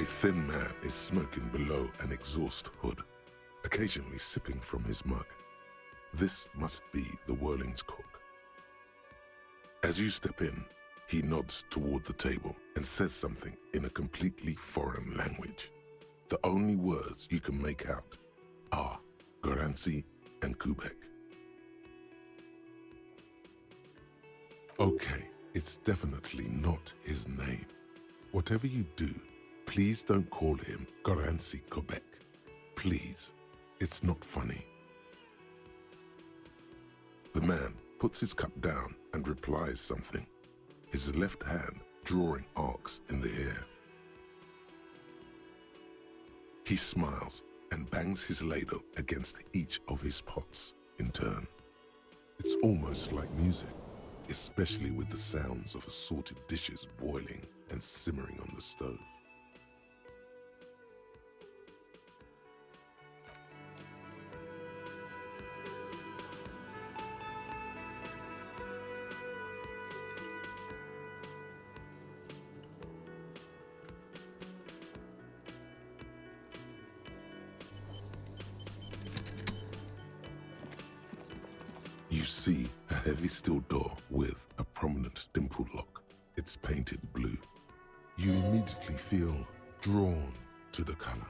A thin man is smoking below an exhaust hood, occasionally sipping from his mug. This must be the Whirling's cook. As you step in, he nods toward the table and says something in a completely foreign language. The only words you can make out are Garancy and Quebec. Okay, it's definitely not his name. Whatever you do, please don't call him Garancy Quebec. Please, it's not funny. The man puts his cup down and replies something, his left hand drawing arcs in the air. He smiles and bangs his ladle against each of his pots in turn. It's almost like music, especially with the sounds of assorted dishes boiling and simmering on the stove. You see a heavy steel door with a prominent dimple lock. It's painted blue. You immediately feel drawn to the color.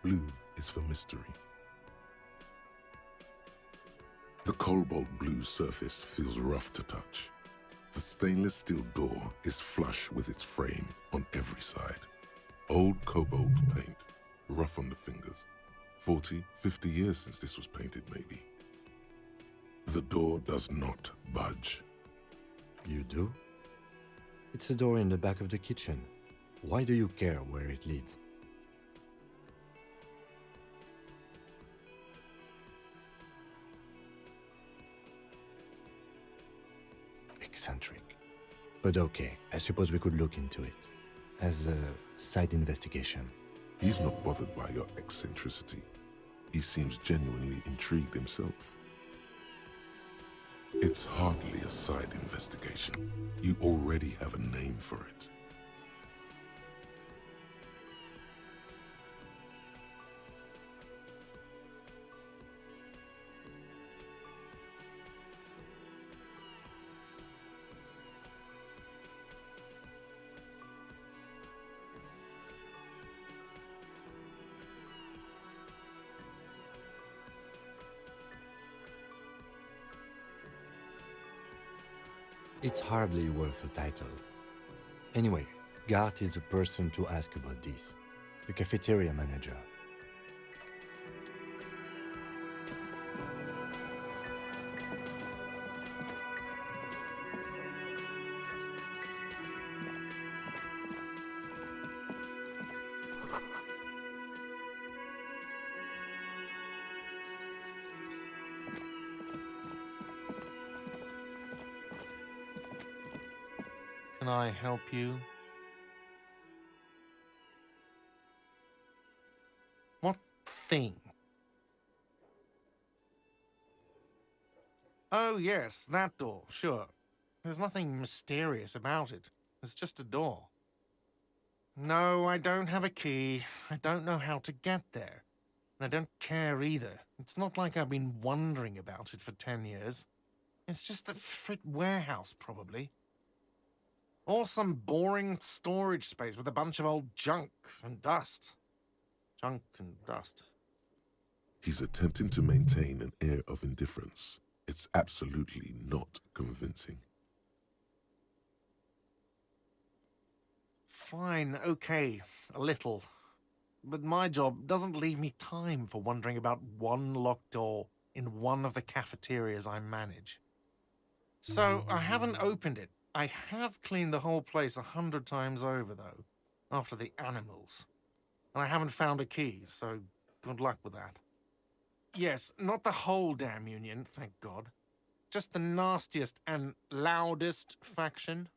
Blue is for mystery. The cobalt blue surface feels rough to touch. The stainless steel door is flush with its frame on every side. Old cobalt paint, rough on the fingers. 40, 50 years since this was painted, maybe. The door does not budge. You do? It's a door in the back of the kitchen. Why do you care where it leads? Eccentric. But okay, I suppose we could look into it. As a side investigation. He's not bothered by your eccentricity. He seems genuinely intrigued himself. It's hardly a side investigation. You already have a name for it. It's hardly worth a title. Anyway, Gart is the person to ask about this. The cafeteria manager. Can I help you? What thing? Oh, yes, that door, sure. There's nothing mysterious about it. It's just a door. No, I don't have a key. I don't know how to get there. And I don't care either. It's not like I've been wondering about it for 10 years. It's just a frit warehouse, probably. Or some boring storage space with a bunch of old junk and dust. Junk and dust. He's attempting to maintain an air of indifference. It's absolutely not convincing. Fine, okay, a little. But my job doesn't leave me time for wondering about one locked door in one of the cafeterias I manage. So I haven't opened it. I have cleaned the whole place 100 times over, though, after the animals. And I haven't found a key, so good luck with that. Yes, not the whole damn union, thank God. Just the nastiest and loudest faction.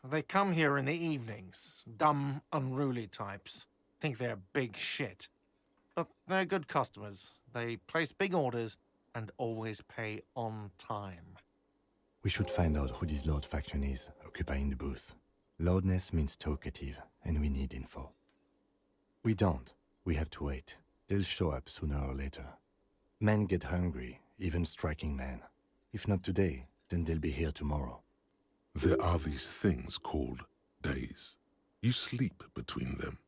They come here in the evenings. Dumb, unruly types. Think they're big shit. But they're good customers. They place big orders and always pay on time. We should find out who this Lord faction is, occupying the booth. Loudness means talkative, and we need info. We don't. We have to wait. They'll show up sooner or later. Men get hungry, even striking men. If not today, then they'll be here tomorrow. There are these things called days. You sleep between them.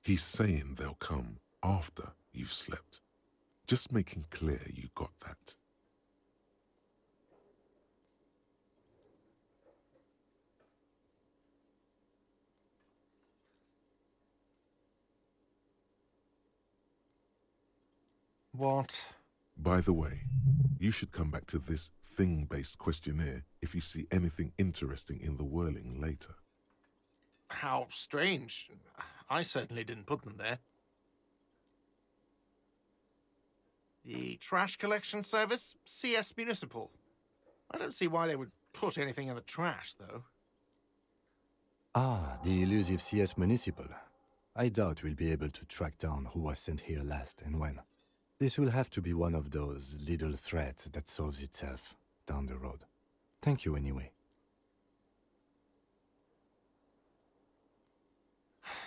He's saying they'll come after you've slept. Just making clear you got that. What? By the way, you should come back to this thing-based questionnaire if you see anything interesting in the whirling later. How strange. I certainly didn't put them there. The trash collection service? CS Municipal. I don't see why they would put anything in the trash, though. Ah, the elusive CS Municipal. I doubt we'll be able to track down who was sent here last and when. This will have to be one of those little threats that solves itself down the road. Thank you anyway.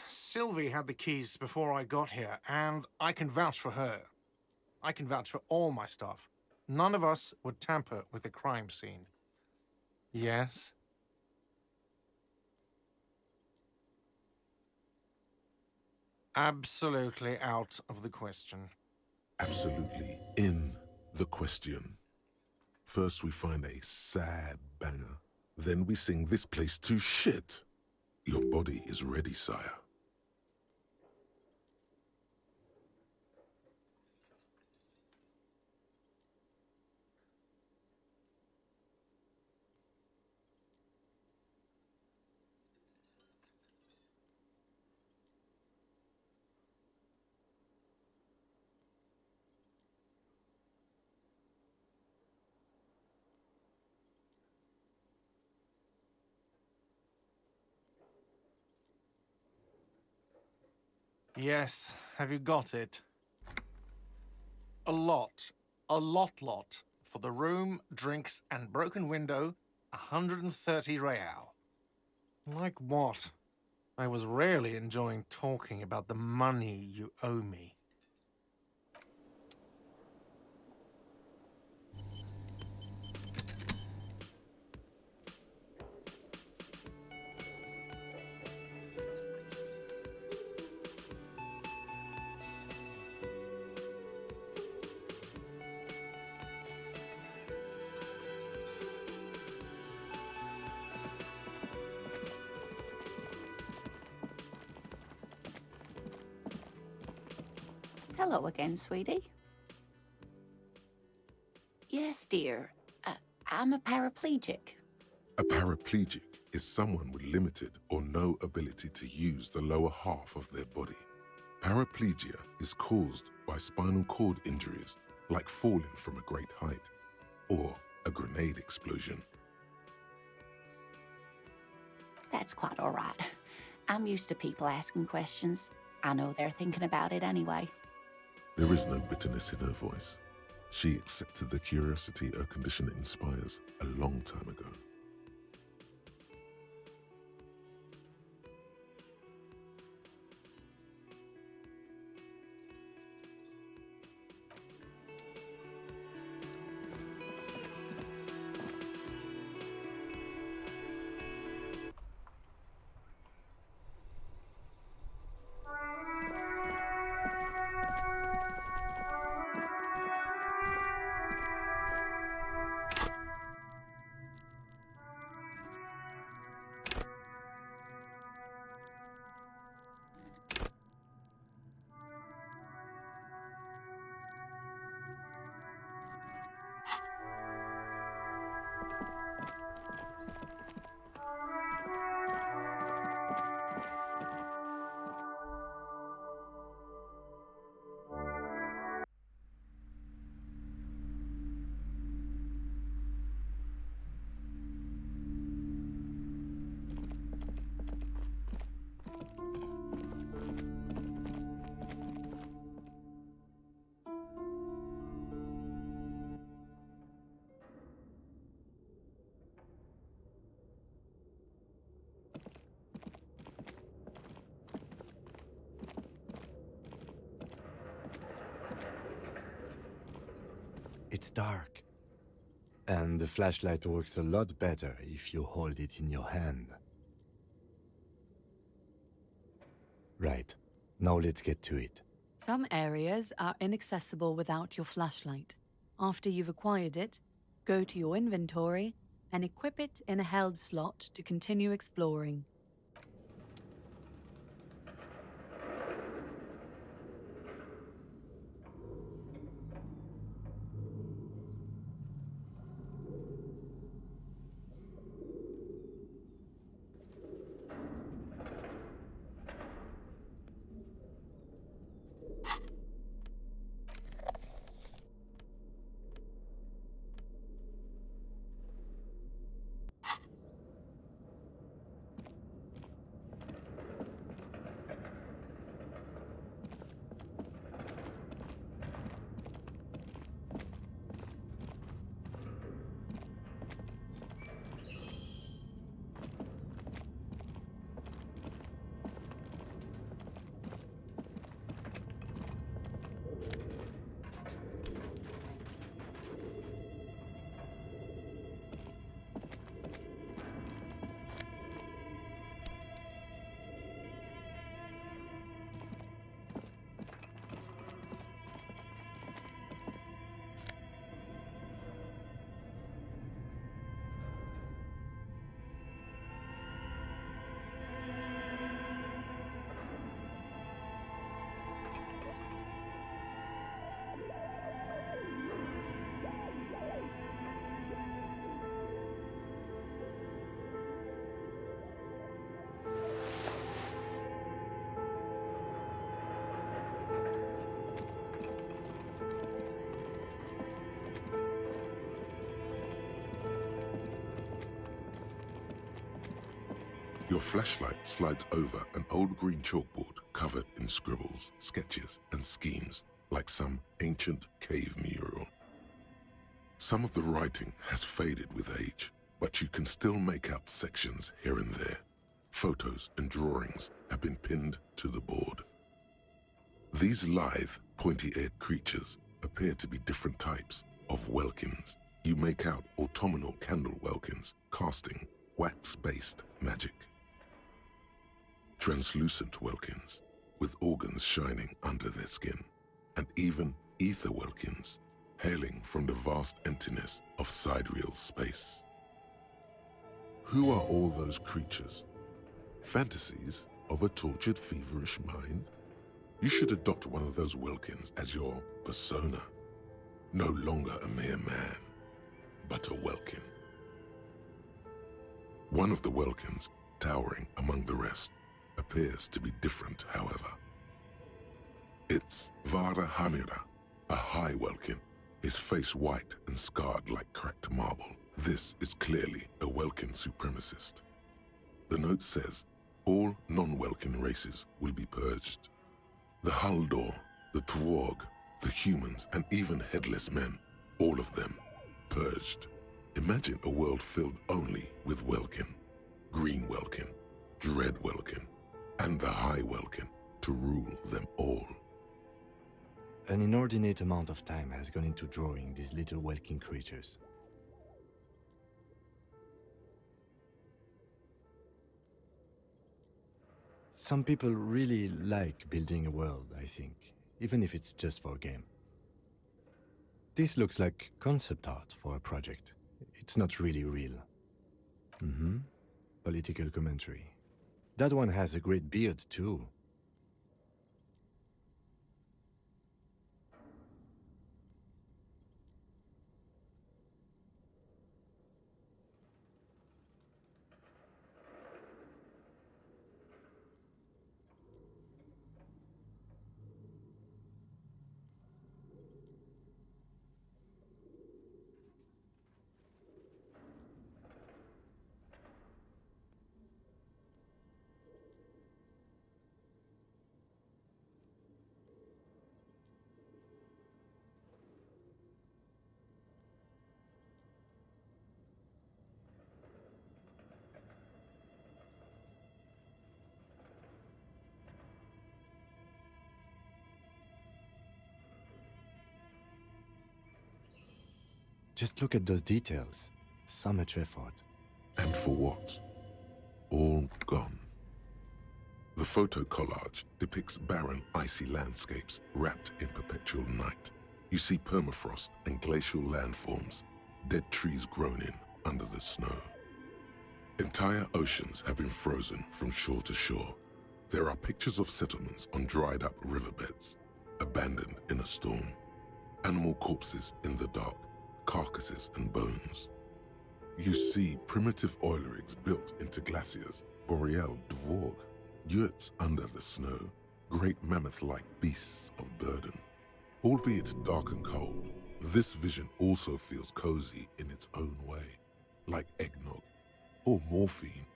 Sylvie had the keys before I got here, and I can vouch for her. I can vouch for all my stuff. None of us would tamper with the crime scene. Yes? Absolutely out of the question. Absolutely in the question. First we find a sad banger. Then we sing this place to shit. Your body is ready, sire. Yes, have you got it? A lot. A lot. For the room, drinks, and broken window, 130 real. Like what? I was rarely enjoying talking about the money you owe me. Hello again, sweetie. Yes, dear. I'm a paraplegic. A paraplegic is someone with limited or no ability to use the lower half of their body. Paraplegia is caused by spinal cord injuries, like falling from a great height, or a grenade explosion. That's quite all right. I'm used to people asking questions. I know they're thinking about it anyway. There is no bitterness in her voice. She accepted the curiosity her condition inspires a long time ago. It's dark. And the flashlight works a lot better if you hold it in your hand. Right. Now let's get to it. Some areas are inaccessible without your flashlight. After you've acquired it, go to your inventory and equip it in a held slot to continue exploring. Your flashlight slides over an old green chalkboard covered in scribbles, sketches, and schemes like some ancient cave mural. Some of the writing has faded with age, but you can still make out sections here and there. Photos and drawings have been pinned to the board. These lithe, pointy-eared creatures appear to be different types of welkins. You make out autumnal candle welkins casting wax-based magic. Translucent welkins with organs shining under their skin, and even ether welkins hailing from the vast emptiness of sidereal space. Who are all those creatures? Fantasies of a tortured, feverish mind? You should adopt one of those welkins as your persona. No longer a mere man, but a welkin. One of the welkins, towering among the rest, appears to be different, however. It's Vara Hamira, a high welkin, his face white and scarred like cracked marble. This is clearly a welkin supremacist. The note says, all non-welkin races will be purged. The Haldor, the Tuorg, the humans, and even headless men, all of them, purged. Imagine a world filled only with welkin, green welkin, dread welkin, and the high welkin to rule them all. An inordinate amount of time has gone into drawing these little welkin creatures. Some people really like building a world, I think, even if it's just for a game. This looks like concept art for a project. It's not really real. Political commentary. That one has a great beard, too. Just look at those details. So much effort. And for what? All gone. The photo collage depicts barren, icy landscapes wrapped in perpetual night. You see permafrost and glacial landforms, dead trees grown in under the snow. Entire oceans have been frozen from shore to shore. There are pictures of settlements on dried-up riverbeds, abandoned in a storm. Animal corpses in the dark, carcasses and bones. You see primitive oil rigs built into glaciers, boreal dvorg, yurts under the snow, great mammoth-like beasts of burden. Albeit dark and cold, this vision also feels cozy in its own way, like eggnog or morphine,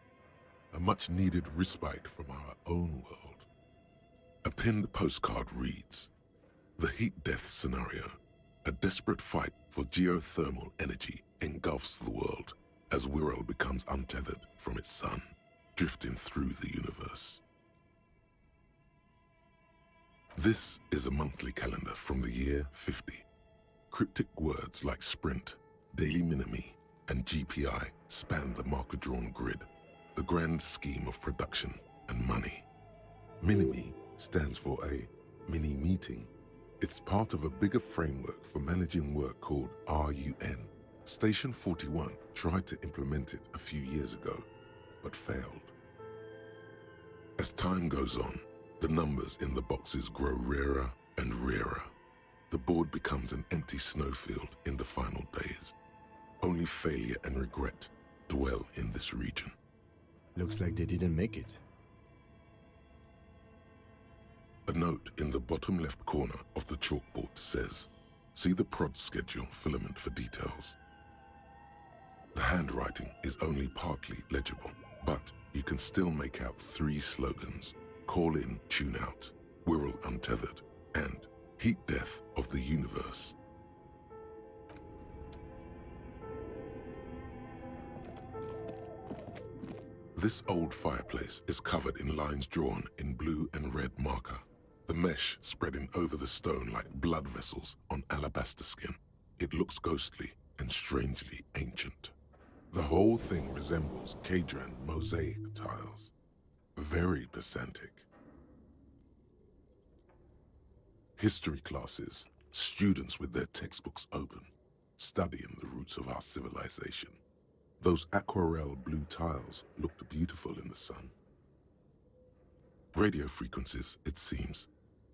a much-needed respite from our own world. A pinned postcard reads, "The heat death scenario, a desperate fight for geothermal energy engulfs the world as Wirral becomes untethered from its sun, drifting through the universe." This is a monthly calendar from the year 50. Cryptic words like sprint, daily minimi, and GPI span the marker-drawn grid, the grand scheme of production and money. Minimi stands for a mini-meeting. It's part of a bigger framework for managing work called RUN. Station 41 tried to implement it a few years ago, but failed. As time goes on, the numbers in the boxes grow rarer and rarer. The board becomes an empty snowfield in the final days. Only failure and regret dwell in this region. Looks like they didn't make it. A note in the bottom left corner of the chalkboard says, "See the prod schedule filament for details." The handwriting is only partly legible, but you can still make out 3 slogans: "Call in, tune out," "Wirral untethered," and "Heat death of the universe." This old fireplace is covered in lines drawn in blue and red marker, the mesh spreading over the stone like blood vessels on alabaster skin. It looks ghostly and strangely ancient. The whole thing resembles Kadran mosaic tiles. Very pesantic. History classes, students with their textbooks open, studying the roots of our civilization. Those aquarelle blue tiles looked beautiful in the sun. Radio frequencies, it seems.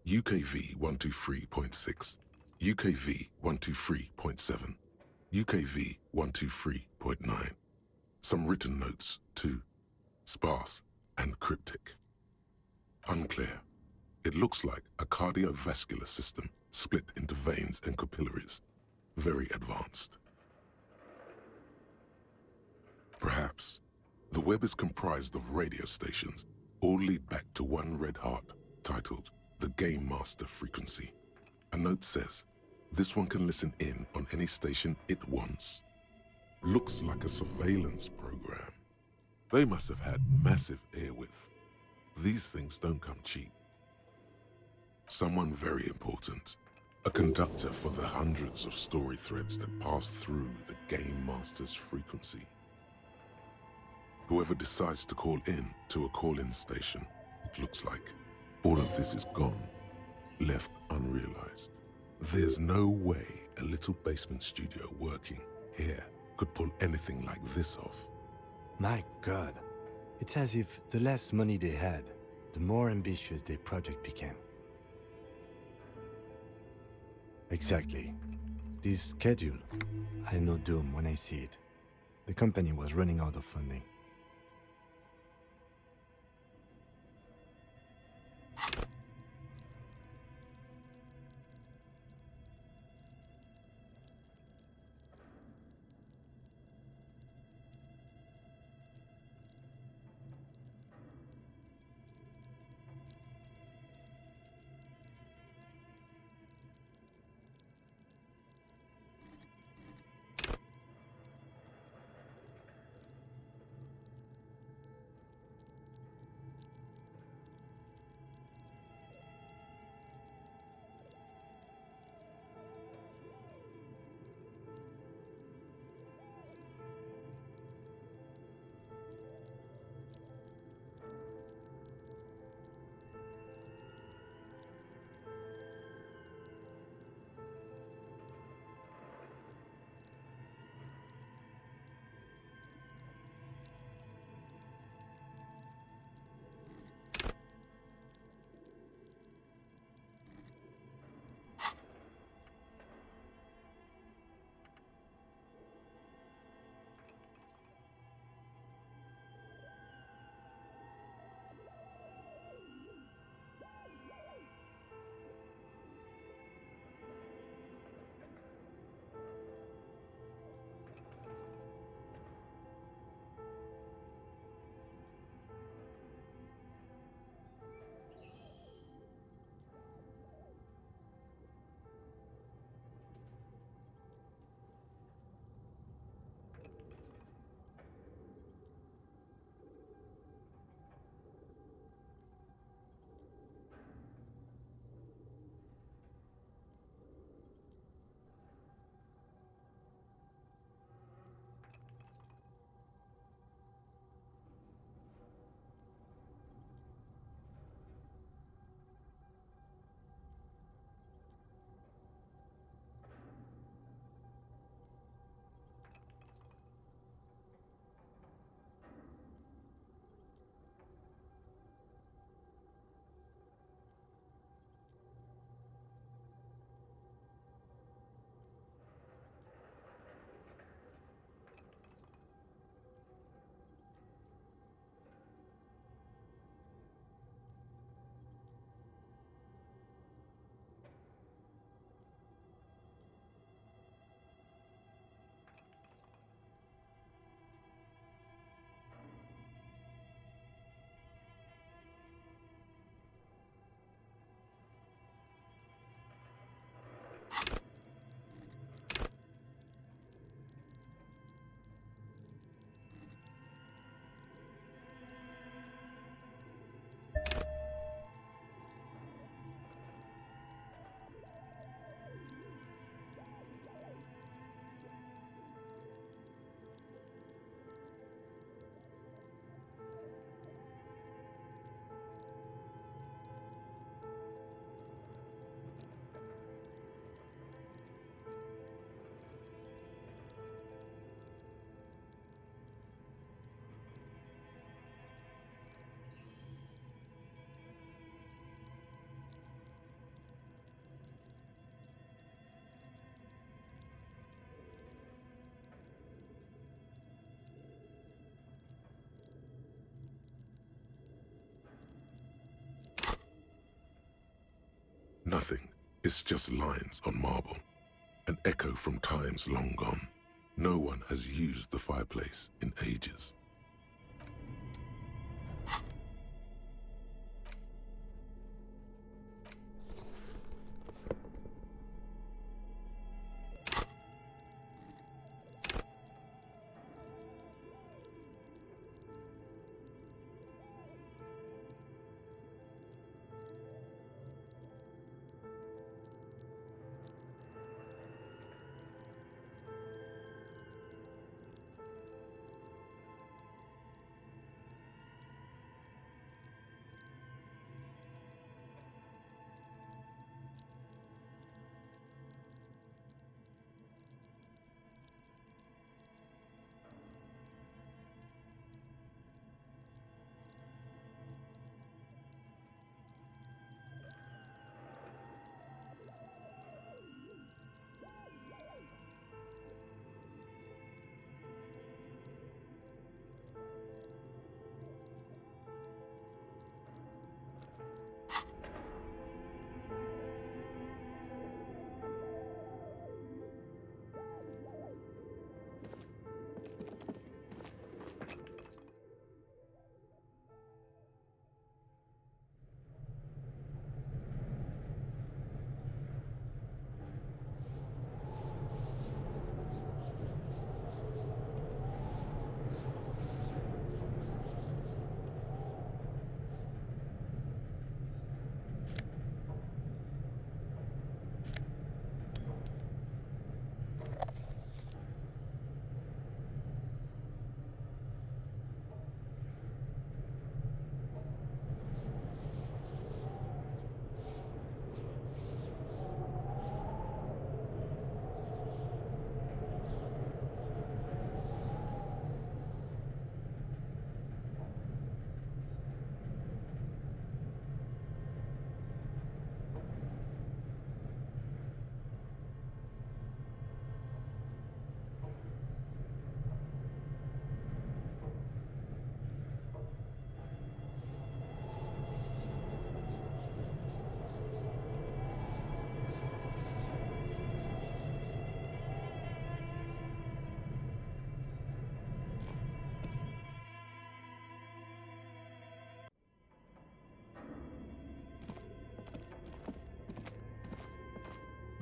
UKV 123.6, UKV 123.7, UKV 123.9. Some written notes, too. Sparse and cryptic. Unclear. It looks like a cardiovascular system split into veins and capillaries. Very advanced. Perhaps the web is comprised of radio stations, all lead back to one red heart, titled the Game Master Frequency. A note says, this one can listen in on any station it wants. Looks like a surveillance program. They must have had massive airwidth. These things don't come cheap. Someone very important. A conductor for the hundreds of story threads that pass through the Game Master's frequency. Whoever decides to call in to a call-in station, it looks like. All of this is gone, left unrealized. There's no way a little basement studio working here could pull anything like this off. My God. It's as if the less money they had, the more ambitious their project became. Exactly. This schedule, I know doom when I see it. The company was running out of funding. It's just lines on marble, an echo from times long gone. No one has used the fireplace in ages.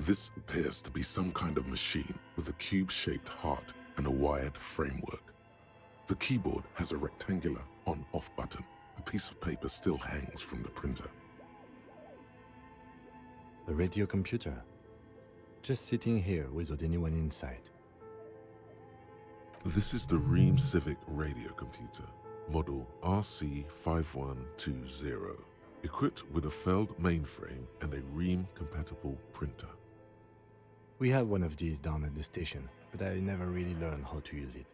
This appears to be some kind of machine with a cube-shaped heart and a wired framework. The keyboard has a rectangular on-off button. A piece of paper still hangs from the printer. The radio computer. Just sitting here without anyone inside. This is the Ream Civic radio computer, model RC5120, equipped with a Feld mainframe and a Ream-compatible printer. We have one of these down at the station, but I never really learned how to use it.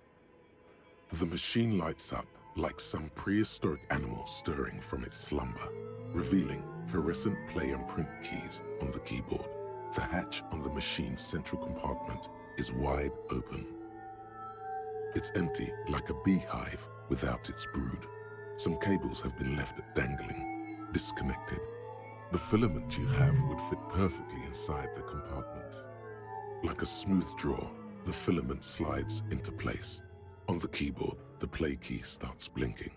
The machine lights up like some prehistoric animal stirring from its slumber, revealing fluorescent play and print keys on the keyboard. The hatch on the machine's central compartment is wide open. It's empty like a beehive without its brood. Some cables have been left dangling, disconnected. The filament you have would fit perfectly inside the compartment. Like a smooth draw, the filament slides into place. On the keyboard, the play key starts blinking.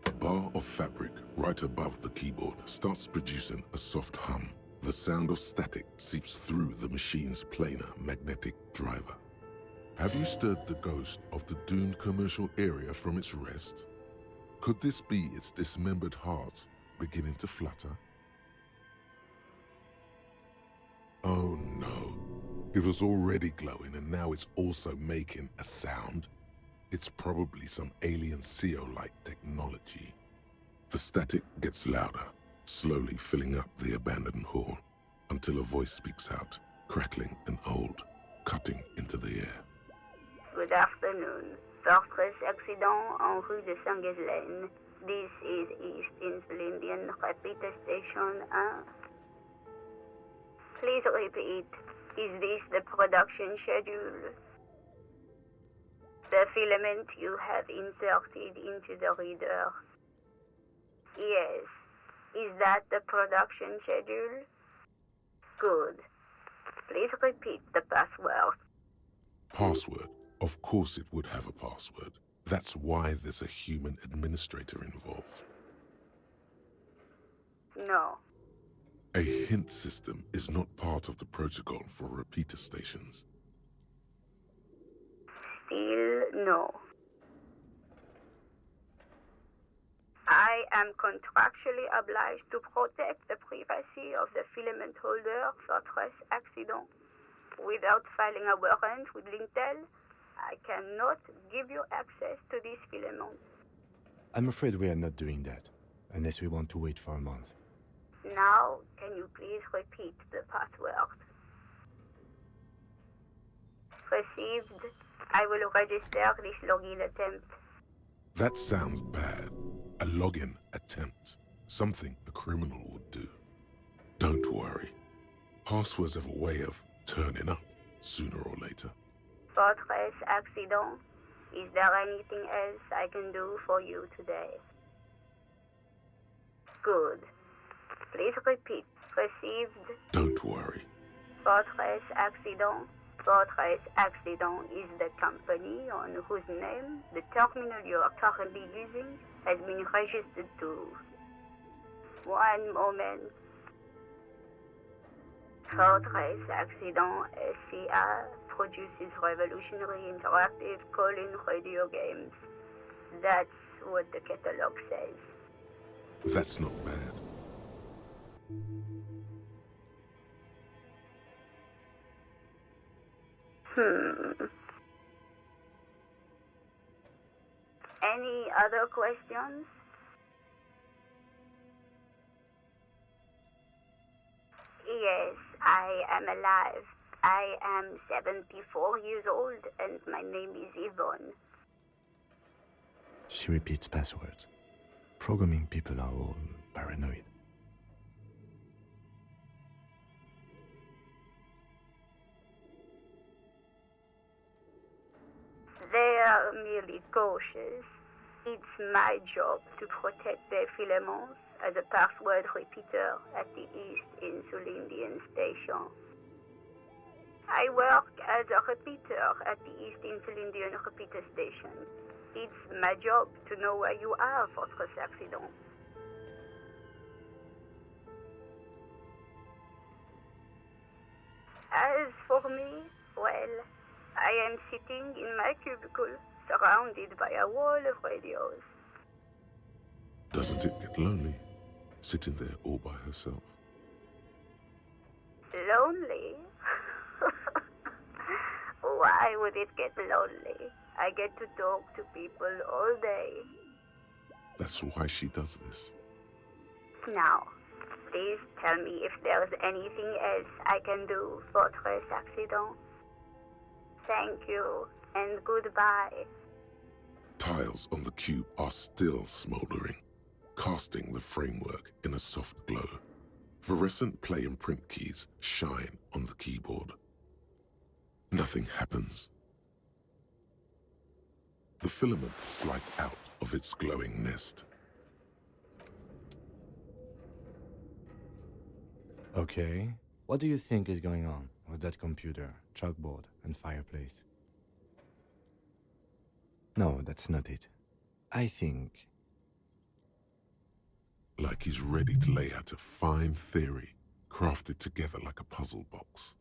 A bar of fabric right above the keyboard starts producing a soft hum. The sound of static seeps through the machine's planar magnetic driver. Have you stirred the ghost of the doomed commercial area from its rest? Could this be its dismembered heart beginning to flutter? Oh no. It was already glowing and now it's also making a sound. It's probably some alien CO-like technology. The static gets louder, slowly filling up the abandoned hall, until a voice speaks out, crackling and old, cutting into the air. Good afternoon. Fortress accident en rue de Saint-Ghislaine. This is East Insulindian Repeater Station 1. Please repeat. Is this the production schedule? The filament you have inserted into the reader. Yes. Is that the production schedule? Good. Please repeat the password. Password? Of course it would have a password. That's why there's a human administrator involved. No. A hint system is not part of the protocol for repeater stations. Still no. I am contractually obliged to protect the privacy of the filament holder Fortress Accident. Without filing a warrant with Lintel, I cannot give you access to this filament. I'm afraid we are not doing that, unless we want to wait for a month. Now, can you please repeat the password? Received. I will register this login attempt. That sounds bad. A login attempt. Something a criminal would do. Don't worry. Passwords have a way of turning up sooner or later. Fortress Accident. Is there anything else I can do for you today? Good. Please repeat. Received. Don't worry. Fortress Accident. Fortress Accident is the company on whose name the terminal you are currently using has been registered to. One moment. Fortress Accident SCA produces revolutionary interactive call-in radio games. That's what the catalog says. That's not bad. Any other questions? Yes, I am alive. I am 74 years old and my name is Yvonne. She repeats passwords. Programming people are all paranoid. They are merely cautious. It's my job to protect their filaments as a password repeater at the East Insulindian Station. I work as a repeater at the East Insulindian Repeater Station. It's my job to know where you are, Fortress Accident. As for me, well, I am sitting in my cubicle, surrounded by a wall of radios. Doesn't it get lonely, sitting there all by herself? Lonely? Why would it get lonely? I get to talk to people all day. That's why she does this. Now, please tell me if there's anything else I can do, Fortress Accident. Thank you, and goodbye. Tiles on the cube are still smoldering, casting the framework in a soft glow. Fluorescent play and print keys shine on the keyboard. Nothing happens. The filament slides out of its glowing nest. Okay. What do you think is going on with that computer, chalkboard, and fireplace? No, that's not it. I think... Like he's ready to lay out a fine theory, crafted together like a puzzle box.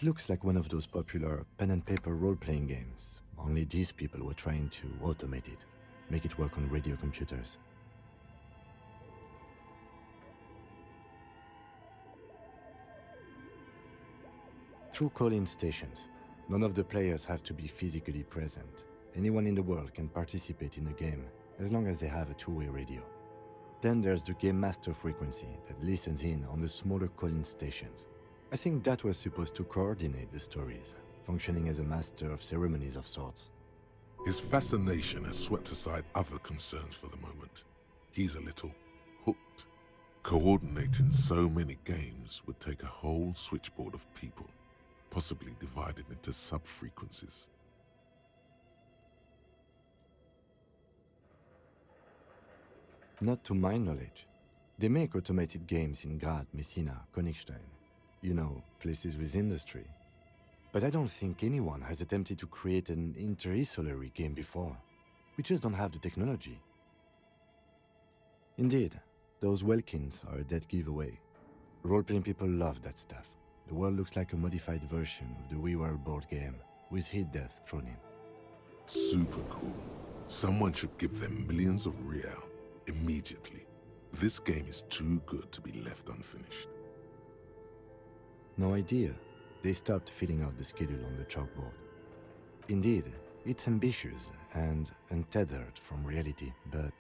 It looks like one of those popular pen and paper role-playing games, only these people were trying to automate it. make it work on radio computers. Through call-in stations, none of the players have to be physically present. Anyone in the world can participate in the game, as long as they have a two-way radio. Then there's the Game Master frequency that listens in on the smaller call-in stations. I think that was supposed to coordinate the stories, functioning as a master of ceremonies of sorts. His fascination has swept aside other concerns for the moment. He's a little hooked. Coordinating so many games would take a whole switchboard of people, possibly divided into sub-frequencies. Not to my knowledge. They make automated games in Graz, Messina, Königstein. You know, places with industry. But I don't think anyone has attempted to create an inter-isolary game before. We just don't have the technology. Indeed, those Welkins are a dead giveaway. Role-playing people love that stuff. The world looks like a modified version of the WeWorld board game, with hit death thrown in. Super cool. Someone should give them millions of real immediately. This game is too good to be left unfinished. No idea. They stopped filling out the schedule on the chalkboard. Indeed, it's ambitious and untethered from reality, but...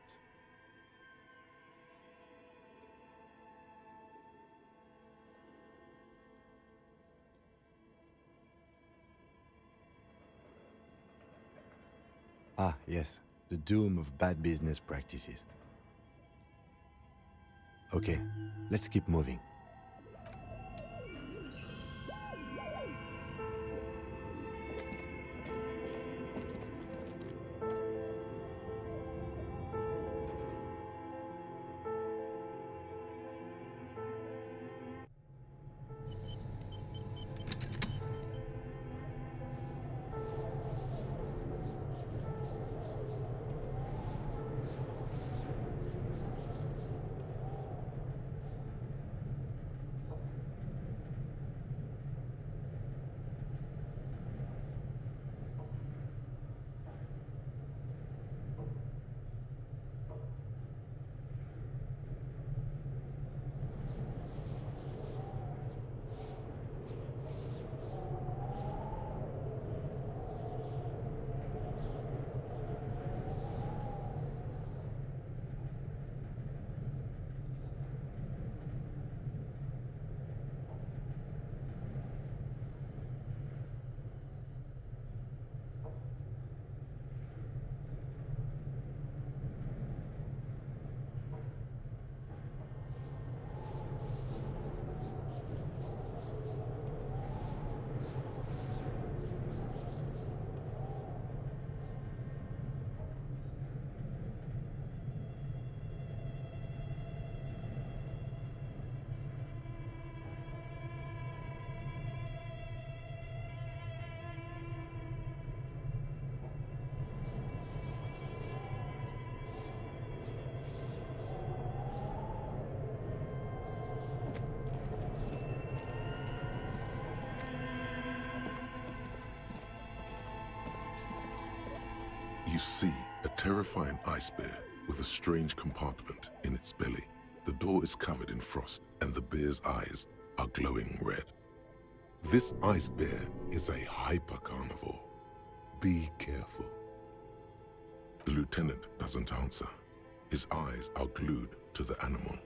Ah, yes, the doom of bad business practices. Okay, let's keep moving. You see a terrifying ice bear with a strange compartment in its belly. The door is covered in frost and the bear's eyes are glowing red. This ice bear is a hyper-carnivore. Be careful. The lieutenant doesn't answer. His eyes are glued to the animal.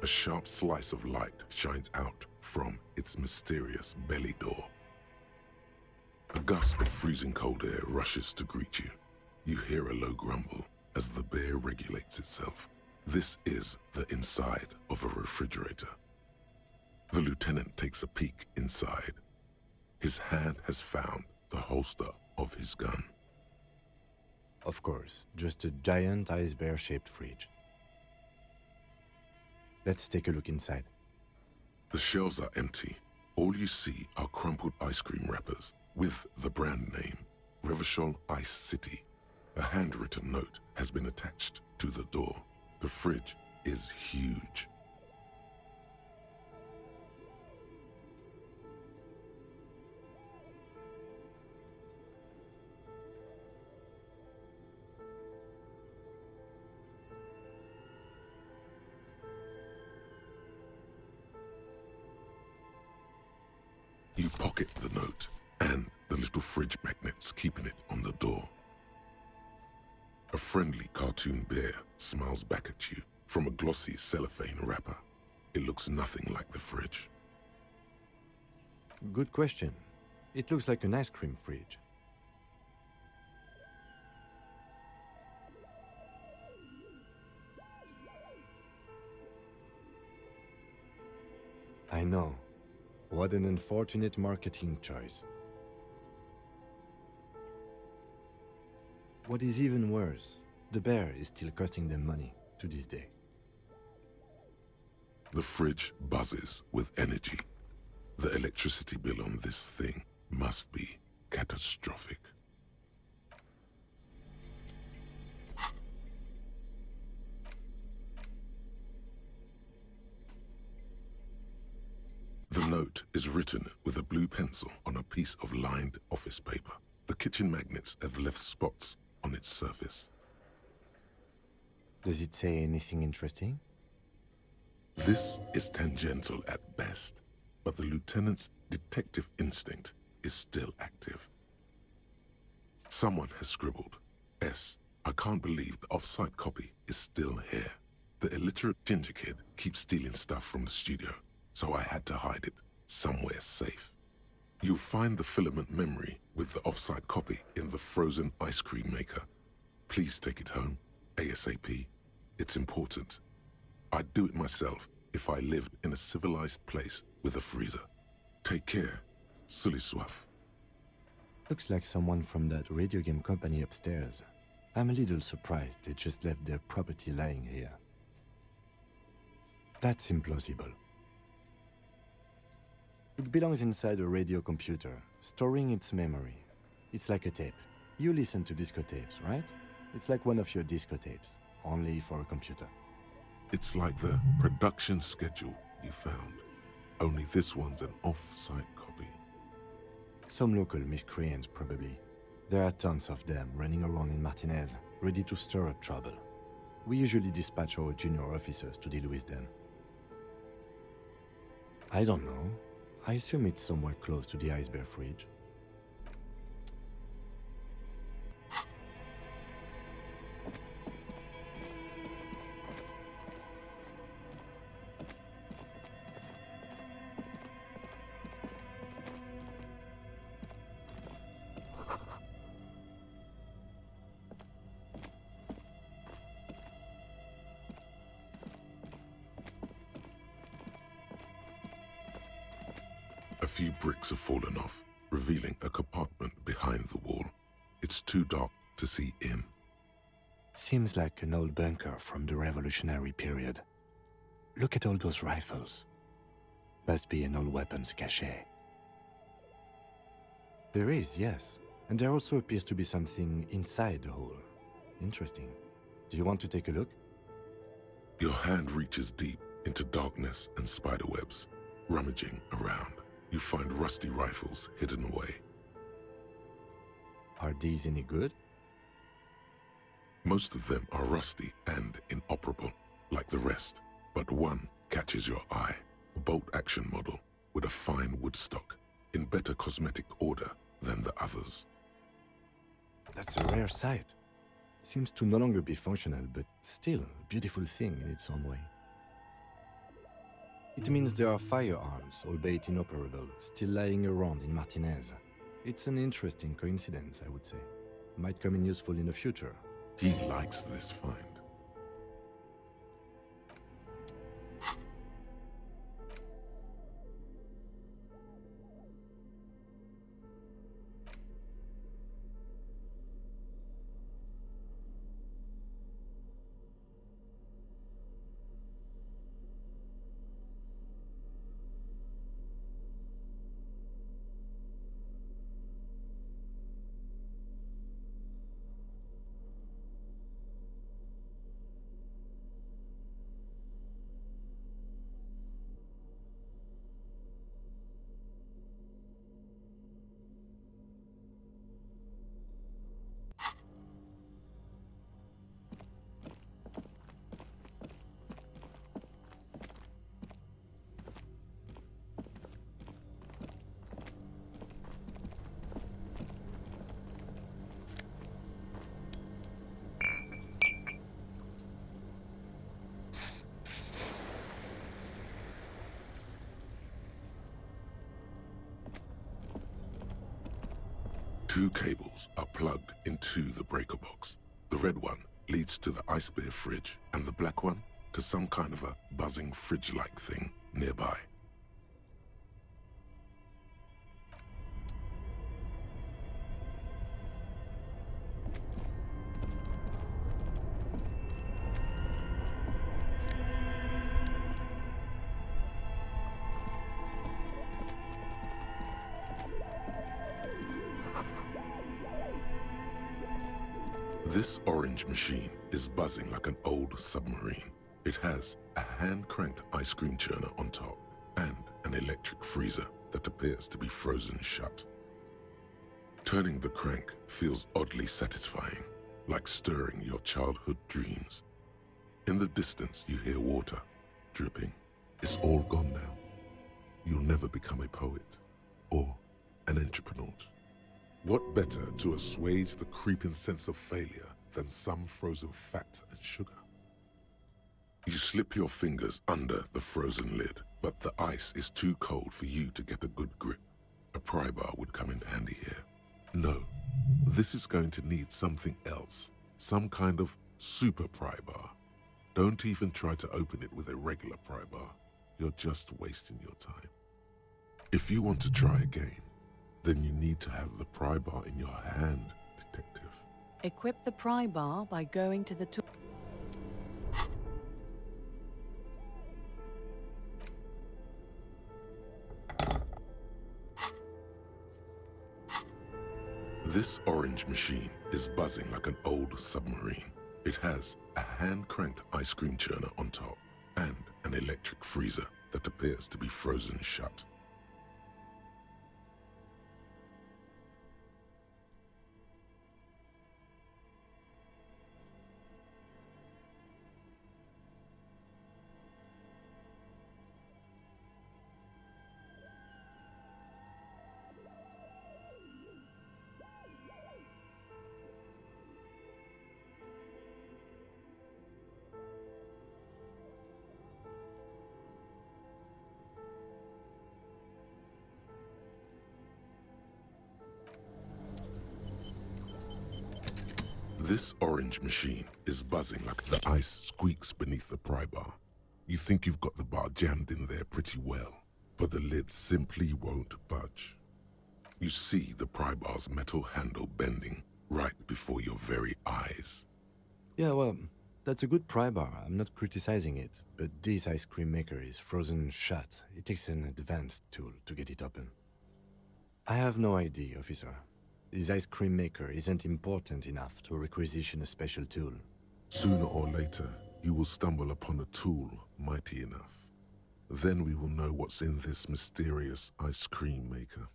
A sharp slice of light shines out from its mysterious belly door. A gust of freezing cold air rushes to greet you. You hear a low grumble as the bear regulates itself. This is the inside of a refrigerator. The lieutenant takes a peek inside. His hand has found the holster of his gun. Of course, just a giant ice bear-shaped fridge. Let's take a look inside. The shelves are empty. All you see are crumpled ice cream wrappers with the brand name, Revachol Ice City. A handwritten note has been attached to the door. The fridge is huge. pocket the note and the little fridge magnets keeping it on the door. A friendly cartoon bear smiles back at you from a glossy cellophane wrapper. It looks nothing like the fridge. Good question. It looks like an ice cream fridge. I know. What an unfortunate marketing choice. What is even worse, the bear is still costing them money to this day. The fridge buzzes with energy. The electricity bill on this thing must be catastrophic. The note is written with a blue pencil on a piece of lined office paper. The kitchen magnets have left spots on its surface. Does it say anything interesting? This is tangential at best, but the lieutenant's detective instinct is still active. Someone has scribbled, S. I can't believe the off-site copy is still here. The illiterate ginger kid keeps stealing stuff from the studio, so I had to hide it somewhere safe. You'll find the filament memory with the off-site copy in the frozen ice cream maker. Please take it home, ASAP. It's important. I'd do it myself if I lived in a civilized place with a freezer. Take care, Sully Soif. Looks like someone from that radio game company upstairs. I'm a little surprised they just left their property lying here. That's implausible. It belongs inside a radio computer, storing its memory. It's like a tape. You listen to disco tapes, right? It's like one of your disco tapes, only for a computer. It's like the production schedule you found. Only this one's an off-site copy. Some local miscreants, probably. There are tons of them running around in Martinez, ready to stir up trouble. We usually dispatch our junior officers to deal with them. I don't know. I assume it's somewhere close to the iceberg fridge. A few bricks have fallen off, revealing a compartment behind the wall. It's too dark to see in. Seems like an old bunker from the Revolutionary period. Look at all those rifles. Must be an old weapons cache. There is, yes. And there also appears to be something inside the hole. Interesting. Do you want to take a look? Your hand reaches deep into darkness and spiderwebs. Rummaging around, you find rusty rifles hidden away. Are these any good? Most of them are rusty and inoperable, like the rest, but one catches your eye. A bolt-action model with a fine wood stock, in better cosmetic order than the others. That's a rare sight. Seems to no longer be functional, but still a beautiful thing in its own way. It means there are firearms, albeit inoperable, still lying around in Martinez. It's an interesting coincidence, I would say. Might come in useful in the future. He likes this find. 2 cables are plugged into the breaker box. The red one leads to the ice beer fridge, and the black one to some kind of a buzzing fridge-like thing nearby. This orange machine is buzzing like an old submarine. It has a hand-cranked ice cream churner on top and an electric freezer that appears to be frozen shut. Turning the crank feels oddly satisfying, like stirring your childhood dreams. In the distance, you hear water dripping. It's all gone now. You'll never become a poet or an entrepreneur. What better to assuage the creeping sense of failure than some frozen fat and sugar? You slip your fingers under the frozen lid, but the ice is too cold for you to get a good grip. A pry bar would come in handy here. No, this is going to need something else, some kind of super pry bar. Don't even try to open it with a regular pry bar. You're just wasting your time. If you want to try again, then you need to have the pry bar in your hand, detective. Equip the pry bar by going to the tool. This orange machine is buzzing like an old submarine. It has a hand-cranked ice cream churner on top and an electric freezer that appears to be frozen shut. This orange machine is buzzing like the ice squeaks beneath the pry bar. You think you've got the bar jammed in there pretty well, but the lid simply won't budge. You see the pry bar's metal handle bending right before your very eyes. Yeah, well, that's a good pry bar. I'm not criticizing it, but this ice cream maker is frozen shut. It takes an advanced tool to get it open. I have no idea, officer. This ice cream maker isn't important enough to requisition a special tool. Sooner or later, you will stumble upon a tool mighty enough. Then we will know what's in this mysterious ice cream maker.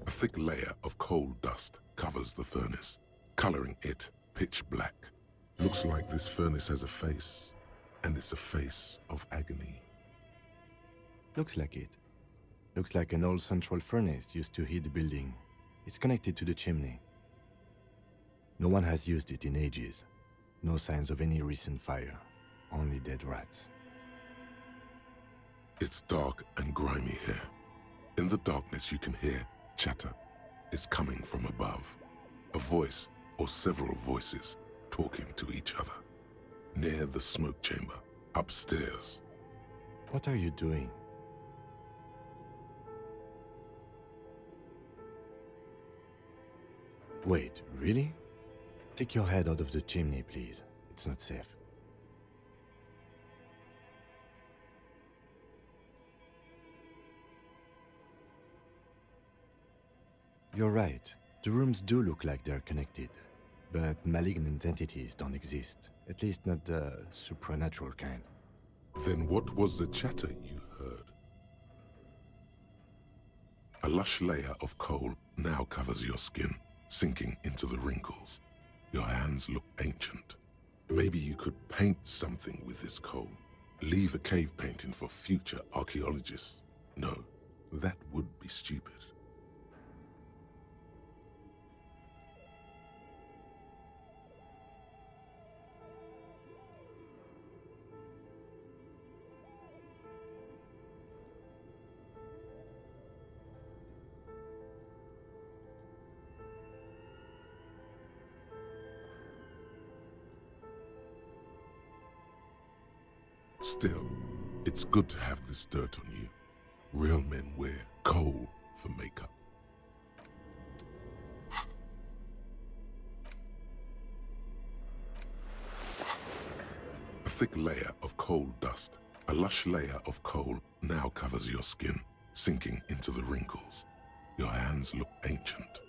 A thick layer of coal dust covers the furnace, coloring it pitch black. Looks like this furnace has a face, and it's a face of agony. Looks like it. Looks like an old central furnace used to heat the building. It's connected to the chimney. No one has used it in ages. No signs of any recent fire. Only dead rats. It's dark and grimy here. In the darkness you can hear chatter. It's coming from above. A voice or several voices talking to each other. Near the smoke chamber, upstairs. What are you doing? Wait, really? Take your head out of the chimney, please. It's not safe. You're right. The rooms do look like they're connected. But malignant entities don't exist. At least not the supernatural kind. Then what was the chatter you heard? A lush layer of coal now covers your skin, sinking into the wrinkles. Your hands look ancient. Maybe you could paint something with this coal. Leave a cave painting for future archaeologists. No, That would be stupid. Still, it's good to have this dirt on you. Real men wear coal for makeup. A thick layer of coal dust, a lush layer of coal now covers your skin, sinking into the wrinkles. Your hands look ancient.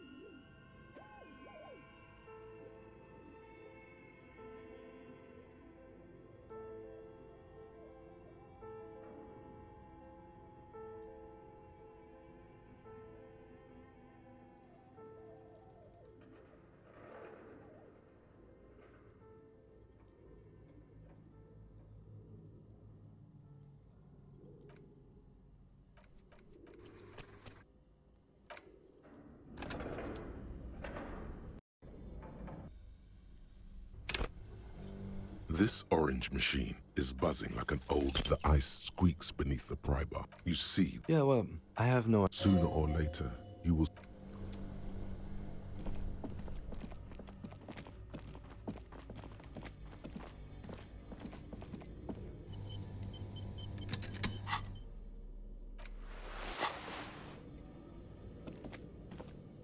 This orange machine is buzzing like an old. The ice squeaks beneath the pry bar. You see, Yeah, well, I have no... sooner or later, you will...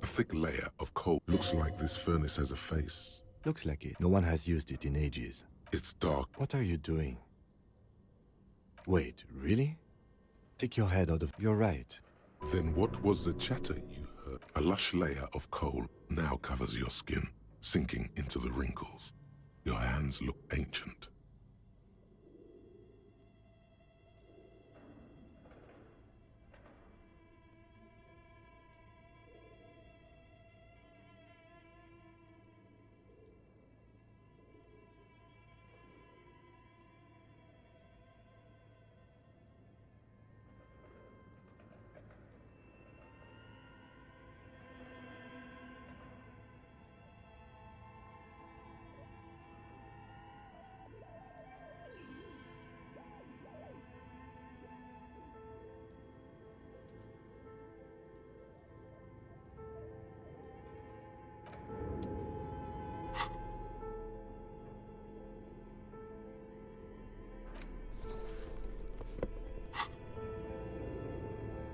A thick layer of coal. Looks like this furnace has a face. Looks like it. No one has used it in ages. It's dark. What are you doing? Wait, really? Take your head out of... You're right. Then what was the chatter you heard? A lush layer of coal now covers your skin, sinking into the wrinkles. Your hands look ancient.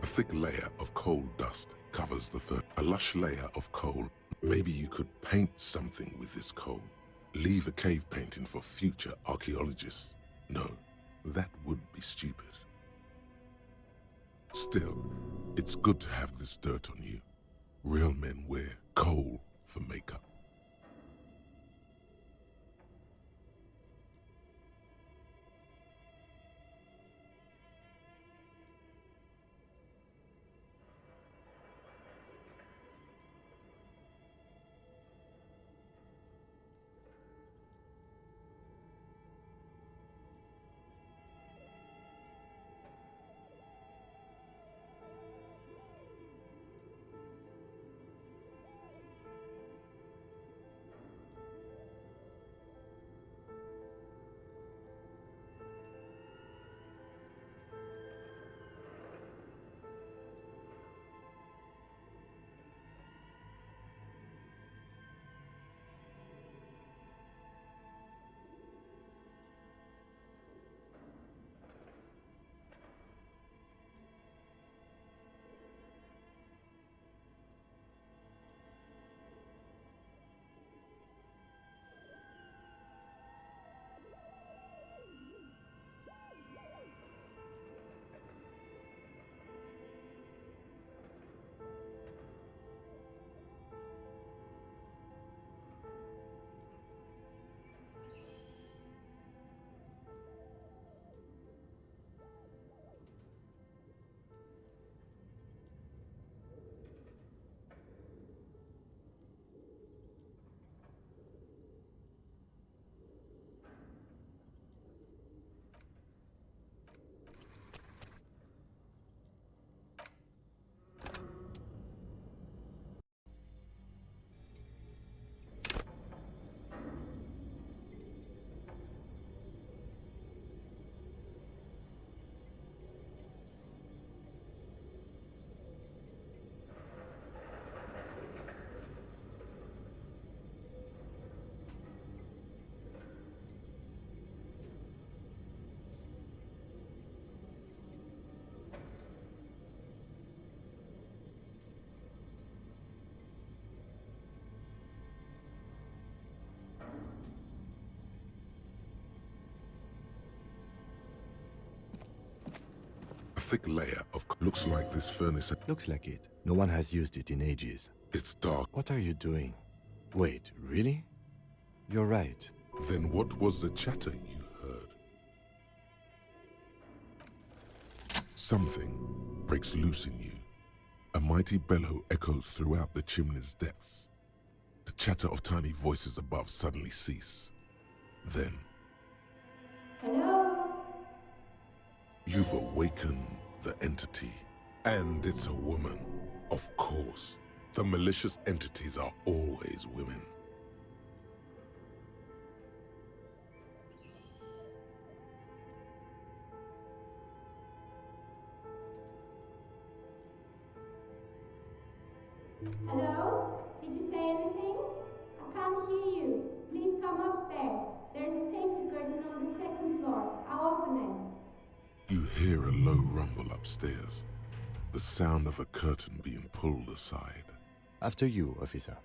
A thick layer of coal dust covers the fur. A lush layer of coal. Maybe you could paint something with this coal. Leave a cave painting for future archaeologists. No, that would be stupid. Still, it's good to have this dirt on you. Real men wear coal for makeup. thick layer of... Looks like this furnace... Looks like it. No one has used it in ages. It's dark. What are you doing? Wait, really? You're right. Then what was the chatter you heard? Something breaks loose in you. A mighty bellow echoes throughout the chimney's depths. The chatter of tiny voices above suddenly cease. Then... Hello? You've awakened the entity. And it's a woman. Of course. The malicious entities are always women. Hello? Did you say anything? I can't hear you. Please come upstairs. There's a safety curtain on the second floor. I'll open it. You hear a low rumble upstairs. The sound of a curtain being pulled aside. After you, officer.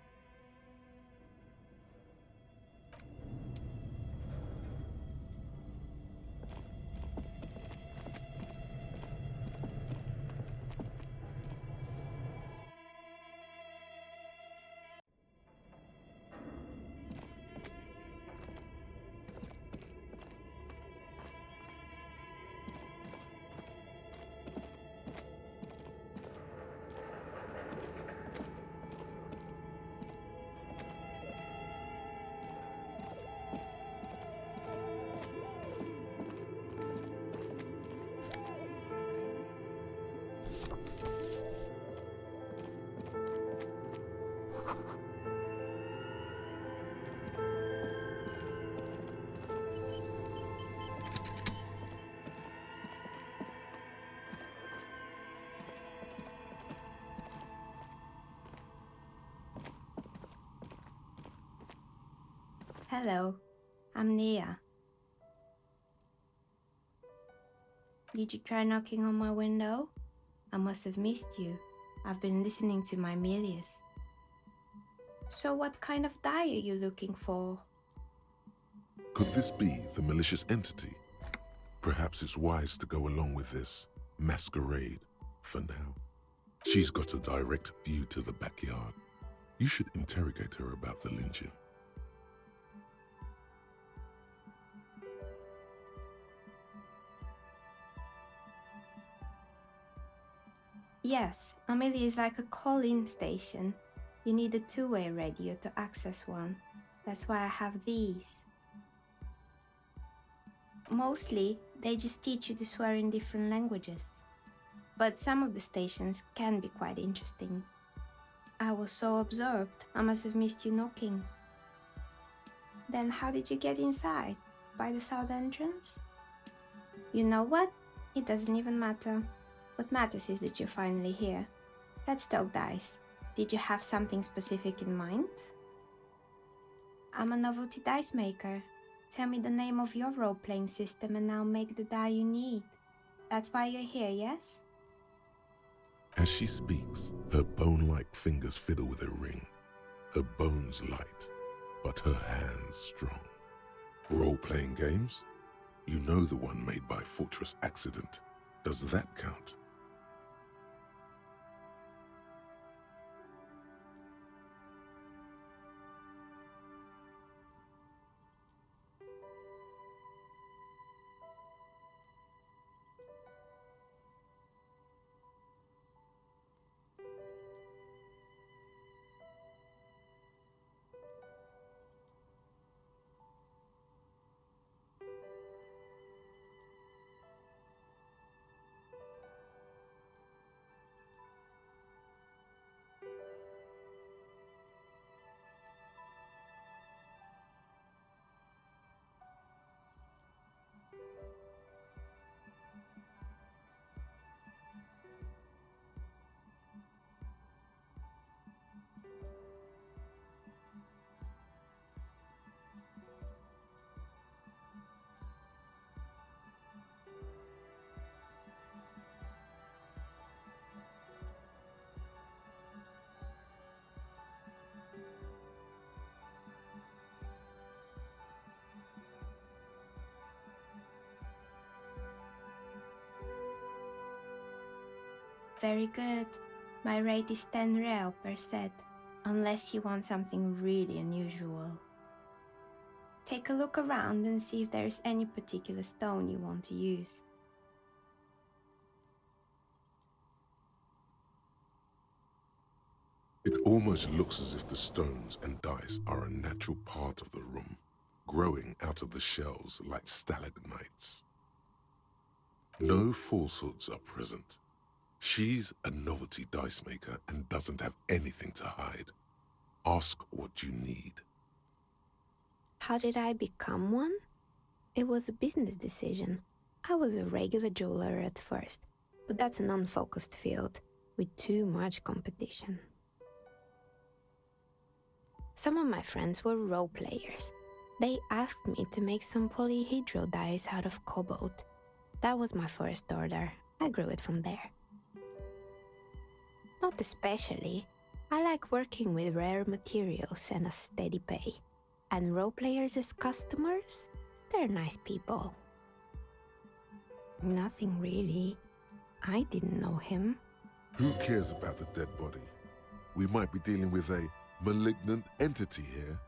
Hello, I'm Nia. Did you try knocking on my window? I must have missed you. I've been listening to my Melius. So what kind of dye are you looking for? Could this be the malicious entity? Perhaps it's wise to go along with this masquerade for now. She's got a direct view to the backyard. You should interrogate her about the lynching. Yes, Amelia is like a call-in station. You need a two-way radio to access one. That's why I have these. Mostly, they just teach you to swear in different languages. But some of the stations can be quite interesting. I was so absorbed, I must have missed you knocking. Then how did you get inside? By the south entrance? You know what? It doesn't even matter. What matters is that you're finally here. Let's talk dice. Did you have something specific in mind? I'm a novelty dice maker. Tell me the name of your role-playing system and I'll make the die you need. That's why you're here, yes? As she speaks, her bone-like fingers fiddle with a ring. Her bones light, but her hands strong. Role-playing games? You know the one made by Fortress Accident. Does that count? Very good. My rate is 10 real per set, unless you want something really unusual. Take a look around and see if there's any particular stone you want to use. It almost looks as if the stones and dice are a natural part of the room, growing out of the shells like stalagmites. No falsehoods are present. She's a novelty dice maker and doesn't have anything to hide. Ask what you need. How did I become one? It was a business decision. I was a regular jeweler at first, but that's an unfocused field with too much competition. Some of my friends were role players. They asked me to make some polyhedral dice out of cobalt. That was my first order. I grew it from there. Not especially. I like working with rare materials and a steady pay. And role players as customers? They're nice people. Nothing really. I didn't know him. Who cares about the dead body? We might be dealing with a malignant entity here.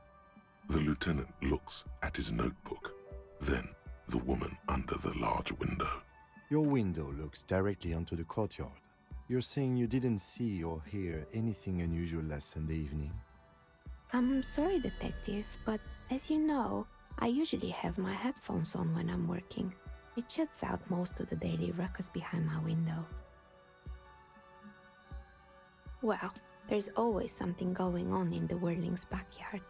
The lieutenant looks at his notebook, then the woman under the large window. Your window looks directly onto the courtyard. You're saying you didn't see or hear anything unusual last Sunday evening? I'm sorry, detective, but as you know, I usually have my headphones on when I'm working. It shuts out most of the daily ruckus behind my window. Well, there's always something going on in the Whirling's backyard.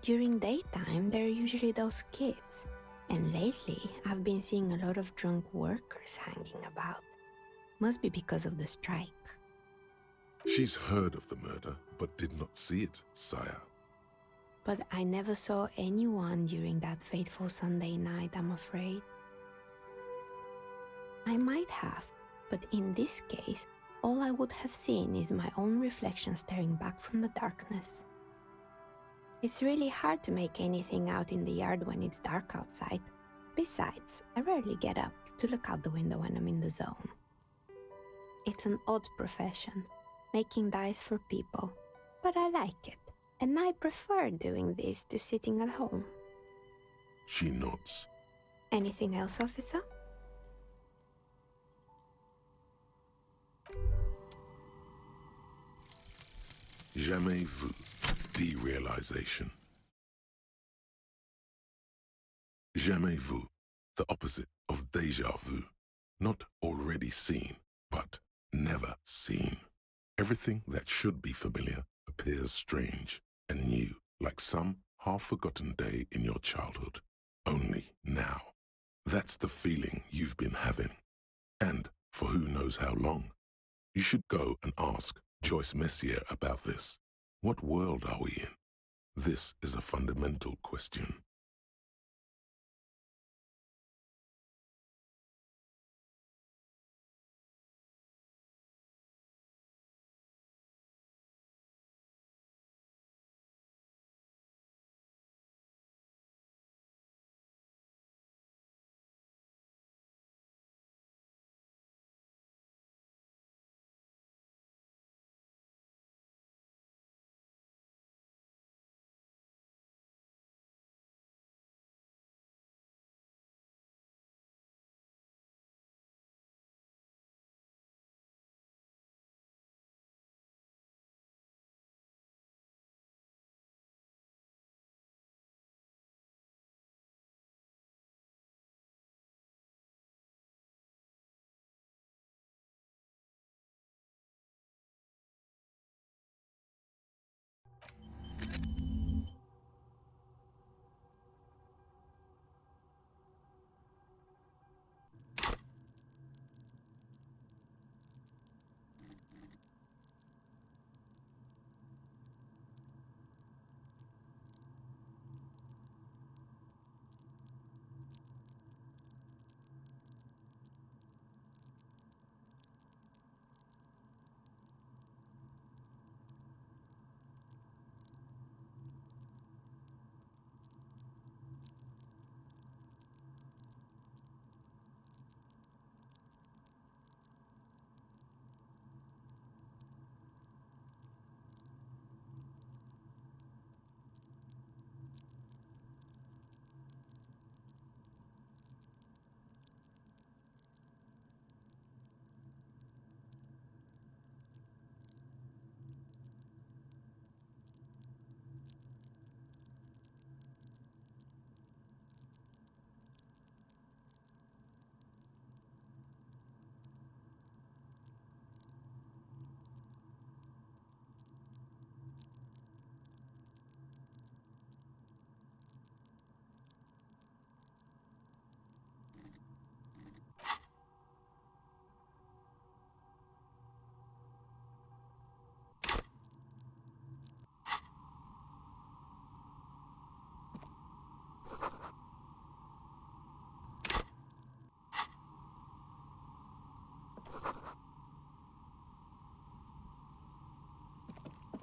During daytime, there are usually those kids, and lately I've been seeing a lot of drunk workers hanging about. Must be because of the strike. She's heard of the murder, but did not see it, sire. But I never saw anyone during that fateful Sunday night, I'm afraid. I might have, but in this case, all I would have seen is my own reflection staring back from the darkness. It's really hard to make anything out in the yard when it's dark outside. Besides, I rarely get up to look out the window when I'm in the zone. It's an odd profession, making dice for people, but I like it, and I prefer doing this to sitting at home. She nods. Anything else, officer? Jamais vu. Derealization. Jamais vu. The opposite of déjà vu. Not already seen, but never seen. Everything that should be familiar appears strange and new, like some half-forgotten day in your childhood. Only now. That's the feeling you've been having. And for who knows how long. You should go and ask Joyce Messier about this. What world are we in? This is a fundamental question.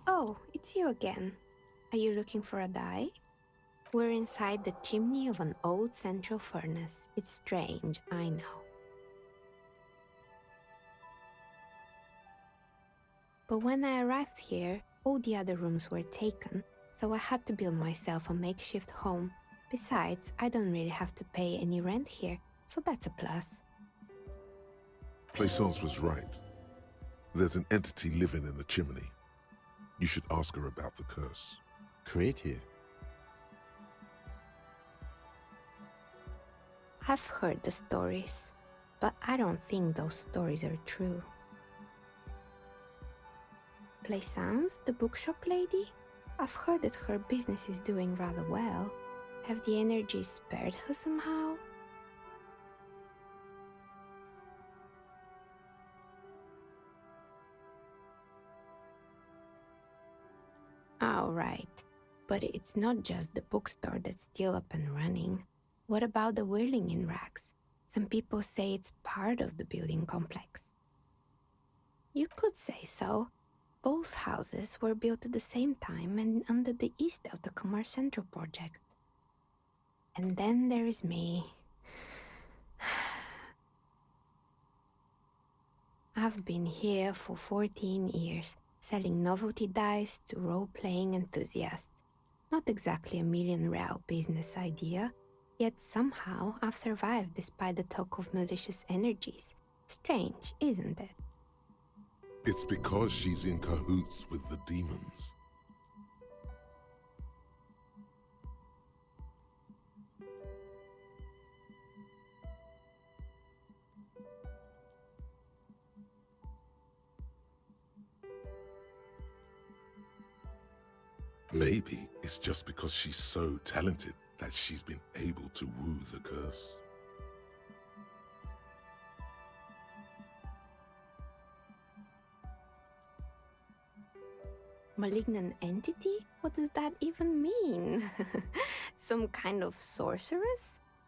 Oh, it's you again. Are you looking for a dye? We're inside the chimney of an old central furnace. It's strange, I know. But when I arrived here, all the other rooms were taken, so I had to build myself a makeshift home. Besides, I don't really have to pay any rent here, so that's a plus. Plaisance was right. There's an entity living in the chimney. You should ask her about the curse. Creative. I've heard the stories, but I don't think those stories are true. Plaisance, the bookshop lady? I've heard that her business is doing rather well. Have the energies spared her somehow? Oh, right. But it's not just the bookstore that's still up and running. What about the whirling in rags? Some people say it's part of the building complex. You could say so. Both houses were built at the same time and under the East of the Commerce Central project. And then there is me. I've been here for 14 years, selling novelty dice to role-playing enthusiasts. Not exactly a million-real business idea, yet somehow I've survived despite the talk of malicious energies. Strange, isn't it? It's because she's in cahoots with the demons. Maybe it's just because she's so talented that she's been able to woo the curse. Malignant entity? What does that even mean? Some kind of sorceress?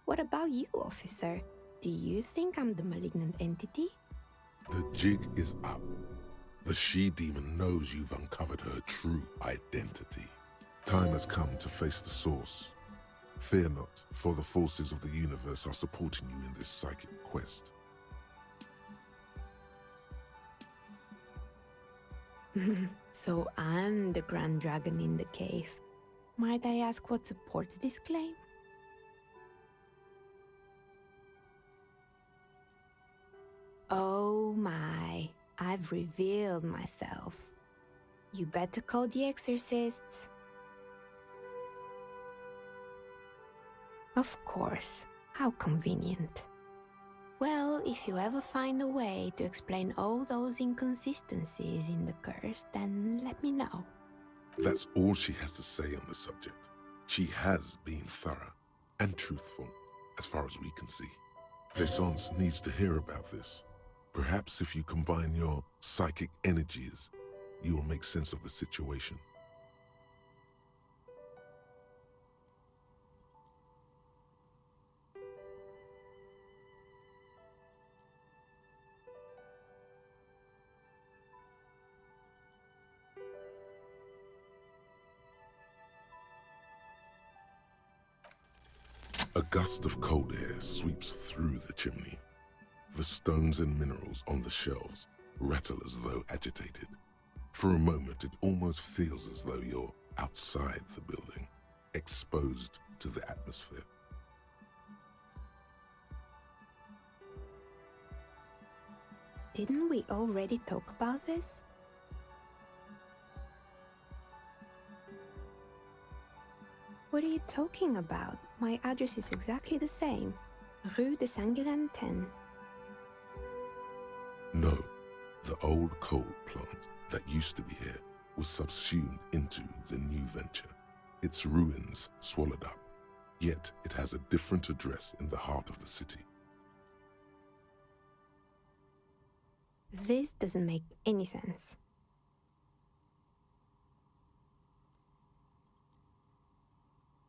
What about you, officer? Do you think I'm the malignant entity? The jig is up. The she-demon knows you've uncovered her true identity. Time has come to face the source. Fear not, for the forces of the universe are supporting you in this psychic quest. So I'm the Grand Dragon in the cave. Might I ask what supports this claim? Oh my, I've revealed myself. You better call the exorcists. Of course, how convenient. Well, if you ever find a way to explain all those inconsistencies in the curse, then let me know. That's all she has to say on the subject. She has been thorough and truthful, as far as we can see. Plaisance needs to hear about this. Perhaps if you combine your psychic energies, you will make sense of the situation. A gust of cold air sweeps through the chimney. The stones and minerals on the shelves rattle as though agitated. For a moment, it almost feels as though you're outside the building, exposed to the atmosphere. Didn't we already talk about this? What are you talking about? My address is exactly the same. Rue de Saint-Guilain 10. No, the old coal plant that used to be here was subsumed into the new venture. Its ruins swallowed up, yet it has a different address in the heart of the city. This doesn't make any sense.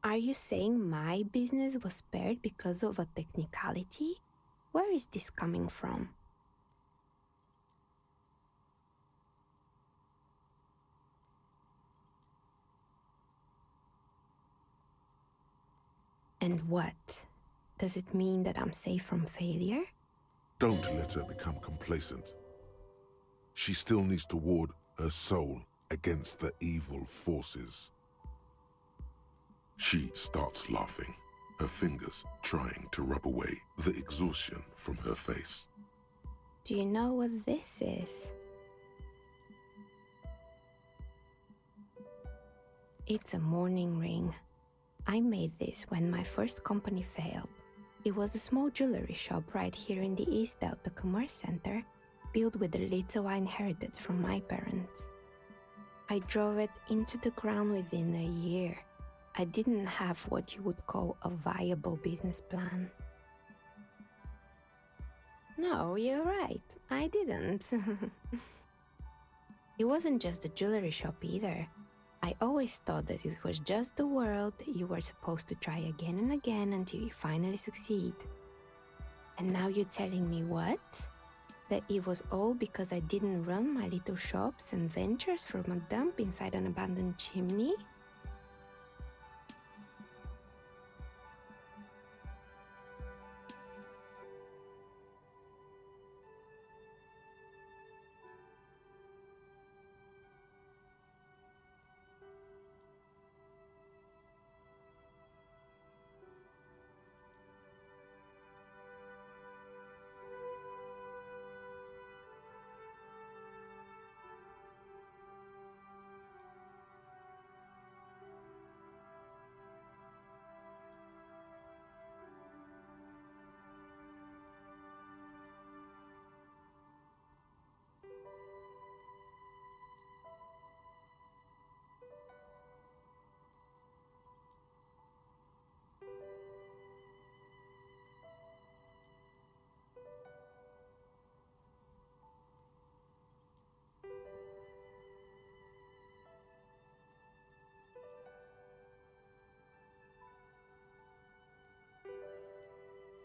Are you saying my business was spared because of a technicality? Where is this coming from? And what? Does it mean that I'm safe from failure? Don't let her become complacent. She still needs to ward her soul against the evil forces. She starts laughing, her fingers trying to rub away the exhaustion from her face. Do you know what this is? It's a mourning ring. I made this when my first company failed. It was a small jewelry shop right here in the East Delta Commerce Center, built with the little I inherited from my parents. I drove it into the ground within a year. I didn't have what you would call a viable business plan. No, you're right, I didn't. It wasn't just the jewelry shop either. I always thought that it was just the world, you were supposed to try again and again until you finally succeed. And now you're telling me what? That it was all because I didn't run my little shops and ventures from a dump inside an abandoned chimney?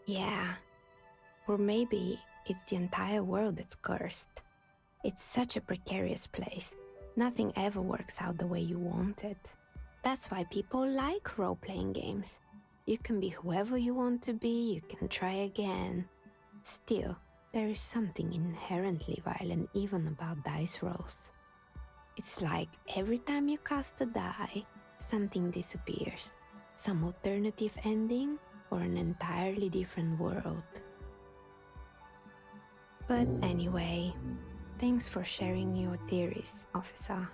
Yeah. Or maybe it's the entire world that's cursed. It's such a precarious place. Nothing ever works out the way you want it. That's why people like role-playing games. You can be whoever you want to be, you can try again. Still, there is something inherently violent even about dice rolls. It's like every time you cast a die, something disappears. Some alternative ending or an entirely different world. But anyway, thanks for sharing your theories, officer.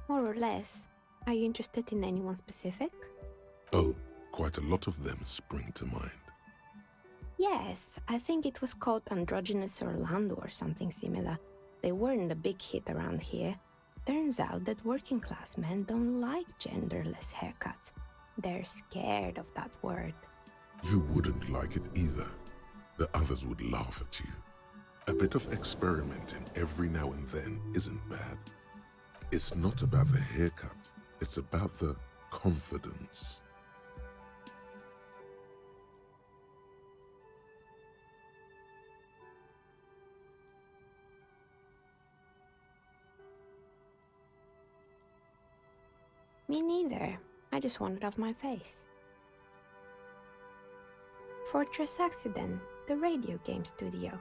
More or less. Are you interested in anyone specific? Oh, quite a lot of them spring to mind. Yes, I think it was called Androgynous Orlando or something similar. They weren't a big hit around here. Turns out that working class men don't like genderless haircuts. They're scared of that word. You wouldn't like it either. The others would laugh at you. A bit of experimenting every now and then isn't bad. It's not about the haircut, it's about the confidence. Me neither. I just wanted off my face. Fortress Accident, the radio game studio.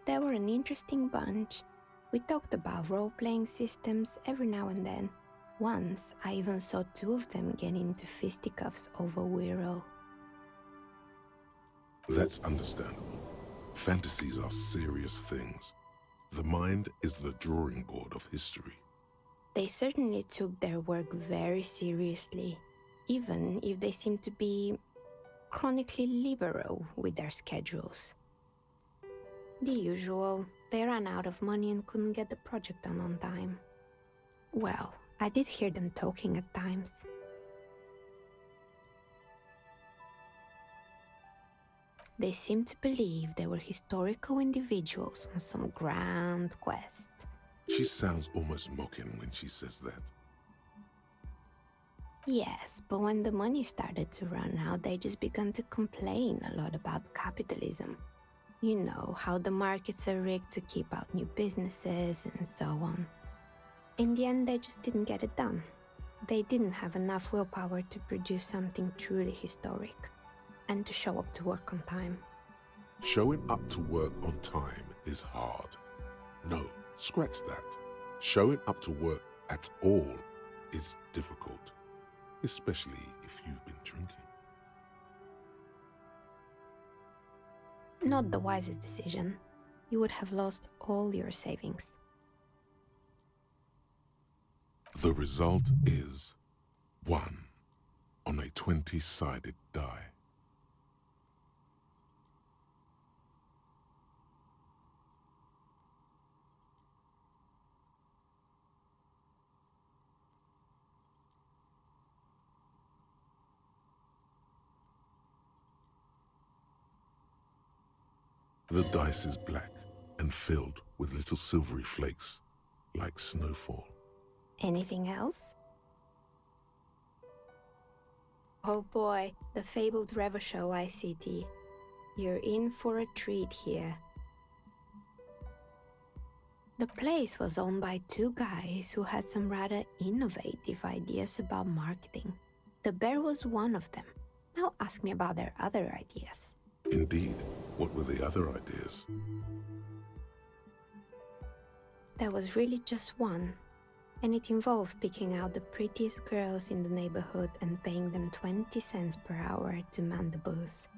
They were an interesting bunch. We talked about role-playing systems every now and then. Once, I even saw two of them get into fisticuffs over Wiro. That's understandable. Fantasies are serious things. The mind is the drawing board of history. They certainly took their work very seriously, even if they seemed to be chronically liberal with their schedules. The usual, they ran out of money and couldn't get the project done on time. Well, I did hear them talking at times. They seemed to believe they were historical individuals on some grand quest. She sounds almost mocking when she says that. Yes, but when the money started to run out, they just began to complain a lot about capitalism. You know, how the markets are rigged to keep out new businesses and so on. In the end, they just didn't get it done. They didn't have enough willpower to produce something truly historic, and to show up to work on time. Showing up to work on time is hard. No, scratch that. Showing up to work at all is difficult, especially if you've been drinking. Not the wisest decision. You would have lost all your savings. The result is 1 on a 20-sided die. The dice is black and filled with little silvery flakes, like snowfall. Anything else? Oh boy, the fabled Revo Show ICT. You're in for a treat here. The place was owned by two guys who had some rather innovative ideas about marketing. The bear was one of them. Now ask me about their other ideas. Indeed, what were the other ideas? There was really just one, and it involved picking out the prettiest girls in the neighborhood and paying them 20 cents per hour to man the booth.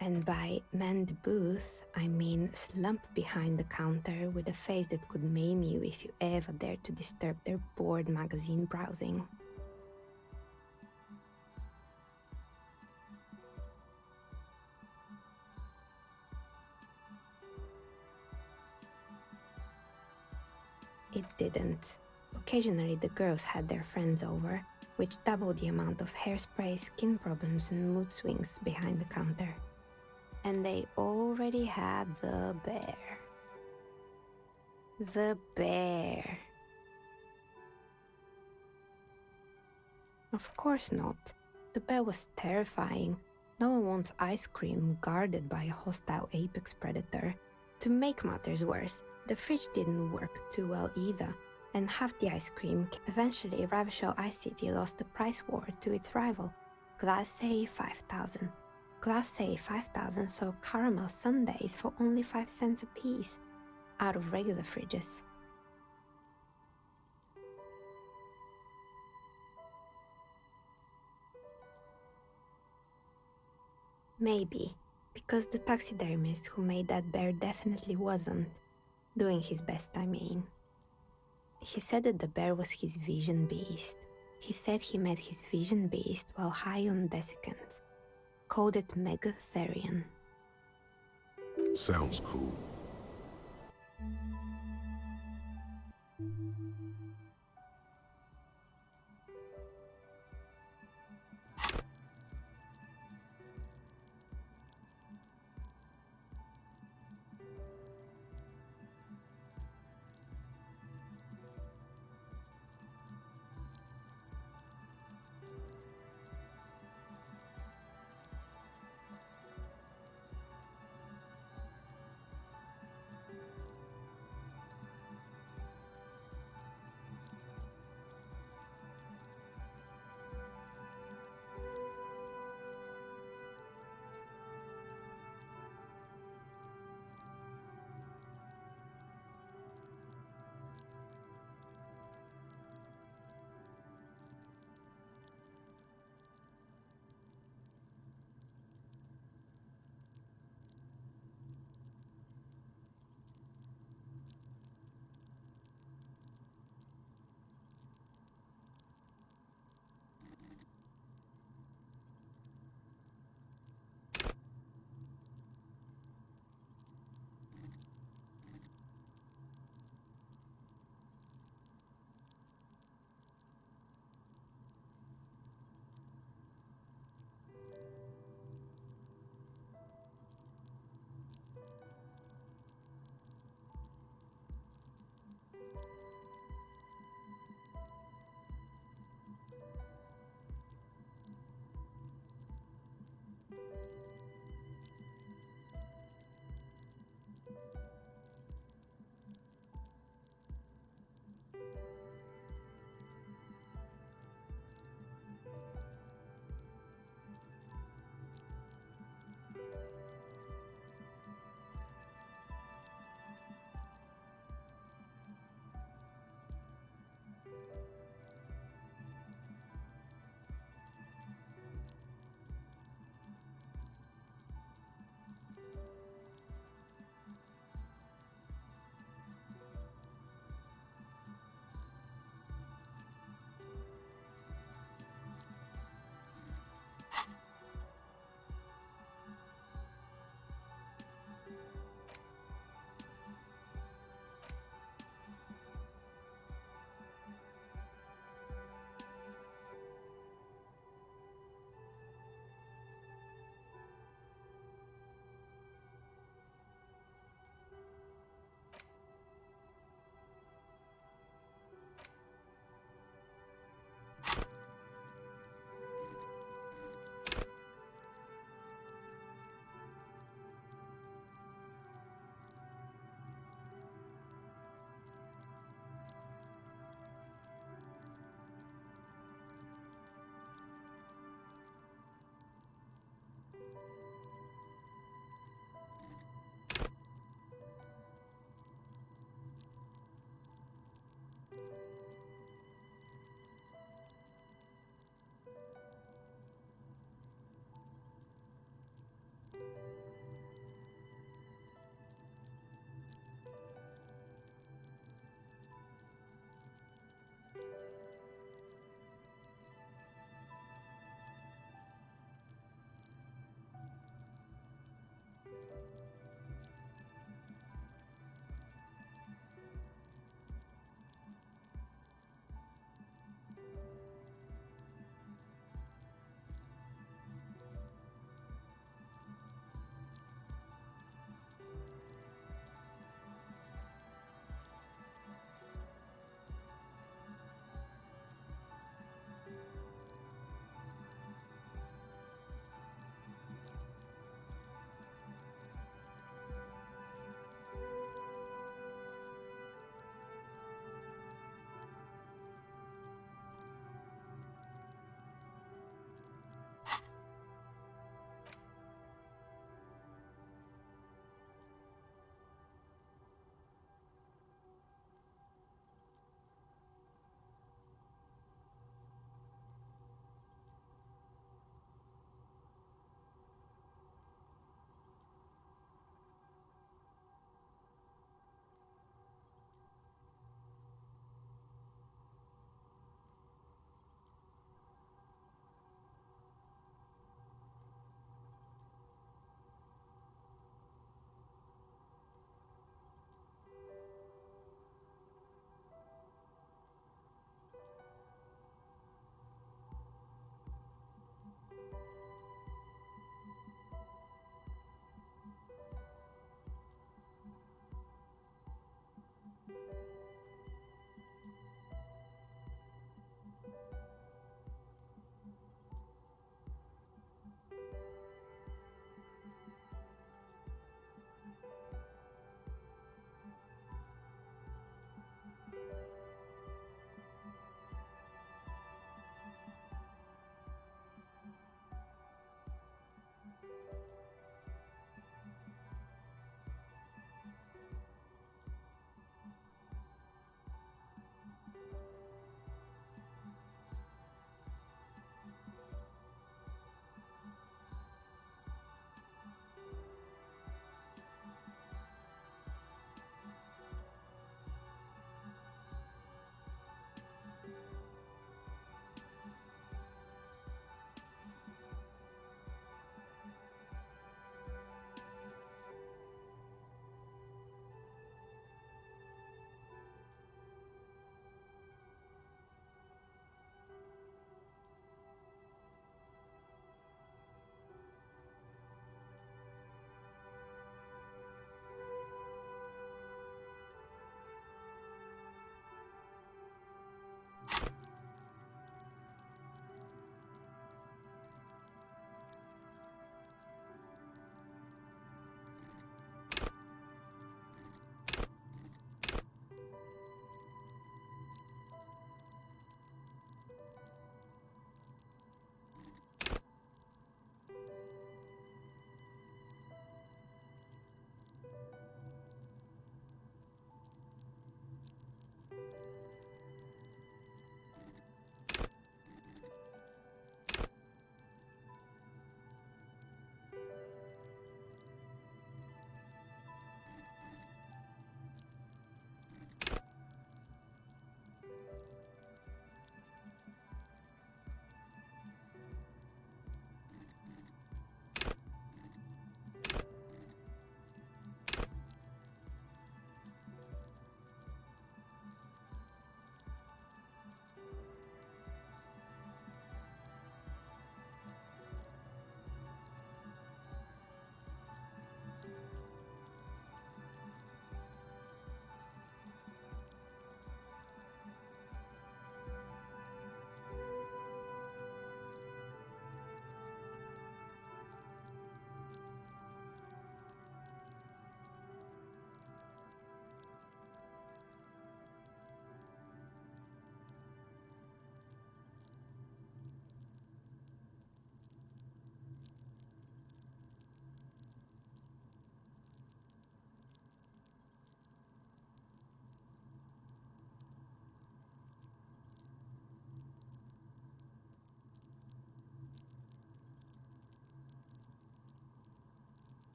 And by man the booth, I mean slump behind the counter with a face that could maim you if you ever dared to disturb their bored magazine browsing. It didn't. Occasionally the girls had their friends over, which doubled the amount of hairspray, skin problems and mood swings behind the counter. And they already had the bear. The bear. Of course not. The bear was terrifying. No one wants ice cream guarded by a hostile apex predator. To make matters worse, the fridge didn't work too well either, and half the ice cream. Eventually, Ravishell Ice City lost the price war to its rival, Glacé 5000. Glacé 5000 sold caramel sundaes for only 5 cents a piece, out of regular fridges. Maybe, because the taxidermist who made that bear definitely wasn't. Doing his best, I mean. He said that the bear was his vision beast. He said he met his vision beast while high on desiccants. Called it Megatherion. Sounds cool.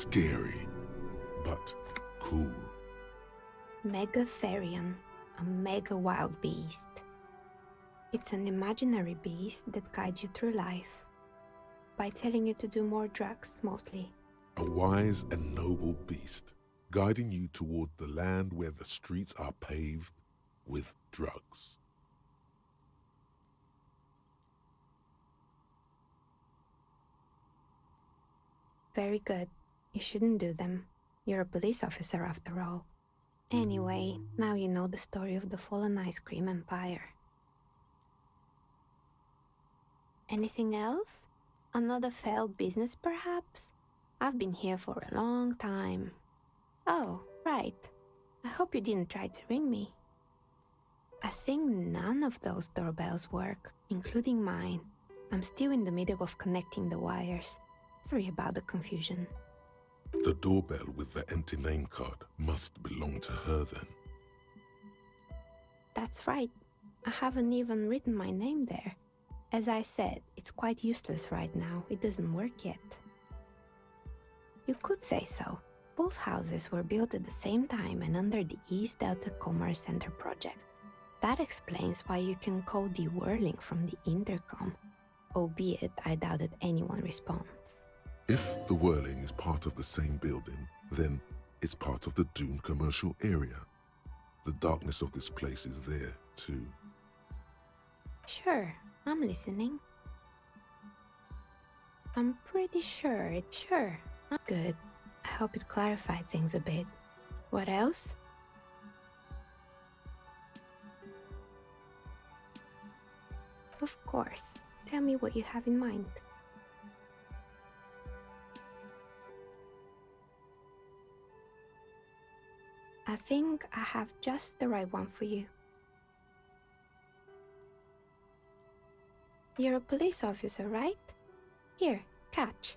Scary, but cool. Megatherion, a mega wild beast. It's an imaginary beast that guides you through life by telling you to do more drugs, mostly. A wise and noble beast, guiding you toward the land where the streets are paved with drugs. Very good. You shouldn't do them. You're a police officer after all. Anyway, now you know the story of the fallen ice cream empire. Anything else? Another failed business, perhaps? I've been here for a long time. Oh, right. I hope you didn't try to ring me. I think none of those doorbells work, including mine. I'm still in the middle of connecting the wires. Sorry about the confusion. The doorbell with the empty name card must belong to her then. That's right. I haven't even written my name there. As I said, it's quite useless right now. It doesn't work yet. You could say so. Both houses were built at the same time and under the East Delta Commerce Center project. That explains why you can call the whirling from the intercom, albeit I doubt that anyone responds. If the whirling is part of the same building, then it's part of the Dune commercial area. The darkness of this place is there, too. Sure, I'm listening. I'm pretty sure I'm good. I hope it clarified things a bit. What else? Of course. Tell me what you have in mind. I think I have just the right one for you. You're a police officer, right? Here, catch.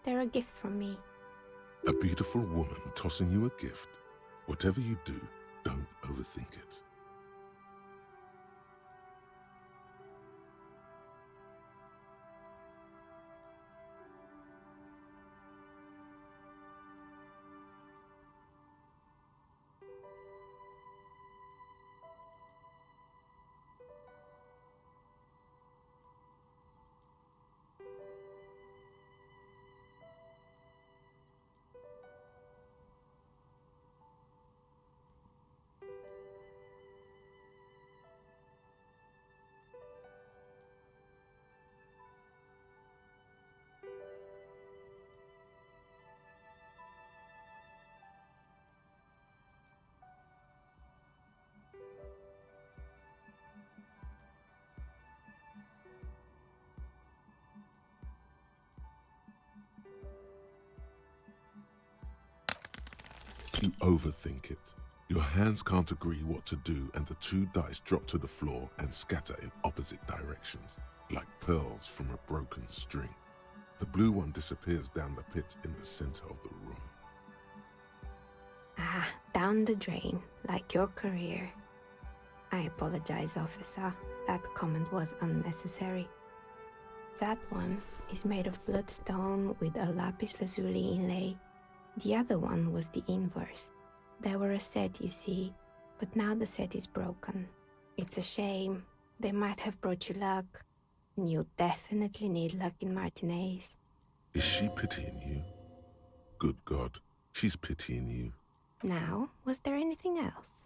They're a gift from me. A beautiful woman tossing you a gift. Whatever you do, Don't overthink it. You overthink it. Your hands can't agree what to do, and the two dice drop to the floor and scatter in opposite directions, like pearls from a broken string. The blue one disappears down the pit in the center of the room. Ah, down the drain, like your career. I apologize, officer. That comment was unnecessary. That one is made of bloodstone with a lapis lazuli inlay. The other one was the inverse. They were a set, you see, but now the set is broken. It's a shame. They might have brought you luck. And you definitely need luck in Martinez. Is she pitying you? Good God, she's pitying you. Now, was there anything else?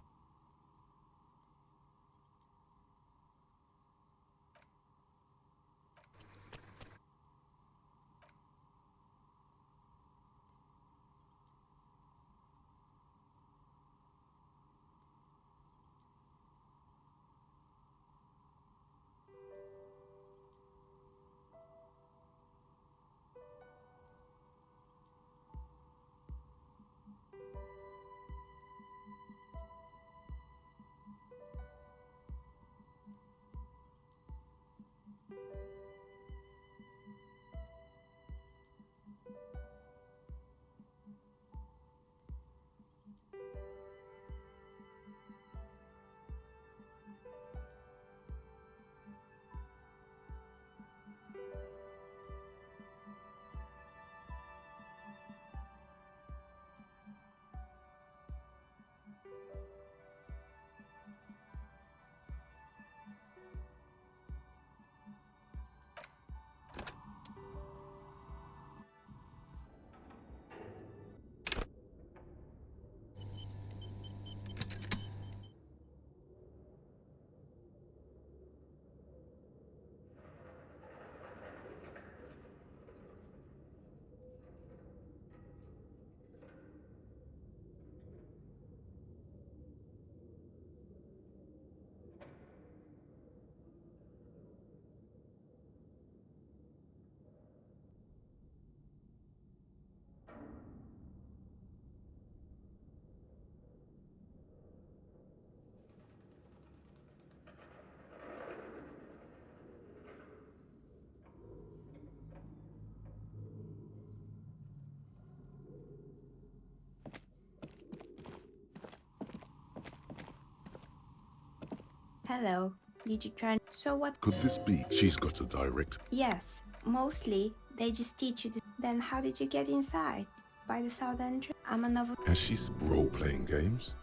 Hello. Did you try? So what? Could this be she's got a direct? Yes, mostly they just teach you to. Then how did you get inside? By the south entrance? I'm a novel. Has she role-playing games?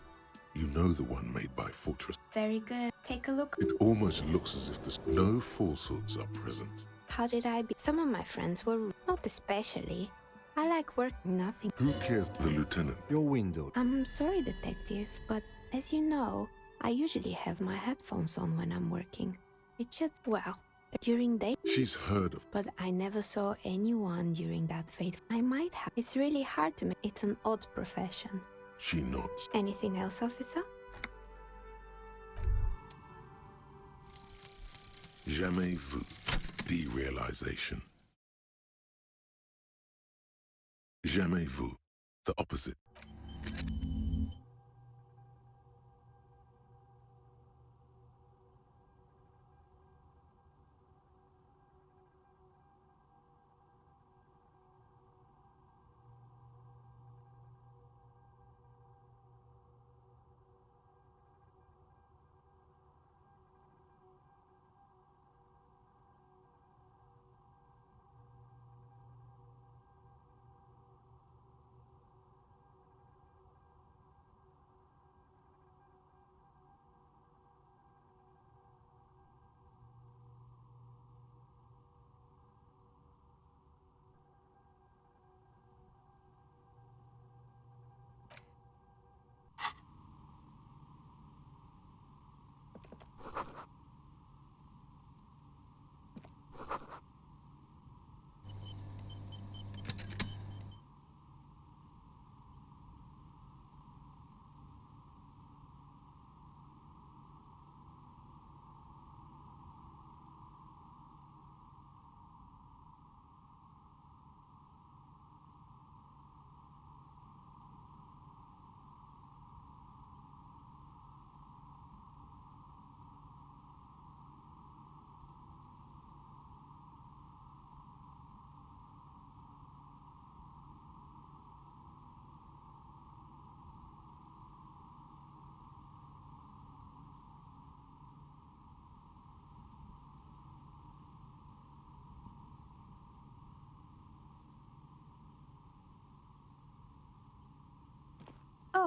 You know the one made by Fortress. Very good. Take a look. It almost looks as if no falsehoods are present. How did I be? Some of my friends were not especially. I like work. Nothing. Who cares? The lieutenant. Your window. I'm sorry, detective, but as you know, I usually have my headphones on when I'm working. It should, well, during day. She's heard of. But I never saw anyone during that fate. I might have. It's really hard to make. It's an odd profession. She nods. Anything else, officer? Jamais vu. Derealization. Jamais vu. The opposite.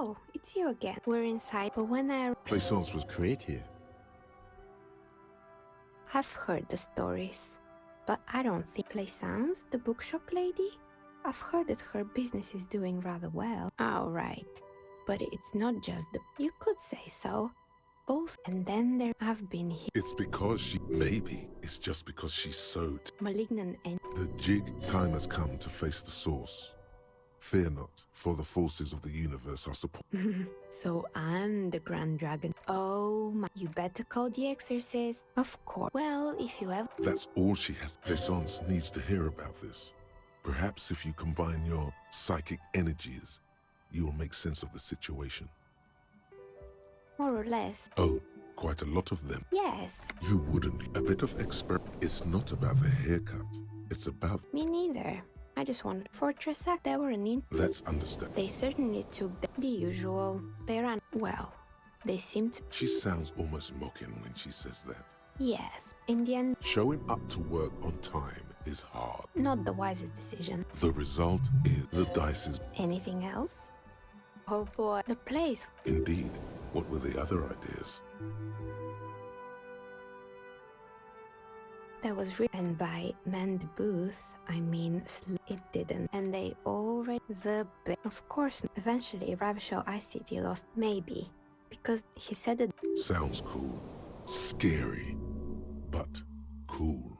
Oh, it's you again. We're inside, but when Plaisance was Creative. I've heard the stories, but I don't think Plaisance, the bookshop lady? I've heard that her business is doing rather well. All right, but it's not just the... You could say so. Both, and then there have been here. It's because she... Maybe it's just because she's so... Malignant and... The jig time has come to face the source. Fear not, for the forces of the universe are support. So I'm the Grand Dragon. Oh my... You better call the Exorcist. Of course. Well, if you ever... That's all she has. Plaisance needs to hear about this. Perhaps if you combine your psychic energies, you will make sense of the situation. More or less. Oh, quite a lot of them. Yes. You wouldn't. A bit of It's not about the haircut. It's about... Me neither. I just wanted Fortress Act. They were an in... Let's understand. They certainly took the usual. They ran... Well, they seemed to... She sounds almost mocking when she says that. Yes. In the end, Showing up to work on time is hard. not the wisest decision. The result is the dice is... Anything else? Oh boy. The place... Indeed. What were the other ideas? That was written by Man the Booth. I mean, it didn't. And they already... Of course, eventually, Ravishal ICT lost... Maybe. Because he said that... Sounds cool. Scary. But cool.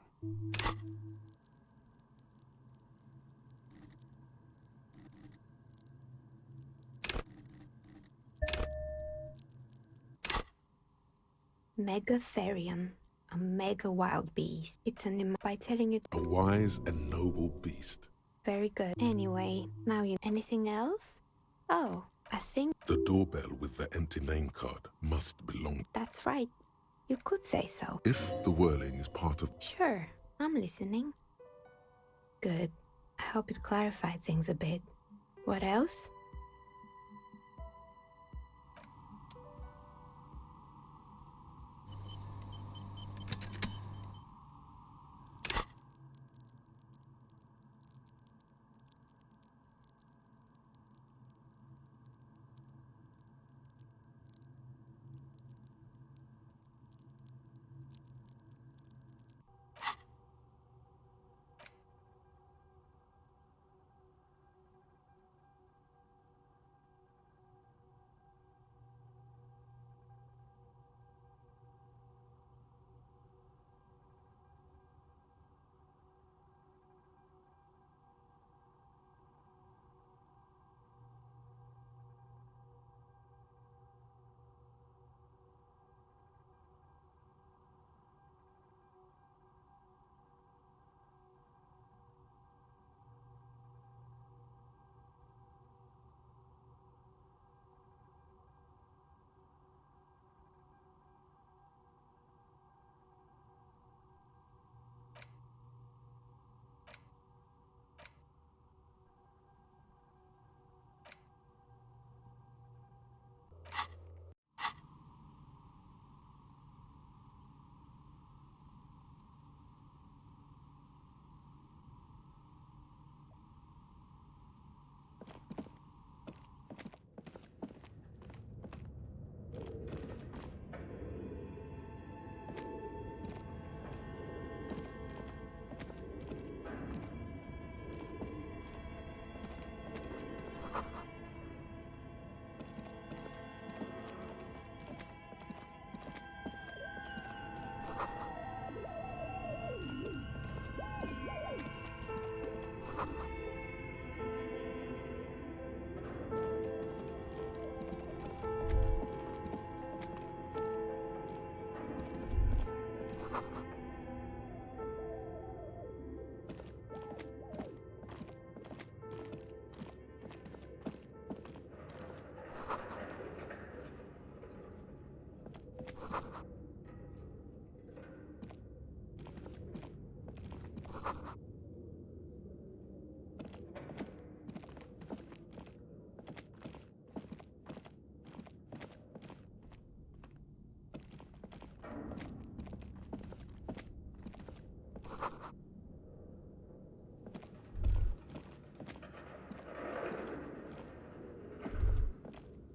Megatherion. A mega wild beast. It's an... By telling you... A wise and noble beast. Very good. Anyway, now you... Anything else? Oh, I think... The doorbell with the empty name card must belong. That's right. You could say so. If the whirling is part of... Sure, I'm listening. Good. I hope it clarified things a bit. What else?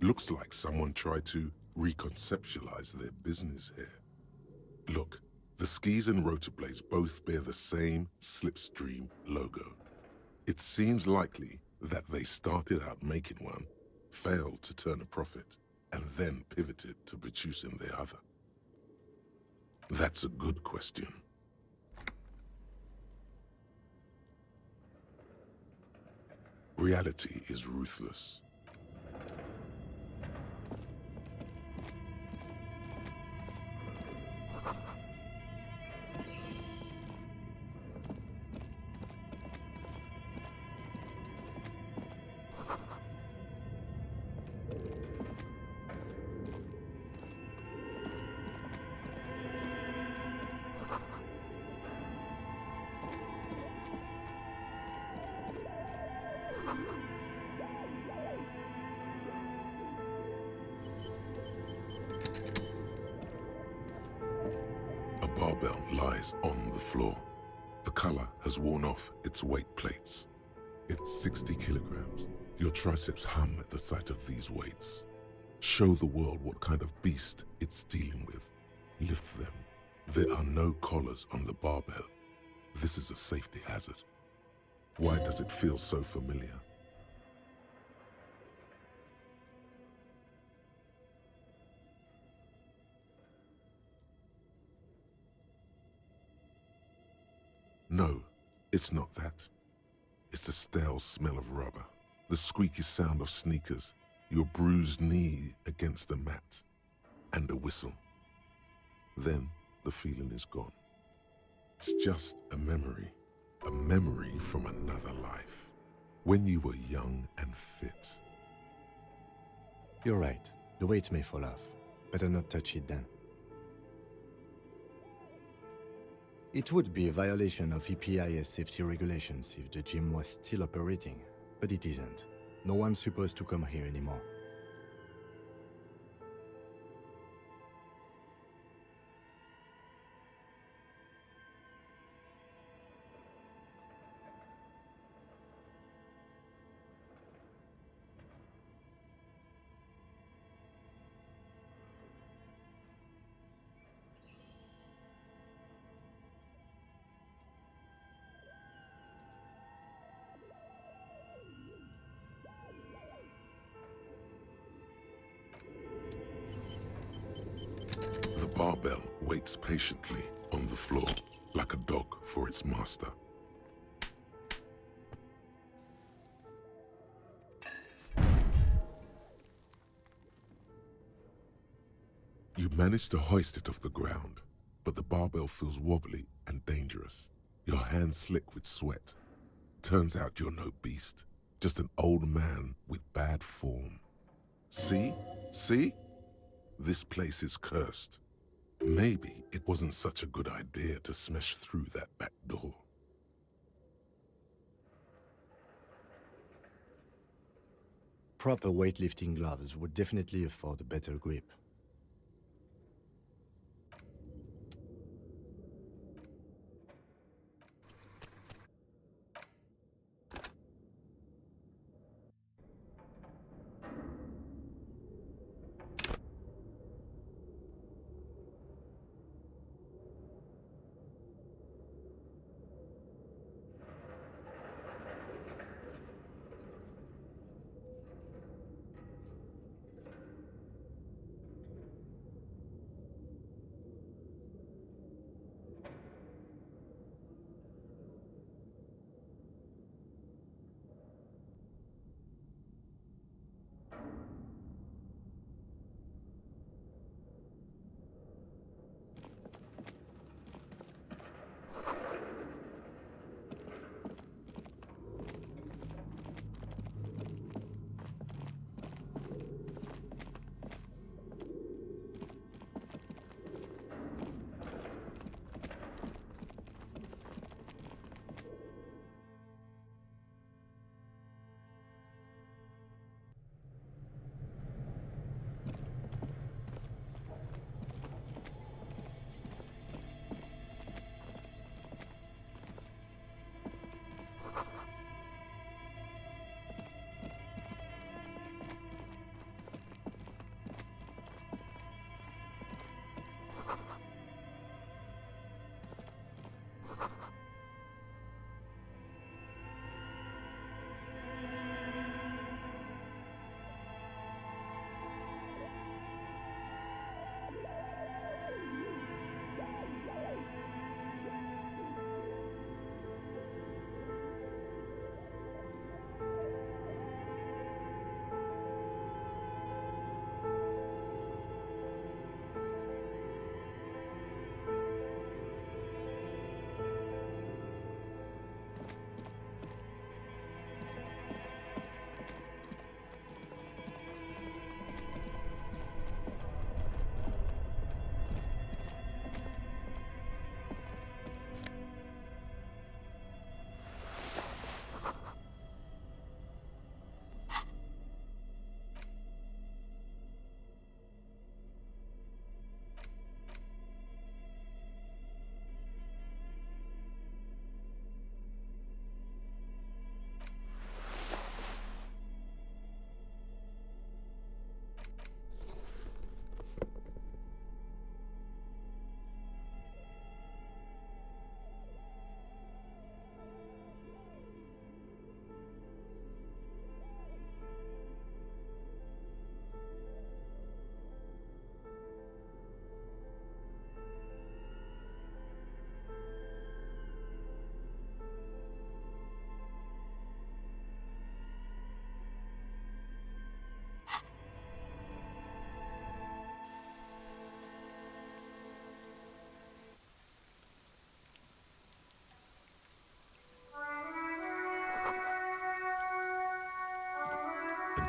Looks like someone tried to reconceptualize their business here. Look, the skis and rotor blades both bear the same slipstream logo. It seems likely that they started out making one, failed to turn a profit, and then pivoted to producing the other. That's a good question. Reality is ruthless. A barbell lies on the floor. The color has worn off its weight plates. It's 60 kilograms. Your triceps hum at the sight of these weights. Show the world what kind of beast it's dealing with. Lift them. There are no collars on the barbell. This is a safety hazard. Why does it feel so familiar? No, it's not that. It's the stale smell of rubber, the squeaky sound of sneakers, your bruised knee against the mat, and a whistle. Then the feeling is gone. It's just a memory from another life, when you were young and fit. You're right. The weight may fall off. Better not touch it then. It would be a violation of EPIS safety regulations if the gym was still operating, but it isn't. No one's supposed to come here anymore. The barbell waits patiently on the floor, like a dog for its master. You manage to hoist it off the ground, but the barbell feels wobbly and dangerous. Your hands slick with sweat. Turns out you're no beast, just an old man with bad form. See? See? This place is cursed. Maybe it wasn't such a good idea to smash through that back door. Proper weightlifting gloves would definitely afford a better grip.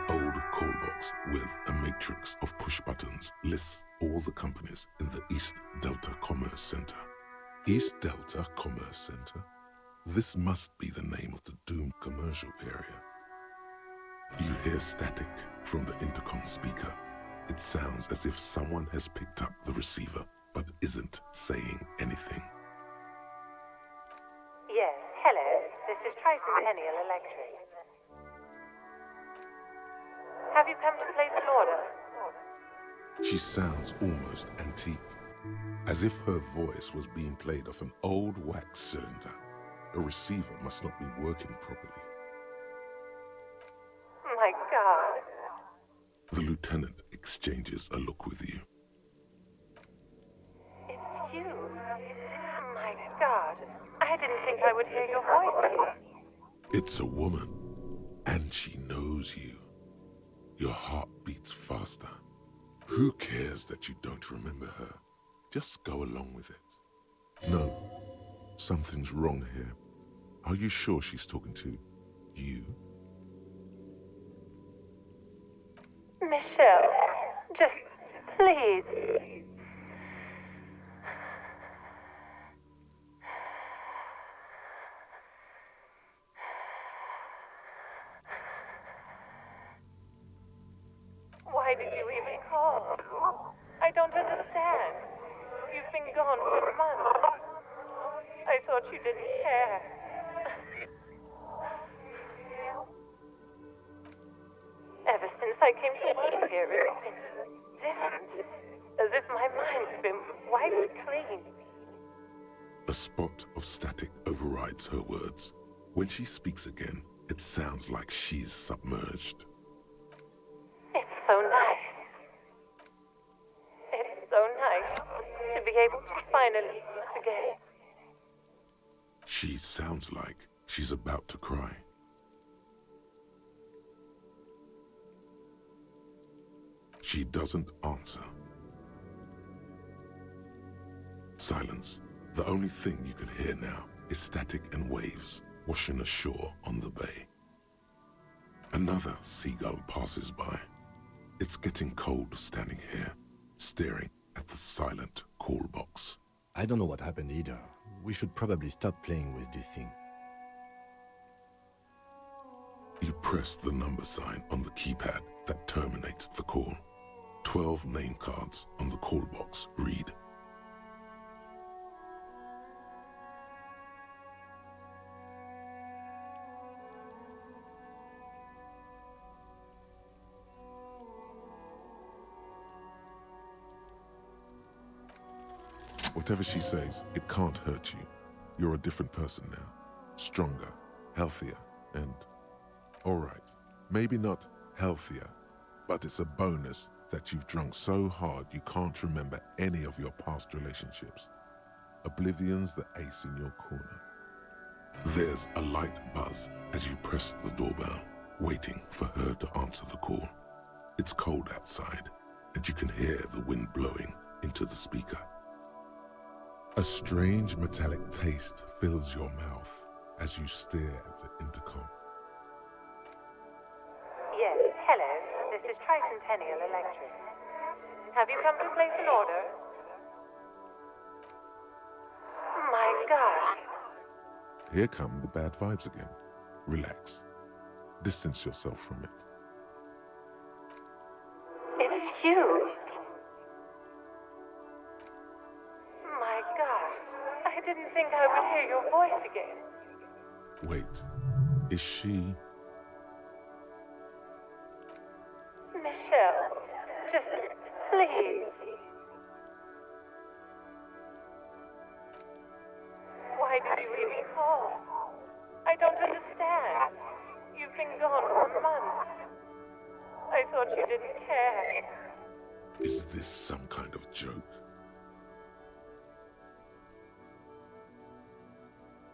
old call box with a matrix of push buttons lists all the companies in the East Delta Commerce Center. East Delta Commerce Center? This must be the name of the doomed commercial area. You hear static from the intercom speaker. It sounds as if someone has picked up the receiver but isn't saying anything. Yes, hello. This is Tricentennial Electric. Have you come to place an order? She sounds almost antique, as if her voice was being played off an old wax cylinder. A receiver must not be working properly. My God. The lieutenant exchanges a look with you. It's you. My God. I didn't think I would hear your voice. It's a woman, and she knows you. Your heart beats faster. Who cares that you don't remember her? Just go along with it. No, something's wrong here. Are you sure she's talking to you? Michelle, just please. Why did you even call? I don't understand. You've been gone for months. I thought you didn't care. Ever since I came to work here, it's been different. As if my mind's been wiped clean. A spot of static overrides her words. When she speaks again, it sounds like she's submerged. It's so nice. It's so nice to be able to finally meet again. She sounds like she's about to cry. She doesn't answer. Silence. The only thing you can hear now is static and waves washing ashore on the bay. Another seagull passes by. It's getting cold standing here, staring at the silent call box. I don't know what happened either. We should probably stop playing with this thing. You press the number sign on the keypad that terminates the call. 12 name cards on the call box read. Whatever she says, it can't hurt you. You're a different person now. Stronger, healthier, and... alright, maybe not healthier, but it's a bonus that you've drunk so hard you can't remember any of your past relationships. Oblivion's the ace in your corner. There's a light buzz as you press the doorbell, waiting for her to answer the call. It's cold outside, and you can hear the wind blowing into the speaker. A strange metallic taste fills your mouth as you stare at the intercom. Yes, hello. This is Tricentennial Electric. Have you come to place an order? My God. Here come the bad vibes again. Relax. Distance yourself from it. It's you. My God. I didn't think I would hear your voice again. Wait, is she... Michelle, just please. Why did you even call? I don't understand. You've been gone for months. I thought you didn't care. Is this some kind of joke?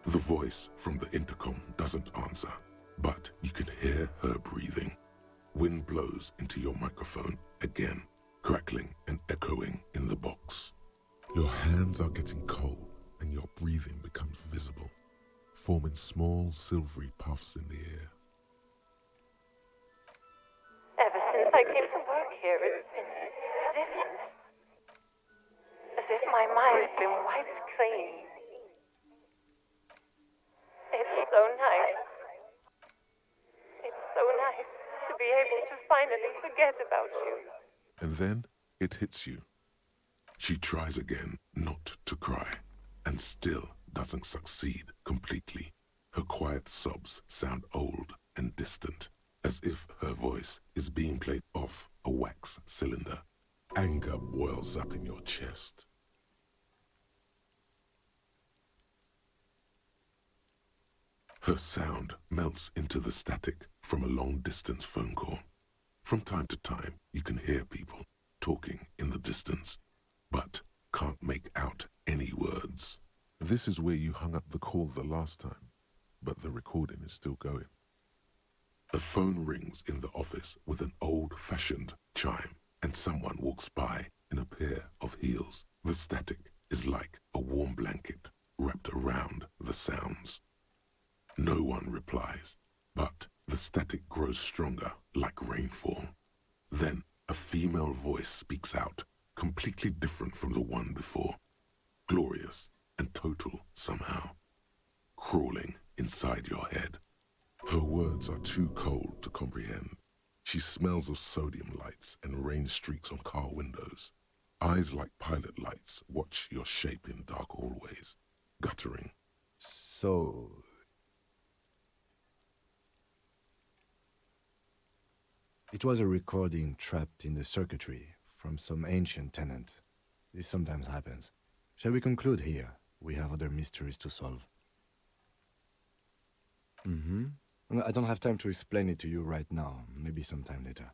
The voice from the intercom doesn't answer, but you can hear her breathing. Wind blows into your microphone again, crackling and echoing in the box. Your hands are getting cold and your breathing becomes visible, forming small silvery puffs in the air. ever since I came to work here, it's been different. As if my mind's been wiped clean. It's so nice. It's so nice to be able to finally forget about you. And then it hits you. She tries again not to cry, and still doesn't succeed completely. Her quiet sobs sound old and distant, as if her voice is being played off a wax cylinder. Anger boils up in your chest. Her sound melts into the static from a long-distance phone call. From time to time, you can hear people talking in the distance, but can't make out any words. This is where you hung up the call the last time, but the recording is still going. A phone rings in the office with an old-fashioned chime, and someone walks by in a pair of heels. The static is like a warm blanket wrapped around the sounds. No one replies, but the static grows stronger like rainfall. Then a female voice speaks out, completely different from the one before. Glorious and total somehow. Crawling inside your head. Her words are too cold to comprehend. She smells of sodium lights and rain streaks on car windows. Eyes like pilot lights watch your shape in dark hallways, guttering. So... It was a recording trapped in the circuitry from some ancient tenant. This sometimes happens. Shall we conclude here? We have other mysteries to solve. I don't have time to explain it to you right now. Maybe sometime later.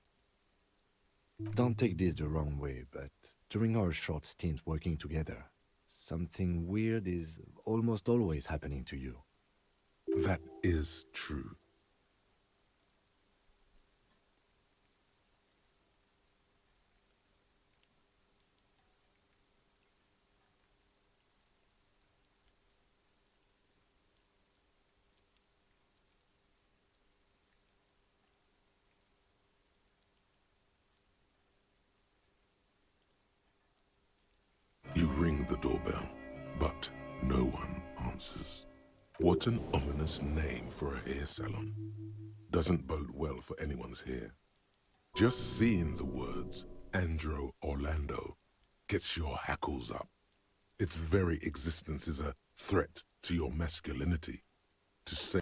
Don't take this the wrong way, but during our short stint working together, something weird is almost always happening to you. That is true. You ring the doorbell, but no one answers. What an ominous name for a hair salon. Doesn't bode well for anyone's hair. Just seeing the words Andro Orlando gets your hackles up. Its very existence is a threat to your masculinity. To say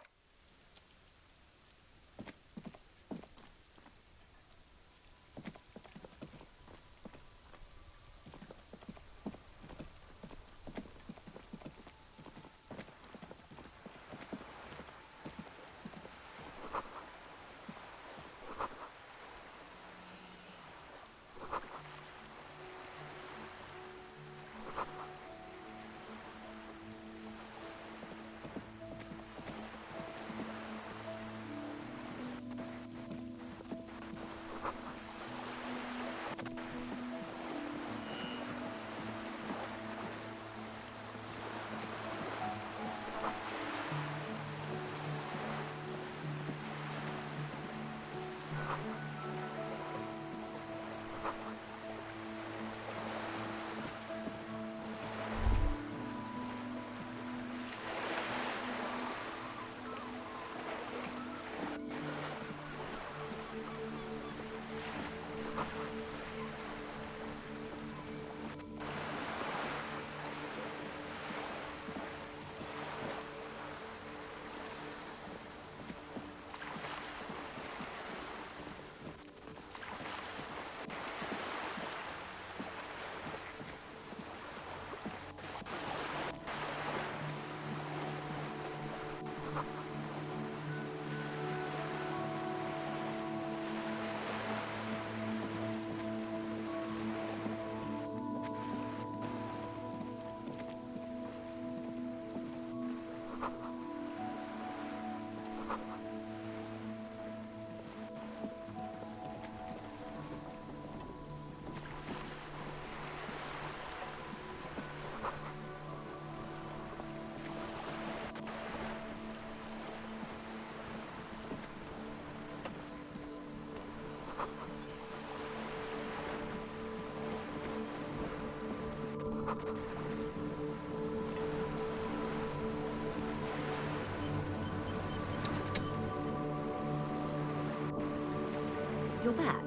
You're back.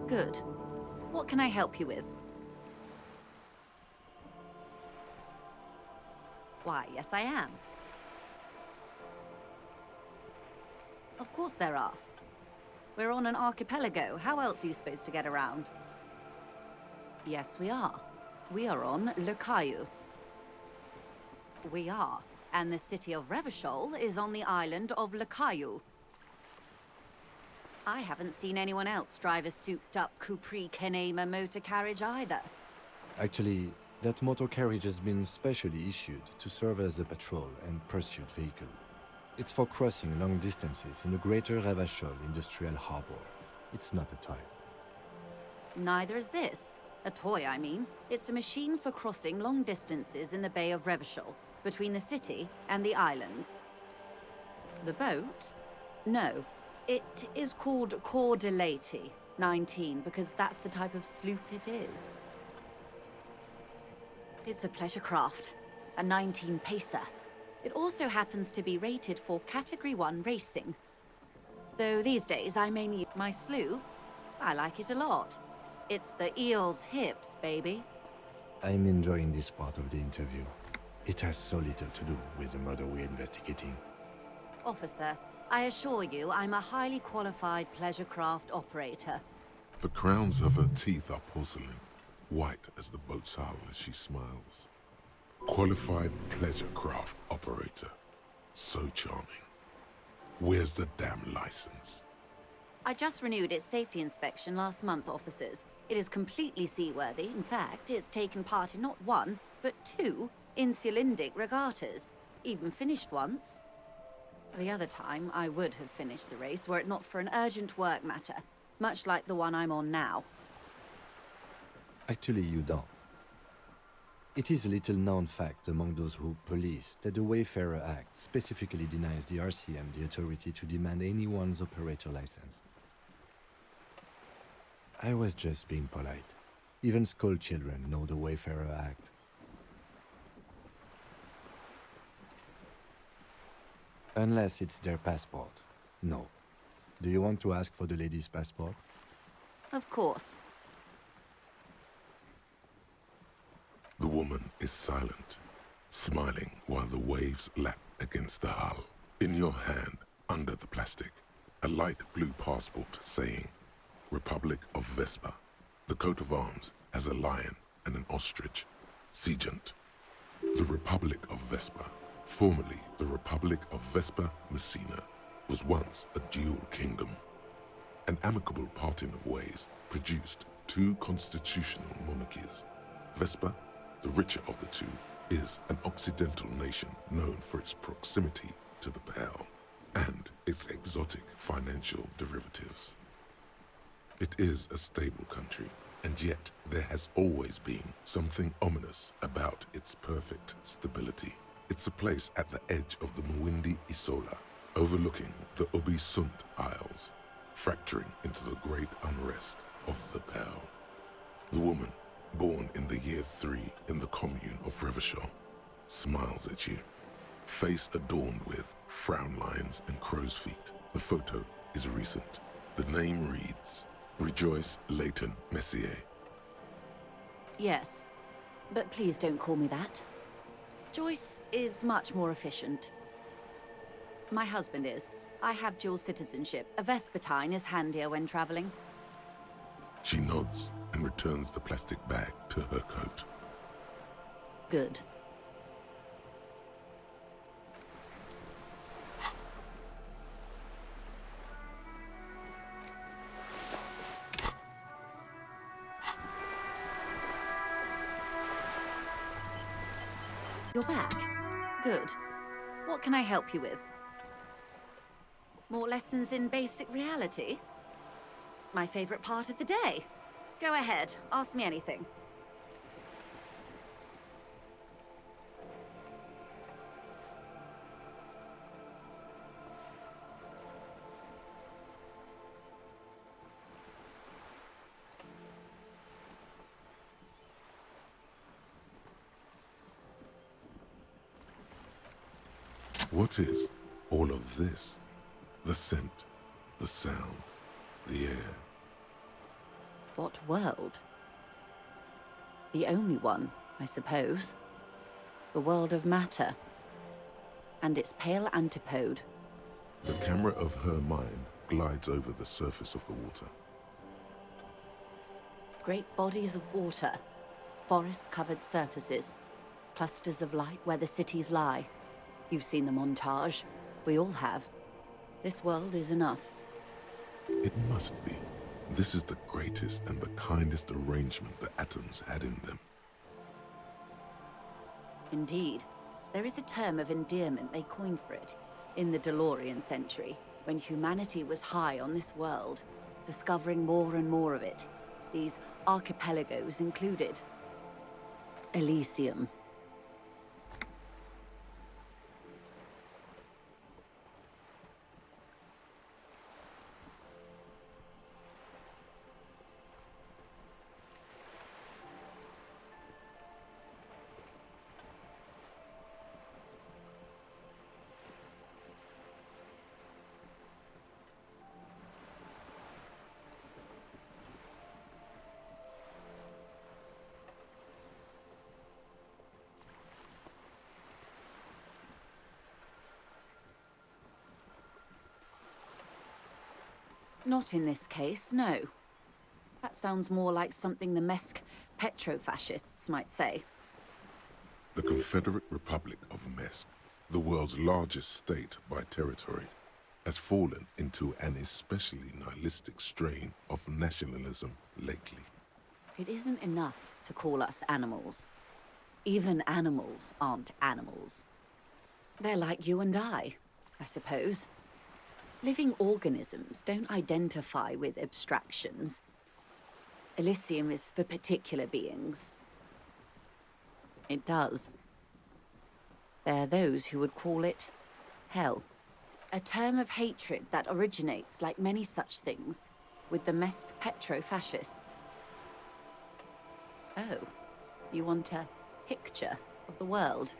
Good. What can I help you with? Why, yes I am. Of course there are. We're on an archipelago. How else are you supposed to get around? Yes, we are. We are on Le Caillou. We are. And the city of Revachol is on the island of Le Caillou. I haven't seen anyone else drive a souped-up Capri Kenema motor carriage either. Actually, that motor carriage has been specially issued to serve as a patrol and pursuit vehicle. It's for crossing long distances in the greater Revachol industrial harbor. It's not a toy. Neither is this. A toy, I mean. It's a machine for crossing long distances in the Bay of Revachol, between the city and the islands. The boat? No. It is called Cor de Leyte 19 because that's the type of sloop it is. It's a pleasure craft, a 19 pacer. It also happens to be rated for Category 1 racing. Though these days I mainly use my sloop. I like it a lot. It's the eel's hips, baby. I'm enjoying this part of the interview. It has so little to do with the murder we're investigating. Officer, I assure you I'm a highly qualified pleasure craft operator. The crowns of her teeth are porcelain, white as the boat's hull as she smiles. Qualified pleasure craft operator. So charming. Where's the damn license? I just renewed its safety inspection last month, officers. It is completely seaworthy. In fact, it's taken part in not one, but two insulindic regattas. Even finished once. The other time, I would have finished the race were it not for an urgent work matter, much like the one I'm on now. Actually, you don't. It is a little-known fact among those who police that the Wayfarer Act specifically denies the RCM the authority to demand anyone's operator license. I was just being polite. Even school children know the Wayfarer Act. Unless it's their passport. No. Do you want to ask for the lady's passport? Of course. The woman is silent, smiling while the waves lap against the hull. In your hand, under the plastic, a light blue passport saying, Republic of Vespa. The coat of arms has a lion and an ostrich. Seigent. The Republic of Vespa, formerly the Republic of Vespa Messina, was once a dual kingdom. An amicable parting of ways produced two constitutional monarchies. Vespa, the richer of the two, is an occidental nation known for its proximity to the Pearl and its exotic financial derivatives. It is a stable country, and yet there has always been something ominous about its perfect stability. It's a place at the edge of the Mwindi Isola, overlooking the Obi Sunt Isles, fracturing into the great unrest of the Pearl. The woman, born in the year 3 in the commune of Revachol, smiles at you, face adorned with frown lines and crow's feet. The photo is recent. The name reads, Rejoice Leighton Messier. Yes, but please don't call me that. Joyce is much more efficient. My husband is. I have dual citizenship. A Vespertine is handier when traveling. She nods and returns the plastic bag to her coat. Good. You're back. Good. What can I help you with? More lessons in basic reality? My favorite part of the day. Go ahead, ask me anything. What is all of this? The scent, the sound, the air. What world? The only one, I suppose. The world of matter. And its pale antipode. The camera of her mind glides over the surface of the water. Great bodies of water. Forest-covered surfaces. Clusters of light where the cities lie. You've seen the montage. We all have. This world is enough. It must be. This is the greatest and the kindest arrangement the atoms had in them. Indeed. There is a term of endearment they coined for it in the DeLorean century, when humanity was high on this world, discovering more and more of it, these archipelagos included. Elysium. Not in this case, no. That sounds more like something the Mesk petrofascists might say. The Confederate Republic of Mesk, the world's largest state by territory, has fallen into an especially nihilistic strain of nationalism lately. It isn't enough to call us animals. Even animals aren't animals. They're like you and I suppose. Living organisms don't identify with abstractions. Elysium is for particular beings. It does. There are those who would call it hell. A term of hatred that originates, like many such things, with the Mesk petrofascists. Oh, you want a picture of the world?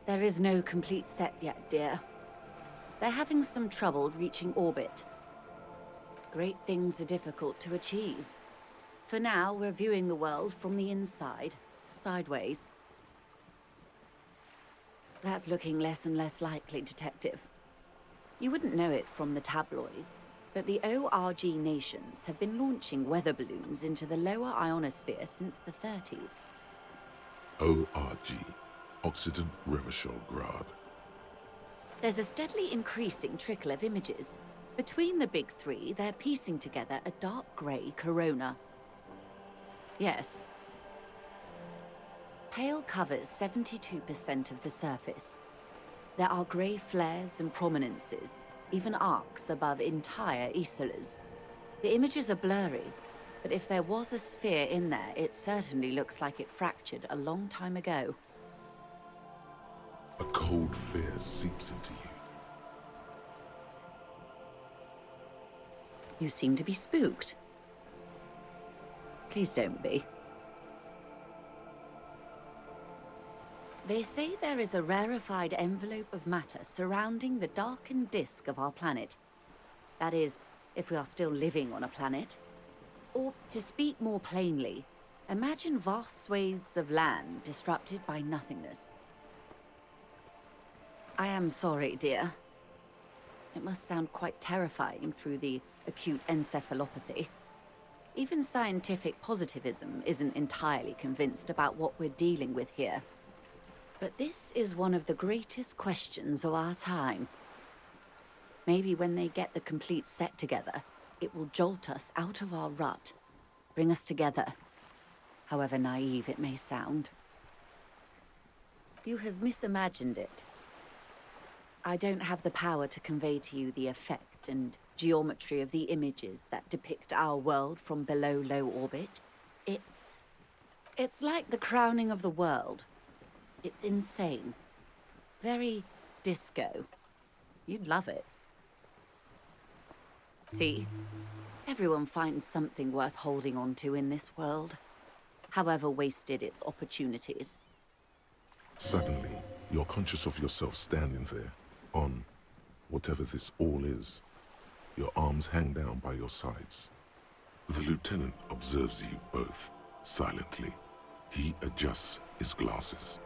There is no complete set yet, dear. They're having some trouble reaching orbit. Great things are difficult to achieve. For now, we're viewing the world from the inside, sideways. That's looking less and less likely, Detective. You wouldn't know it from the tabloids, but the ORG nations have been launching weather balloons into the lower ionosphere since the 30s. ORG, Occident Revichol-Grad. There's a steadily increasing trickle of images. Between the big three, they're piecing together a dark grey corona. Yes. Pale covers 72% of the surface. There are grey flares and prominences, even arcs above entire isolas. The images are blurry, but if there was a sphere in there, it certainly looks like it fractured a long time ago. A cold fear seeps into you. You seem to be spooked. Please don't be. They say there is a rarefied envelope of matter surrounding the darkened disk of our planet. That is, if we are still living on a planet. Or, to speak more plainly, imagine vast swathes of land disrupted by nothingness. I am sorry, dear. It must sound quite terrifying through the acute encephalopathy. Even scientific positivism isn't entirely convinced about what we're dealing with here. But this is one of the greatest questions of our time. Maybe when they get the complete set together, it will jolt us out of our rut, bring us together, however naive it may sound. You have misimagined it. I don't have the power to convey to you the effect and geometry of the images that depict our world from below low orbit. It's like the crowning of the world. It's insane. Very disco. You'd love it. See? Everyone finds something worth holding on to in this world, however wasted its opportunities. Suddenly, You're conscious of yourself standing there, on whatever this all is. Your arms hang down by your sides. The lieutenant observes you both, silently. He adjusts his glasses.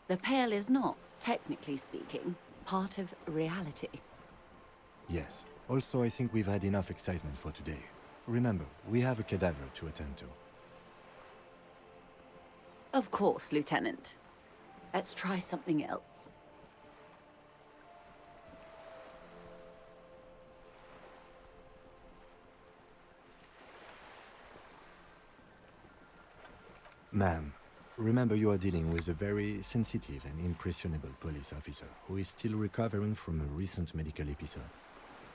The Pale is not, technically speaking, part of reality. Yes. Also, I think we've had enough excitement for today. Remember, we have a cadaver to attend to. Of course, Lieutenant. Let's try something else. Ma'am, remember you are dealing with a very sensitive and impressionable police officer who is still recovering from a recent medical episode.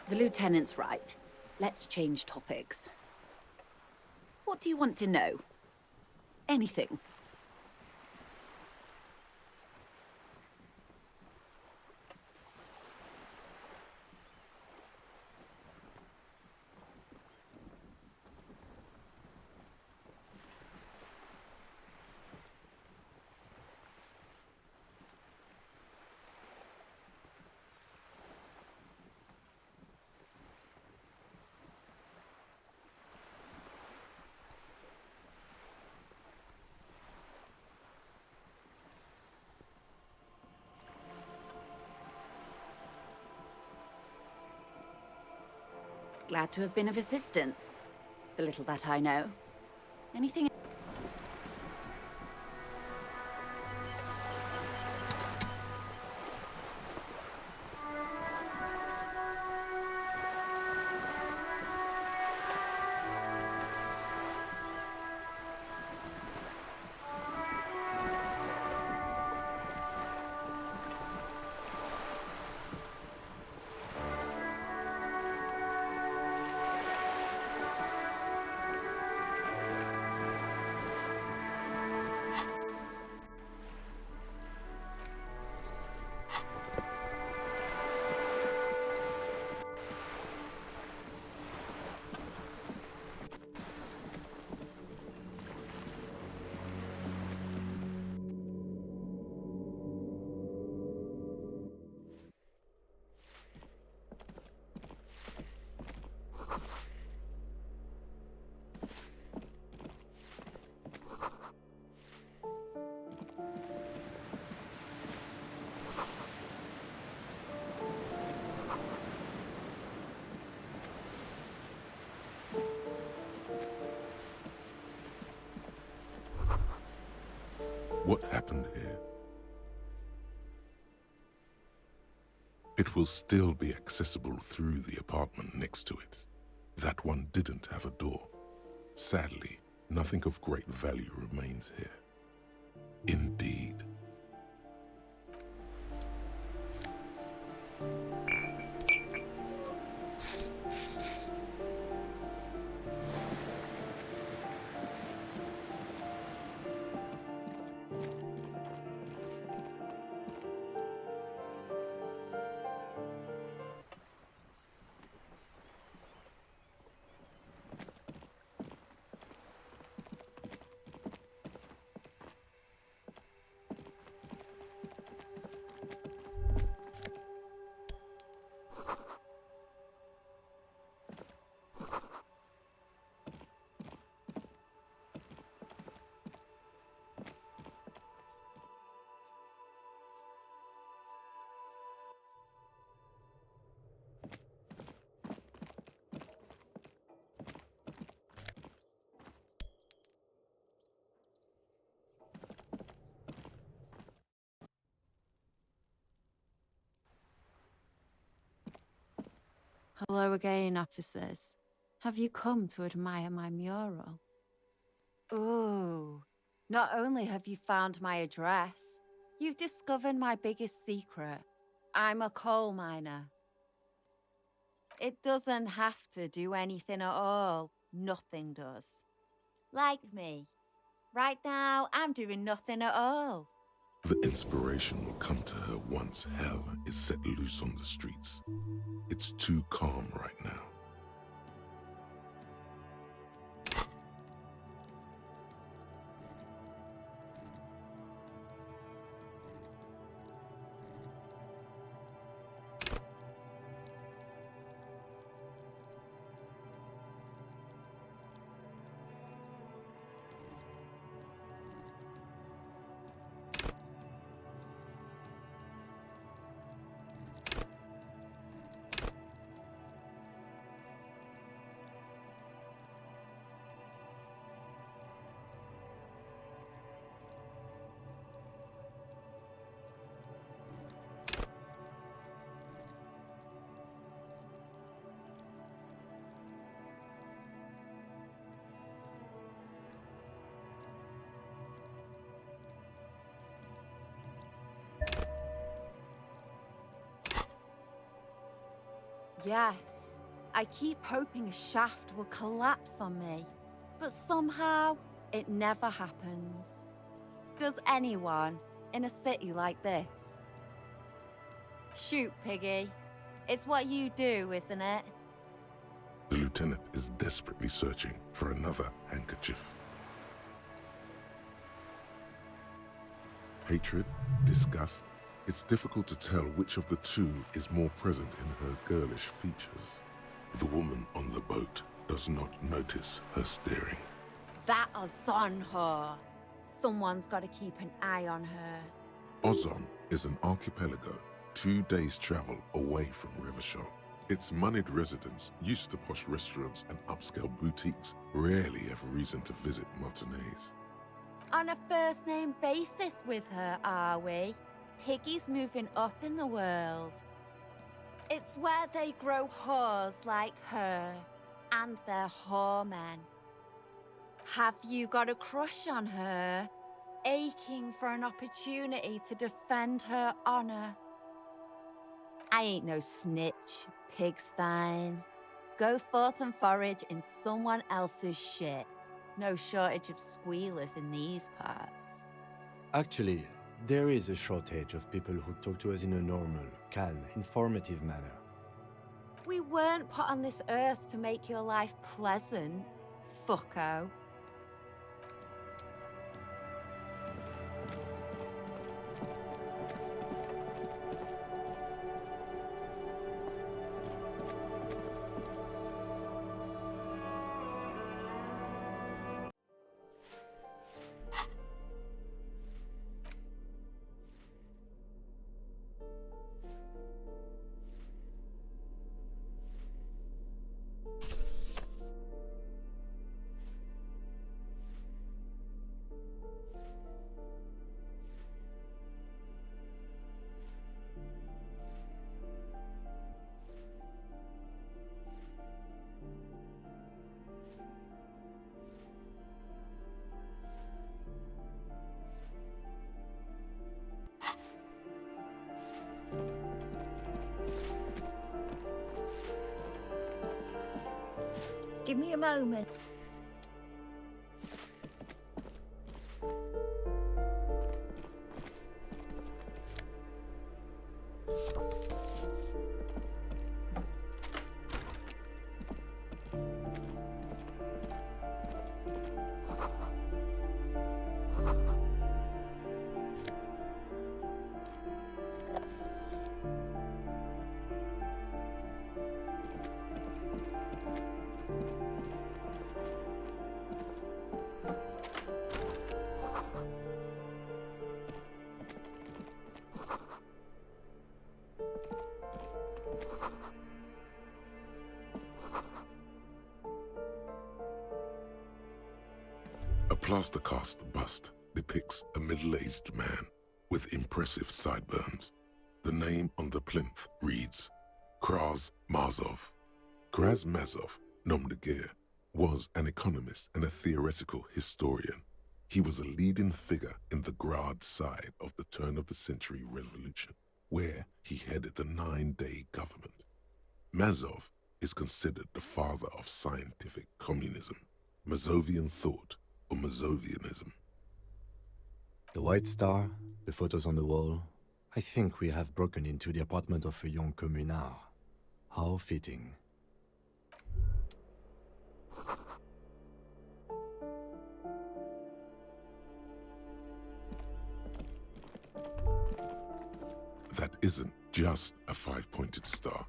The Lieutenant's right. Let's change topics. What do you want to know? Anything. Glad to have been of assistance. The little that I know. Anything? What happened here? It will still be accessible through the apartment next to it. That one didn't have a door. Sadly, nothing of great value remains here. Indeed. Hello again, officers. Have you come to admire my mural? Ooh, not only have you found my address, you've discovered my biggest secret. I'm a coal miner. It doesn't have to do anything at all. Nothing does. Like me. Right now, I'm doing nothing at all. The inspiration will come to her once hell is set loose on the streets. It's too calm right now. Yes, I keep hoping a shaft will collapse on me, but somehow it never happens. Does anyone in a city like this? Shoot, Piggy. It's what you do, isn't it? The lieutenant is desperately searching for another handkerchief. Hatred, disgust, it's difficult to tell which of the two is more present in her girlish features. The woman on the boat does not notice her staring. That Ozon whore. Someone's got to keep an eye on her. Ozon is an archipelago 2 days' travel away from Rivershaw. Its moneyed residents, used to posh restaurants and upscale boutiques, rarely have reason to visit Martinez. On a first-name basis with her, are we? Piggy's moving up in the world. It's where they grow whores like her, and their whoremen. Have you got a crush on her? Aching for an opportunity to defend her honor? I ain't no snitch, Pigstein. Go forth and forage in someone else's shit. No shortage of squealers in these parts. Actually, there is a shortage of people who talk to us in a normal, calm, informative manner. We weren't put on this earth to make your life pleasant, fucko. Give me a moment. A plaster cast bust depicts a middle-aged man with impressive sideburns. The name on the plinth reads Kraz Marzov, Krasmazov, nom de guerre, was an economist and a theoretical historian. He was a leading figure in the Grad side of the turn-of-the-century revolution, where he headed the 9-day government. Mazov is considered the father of scientific communism, Mazovian thought, or Mazovianism. The White Star, the photos on the wall. I think we have broken into the apartment of a young communard. How fitting. That isn't just a 5-pointed star.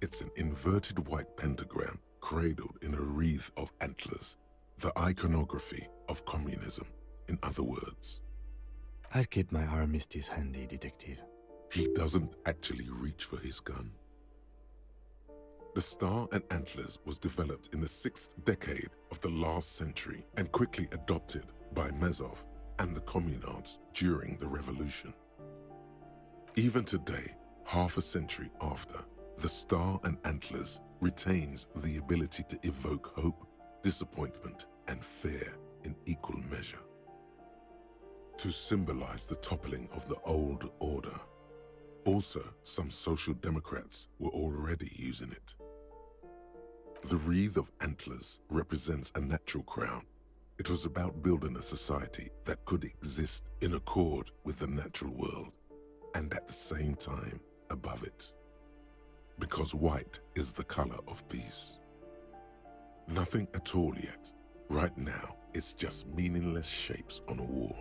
It's an inverted white pentagram cradled in a wreath of antlers, the iconography of communism, in other words. I'll keep my armistice handy, detective. He doesn't actually reach for his gun. The star and antlers was developed in the 6th decade of the last century and quickly adopted by Mazov and the communards during the revolution. Even today, half a century after, the star and antlers retains the ability to evoke hope, disappointment, and fear in equal measure. To symbolize the toppling of the old order. Also, some social democrats were already using it. The wreath of antlers represents a natural crown. It was about building a society that could exist in accord with the natural world, and at the same time above it. Because white is the color of peace. Nothing at all yet. Right now, it's just meaningless shapes on a wall.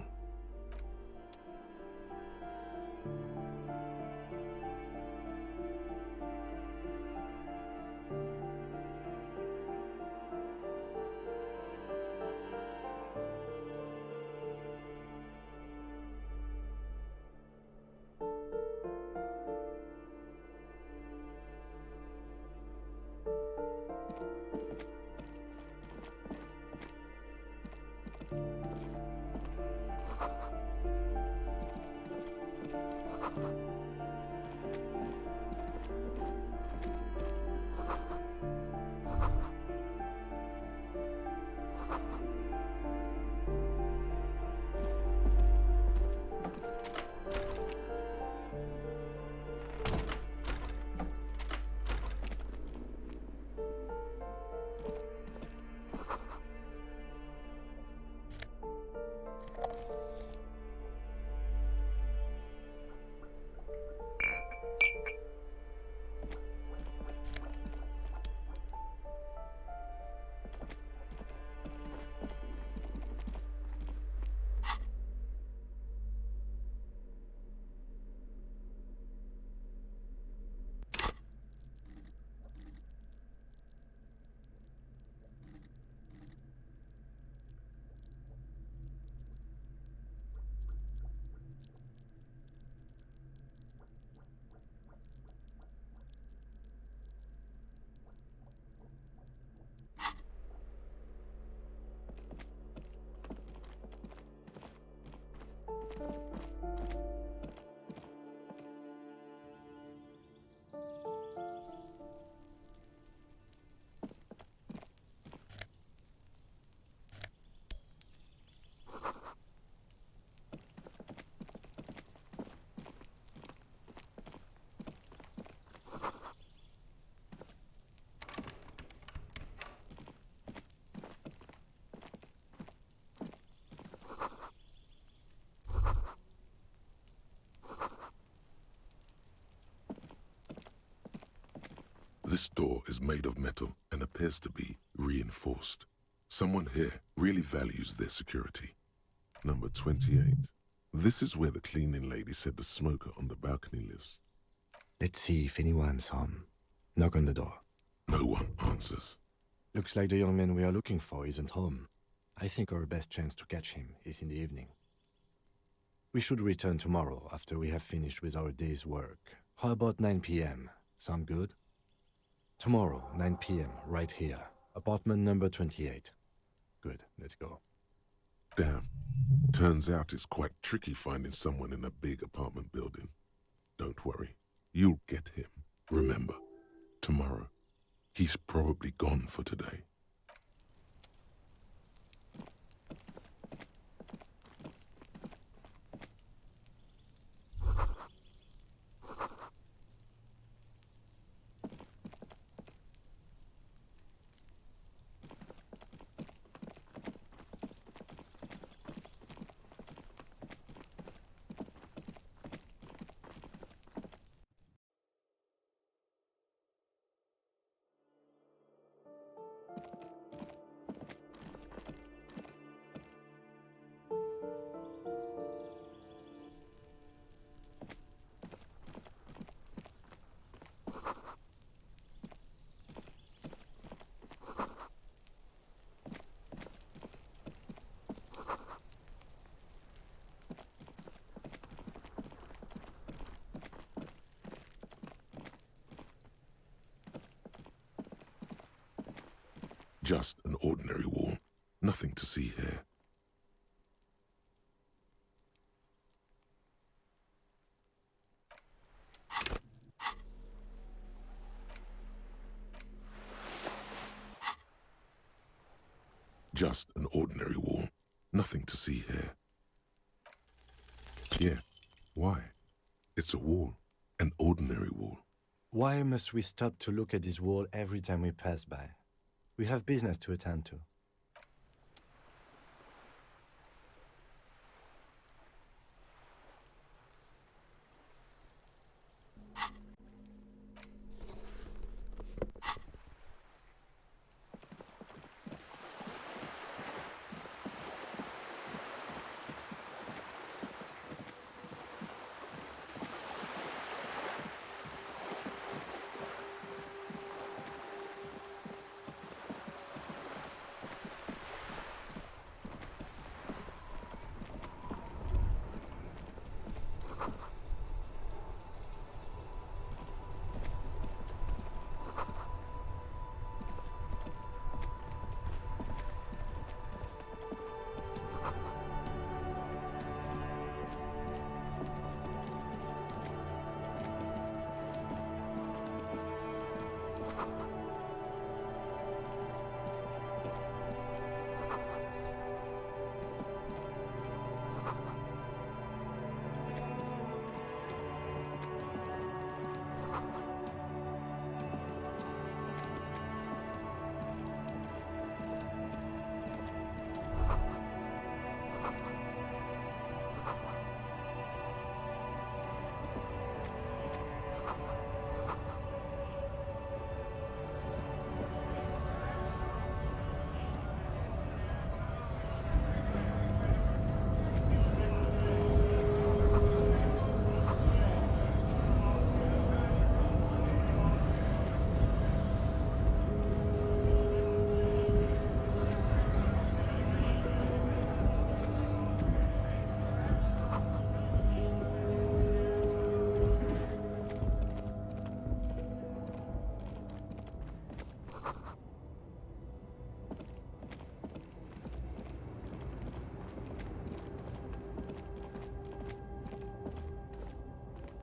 This door is made of metal and appears to be reinforced. Someone here really values their security. Number 28. This is where the cleaning lady said the smoker on the balcony lives. Let's see if anyone's home. Knock on the door. No one answers. Looks like the young man we are looking for isn't home. I think our best chance to catch him is in the evening. We should return tomorrow after we have finished with our day's work. How about 9 p.m.? Sound good? Tomorrow, 9 p.m., right here. Apartment number 28. Good, let's go. Damn. Turns out it's quite tricky finding someone in a big apartment building. Don't worry. You'll get him. Remember, tomorrow. He's probably gone for today. Just an ordinary wall. Nothing to see here. Just an ordinary wall. Nothing to see here. Yeah. Why? It's a wall. An ordinary wall. Why must we stop to look at this wall every time we pass by? We have business to attend to.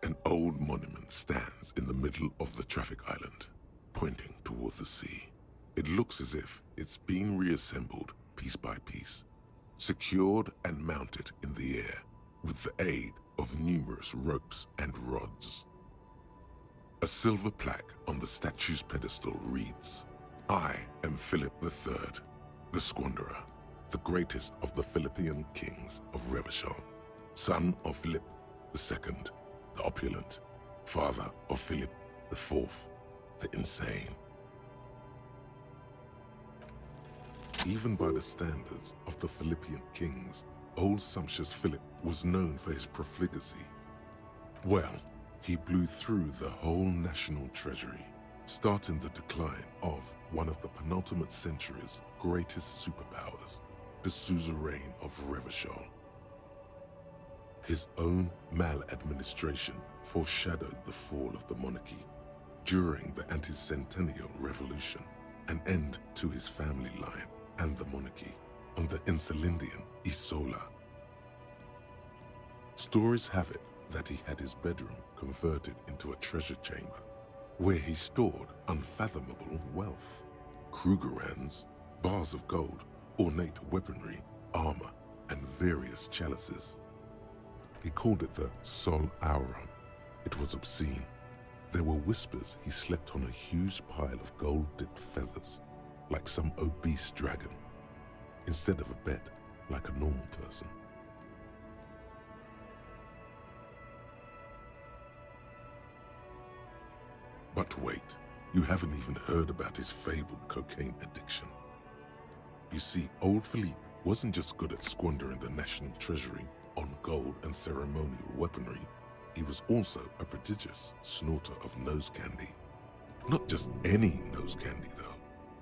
An old monument stands in the middle of the traffic island, pointing toward the sea. It looks as if it's been reassembled piece by piece, secured and mounted in the air with the aid of numerous ropes and rods. A silver plaque on the statue's pedestal reads, "I am Philip III, the Squanderer, the greatest of the Philippian kings of Revachol, son of Philip II, the opulent, father of Philip IV, the insane." Even by the standards of the Philippian kings, old sumptuous Philip was known for his profligacy. Well, he blew through the whole national treasury, starting the decline of one of the penultimate century's greatest superpowers, the suzerain of Revachol. His own maladministration foreshadowed the fall of the monarchy during the anti-centennial revolution, an end to his family line and the monarchy on the Insulindian Isola. Stories have it that he had his bedroom converted into a treasure chamber, where he stored unfathomable wealth. Krugerrands, bars of gold, ornate weaponry, armor, and various chalices. He called it the Sol Auron. It was obscene. There were whispers he slept on a huge pile of gold-dipped feathers, like some obese dragon, instead of a bed, like a normal person. But wait, you haven't even heard about his fabled cocaine addiction. You see, old Philippe wasn't just good at squandering the national treasury on gold and ceremonial weaponry, he was also a prodigious snorter of nose candy. Not just any nose candy, though.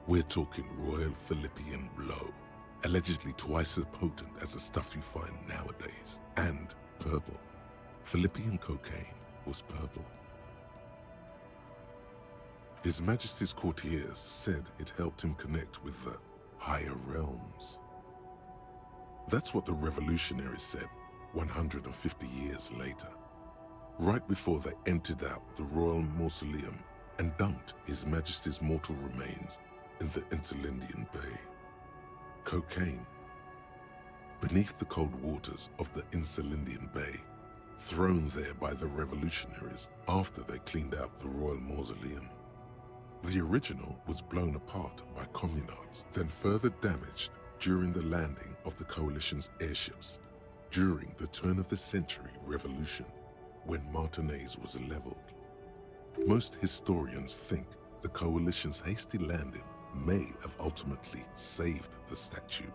We're talking Royal Philippian Blow, allegedly twice as potent as the stuff you find nowadays, and purple. Philippian cocaine was purple. His Majesty's courtiers said it helped him connect with the higher realms. That's what the revolutionaries said 150 years later, right before they emptied out the royal mausoleum and dumped His Majesty's mortal remains in the Insulindian Bay. Cocaine. Beneath the cold waters of the Insulindian Bay, thrown there by the revolutionaries after they cleaned out the royal mausoleum. The original was blown apart by communards, then further damaged during the landing of the coalition's airships during the turn-of-the-century revolution, when Martinaise was leveled. Most historians think the coalition's hasty landing may have ultimately saved the statue.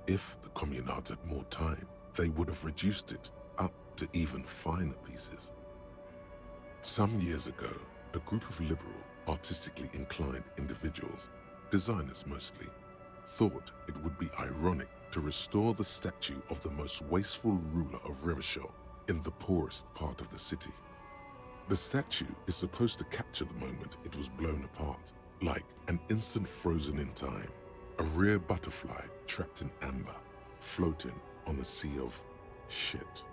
If the communards had more time, they would have reduced it up to even finer pieces. Some years ago, a group of liberal, artistically inclined individuals, designers mostly, thought it would be ironic to restore the statue of the most wasteful ruler of Revachol in the poorest part of the city. The statue is supposed to capture the moment it was blown apart, like an instant frozen in time, a rare butterfly trapped in amber, floating on a sea of shit.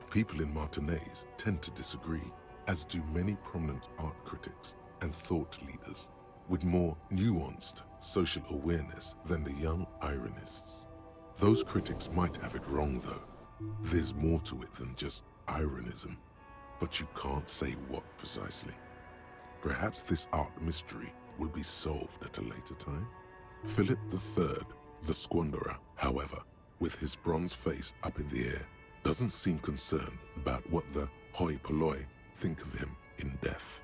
People in Martinaise tend to disagree, as do many prominent art critics and thought leaders with more nuanced social awareness than the young ironists. Those critics might have it wrong, though. There's more to it than just ironism, but you can't say what precisely. Perhaps this art mystery will be solved at a later time. Philip III, the squanderer, however, with his bronze face up in the air, doesn't seem concerned about what the hoi polloi think of him in death.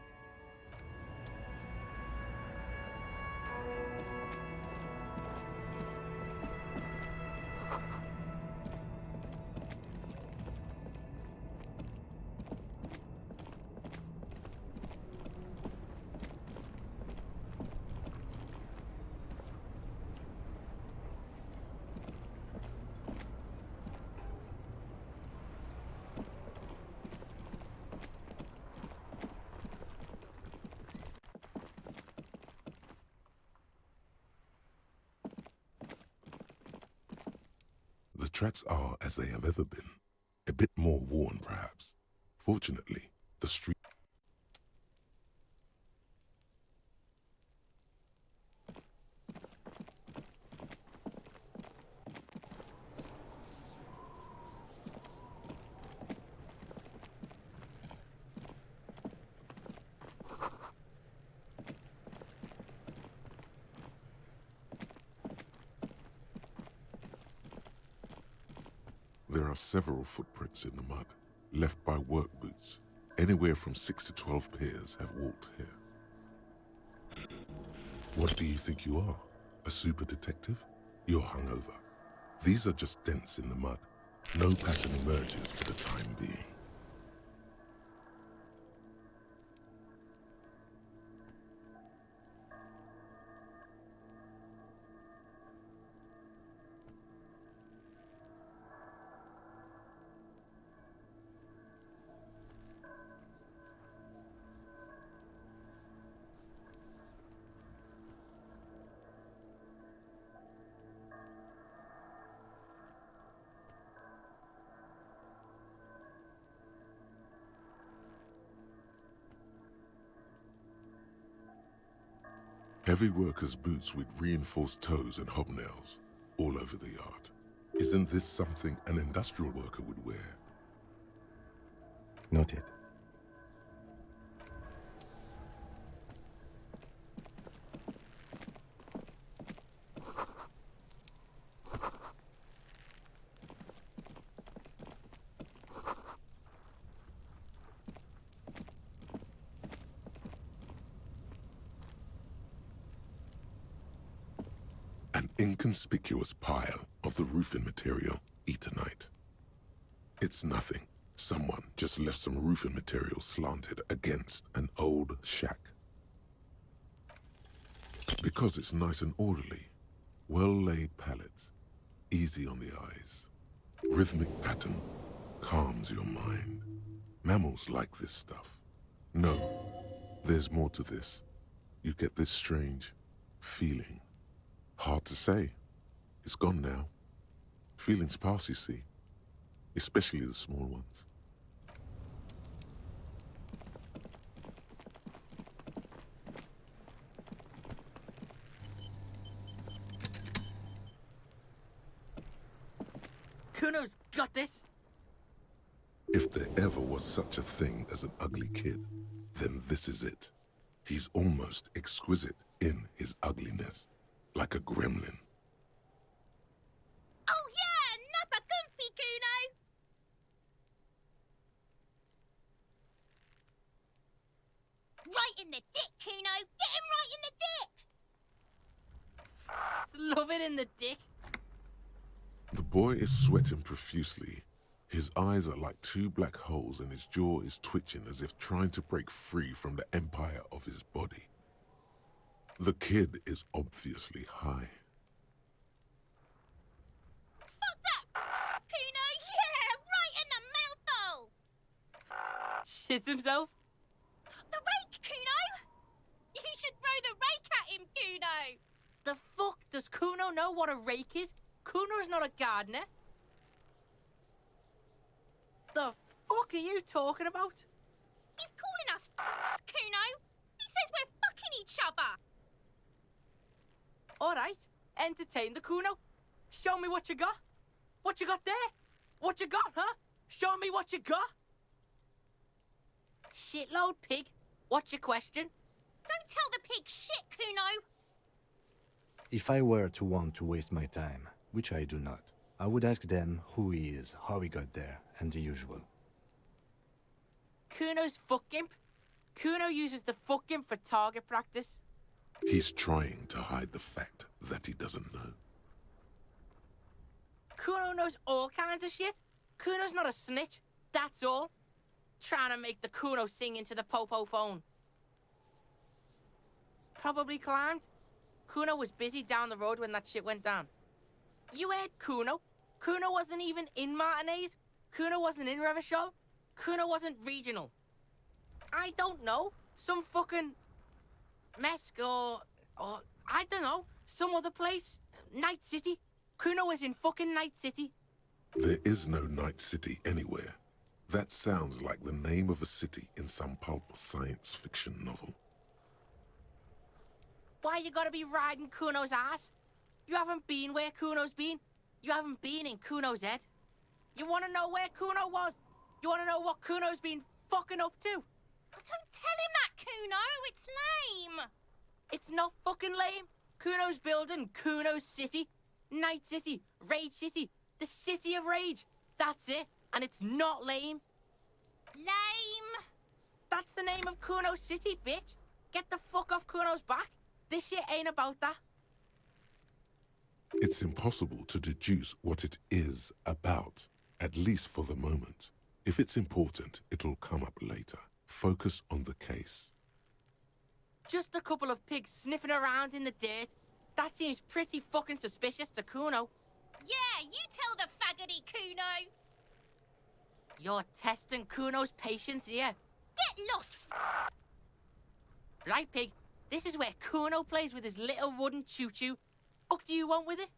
The tracks are as they have ever been, a bit more worn perhaps. Fortunately, the street There are several footprints in the mud, left by work boots. Anywhere from 6 to 12 pairs have walked here. What do you think you are? A super detective? You're hungover. These are just dents in the mud. No pattern emerges for the time being. Heavy workers' boots with reinforced toes and hobnails all over the yard. Isn't this something an industrial worker would wear? Noted. An inconspicuous pile of the roofing material, Eternite. It's nothing. Someone just left some roofing material slanted against an old shack. Because it's nice and orderly, well-laid pallets, easy on the eyes. Rhythmic pattern calms your mind. Mammals like this stuff. No, there's more to this. You get this strange feeling. Hard to say. It's gone now. Feelings pass, you see. Especially the small ones. Kuno's got this! If there ever was such a thing as an ugly kid, then this is it. He's almost exquisite in his ugliness, like a gremlin. Oh yeah, nappa comfy, Kuno! Right in the dick, Kuno! Get him right in the dick! It's love it in the dick. The boy is sweating profusely. His eyes are like two black holes and his jaw is twitching as if trying to break free from the empire of his body. The kid is obviously high. Fuck that! Kuno, yeah! Right in the mouthful! Shits himself? The rake, Kuno! You should throw the rake at him, Kuno! The fuck? Does Kuno know what a rake is? Kuno's not a gardener. The fuck are you talking about? He's calling us Kuno! He says we're fucking each other! Alright, entertain the Kuno. Show me what you got. What you got there? What you got, huh? Show me what you got. Shitload pig. What's your question? Don't tell the pig shit, Kuno! If I were to want to waste my time, which I do not, I would ask them who he is, how he got there, and the usual. Kuno's fuck imp. Kuno uses the fuck imp for target practice. He's trying to hide the fact that he doesn't know. Kuno knows all kinds of shit. Kuno's not a snitch, that's all. Trying to make the Kuno sing into the popo phone. Probably climbed. Kuno was busy down the road when that shit went down. You heard Kuno. Kuno wasn't even in Martinez. Kuno wasn't in Revachol. Kuno wasn't regional. I don't know. Some fucking Mesk or I don't know. Some other place. Night City. Kuno was in fucking Night City. There is no Night City anywhere. That sounds like the name of a city in some pulp science fiction novel. Why you gotta be riding Kuno's ass? You haven't been where Kuno's been. You haven't been in Kuno's head. You wanna know where Kuno was? You wanna know what Kuno's been fucking up to? Don't tell him that, Kuno! It's lame! It's not fucking lame. Kuno's building Kuno's City. Night City. Rage City. The City of Rage. That's it. And it's not lame. Lame! That's the name of Kuno's City, bitch. Get the fuck off Kuno's back. This shit ain't about that. It's impossible to deduce what it is about, at least for the moment. If it's important, it'll come up later. Focus on the case. Just a couple of pigs sniffing around in the dirt. That seems pretty fucking suspicious to Kuno. Yeah, you tell the faggoty, Kuno! You're testing Kuno's patience here. Get lost, Right, pig. This is where Kuno plays with his little wooden choo-choo. Fuck do you want with it?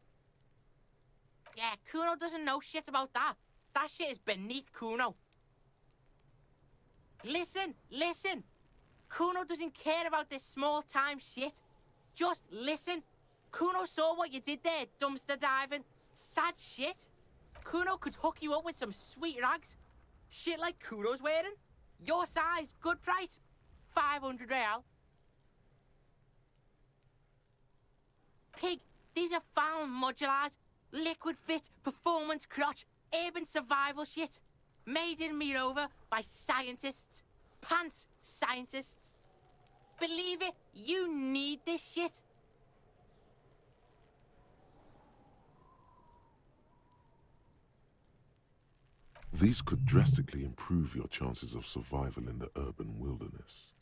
Yeah, Kuno doesn't know shit about that. That shit is beneath Kuno. Listen, listen. Kuno doesn't care about this small-time shit. Just listen. Kuno saw what you did there, dumpster diving. Sad shit. Kuno could hook you up with some sweet rags. Shit like Kuno's wearing. Your size, good price. 500 real. Pig, these are found modulars. Liquid fit, performance crotch, urban survival shit. Made in Mirova by scientists. Pants scientists. Believe it, you need this shit. These could drastically improve your chances of survival in the urban wilderness.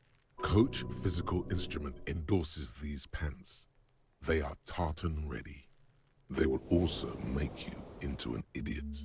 Coach Physical Instrument endorses these pants. They are tartan ready. They will also make you into an idiot.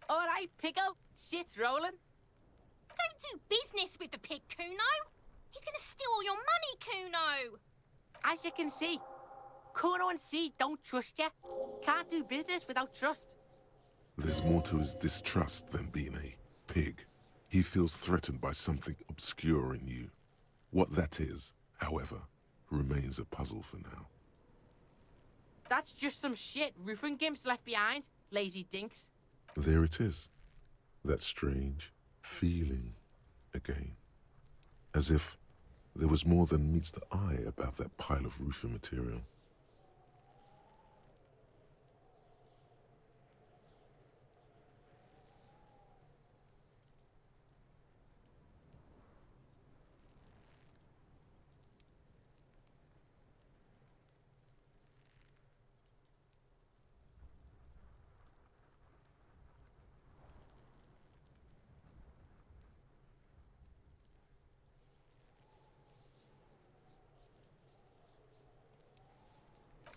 All right, Pico. Shit's rolling. Don't do business with the pig, Kuno. He's gonna steal all your money, Kuno. As you can see, Kuno and C don't trust you. Can't do business without trust. There's more to his distrust than being a pig. He feels threatened by something obscure in you. What that is, however, remains a puzzle for now. That's just some shit roofing gimps left behind, lazy dinks. There it is. That strange feeling again. As if there was more than meets the eye about that pile of roofing material.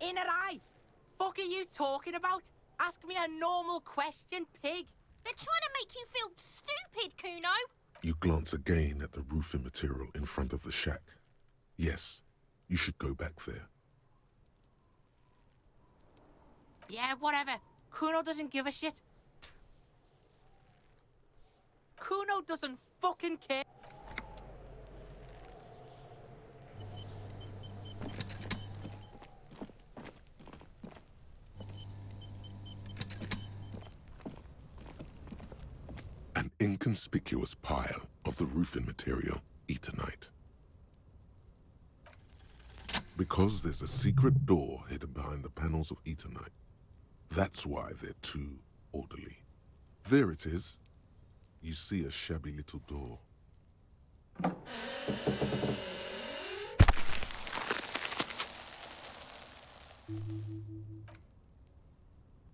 In an eye. Fuck are you talking about? Ask me a normal question, pig. They're trying to make you feel stupid, Kuno. You glance again at the roofing material in front of the shack. Yes, you should go back there. Yeah, whatever. Kuno doesn't give a shit. Kuno doesn't fucking care. An inconspicuous pile of the roofing material, Eternite. Because there's a secret door hidden behind the panels of Eternite. That's why they're too orderly. There it is. You see a shabby little door.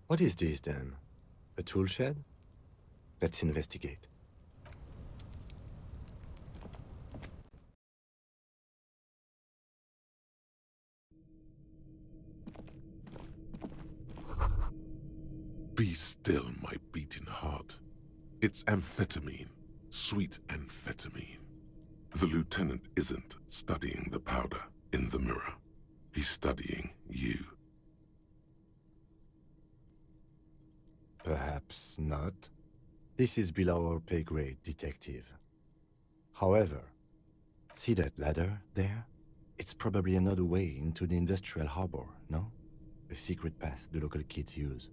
What is this, then? A tool shed? Let's investigate. Be still, my beating heart. It's amphetamine. Sweet amphetamine. The lieutenant isn't studying the powder in the mirror. He's studying you. Perhaps not. This is below our pay grade, detective. However, see that ladder there? It's probably another way into the industrial harbor, no? A secret path the local kids use.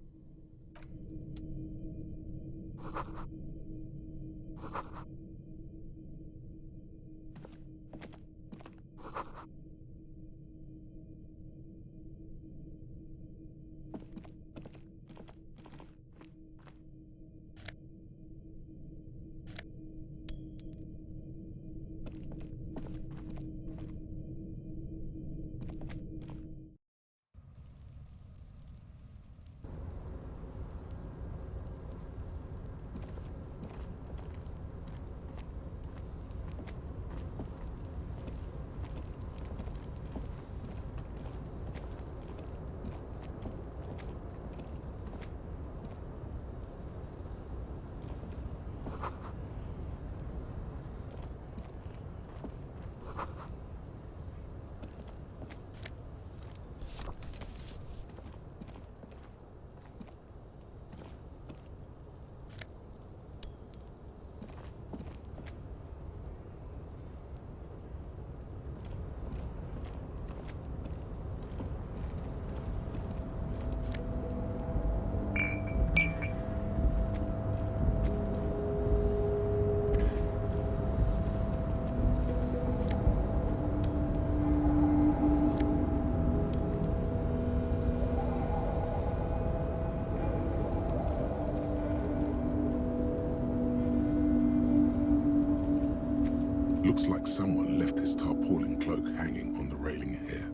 Looks like someone left his tarpaulin cloak hanging on the railing here.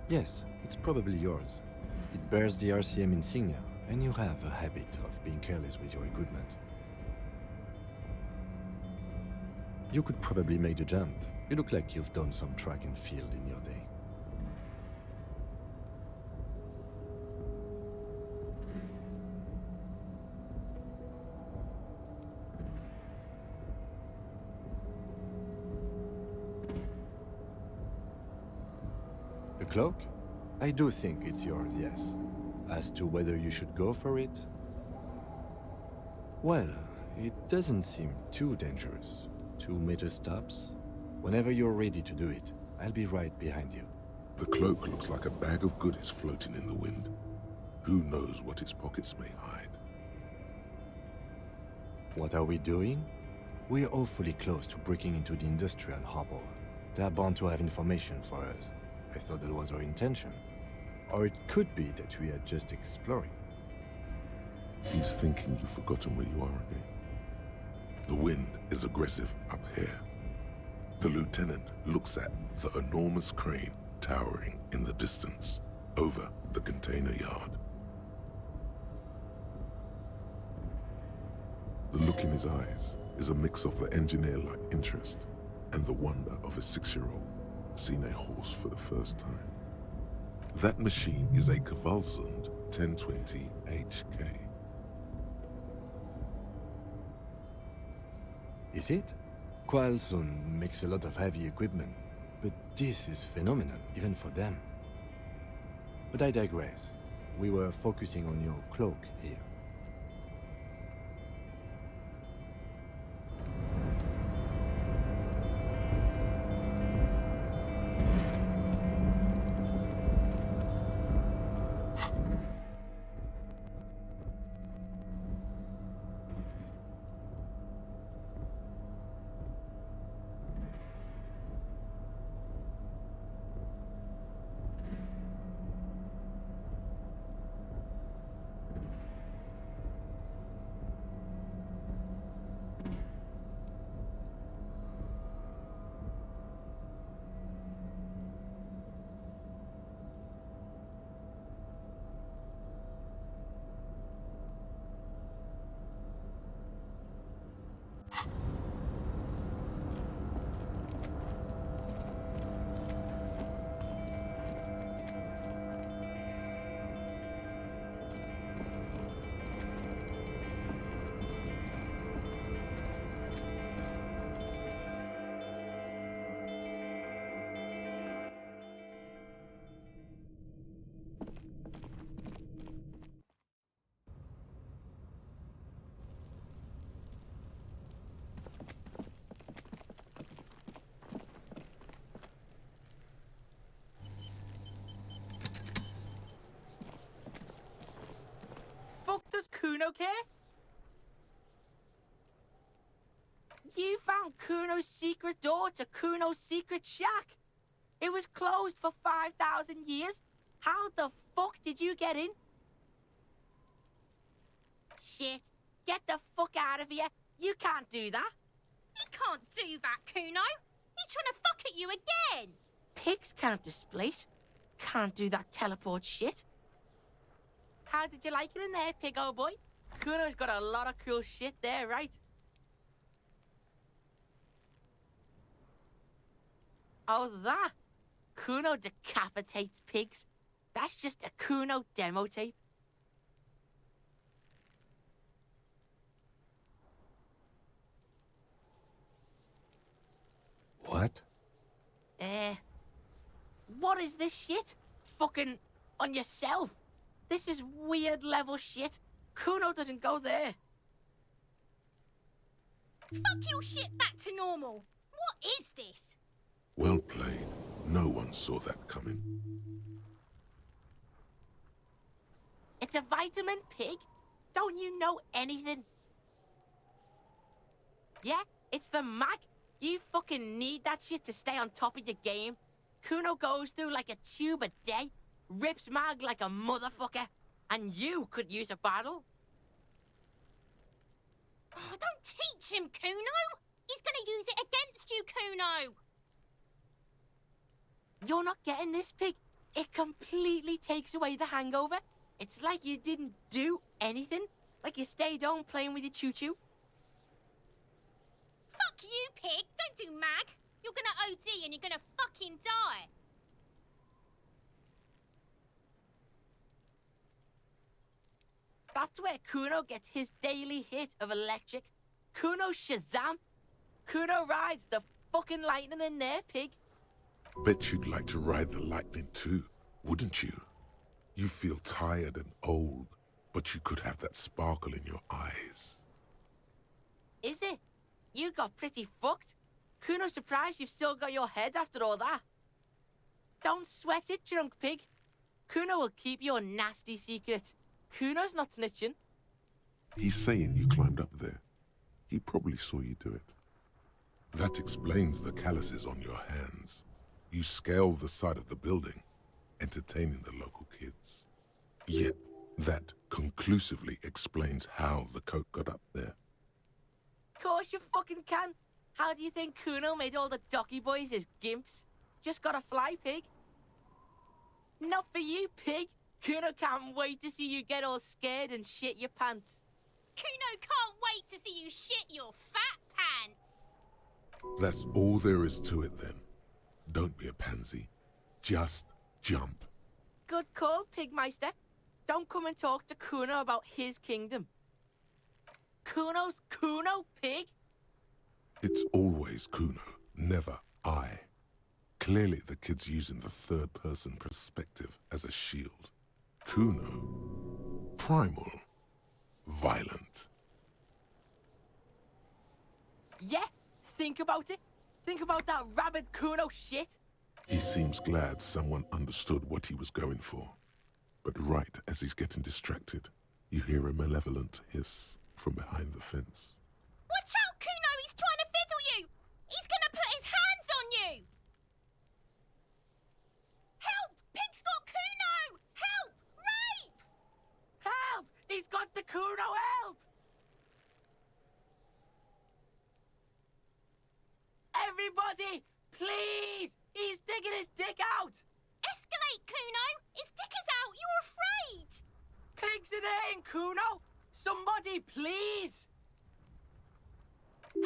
Yes, it's probably yours. It bears the RCM insignia, and you have a habit of being careless with your equipment. You could probably make the jump. You look like you've done some track and field in your day. The cloak? I do think it's yours, yes. As to whether you should go for it? Well, it doesn't seem too dangerous. 2 meter stops. Whenever you're ready to do it, I'll be right behind you. The cloak looks like a bag of goodies floating in the wind. Who knows what its pockets may hide? What are we doing? We're awfully close to breaking into the industrial harbor. They're bound to have information for us. I thought that was our intention. Or it could be that we are just exploring. He's thinking you've forgotten where you are again. The wind is aggressive up here. The lieutenant looks at the enormous crane towering in the distance over the container yard. The look in his eyes is a mix of the engineer-like interest and the wonder of a 6-year-old seeing a horse for the first time. That machine is a Kvalsund 1020 HK. Is it? Kvalsund makes a lot of heavy equipment, but this is phenomenal, even for them. But I digress. We were focusing on your cloak here. Kuno care? You found Kuno's secret door to Kuno's secret shack. It was closed for 5,000 years. How the fuck did you get in? Shit. Get the fuck out of here. You can't do that. He can't do that, Kuno. He's trying to fuck at you again. Pigs can't displace. Can't do that teleport shit. How did you like it in there, pig old boy? Kuno's got a lot of cool shit there, right? Oh, that? Kuno decapitates pigs. That's just a Kuno demo tape. What? What is this shit? Fucking on yourself. This is weird level shit. Kuno doesn't go there. Fuck your shit back to normal. What is this? Well played. No one saw that coming. It's a vitamin pig. Don't you know anything? Yeah, it's the mag. You fucking need that shit to stay on top of your game. Kuno goes through like a tube a day, rips mag like a motherfucker, and you could use a battle. Oh, don't teach him, Kuno. He's gonna use it against you, Kuno. You're not getting this, pig. It completely takes away the hangover. It's like you didn't do anything. Like you stayed home playing with your choo-choo. Fuck you, pig. Don't do mag. You're gonna OD and you're gonna fucking die. That's where Kuno gets his daily hit of electric. Kuno Shazam. Kuno rides the fucking lightning in there, pig. Bet you'd like to ride the lightning too, wouldn't you? You feel tired and old, but you could have that sparkle in your eyes. Is it? You got pretty fucked. Kuno's surprised you've still got your head after all that. Don't sweat it, drunk pig. Kuno will keep your nasty secrets. Kuno's not snitching. He's saying you climbed up there. He probably saw you do it. That explains the calluses on your hands. You scale the side of the building, entertaining the local kids. Yet, that conclusively explains how the coke got up there. Course you fucking can. How do you think Kuno made all the docky boys his gimps? Just got a fly, pig. Not for you, pig. Kuno can't wait to see you get all scared and shit your pants. Kuno can't wait to see you shit your fat pants. That's all there is to it then. Don't be a pansy. Just jump. Good call, Pigmeister. Don't come and talk to Kuno about his kingdom. Kuno's Kuno, pig? It's always Kuno, never I. Clearly the kid's using the third-person perspective as a shield. Kuno, primal, violent. Yeah, think about it. Think about that rabid Kuno shit. He seems glad someone understood what he was going for. But right as he's getting distracted, you hear a malevolent hiss from behind the fence. Watch out, Kuno! He's trying to fiddle you! He's gonna put his hands on you! Help! Pig's got Kuno! Help! Rape! Help! He's got the Kuno, help! Everybody, please! He's digging his dick out! Escalate, Kuno! His dick is out! You're afraid! Pigs in in, Kuno! Somebody, please!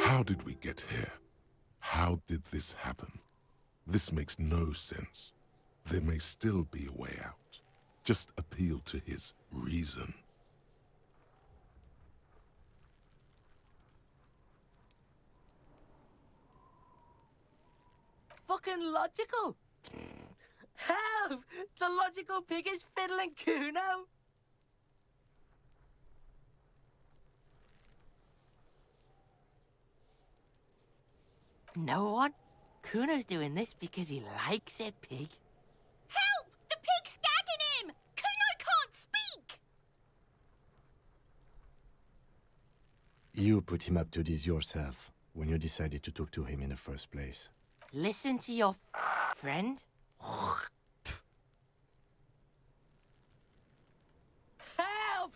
How did we get here? How did this happen? This makes no sense. There may still be a way out. Just appeal to his reason. Fucking logical! Help! The logical pig is fiddling Kuno! No one? Kuno's doing this because he likes it, pig. Help! The pig's gagging him! Kuno can't speak! You put him up to this yourself when you decided to talk to him in the first place. Listen to your friend. Help!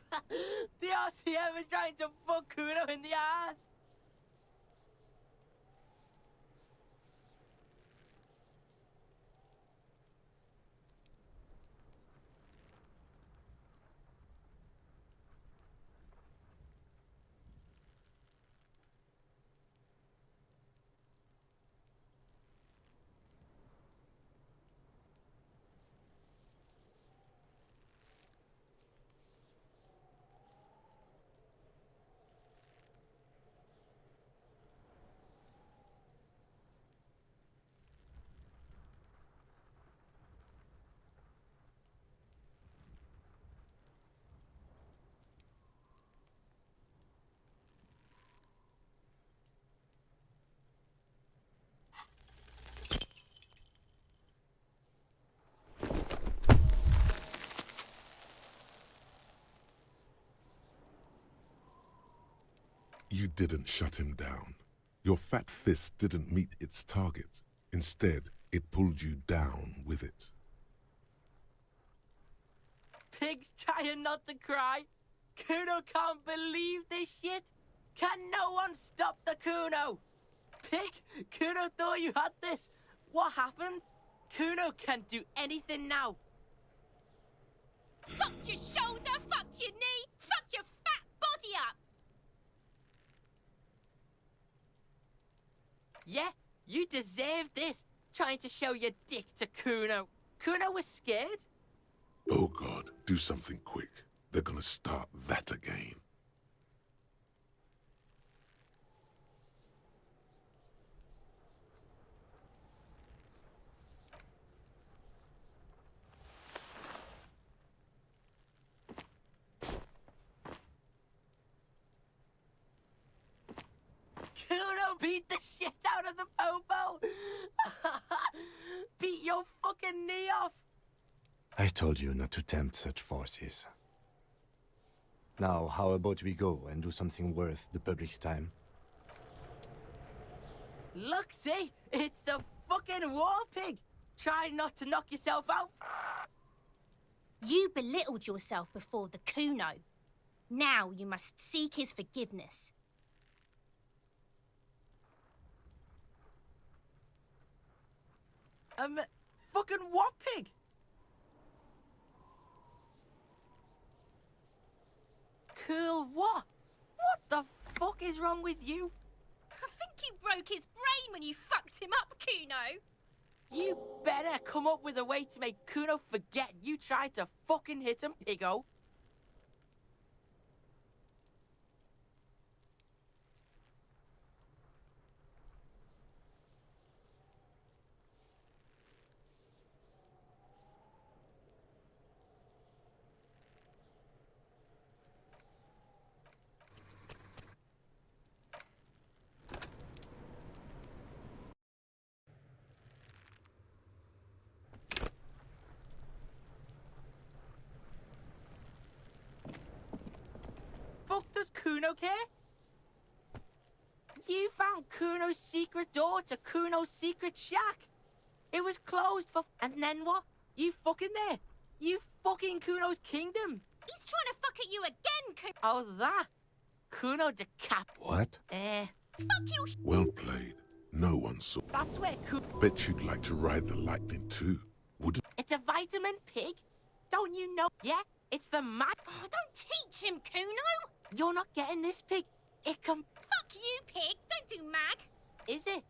The RCM is trying to fuck Kuno in the ass. You didn't shut him down. Your fat fist didn't meet its target. Instead, it pulled you down with it. Pig's trying not to cry. Kuno can't believe this shit. Can no one stop the Kuno? Pig, Kuno thought you had this. What happened? Kuno can't do anything now. Fucked your shoulder, fucked your knee, fucked your fat body up. Yeah, you deserve this. Trying to show your dick to Kuno. Kuno was scared. Oh God, do something quick. They're gonna start that again. Kuno beat the shit out of the popo. Beat your fucking knee off. I told you not to tempt such forces. Now, how about we go and do something worth the public's time? Look, see? It's the fucking war pig. Try not to knock yourself out. You belittled yourself before the Kuno. Now you must seek his forgiveness. Fucking what pig? Cool what? What the fuck is wrong with you? I think you broke his brain when you fucked him up, Kuno. You better come up with a way to make Kuno forget you tried to fucking hit him, piggo. Fuck does Kuno care? You found Kuno's secret door to Kuno's secret shack. It was closed for... And then what? You fucking there? You fucking Kuno's kingdom. He's trying to fuck at you again, Kuno. Oh, that? Kuno de cap... What? Fuck you. Well played. No one saw. That's where Kuno... Bet you'd like to ride the lightning too, wouldn't? It's a vitamin pig. Don't you know? Yeah, it's the mag... Oh, don't teach him, Kuno. You're not getting this pig. It can... Fuck you, pig. Don't do mag. Is it?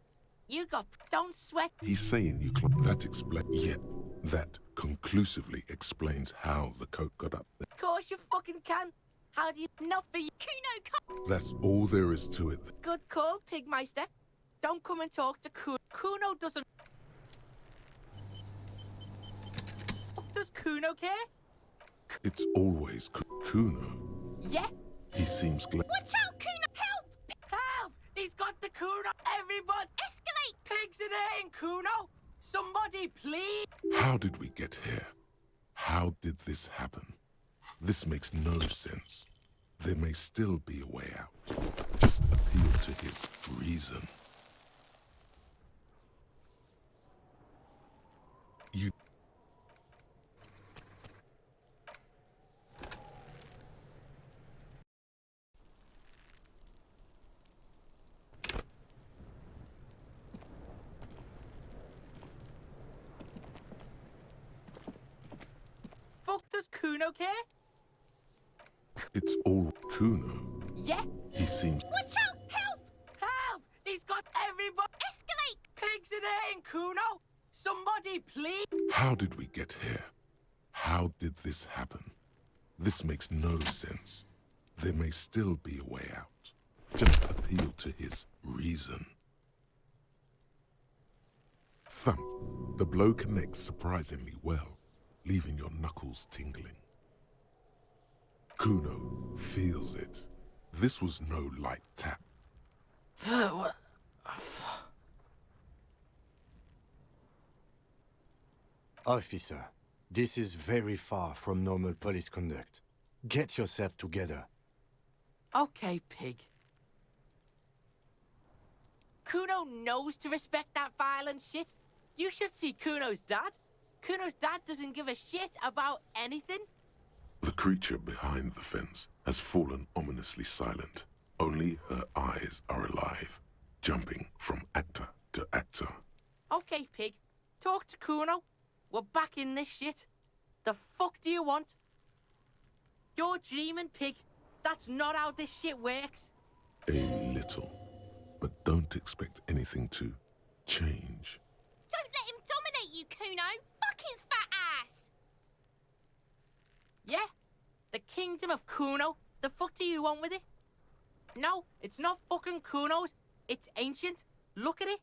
You got... Don't sweat. He's saying you that explains. Yeah, that conclusively explains how the coke got up there. Of course you fucking can. How do you... Not for you. Kuno can't... That's all there is to it. Good call, Pigmeister. Don't come and talk to Kuno. Kuno doesn't... Does Kuno care? It's always Kuno. Yeah? He seems glad. Watch out, Kuno. Help. Help! He's got the Kuno! Everybody! Escalate! Pigs in here, Kuno! Somebody, please! How did we get here? How did this happen? This makes no sense. there may still be a way out. Just appeal to his reason. You... Fuck does Kuno care? It's all Kuno. Yeah? He seems... Watch out! Help! Help! He's got everybody! Escalate! Pigs in here in Kuno! Somebody, please! How did we get here? How did this happen? This makes no sense. There may still be a way out. Just appeal to his reason. Thump. The blow connects surprisingly well, leaving your knuckles tingling. Kuno feels it. This was no light tap. What? Officer, this is very far from normal police conduct. Get yourself together. Okay, pig. Kuno knows to respect that violent shit. You should see Kuno's dad. Kuno's dad doesn't give a shit about anything. The creature behind the fence has fallen ominously silent. Only her eyes are alive, jumping from actor to actor. Okay, pig. Talk to Kuno. We're back in this shit. The fuck do you want? You're dreaming, pig. That's not how this shit works. A little, but don't expect anything to change. Don't let him dominate you, Kuno! Fuck his fat ass! Yeah? The kingdom of Kuno? The fuck do you want with it? No, it's not fucking Kuno's. It's ancient. Look at it.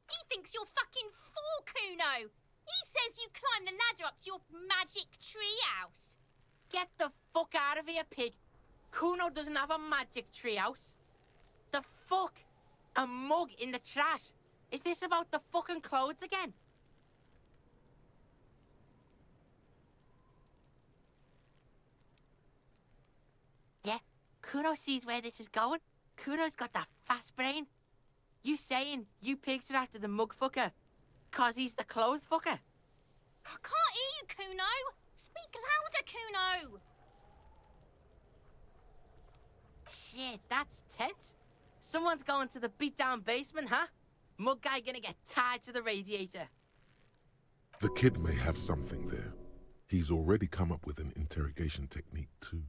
He thinks you're fucking fool, Kuno! He says you climb the ladder up to your magic treehouse. Get the fuck out of here, pig. Kuno doesn't have a magic treehouse. The fuck? A mug in the trash. Is this about the fucking clothes again? Yeah, Kuno sees where this is going. Kuno's got that fast brain. You saying you pigs are after the mug fucker 'cause he's the clothes fucker? I can't hear you, Kuno! Speak louder, Kuno! Shit, that's tense. Someone's going to the beat-down basement, huh? Mug guy gonna get tied to the radiator. The kid may have something there. He's already come up with an interrogation technique too.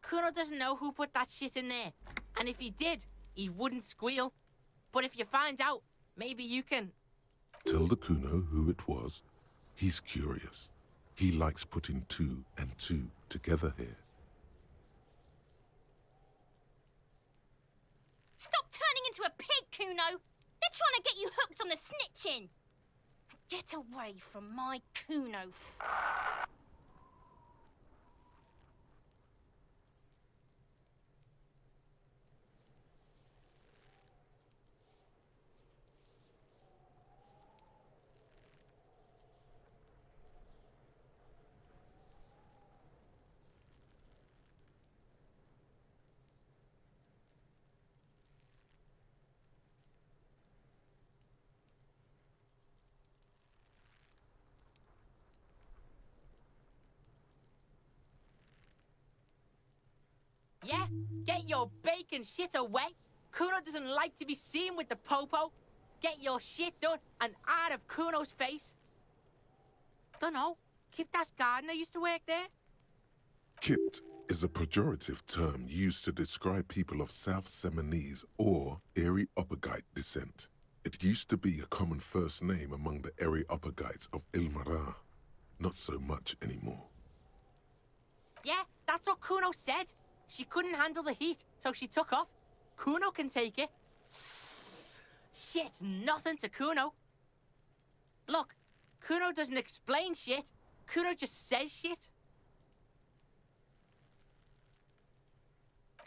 Kuno doesn't know who put that shit in there. And if he did, he wouldn't squeal. But if you find out, maybe you can... Tell the Kuno who it was. He's curious. He likes putting two and two together here. Stop turning into a pig, Kuno! They're trying to get you hooked on the snitching! Get away from my Kuno. Yeah? Get your bacon shit away. Kuno doesn't like to be seen with the popo. Get your shit done and out of Kuno's face. Dunno. Kiptas gardener used to work there. Kipt is a pejorative term used to describe people of South Seminese or Areopagite descent. It used to be a common first name among the Areopagites of Ilmara. Not so much anymore. Yeah, that's what Kuno said. She couldn't handle the heat, so she took off. Kuno can take it. Shit's nothing to Kuno. Look, Kuno doesn't explain shit. Kuno just says shit.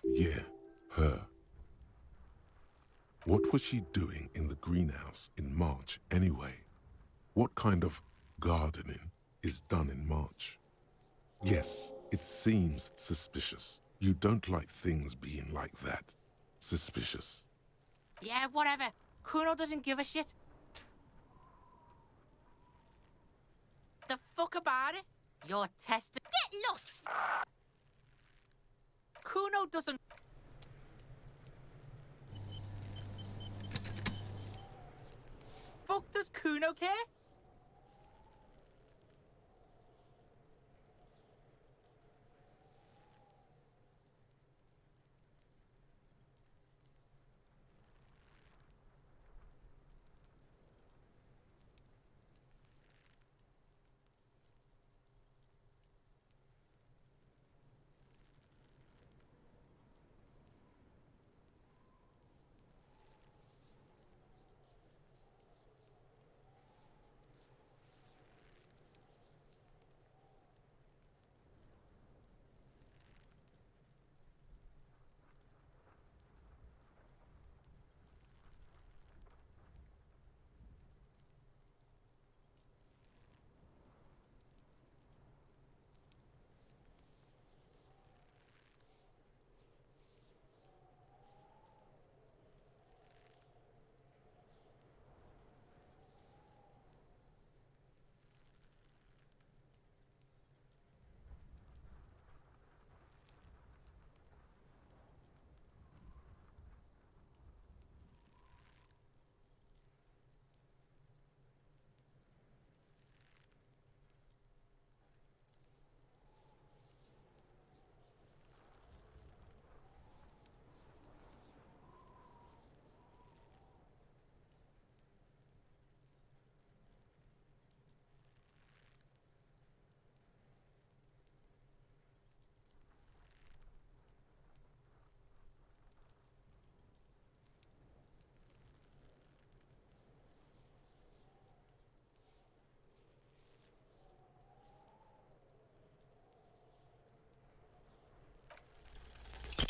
Yeah, her. What was she doing in the greenhouse in March anyway? What kind of gardening is done in March? Yes, it seems suspicious. You don't like things being like that. Suspicious. Yeah, whatever. Kuno doesn't give a shit. The fuck about it? You're tested. Get lost! Kuno doesn't. Fuck does Kuno care?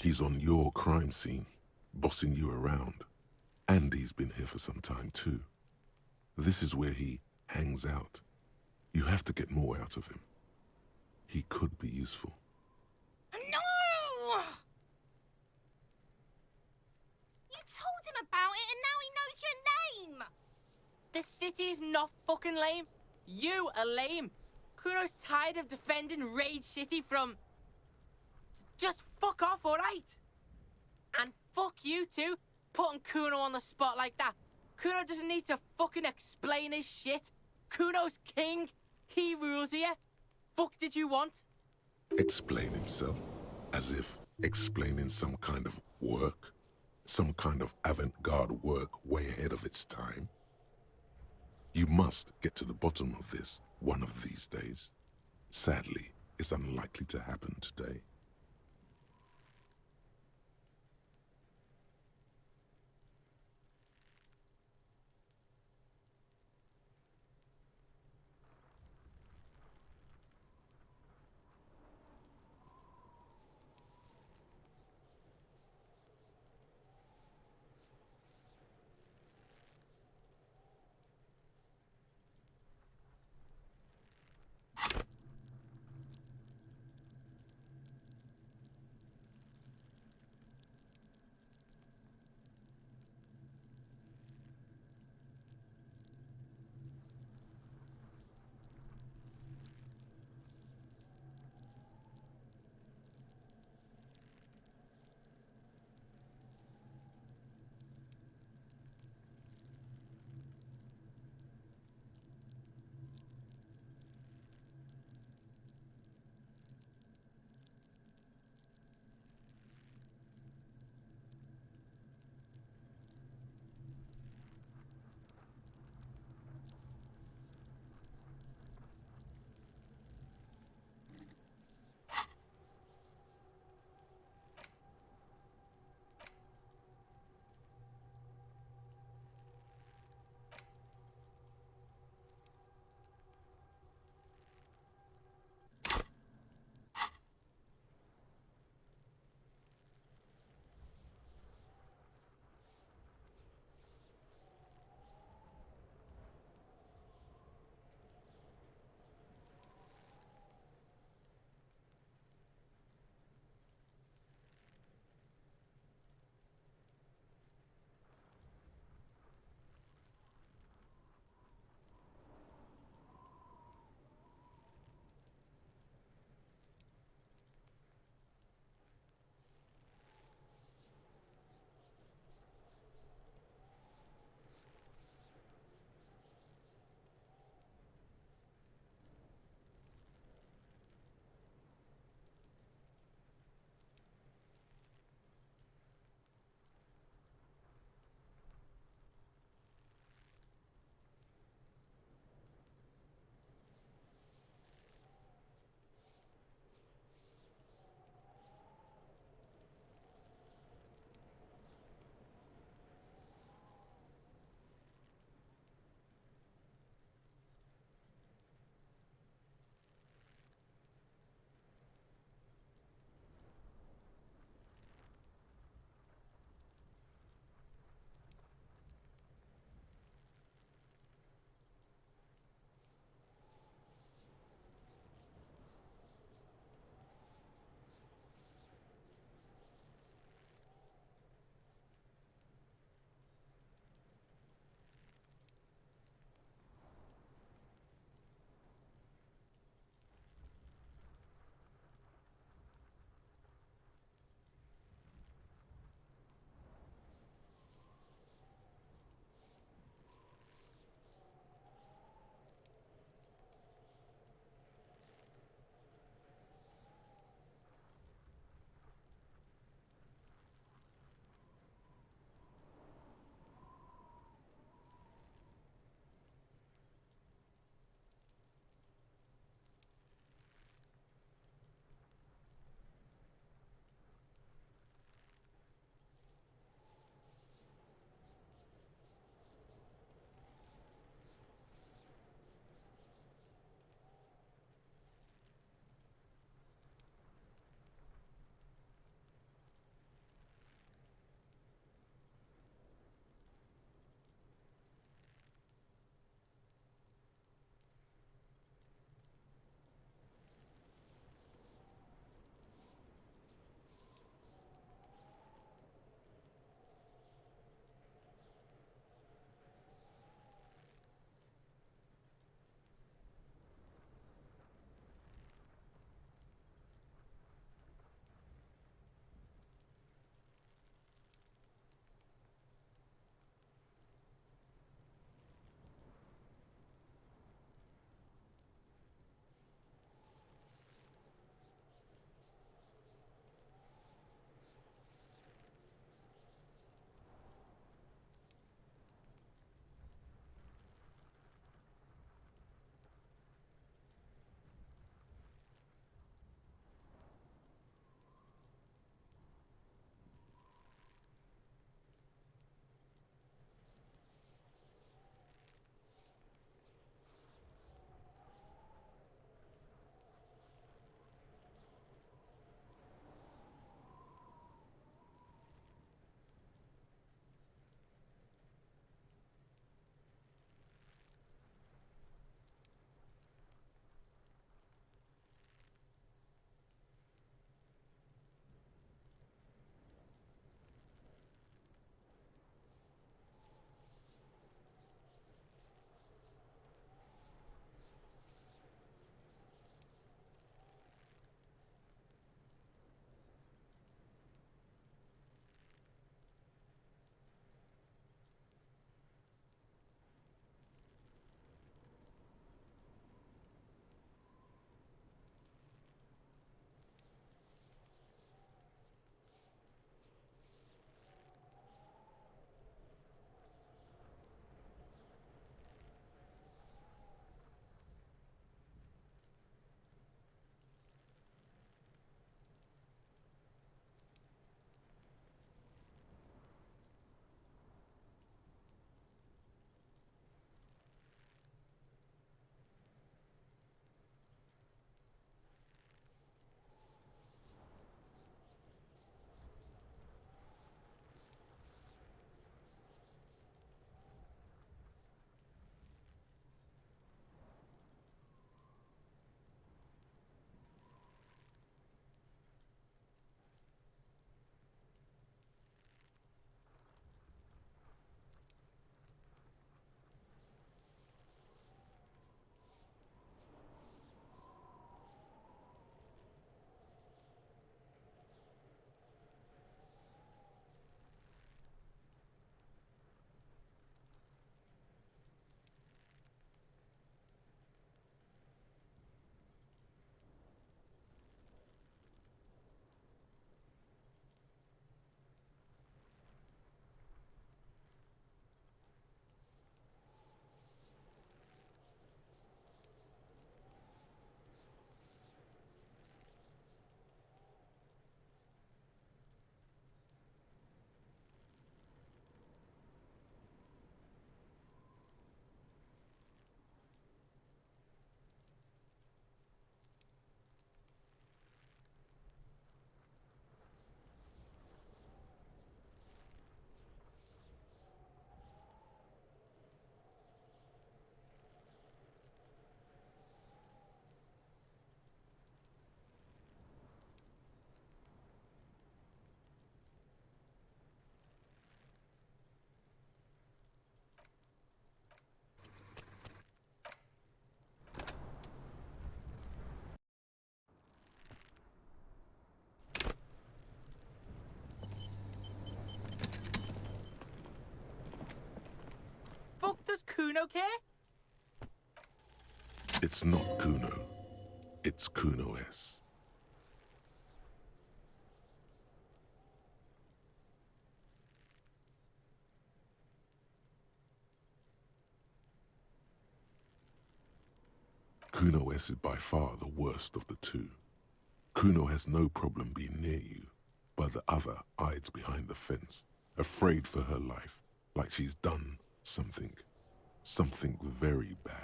He's on your crime scene, bossing you around. And he's been here for some time too. This is where he hangs out. You have to get more out of him. He could be useful. No! You told him about it and now he knows your name! This city is not fucking lame. You are lame. Kuno's tired of defending Rage City from... Just fuck off, alright? And fuck you too, putting Kuno on the spot like that. Kuno doesn't need to fucking explain his shit. Kuno's king. He rules here. Fuck did you want? Explain himself, as if explaining some kind of work, some kind of avant-garde work way ahead of its time. You must get to the bottom of this one of these days. Sadly, it's unlikely to happen today. Kuno care? It's not Kuno. It's Kuno S. Kuno S is by far the worst of the two. Kuno has no problem being near you, but the other hides behind the fence, afraid for her life, like she's done something very bad.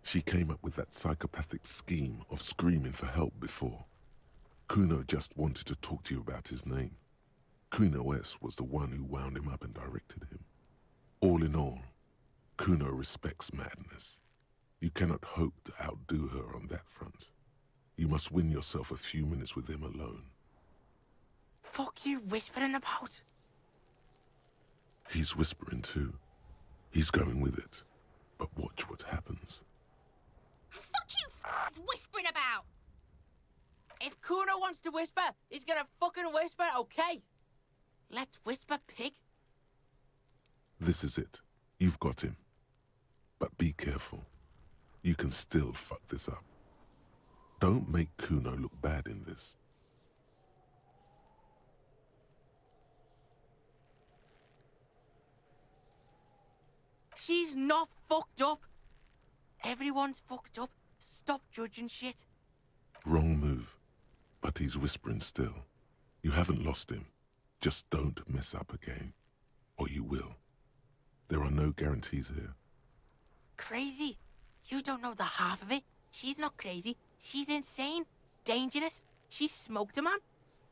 She came up with that psychopathic scheme of screaming for help before. Kuno just wanted to talk to you about his name. Kuno S was the one who wound him up and directed him. All in all, Kuno respects madness. You cannot hope to outdo her on that front. You must win yourself a few minutes with him alone. Fuck you whispering about? He's whispering too. He's going with it. But watch what happens. Fuck you whispering about! If Kuno wants to whisper, he's gonna fucking whisper, okay? Let's whisper, pig. This is it. You've got him. But be careful. You can still fuck this up. Don't make Kuno look bad in this. She's not fucked up. Everyone's fucked up. Stop judging shit. Wrong move. But he's whispering still. You haven't lost him. Just don't mess up again. Or you will. There are no guarantees here. Crazy? You don't know the half of it. She's not crazy. She's insane. Dangerous. She's smoked a man.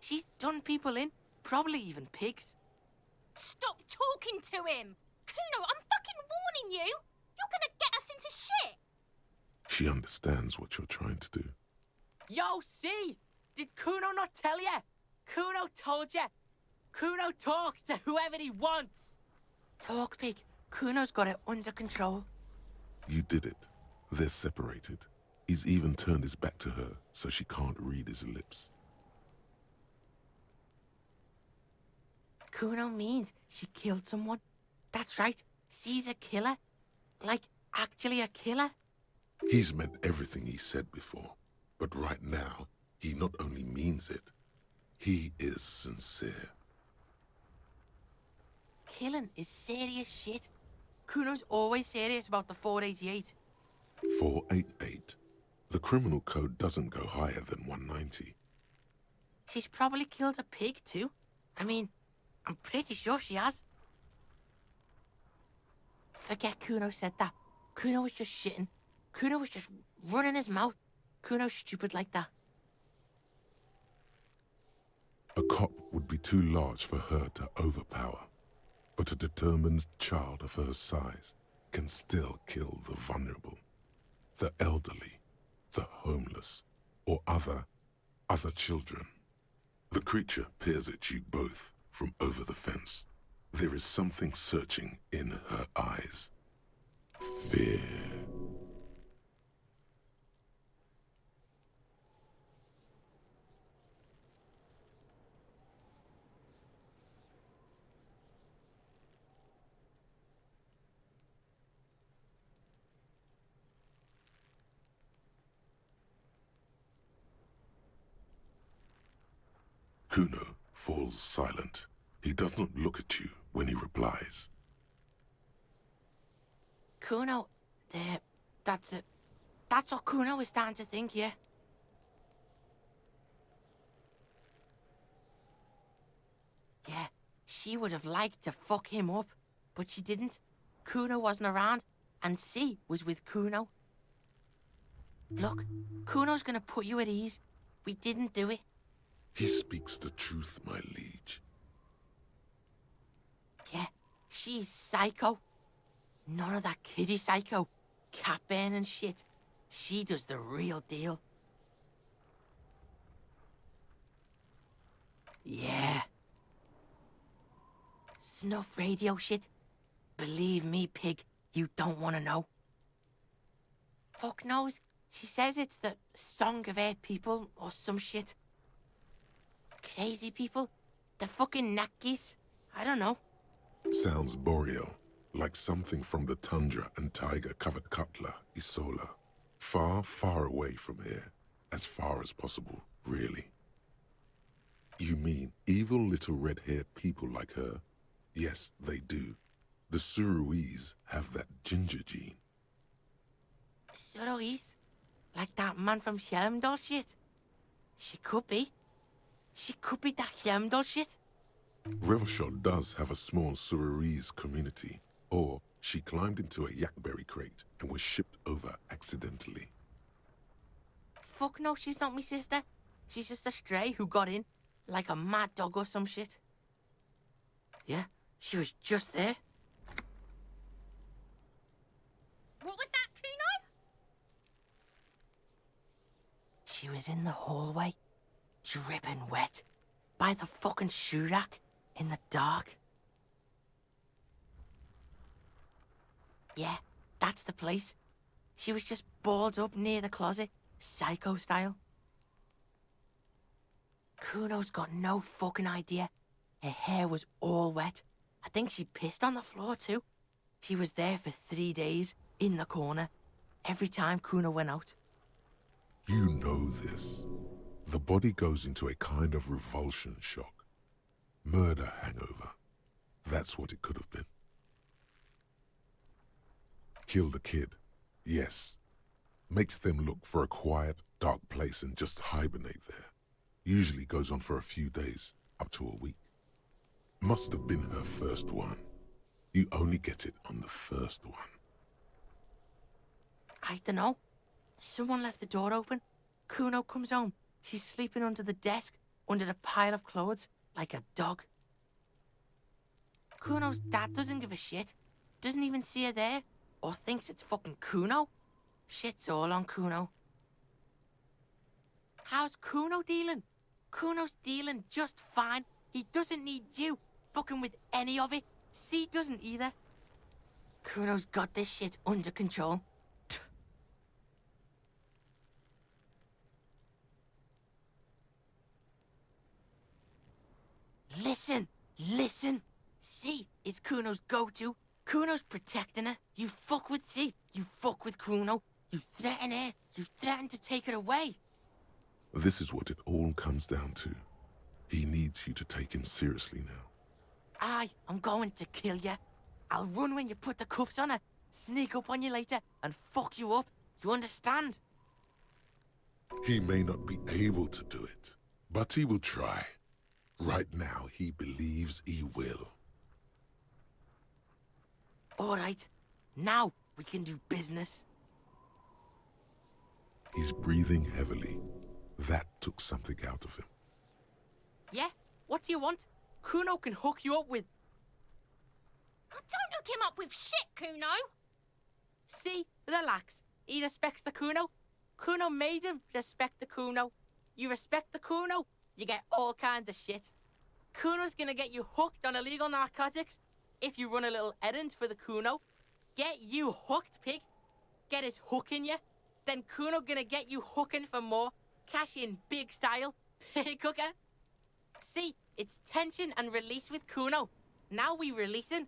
She's done people in. Probably even pigs. Stop talking to him! Kuno, I'm fucking warning you! You're gonna get us into shit! She understands what you're trying to do. Yo, see? Did Kuno not tell you? Kuno told you. Kuno talks to whoever he wants. Talk, pig. Kuno's got it under control. You did it. They're separated. He's even turned his back to her, so she can't read his lips. Kuno means she killed someone. That's right. She's a killer. Like, actually a killer. He's meant everything he said before. But right now, he not only means it, he is sincere. Killing is serious shit. Kuno's always serious about the 488. 488. The criminal code doesn't go higher than 190. She's probably killed a pig too. I mean, I'm pretty sure she has. Forget Kuno said that. Kuno was just shitting. Kuno was just running his mouth. Kuno's stupid like that. A cop would be too large for her to overpower. But a determined child of her size can still kill the vulnerable, the elderly, the homeless, or other children. The creature peers at you both from over the fence. There is something searching in her eyes. Fear. Kuno falls silent. He does not look at you when he replies. Kuno, that's it. That's what Kuno is starting to think, yeah. Yeah, she would have liked to fuck him up, but she didn't. Kuno wasn't around, and C was with Kuno. Look, Kuno's gonna put you at ease. We didn't do it. He speaks the truth, my liege. Yeah, she's psycho. None of that kiddie psycho. Cat burning shit. She does the real deal. Yeah. Snuff radio shit. Believe me, pig, you don't want to know. Fuck knows. She says it's the song of her people or some shit. Crazy people. The fucking Nakis. I don't know. Sounds boreal. like something from the tundra and tiger-covered cutler, Isola. Far, far away from here. As far as possible, really. You mean evil little red-haired people like her? Yes, they do. The Suruese have that ginger gene. Suruese? Like that man from Helmdall shit? She could be. She could be that Helmdall shit. Revelshot does have a small Suruese community, or she climbed into a yakberry crate and was shipped over accidentally. Fuck no, she's not my sister. She's just a stray who got in, like a mad dog or some shit. Yeah, she was just there. What was that, Kuno? She was in the hallway, dripping wet, by the fucking shoe rack, in the dark. Yeah, that's the place. She was just balled up near the closet, psycho style. Kuno's got no fucking idea. Her hair was all wet. I think she pissed on the floor too. She was there for 3 days, in the corner, every time Kuno went out. You know this. The body goes into a kind of revulsion shock. Murder hangover. That's what it could have been. Killed a kid. Yes. Makes them look for a quiet, dark place and just hibernate there. Usually goes on for a few days, up to a week. Must have been her first one. You only get it on the first one. I dunno. Someone left the door open. Kuno comes home. She's sleeping under the desk, under the pile of clothes, like a dog. Kuno's dad doesn't give a shit. Doesn't even see her there, or thinks it's fucking Kuno. Shit's all on Kuno. How's Kuno dealing? Kuno's dealing just fine. He doesn't need you fucking with any of it. C doesn't either. Kuno's got this shit under control. Listen, listen. C is Kuno's go-to. Kuno's protecting her. You fuck with C, you fuck with Kuno. You threaten her, you threaten to take her away. This is what it all comes down to. He needs you to take him seriously now. I'm going to kill you. I'll run when you put the cuffs on her, sneak up on you later, and fuck you up. You understand? He may not be able to do it, but he will try. Right now, he believes he will. All right, now we can do business. He's breathing heavily. That took something out of him. Yeah? What do you want? Kuno can hook you up with... Oh, don't hook him up with shit, Kuno. See? Relax. He respects the Kuno. Kuno made him respect the Kuno. You respect the Kuno, you get all kinds of shit. Kuno's gonna get you hooked on illegal narcotics if you run a little errand for the Kuno. Get you hooked, pig. Get his hook in you. Then Kuno gonna get you hooking for more. Cash in big style. Pig hooker. See, it's tension and release with Kuno. Now we releasing.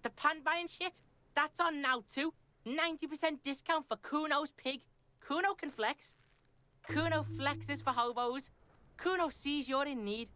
The pan buying shit, that's on now too. 90% discount for Kuno's pig. Kuno can flex. Kuno flexes for hobos. Kuno sees you're in need.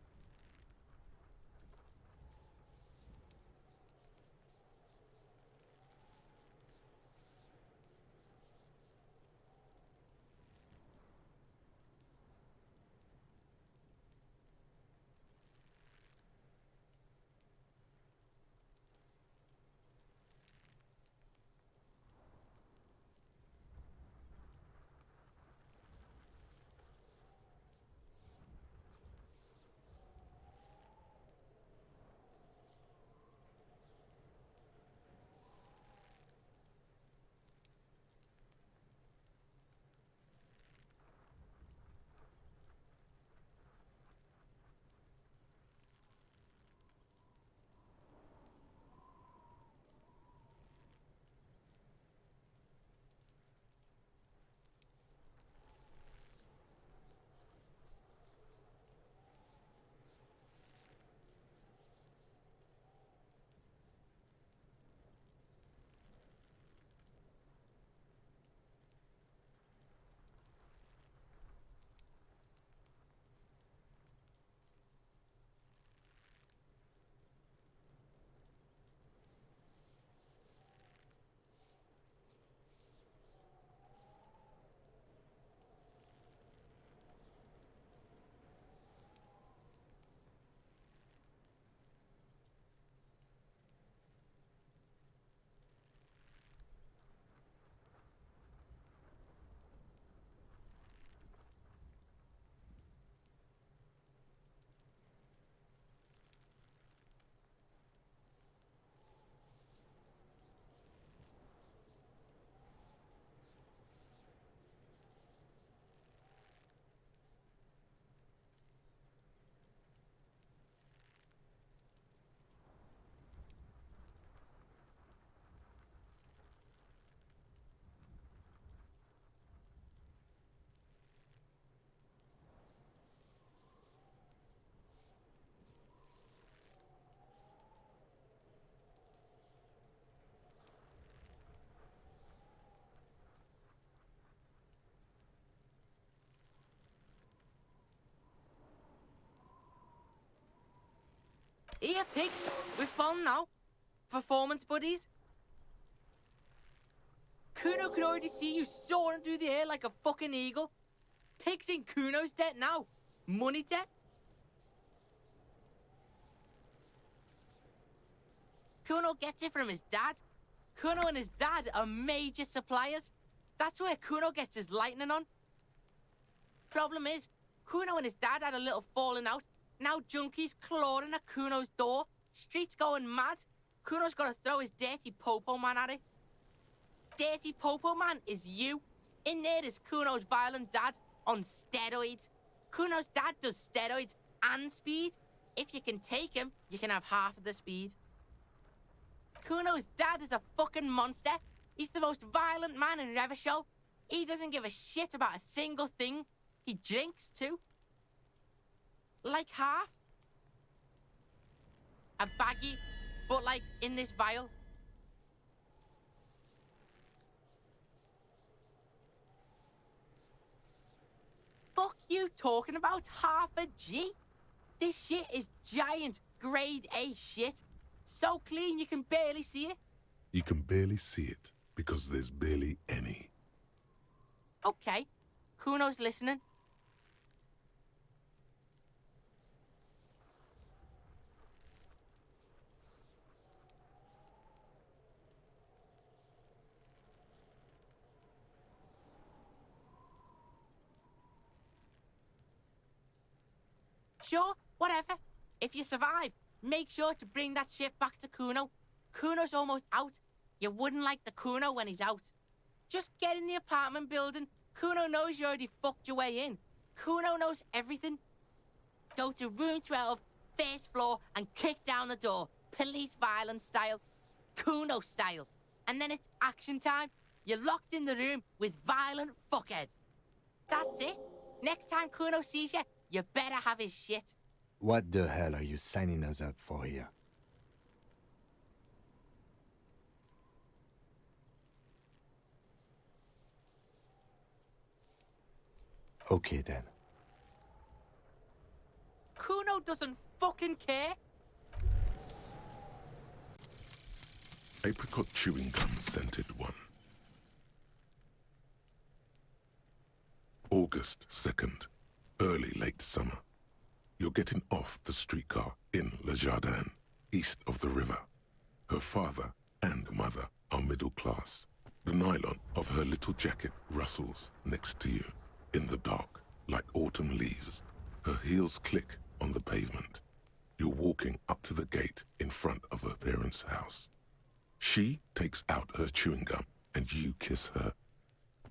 Here, pig. We're fun now. Performance buddies. Kuno can already see you soaring through the air like a fucking eagle. Pig's in Kuno's debt now. Money debt. Kuno gets it from his dad. Kuno and his dad are major suppliers. That's where Kuno gets his lightning on. Problem is, Kuno and his dad had a little falling out. Now junkies clawing at Kuno's door. Streets going mad. Kuno's got to throw his dirty popo man at it. Dirty popo man is you. In there is Kuno's violent dad on steroids. Kuno's dad does steroids and speed. If you can take him, you can have half of the speed. Kuno's dad is a fucking monster. He's the most violent man in Revachol. He doesn't give a shit about a single thing. He drinks too. Like half. A baggie, but like in this vial. Fuck you talking about half a G? This shit is giant, grade A shit. So clean you can barely see it. You can barely see it because there's barely any. Okay, Kuno's listening. Sure, whatever. If you survive, make sure to bring that shit back to Kuno. Kuno's almost out. You wouldn't like the Kuno when he's out. Just get in the apartment building. Kuno knows you already fucked your way in. Kuno knows everything. Go to room 12, first floor, and kick down the door. Police violence style. Kuno style. And then it's action time. You're locked in the room with violent fuckheads. That's it. Next time Kuno sees you, you better have his shit. What the hell are you signing us up for here? Okay then. Kuno doesn't fucking care. Apricot chewing gum scented one. August 2nd, early late summer. You're getting off the streetcar in Le Jardin, east of the river. Her father and mother are middle class. The nylon of her little jacket rustles next to you in the dark like autumn leaves. Her heels click on the pavement. You're walking up to the gate in front of her parents' house. She takes out her chewing gum and you kiss her.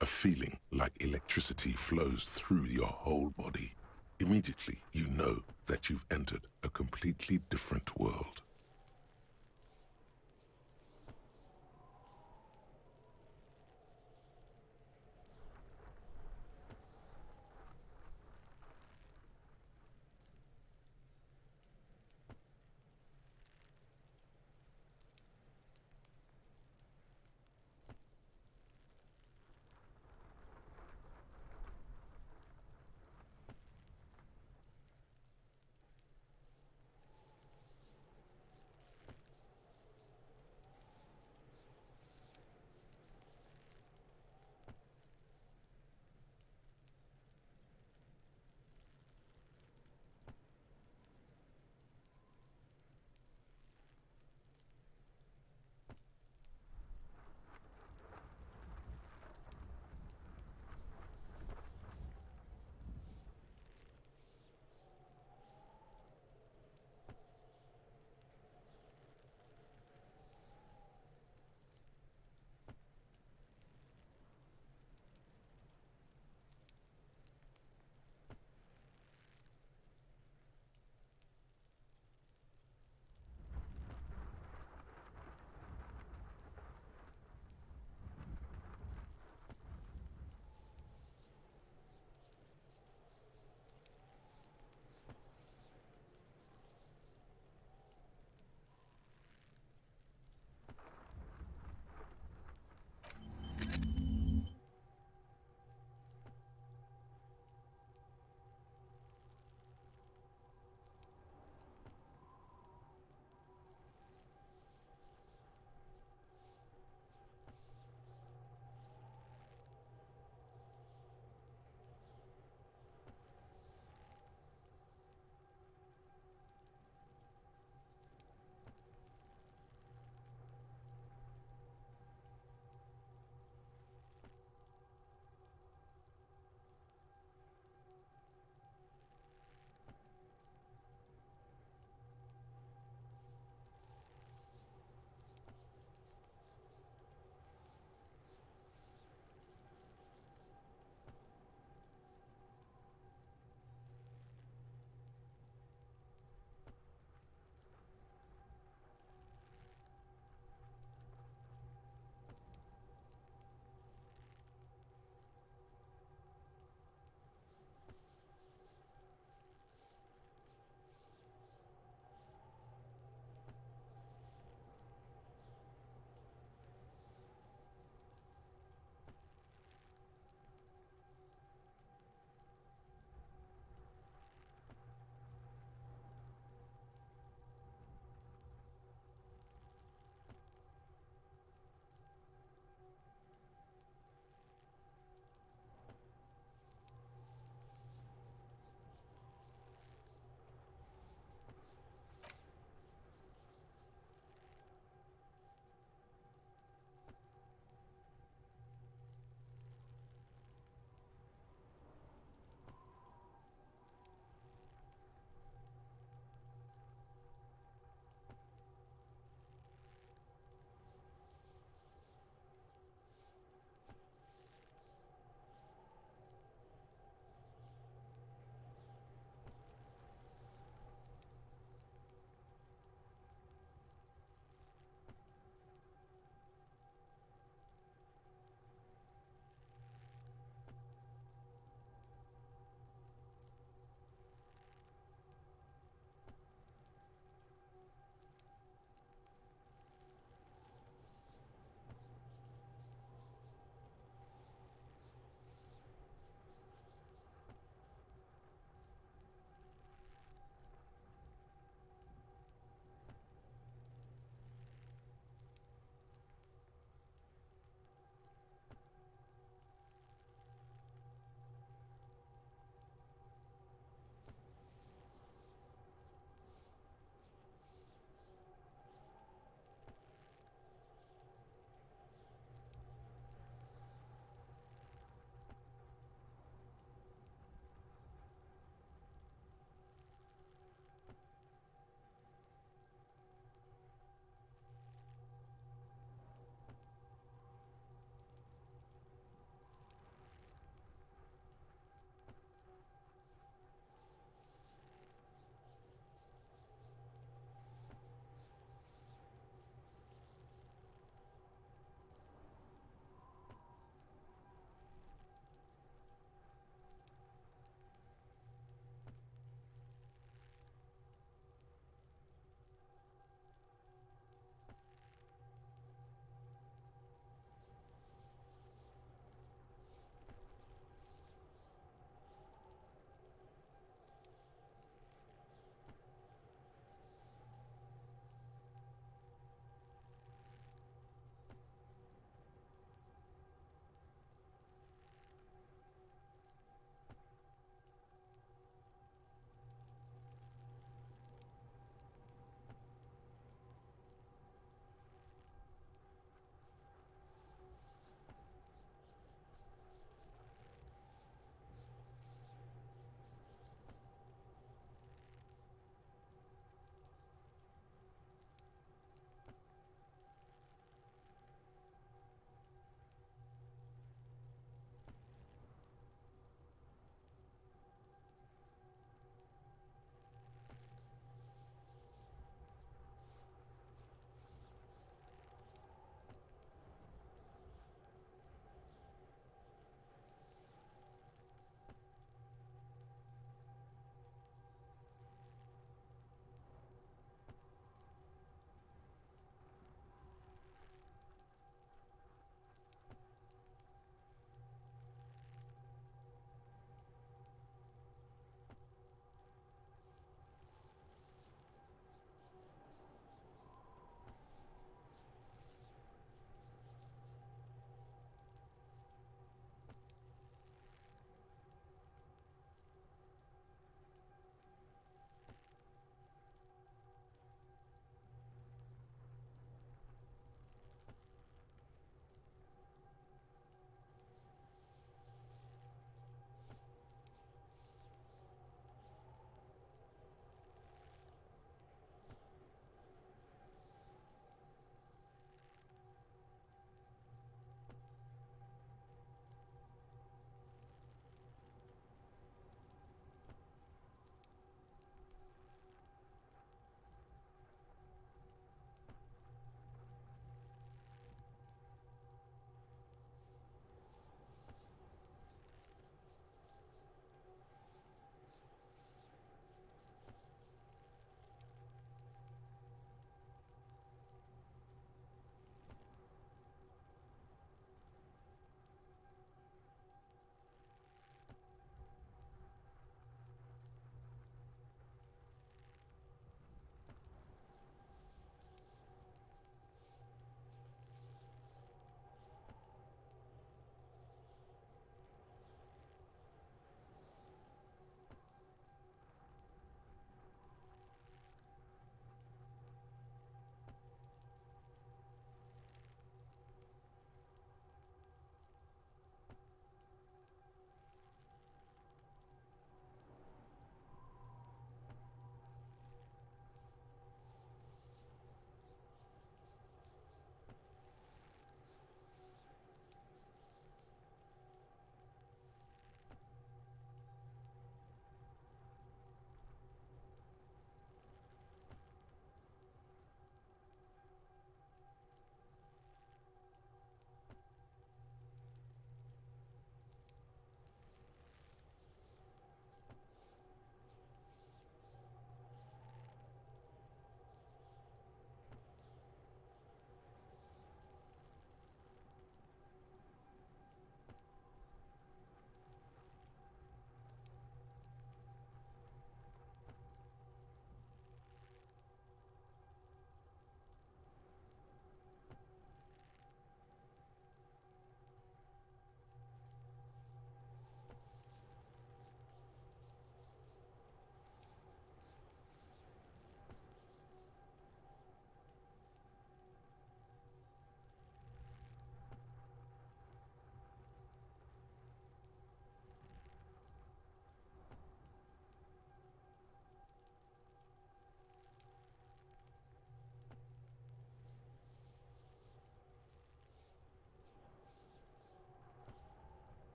A feeling like electricity flows through your whole body. Immediately, you know that you've entered a completely different world.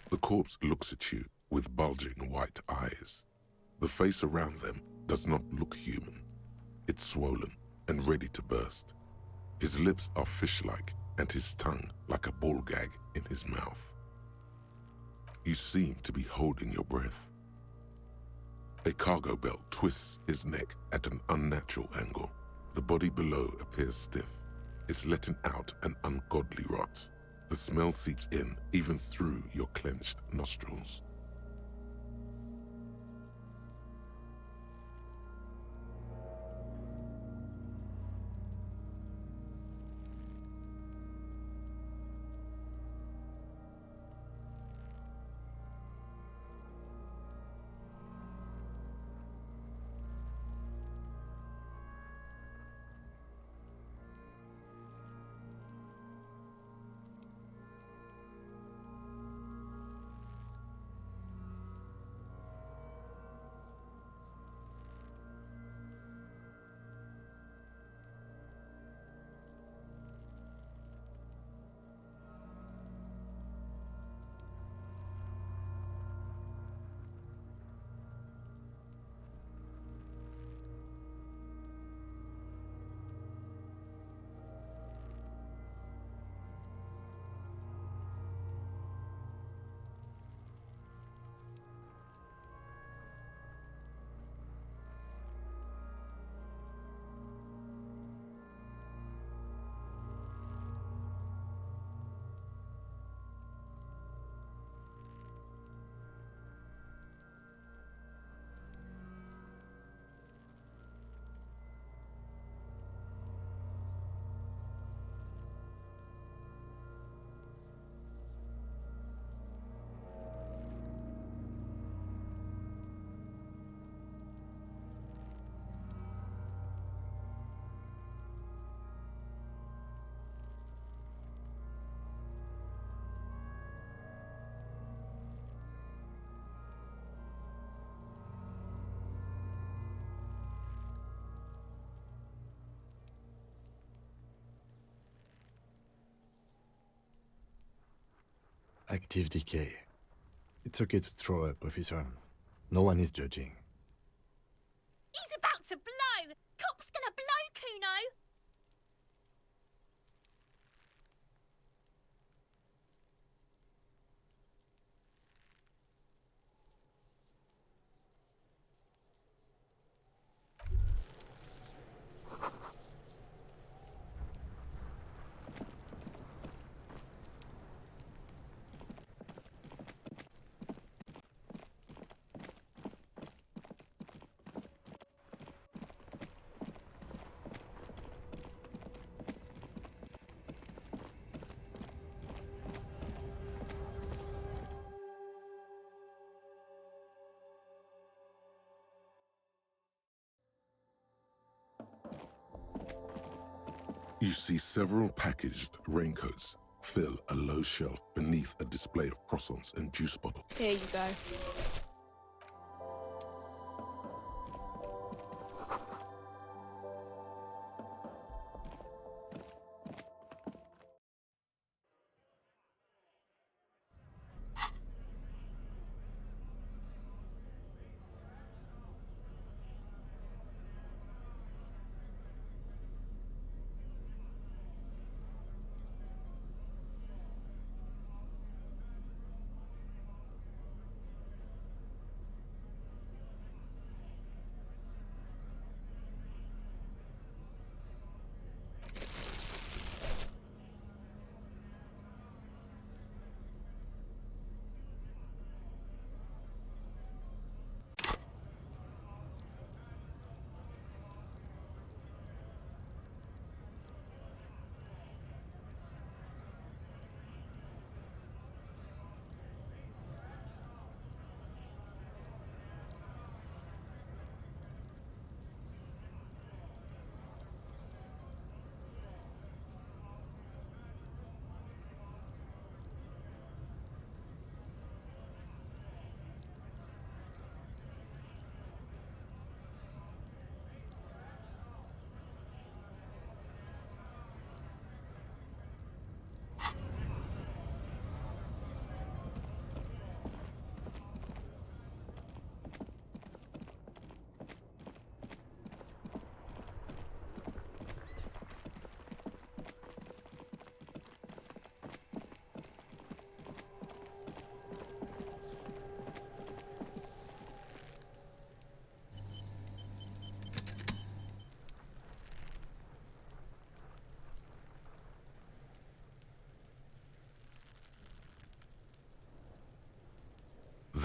The corpse looks at you with bulging white eyes. The face around them does not look human. It's swollen and ready to burst. His lips are fish-like and his tongue like a ball gag in his mouth. You seem to be holding your breath. A cargo belt twists his neck at an unnatural angle. The body below appears stiff. It's letting out an ungodly rot. The smell seeps in even through your clenched nostrils. Active decay. It's okay to throw up, officer. No one is judging. He's about to blow! Cop's gonna blow, Kuno! You see several packaged raincoats fill a low shelf beneath a display of croissants and juice bottles. Here you go.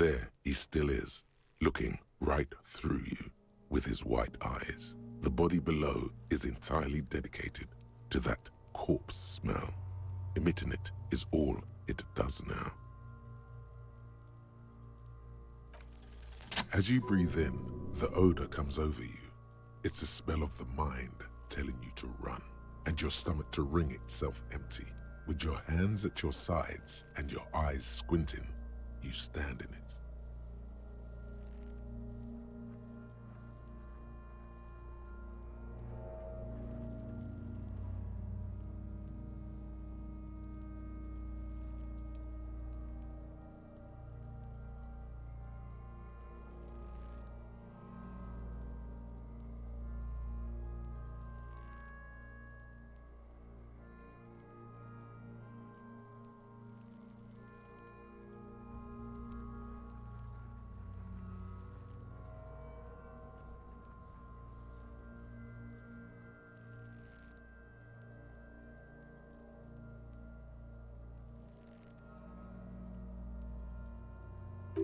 There he still is, looking right through you with his white eyes. The body below is entirely dedicated to that corpse smell. Emitting it is all it does now. As you breathe in, the odor comes over you. It's a smell of the mind telling you to run, and your stomach to wring itself empty. With your hands at your sides and your eyes squinting, you stand in it.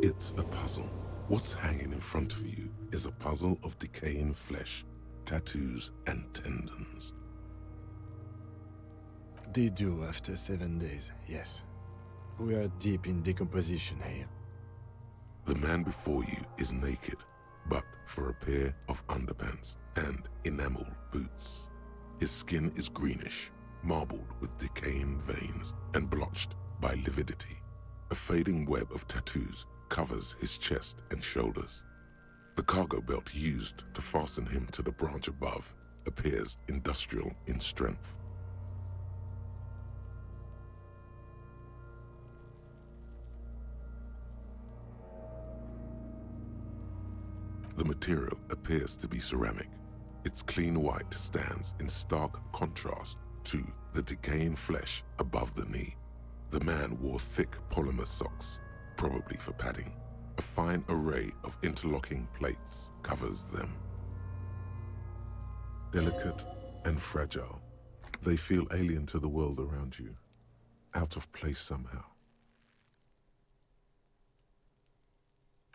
It's a puzzle. What's hanging in front of you is a puzzle of decaying flesh, tattoos, and tendons. They do after 7 days, yes. We are deep in decomposition here. The man before you is naked, but for a pair of underpants and enameled boots. His skin is greenish, marbled with decaying veins and blotched by lividity. A fading web of tattoos covers his chest and shoulders. The cargo belt used to fasten him to the branch above appears industrial in strength. The material appears to be ceramic. Its clean white stands in stark contrast to the decaying flesh above the knee. The man wore thick polymer socks, probably for padding. A fine array of interlocking plates covers them. Delicate and fragile, they feel alien to the world around you, out of place somehow.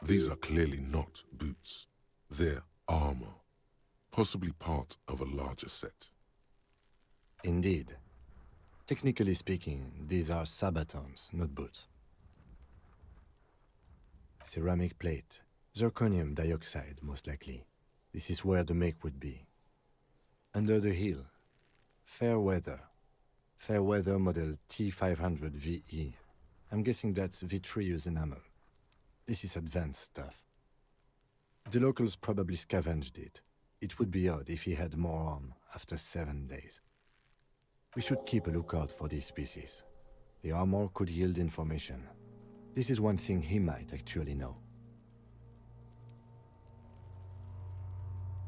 These are clearly not boots. They're armor, possibly part of a larger set. Indeed. Technically speaking, these are sabatons, not boots. Ceramic plate. Zirconium dioxide, most likely. This is where the make would be. Under the heel. Fair weather. Fair weather model T500 VE. I'm guessing that's vitreous enamel. This is advanced stuff. The locals probably scavenged it. It would be odd if he had more on after 7 days. We should keep a lookout for these species. The armor could yield information. This is one thing he might actually know.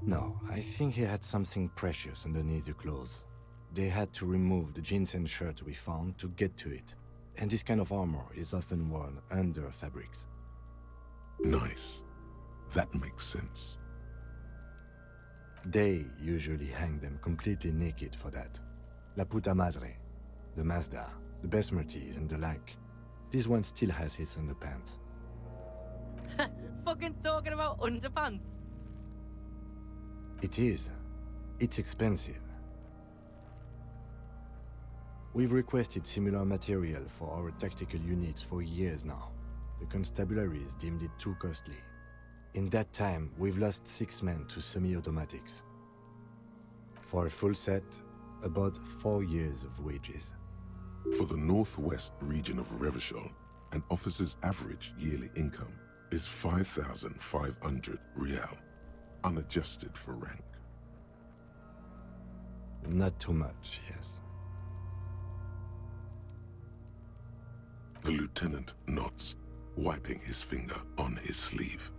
No, I think he had something precious underneath the clothes. They had to remove the jeans and shirts we found to get to it. And this kind of armor is often worn under fabrics. Nice. That makes sense. They usually hang them completely naked for that. La puta madre, the Mazda, the Besmerties and the like. This one still has his underpants. Fucking talking about underpants. It is. It's expensive. We've requested similar material for our tactical units for years now. The constabularies deemed it too costly. In that time, we've lost 6 men to semi-automatics. For a full set, about 4 years of wages. For the northwest region of Revachol, an officer's average yearly income is 5,500 rial, unadjusted for rank. Not too much, yes. The lieutenant nods, wiping his finger on his sleeve.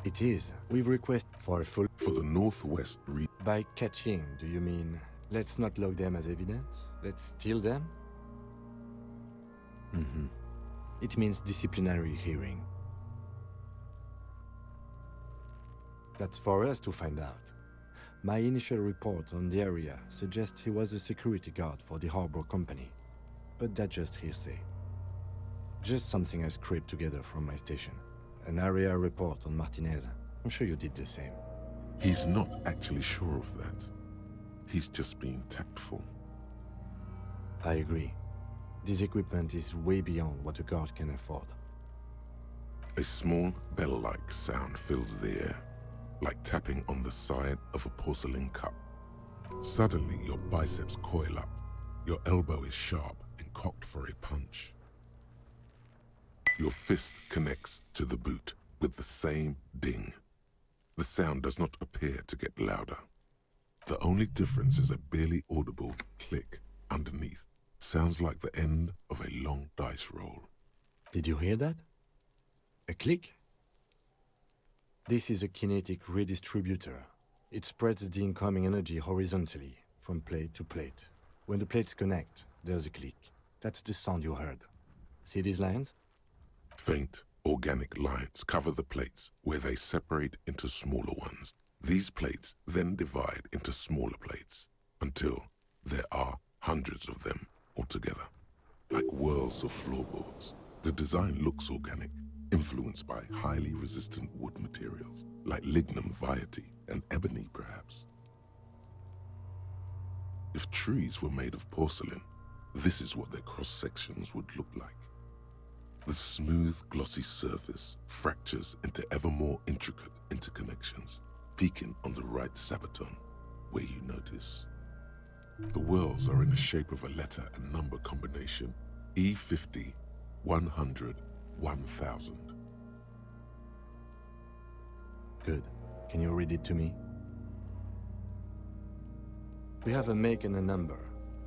It is. We've requested for a full... For the northwest region... By catching, do you mean, let's not log them as evidence? Let's steal them? Mm-hmm. It means disciplinary hearing. That's for us to find out. My initial report on the area suggests he was a security guard for the harbor company, but that's just hearsay. Just something I scraped together from my station. An area report on Martinez. I'm sure you did the same. He's not actually sure of that. He's just being tactful. I agree. This equipment is way beyond what a guard can afford. A small bell-like sound fills the air, like tapping on the side of a porcelain cup. Suddenly, your biceps coil up. Your elbow is sharp and cocked for a punch. Your fist connects to the boot with the same ding. The sound does not appear to get louder. The only difference is a barely audible click underneath. Sounds like the end of a long dice roll. Did you hear that? A click? This is a kinetic redistributor. It spreads the incoming energy horizontally, from plate to plate. When the plates connect, there's a click. That's the sound you heard. See these lines? Faint, organic lines cover the plates where they separate into smaller ones. These plates then divide into smaller plates until there are hundreds of them altogether. Like whirls of floorboards. The design looks organic, influenced by highly resistant wood materials, like lignum vitae and ebony perhaps. If trees were made of porcelain, this is what their cross-sections would look like. The smooth, glossy surface fractures into ever more intricate interconnections, peaking on the right sabaton, where you notice. The whirls are in the shape of a letter and number combination, E50, 100, 1000. Good. Can you read it to me? We have a make and a number.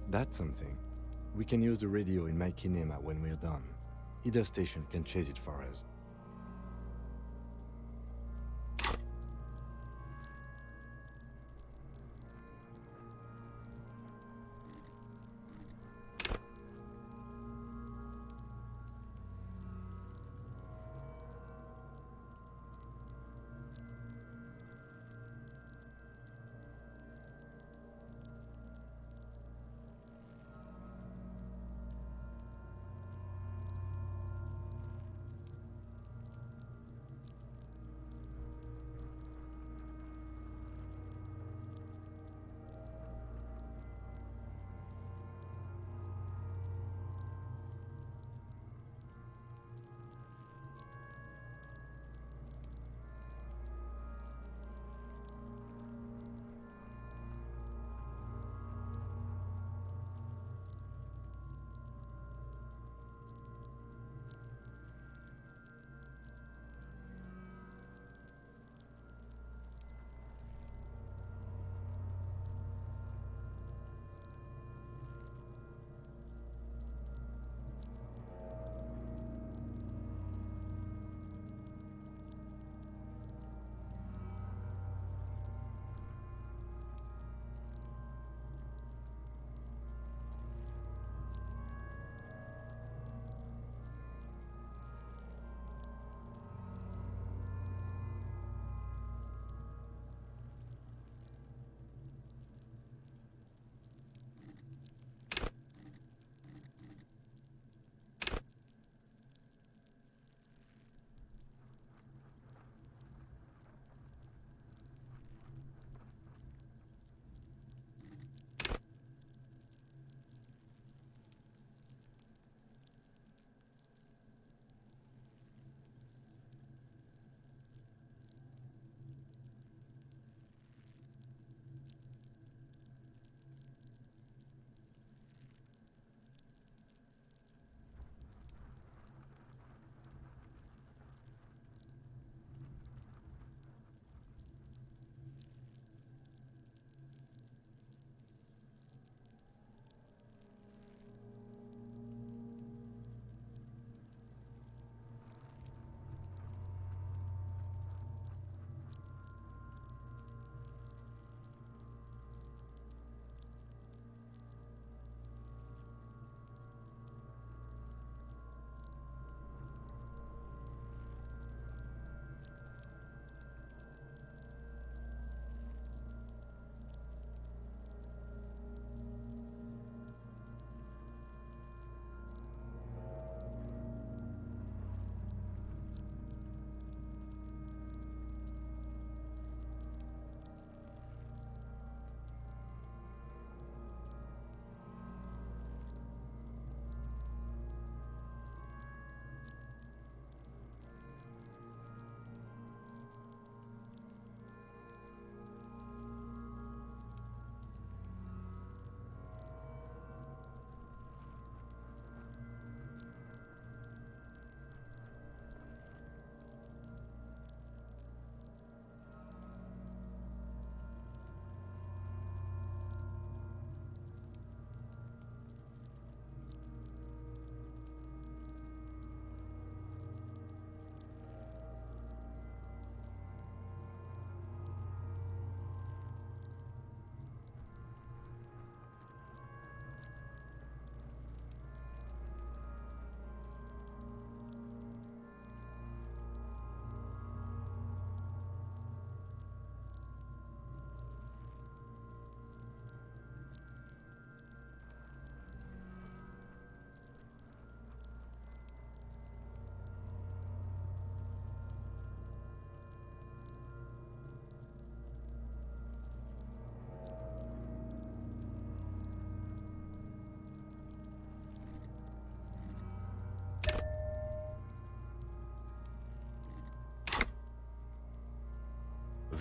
That's something. We can use the radio in my kinema when we're done. Either station can chase it for us.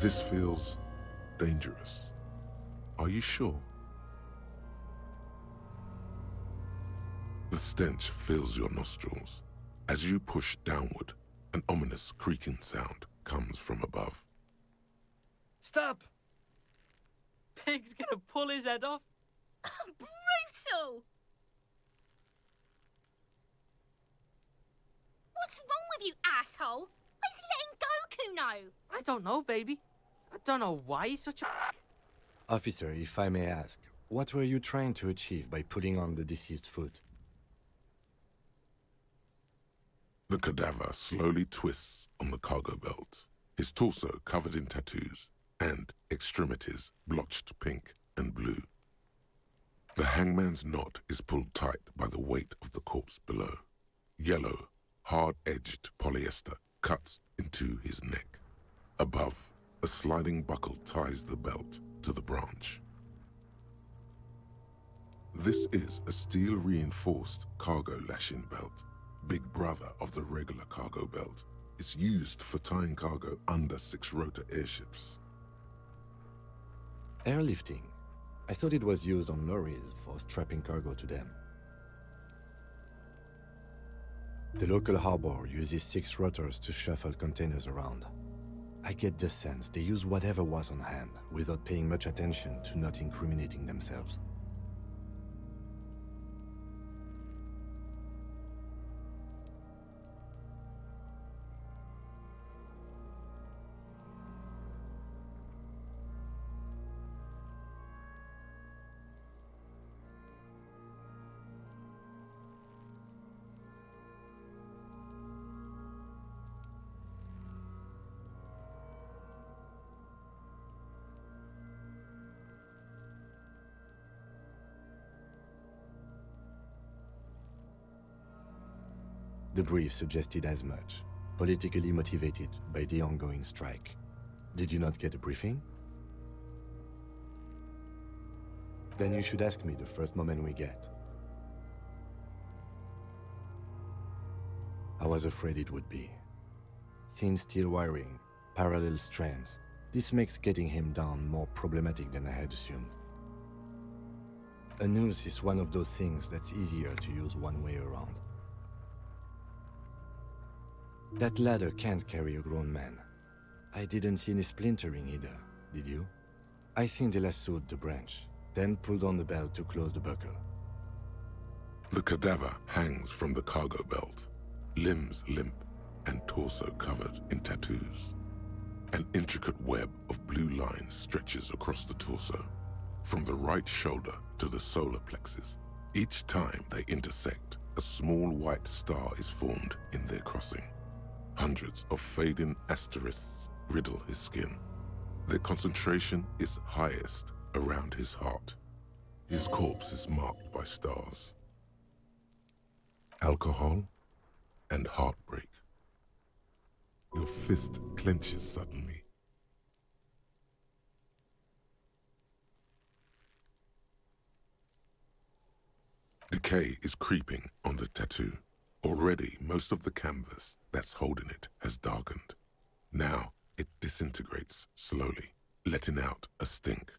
This feels dangerous. Are you sure? The stench fills your nostrils. As you push downward, an ominous creaking sound comes from above. Stop! Pig's gonna pull his head off. Brutal! What's wrong with you, asshole? Why is he letting go, Kuno? I don't know, baby. I don't know why he's such a... Officer, if I may ask, what were you trying to achieve by putting on the deceased foot? The cadaver slowly twists on the cargo belt, his torso covered in tattoos, and extremities blotched pink and blue. The hangman's knot is pulled tight by the weight of the corpse below. Yellow, hard-edged polyester cuts into his neck. Above, a sliding buckle ties the belt to the branch. This is a steel-reinforced cargo lashing belt, big brother of the regular cargo belt. It's used for tying cargo under six-rotor airships. Airlifting? I thought it was used on lorries for strapping cargo to them. The local harbor uses 6 rotors to shuffle containers around. I get the sense they use whatever was on hand without paying much attention to not incriminating themselves. The brief suggested as much, politically motivated by the ongoing strike. Did you not get a briefing? Then you should ask me the first moment we get. I was afraid it would be. Thin steel wiring, parallel strands. This makes getting him down more problematic than I had assumed. A noose is one of those things that's easier to use one way around. That ladder can't carry a grown man. I didn't see any splintering either, did you? I think they lassoed the branch, then pulled on the belt to close the buckle. The cadaver hangs from the cargo belt, limbs limp and torso covered in tattoos. An intricate web of blue lines stretches across the torso, from the right shoulder to the solar plexus. Each time they intersect, a small white star is formed in their crossing. Hundreds of fading asterisks riddle his skin. Their concentration is highest around his heart. His corpse is marked by stars. Alcohol and heartbreak. Your fist clenches suddenly. Decay is creeping on the tattoo. Already, most of the canvas that's holding it has darkened. Now, it disintegrates slowly, letting out a stink.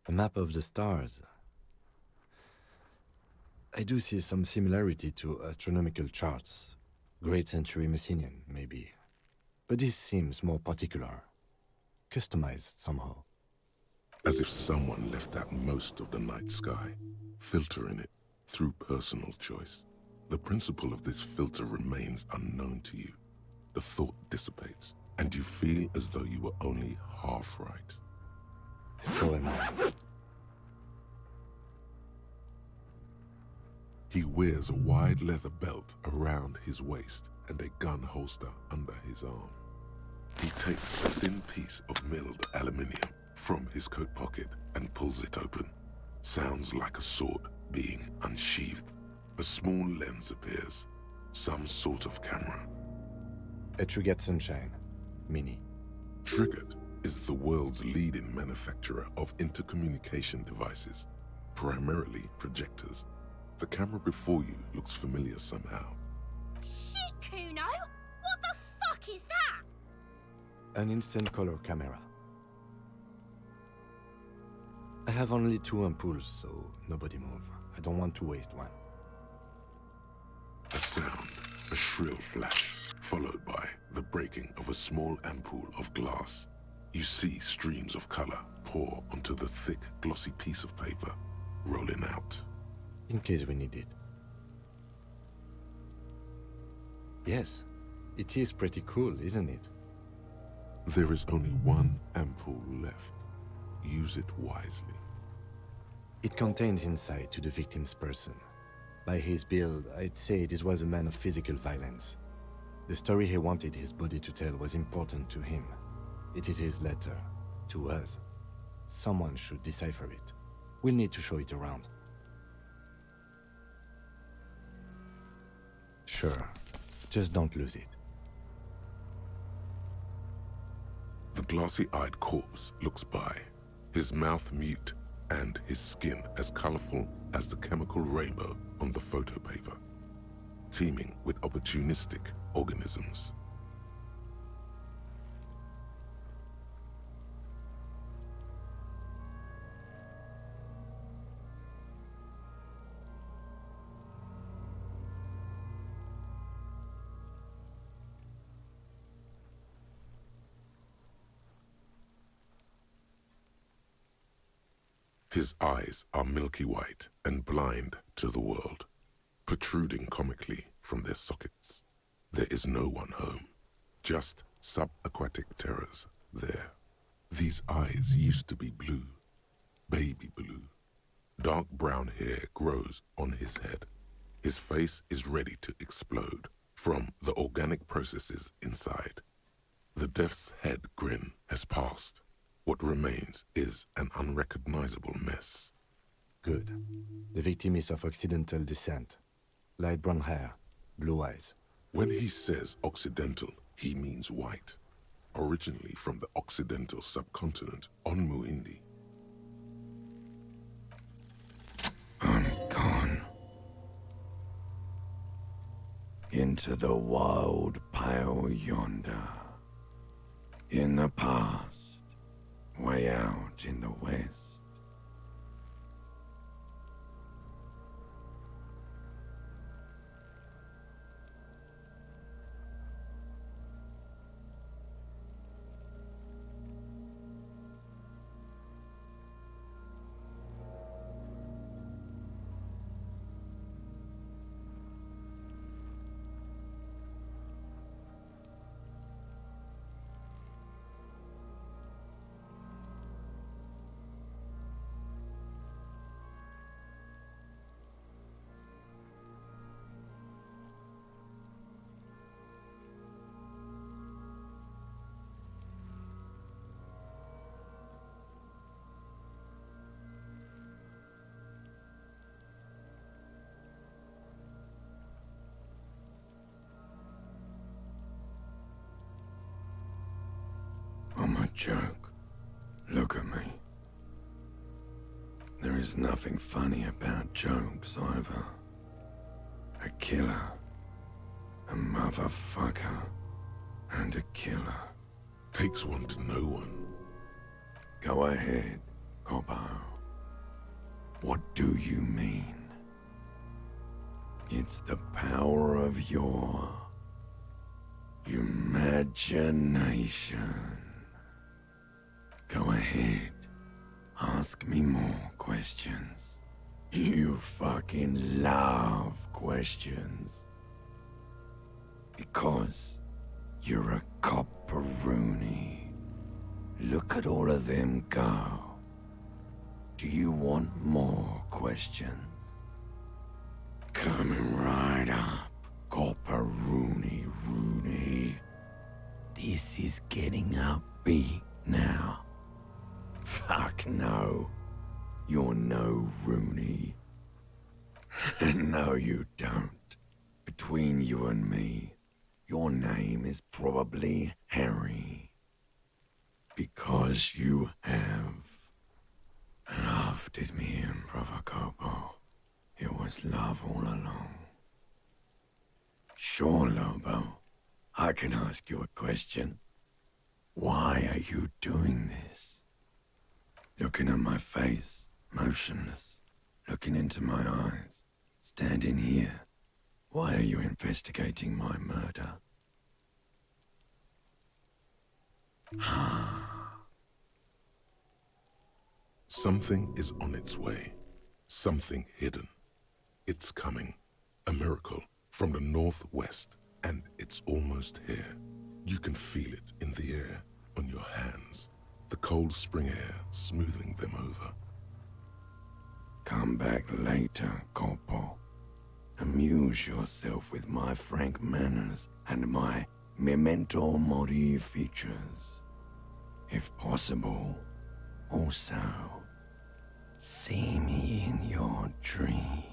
A map of the stars. I do see some similarity to astronomical charts. Great Century Messinian, maybe. But this seems more particular. Customized somehow. As if someone left out most of the night sky, filtering it through personal choice. The principle of this filter remains unknown to you. The thought dissipates, and you feel as though you were only half right. So am I. He wears a wide leather belt around his waist and a gun holster under his arm. He takes a thin piece of milled aluminium from his coat pocket and pulls it open. Sounds like a sword being unsheathed. A small lens appears, some sort of camera. A Trigger Sunshine, Mini. Triggered is the world's leading manufacturer of intercommunication devices, primarily projectors. The camera before you looks familiar somehow. Shit, Kuno! What the fuck is that? An instant color camera. I have only 2 ampoules, so nobody move. I don't want to waste one. A sound, a shrill flash, followed by the breaking of a small ampoule of glass. You see streams of color pour onto the thick, glossy piece of paper, rolling out. In case we need it. Yes, it is pretty cool, isn't it? There is only one ampoule left. Use it wisely. It contains insight to the victim's person. By his build, I'd say this was a man of physical violence. The story he wanted his body to tell was important to him. It is his letter, to us. Someone should decipher it. We'll need to show it around. Sure, just don't lose it. The glassy-eyed corpse looks by, his mouth mute and his skin as colorful as the chemical rainbow on the photo paper, teeming with opportunistic organisms. His eyes are milky white and blind to the world, protruding comically from their sockets. There is no one home, just subaquatic terrors there. These eyes used to be blue, baby blue. Dark brown hair grows on his head. His face is ready to explode from the organic processes inside. The death's head grin has passed. What remains is an unrecognizable mess. Good. The victim is of Occidental descent. Light brown hair, blue eyes. When he says Occidental, he means white. Originally from the Occidental subcontinent on Muindi. I'm gone. Into the wild pale yonder. In the past. Way out in the west. I'm a joke. Look at me. There is nothing funny about jokes either. A killer, a motherfucker, and a killer. Takes one to know one. Go ahead, Cobbo. What do you mean? It's the power of your imagination. Go ahead. Ask me more questions. You fucking love questions. Because you're a copperoonie. Look at all of them go. Do you want more questions? Coming right up, copperoonie Rooney. This is getting upbeat now. Fuck no. You're no Rooney. No, you don't. Between you and me, your name is probably Harry. Because you have loved it, me and Brother Copo. It was love all along. Sure, Lobo. I can ask you a question. Why are you doing this? Looking at my face, motionless, looking into my eyes, standing here. Why are you investigating my murder? Something is on its way. Something hidden. It's coming. A miracle from the northwest, and it's almost here. You can feel it in the air, on your hands, the cold spring air smoothing them over. Come back later, Corpo. Amuse yourself with my frank manners and my memento mori features. If possible, also, see me in your dreams.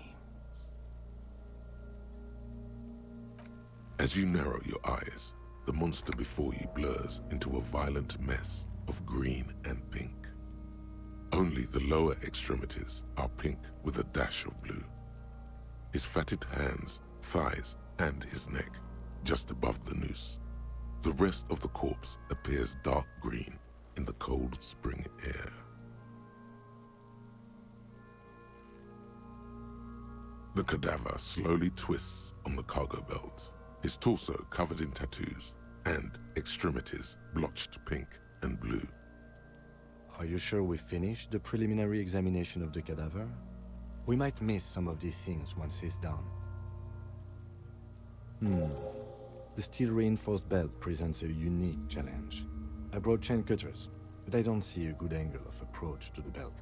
As you narrow your eyes, the monster before you blurs into a violent mess of green and pink. Only the lower extremities are pink with a dash of blue. His fatted hands, thighs, and his neck, just above the noose. The rest of the corpse appears dark green in the cold spring air. The cadaver slowly twists on the cargo belt, his torso covered in tattoos, and extremities blotched pink and blue. Are you sure we finished the preliminary examination of the cadaver? We might miss some of these things once he's done. The steel-reinforced belt presents a unique challenge. I brought chain cutters, but I don't see a good angle of approach to the belt.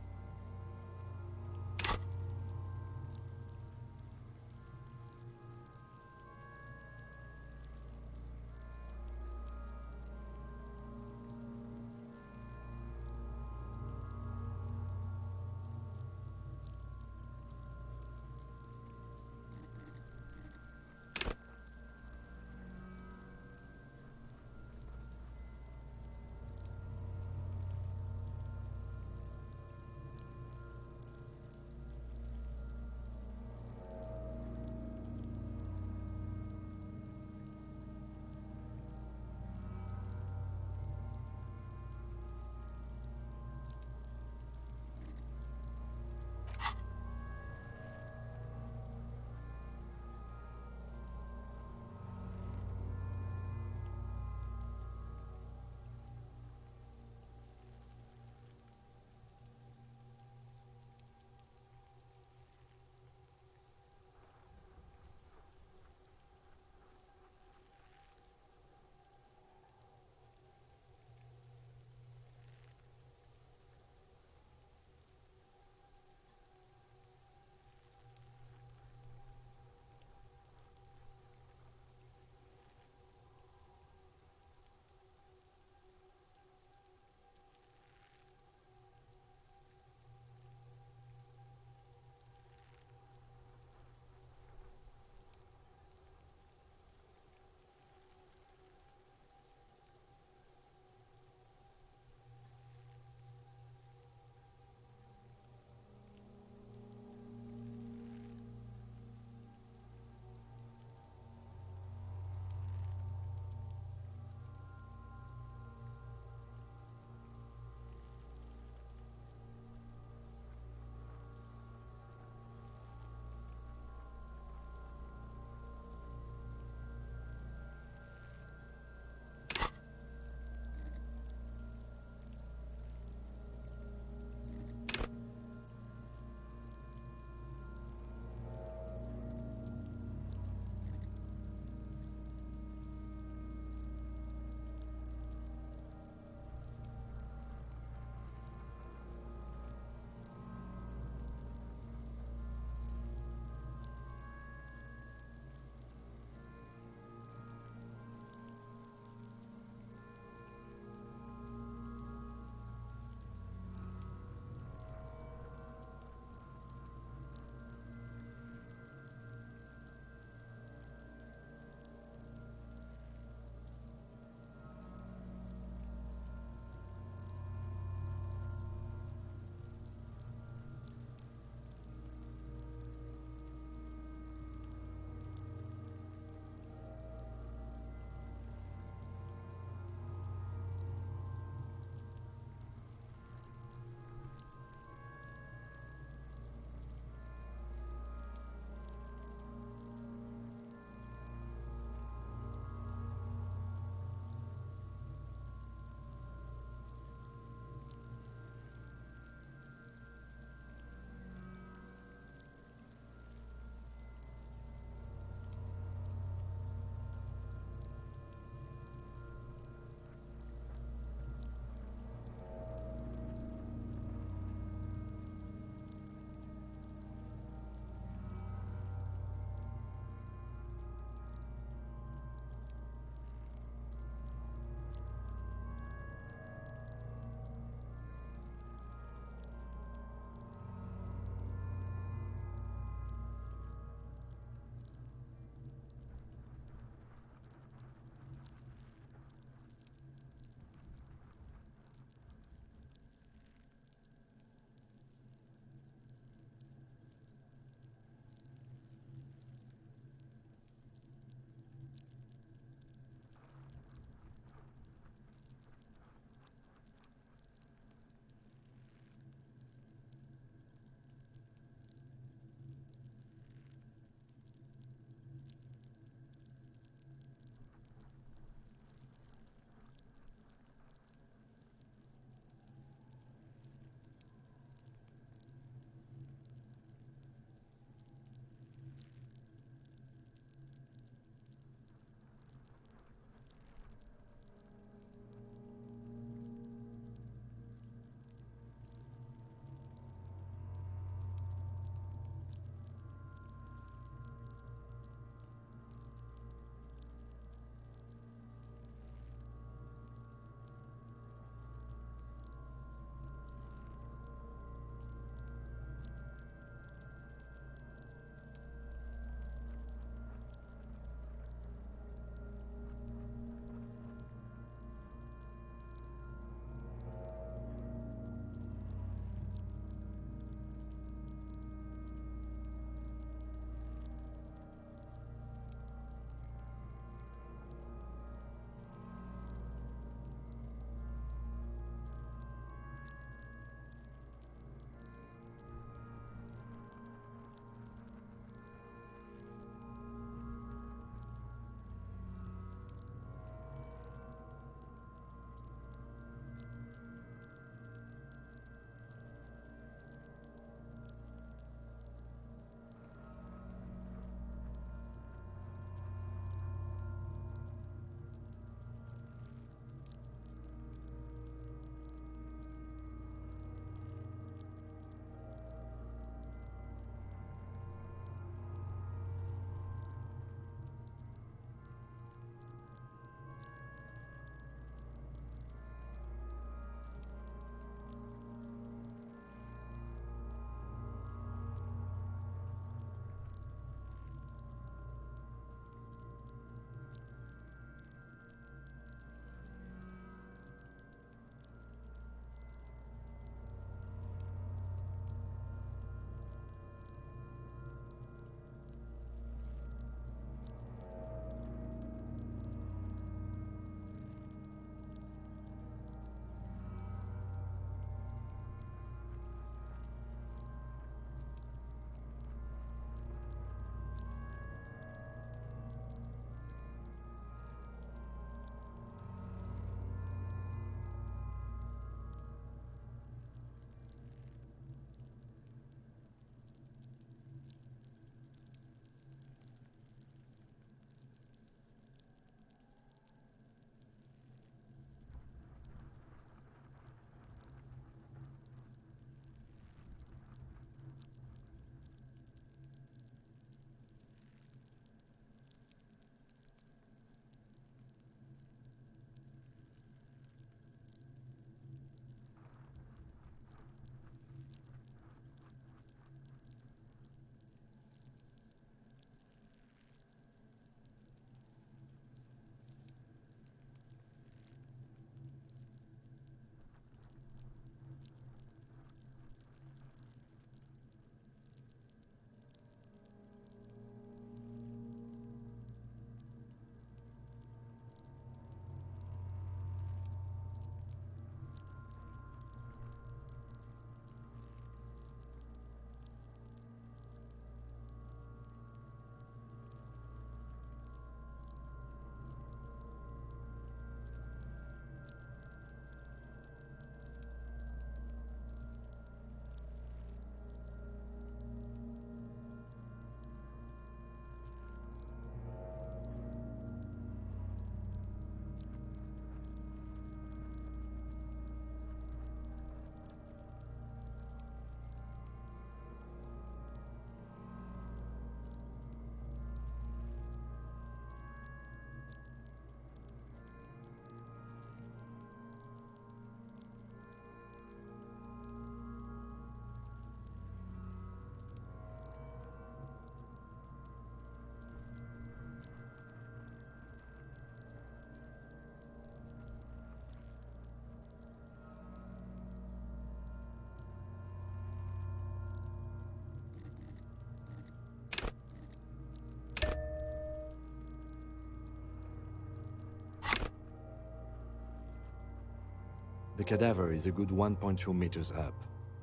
The cadaver is a good 1.2 meters up.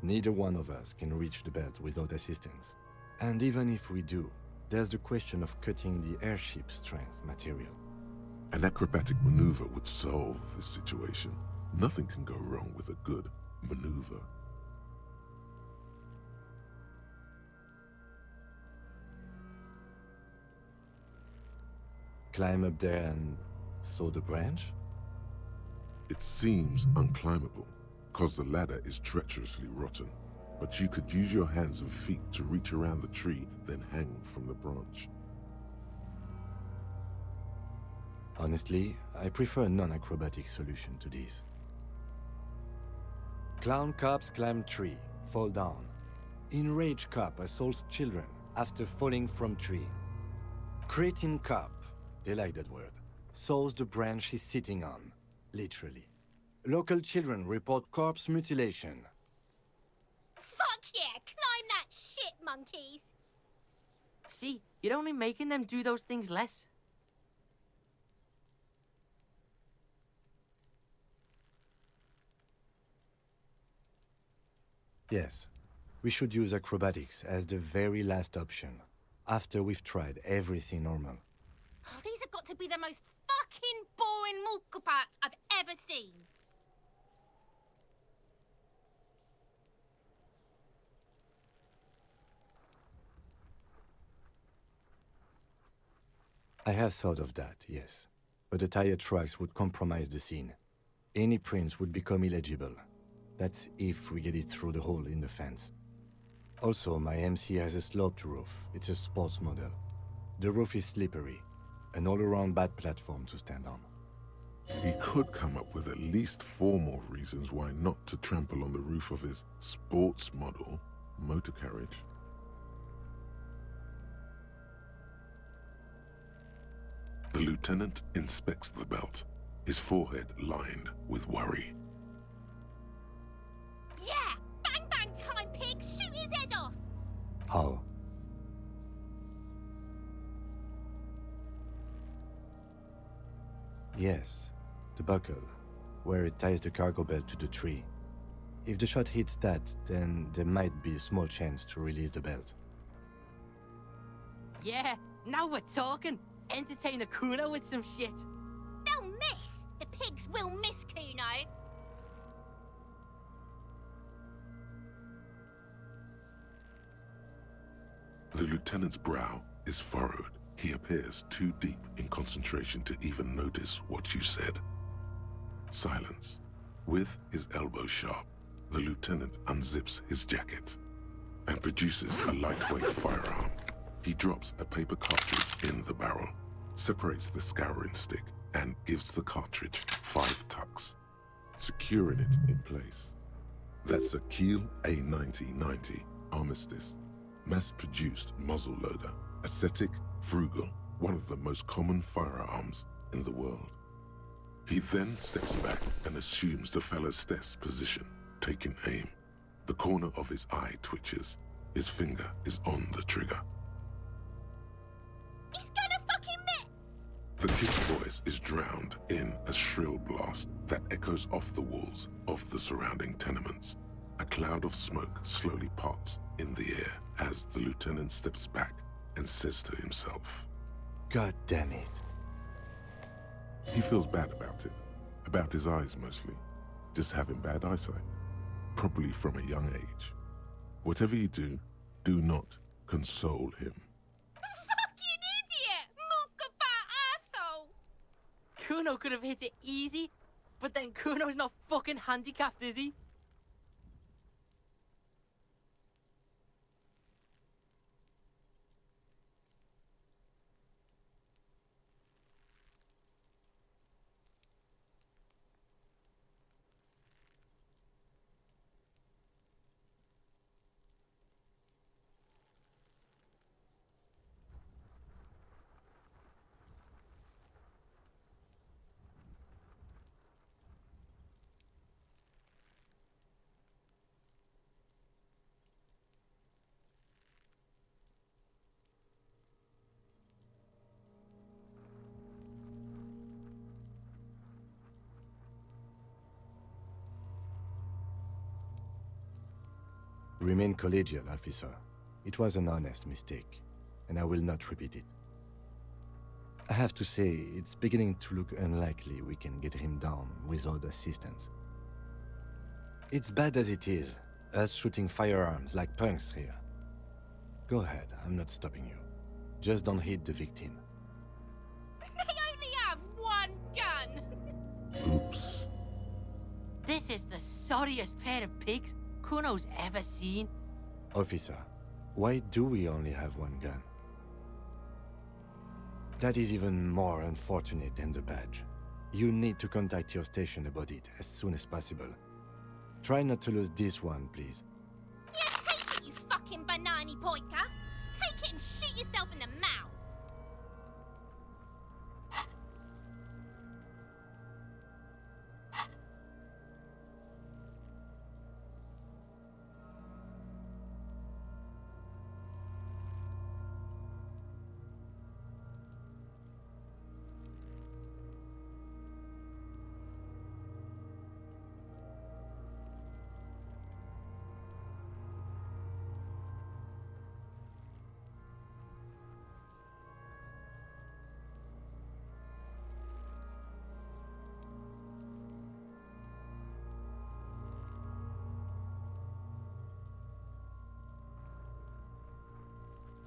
Neither one of us can reach the belt without assistance. And even if we do, there's the question of cutting the airship strength material. An acrobatic maneuver would solve this situation. Nothing can go wrong with a good maneuver. Climb up there and saw the branch? It seems unclimbable, cause the ladder is treacherously rotten. But you could use your hands and feet to reach around the tree, then hang from the branch. Honestly, I prefer a non-acrobatic solution to this. Clown cops climb tree, fall down. Enraged cop assaults children after falling from tree. Cretin cop, they like that word, saws the branch he's sitting on, literally. Local children report corpse mutilation. Fuck yeah! Climb that shit, monkeys! See, you're only making them do those things less. Yes, we should use acrobatics as the very last option, after we've tried everything normal. Oh, these have got to be the most fucking boring mulka parts I've ever seen. I have thought of that, yes. But the tire tracks would compromise the scene. Any prints would become illegible. That's if we get it through the hole in the fence. Also, my MC has a sloped roof. It's a sports model. The roof is slippery. An all-around bad platform to stand on. He could come up with at least 4 more reasons why not to trample on the roof of his sports model motor carriage. The lieutenant inspects the belt, his forehead lined with worry. Yeah! Bang bang time, pig! Shoot his head off! How? Yes, the buckle, where it ties the cargo belt to the tree. If the shot hits that, then there might be a small chance to release the belt. Yeah, now we're talking. Entertain a Kuno with some shit. They'll miss! The pigs will miss Kuno! The lieutenant's brow is furrowed. He appears too deep in concentration to even notice what you said. Silence. With his elbow sharp, the lieutenant unzips his jacket and produces a lightweight firearm. He drops a paper cartridge in the barrel, separates the scouring stick, and gives the cartridge 5 tucks, securing it in place. That's a Kiel A9090 Armistice, mass-produced muzzleloader, ascetic, frugal, one of the most common firearms in the world. He then steps back and assumes the fellow's desk position, taking aim. The corner of his eye twitches. His finger is on the trigger. He's gonna fucking miss! The kid's voice is drowned in a shrill blast that echoes off the walls of the surrounding tenements. A cloud of smoke slowly parts in the air as the lieutenant steps back and says to himself, God damn it. He feels bad about his eyes mostly, just having bad eyesight, probably from a young age. Whatever you do, do not console him. Fucking idiot! Mulka asshole! Kuno could have hit it easy, but then Kuno's not fucking handicapped, is he? remain collegial, officer. It was an honest mistake, and I will not repeat it. I have to say, it's beginning to look unlikely we can get him down without assistance. It's bad as it is, us shooting firearms like punks here. Go ahead, I'm not stopping you. Just don't hit the victim. They only have one gun! Oops. This is the sorriest pair of pigs Kuno's ever seen. Officer, why do we only have one gun? That is even more unfortunate than the badge. You need to contact your station about it as soon as possible. Try not to lose this one, please. Yeah, take it, you fucking banana boyka! Take it and shoot yourself in the mouth!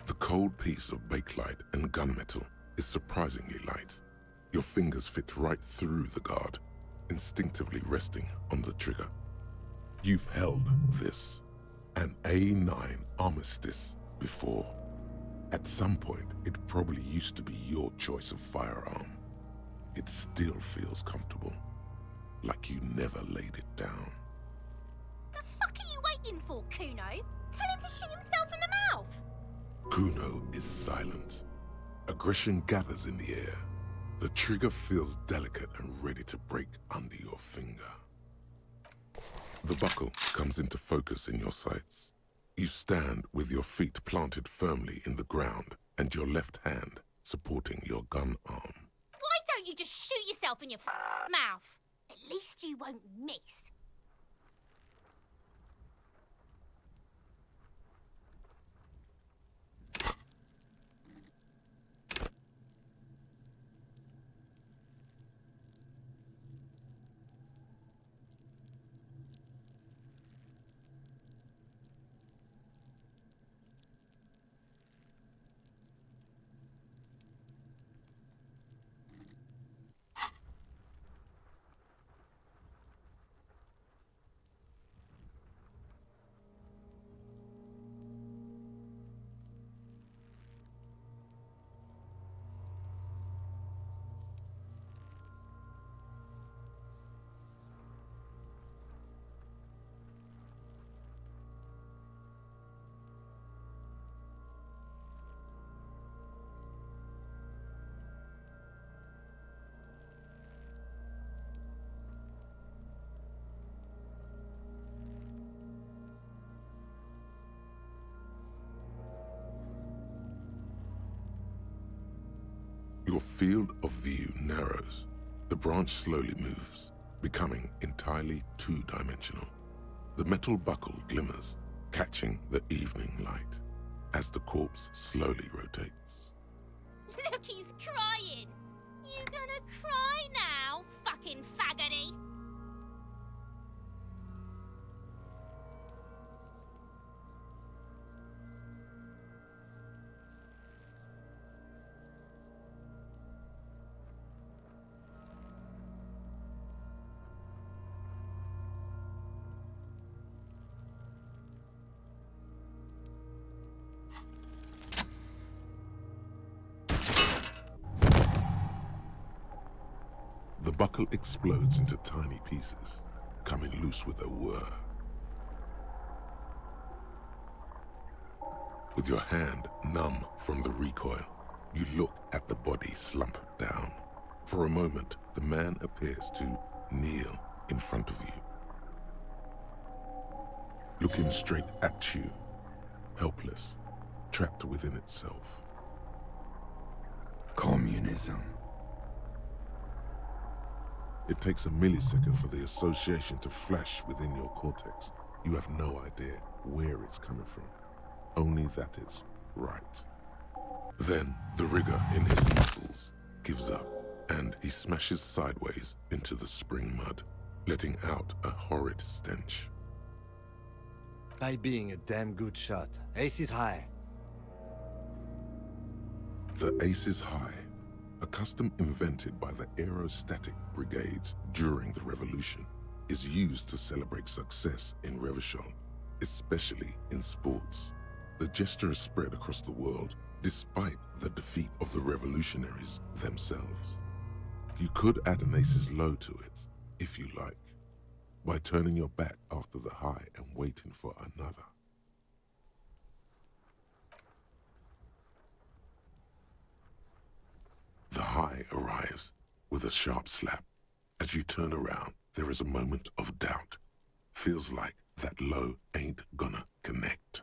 The cold piece of bakelite and gunmetal is surprisingly light. Your fingers fit right through the guard, instinctively resting on the trigger. You've held this, an A9 Armistice, before. At some point, it probably used to be your choice of firearm. It still feels comfortable, like you never laid it down. The fuck are you waiting for, Kuno? Tell him to shoot himself in the mouth! Kuno is silent. Aggression gathers in the air. The trigger feels delicate and ready to break under your finger. The buckle comes into focus in your sights. You stand with your feet planted firmly in the ground and your left hand supporting your gun arm. Why don't you just shoot yourself in your mouth? At least you won't miss. Your field of view narrows. The branch slowly moves, becoming entirely two-dimensional. The metal buckle glimmers, catching the evening light as the corpse slowly rotates. Look, he's crying! You gonna cry now, fucking faggoty? The buckle explodes into tiny pieces, coming loose with a whir. With your hand numb from the recoil, you look at the body slump down. For a moment, the man appears to kneel in front of you, looking straight at you, helpless, trapped within itself. Communism. It takes a millisecond for the association to flash within your cortex. You have no idea where it's coming from, only that it's right. Then the rigor in his muscles gives up, and he smashes sideways into the spring mud, letting out a horrid stench. By being a damn good shot. Ace is high. The Ace is High, a custom invented by the aerostatic brigades during the Revolution, is used to celebrate success in Revachol, especially in sports. The gesture is spread across the world, despite the defeat of the revolutionaries themselves. You could add an Ace's Low to it, if you like, by turning your back after the high and waiting for another. The high arrives with a sharp slap. As you turn around, there is a moment of doubt. Feels like that low ain't gonna connect.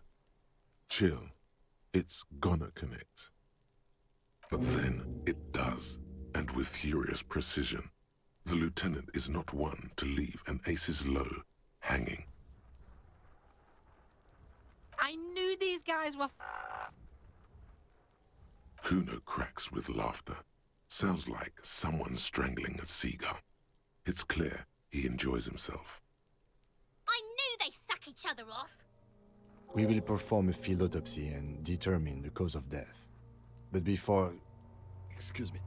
Chill, it's gonna connect. But then it does, and with furious precision. The lieutenant is not one to leave an Ace's Low hanging. I knew these guys were f***ed. Kuno cracks with laughter. Sounds like someone strangling a seagull. It's clear he enjoys himself. I knew they suck each other off. We will perform a field autopsy and determine the cause of death. But before... Excuse me.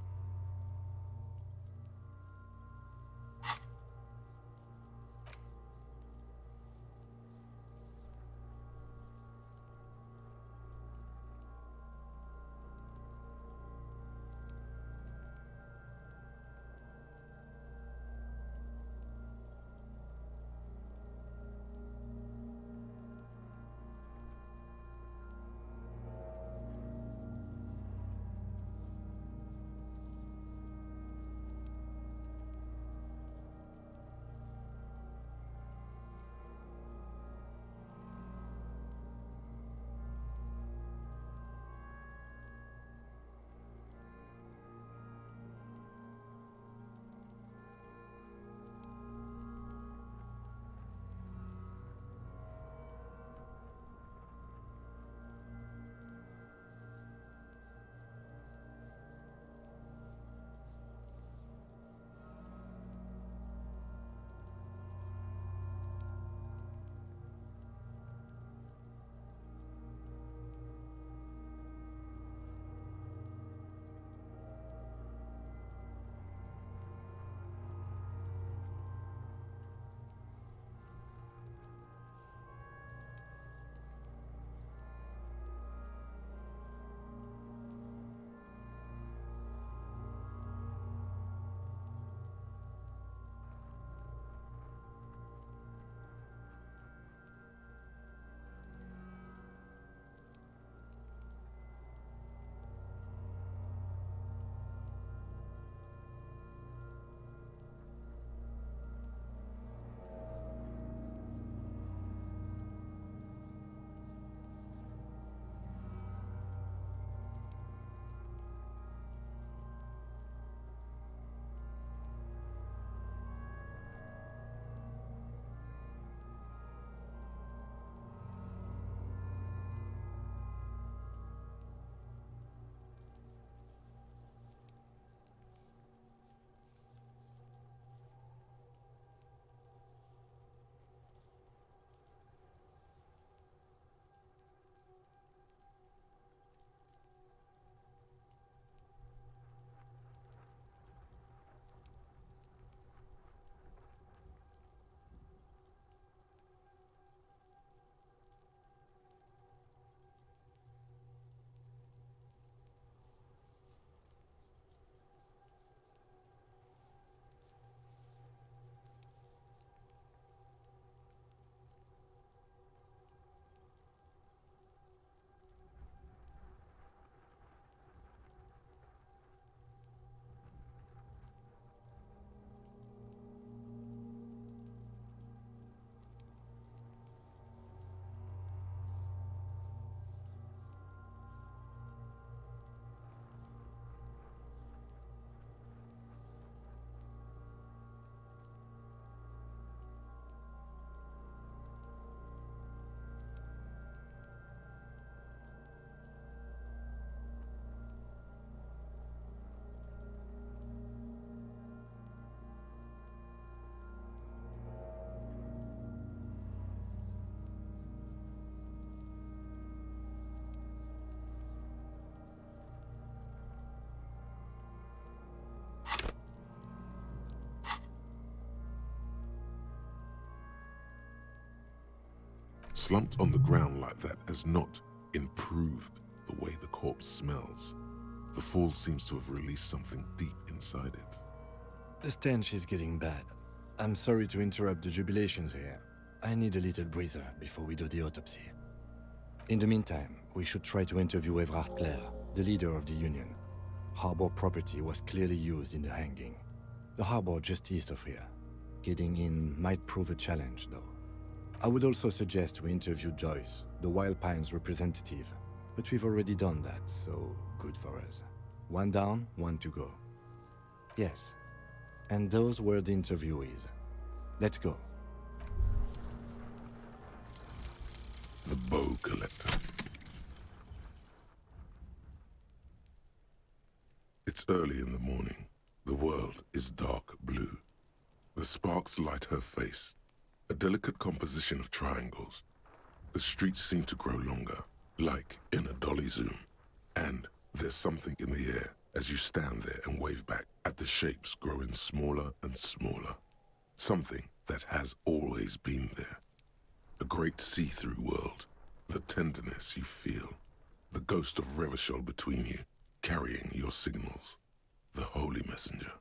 slumped on the ground like that has not improved the way the corpse smells. The fall seems to have released something deep inside it. The stench is getting bad. I'm sorry to interrupt the jubilations here. I need a little breather before we do the autopsy. In the meantime, we should try to interview Evrard Clare, the leader of the Union. Harbor property was clearly used in the hanging. The harbor just east of here. Getting in might prove a challenge, though. I would also suggest we interview Joyce, the Wild Pines representative. But we've already done that, so good for us. One down, one to go. Yes. And those were the interviewees. Let's go. The bow collector. It's early in the morning. The world is dark blue. The sparks light her face, a delicate composition of triangles. The streets seem to grow longer, like in a dolly zoom. And there's something in the air as you stand there and wave back at the shapes growing smaller and smaller. Something that has always been there. A great see-through world. The tenderness you feel. The ghost of Revachol between you, carrying your signals. The holy messenger.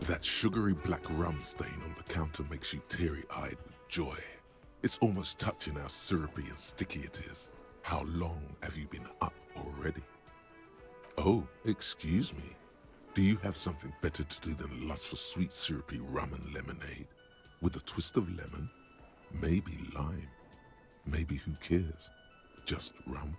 That sugary black rum stain on the counter makes you teary-eyed with joy. It's almost touching how syrupy and sticky it is. How long have you been up already? Oh, excuse me. Do you have something better to do than lust for sweet syrupy rum and lemonade? With a twist of lemon? Maybe lime. Maybe who cares? Just rum.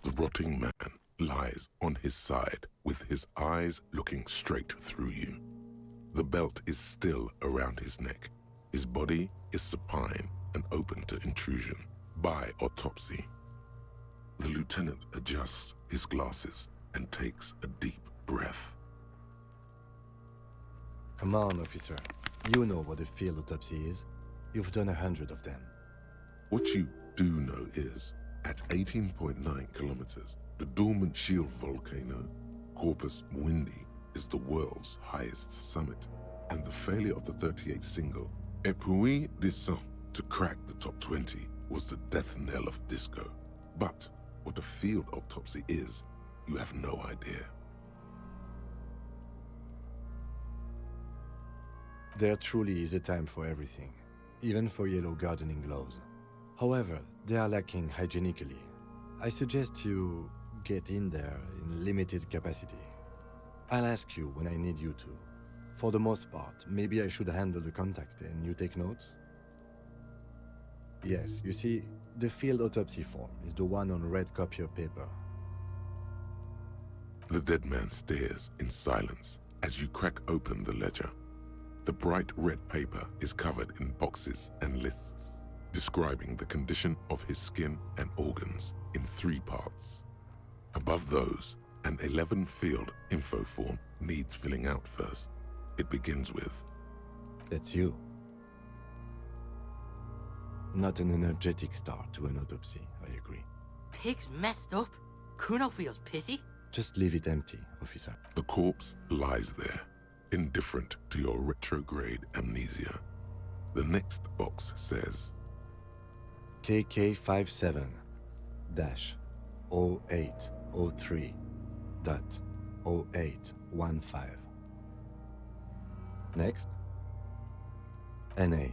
The rotting man lies on his side with his eyes looking straight through you. The belt is still around his neck. His body is supine and open to intrusion by autopsy. The lieutenant adjusts his glasses and takes a deep breath. Come on, officer. You know what a field autopsy is. You've done 100 of them. What you do know is, at 18.9 kilometers, the dormant shield volcano, Corpus Mundi, is the world's highest summit, and the failure of the 38 single, Et puis descend, to crack the top 20 was the death knell of disco. But what a field autopsy is, you have no idea. There truly is a time for everything, even for yellow gardening gloves. However, they are lacking hygienically. I suggest you get in there in limited capacity. I'll ask you when I need you to. For the most part, maybe I should handle the contact and you take notes? Yes, you see, the field autopsy form is the one on red copier paper. The dead man stares in silence as you crack open the ledger. The bright red paper is covered in boxes and lists, describing the condition of his skin and organs in 3 parts. Above those, an 11-field info form needs filling out first. It begins with, That's you. Not an energetic start to an autopsy, I agree. Pig's messed up. Kuno feels pity. Just leave it empty, officer. the corpse lies there, indifferent to your retrograde amnesia. The next box says, KK57-0803.0815. Next. NA.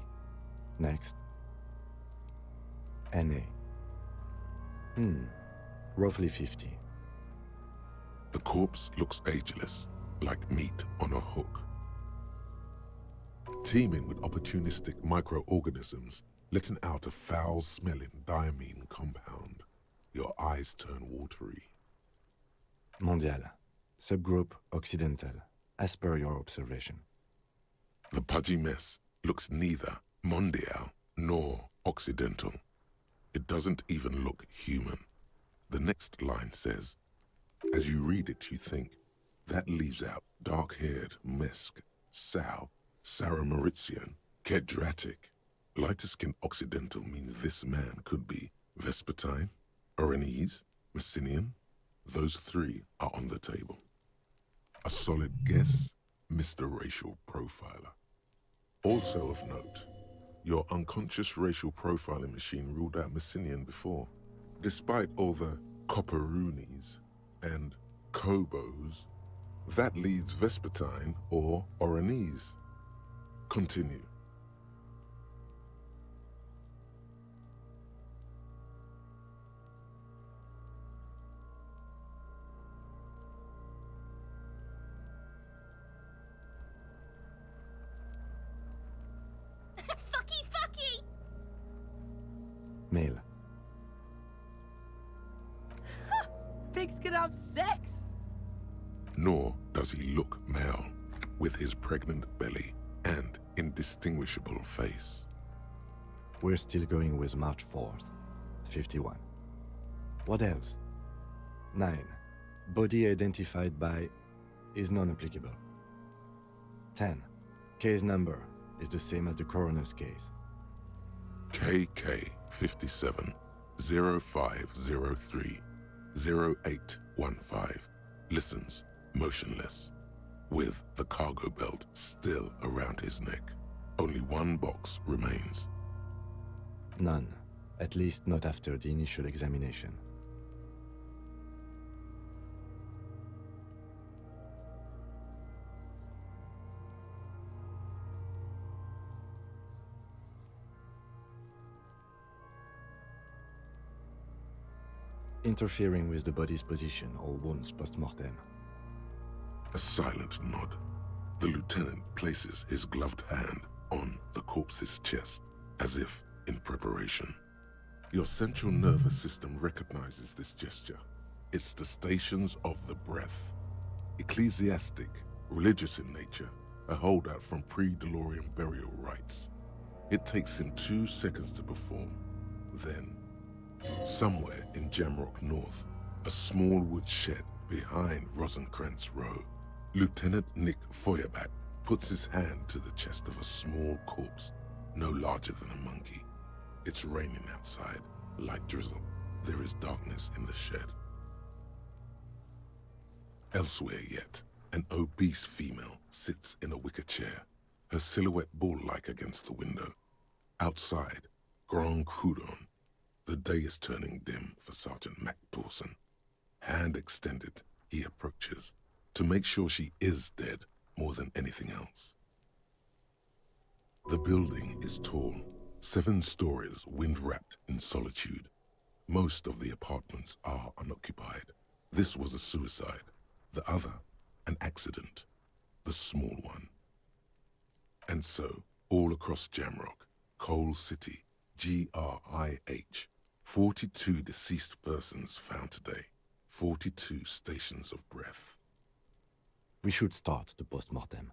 Next. NA. Roughly 50. the corpse looks ageless, like meat on a hook. Teeming with opportunistic microorganisms, letting out a foul-smelling diamine compound. Your eyes turn watery. Mondial. Subgroup Occidental, as per your observation. The pudgy mess looks neither mondial nor occidental. It doesn't even look human. The next line says, as you read it, you think, that leaves out dark-haired Mesk, Sal, Sarah Mauritian, Kedratic. Lighter-skinned occidental means this man could be Vespertine, Oranese, Messinian. Those 3 are on the table. A solid guess, Mr. Racial Profiler. Also of note, your unconscious racial profiling machine ruled out Messinian before, despite all the copperoonies and Kobos. That leads Vespertine or Oronese. Continue. Fucky, fucky! Male. Pigs can have sex! Nor does he look male, with his pregnant belly and indistinguishable face. We're still going with March 4th, 51. What else? 9. Body identified by is non-applicable. 10. Case number is the same as the coroner's case. KK 57 0503 0815 listens motionless, with the cargo belt still around his neck. Only one box remains. None, at least not after the initial examination. Interfering with the body's position or wounds post-mortem. A silent nod. The lieutenant places his gloved hand on the corpse's chest, as if in preparation. Your central nervous system recognizes this gesture. It's the stations of the breath. Ecclesiastic, religious in nature, a holdout from pre-DeLorean burial rites. It takes him 2 seconds to perform. Then, somewhere in Jamrock North, a small wood shed behind Rosencrantz Row, Lieutenant Nick Feuerbach puts his hand to the chest of a small corpse, no larger than a monkey. It's raining outside, light drizzle. There is darkness in the shed. Elsewhere yet, an obese female sits in a wicker chair, her silhouette bull-like against the window. Outside, Grand Coudon. The day is turning dim for Sergeant Mac Dawson. Hand extended, he approaches, to make sure she is dead more than anything else. The building is tall, 7 stories, wind-wrapped in solitude. Most of the apartments are unoccupied. This was a suicide. The other, an accident. The small one. And so, all across Jamrock, Coal City, GRIH, 42 deceased persons found today. 42 stations of breath. We should start the post-mortem.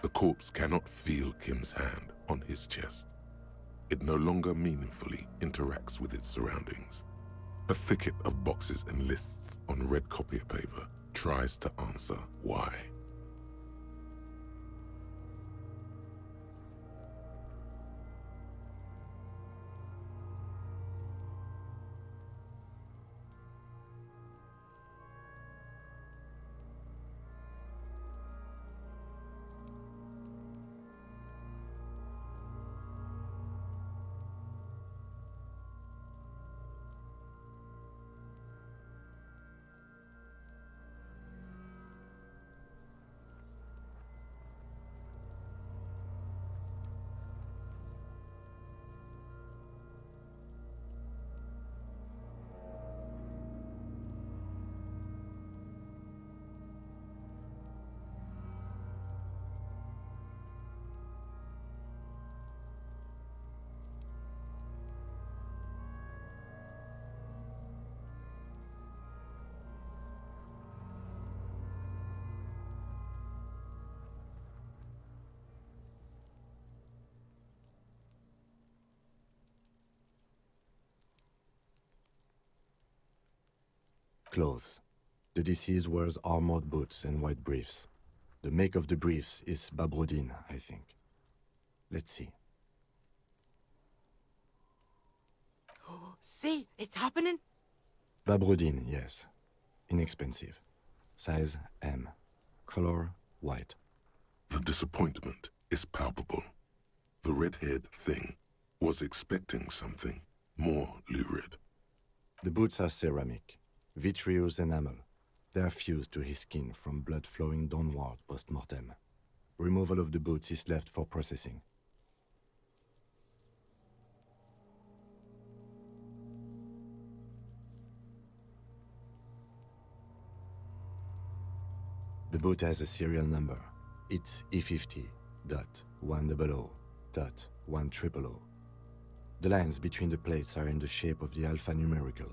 The corpse cannot feel Kim's hand on his chest. It no longer meaningfully interacts with its surroundings. A thicket of boxes and lists on red copier paper tries to answer why. Clothes. The deceased wears armored boots and white briefs. The make of the briefs is Babrodin, I think. Let's see. See, it's happening. Babrodin, yes. Inexpensive. Size M. Color white. The disappointment is palpable. The red-haired thing was expecting something more lurid. The boots are ceramic, vitreous enamel. They are fused to his skin from blood flowing downward post-mortem. Removal of the boots is left for processing. The boot has a serial number. It's E50.100.100. The lines between the plates are in the shape of the alphanumerical.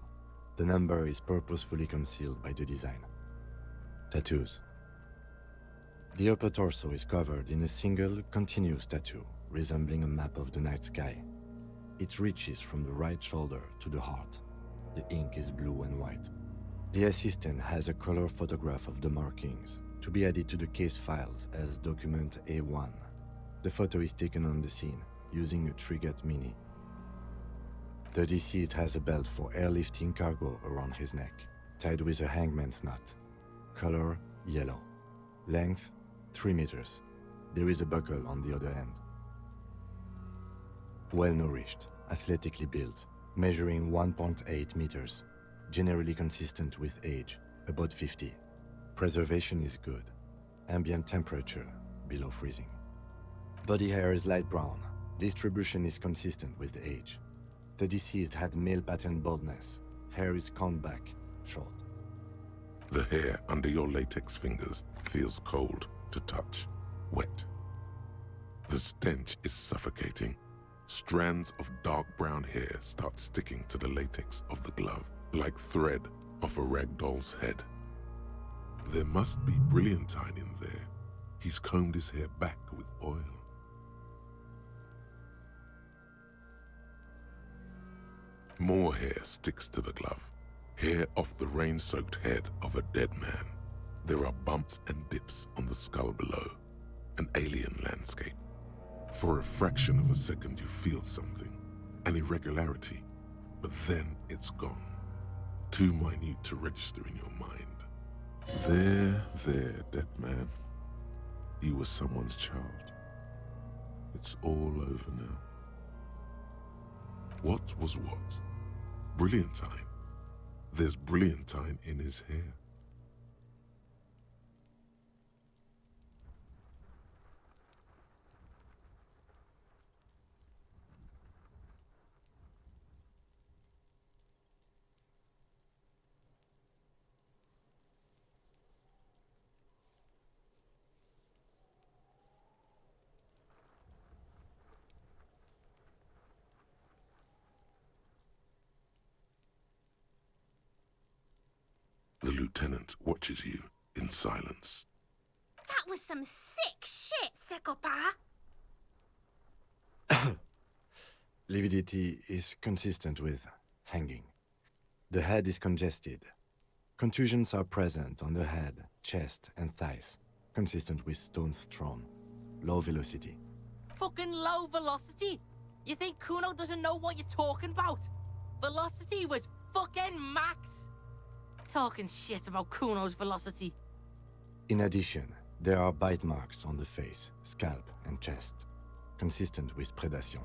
The number is purposefully concealed by the design. Tattoos. The upper torso is covered in a single, continuous tattoo, resembling a map of the night sky. It reaches from the right shoulder to the heart. The ink is blue and white. The assistant has a color photograph of the markings, to be added to the case files as document A1. The photo is taken on the scene, using a Trigat Mini. The deceased has a belt for airlifting cargo around his neck, tied with a hangman's knot. Color yellow. Length 3 meters. There is a buckle on the other end. Well-nourished, athletically built, measuring 1.8 meters. Generally consistent with age, about 50. Preservation is good. Ambient temperature, below freezing. Body hair is light brown. Distribution is consistent with age. The deceased had male pattern baldness. Hair is combed back, short. The hair under your latex fingers feels cold to touch, wet. The stench is suffocating. Strands of dark brown hair start sticking to the latex of the glove, like thread off a rag doll's head. There must be brilliantine in there. He's combed his hair back with oil. More hair sticks to the glove. Hair off the rain-soaked head of a dead man. There are bumps and dips on the skull below. An alien landscape. For a fraction of a second you feel something. An irregularity. But then it's gone. Too minute to register in your mind. There, dead man. You were someone's child. It's all over now. What was what? Brilliantine. There's brilliantine in his hair. The lieutenant watches you in silence. That was some sick shit, Sekopa. Lividity is consistent with hanging. The head is congested. Contusions are present on the head, chest, and thighs, consistent with stones thrown. Low velocity. Fucking low velocity? You think Kuno doesn't know what you're talking about? Velocity was fucking max. Talking shit about Kuno's velocity. In addition, there are bite marks on the face, scalp, and chest, consistent with predation.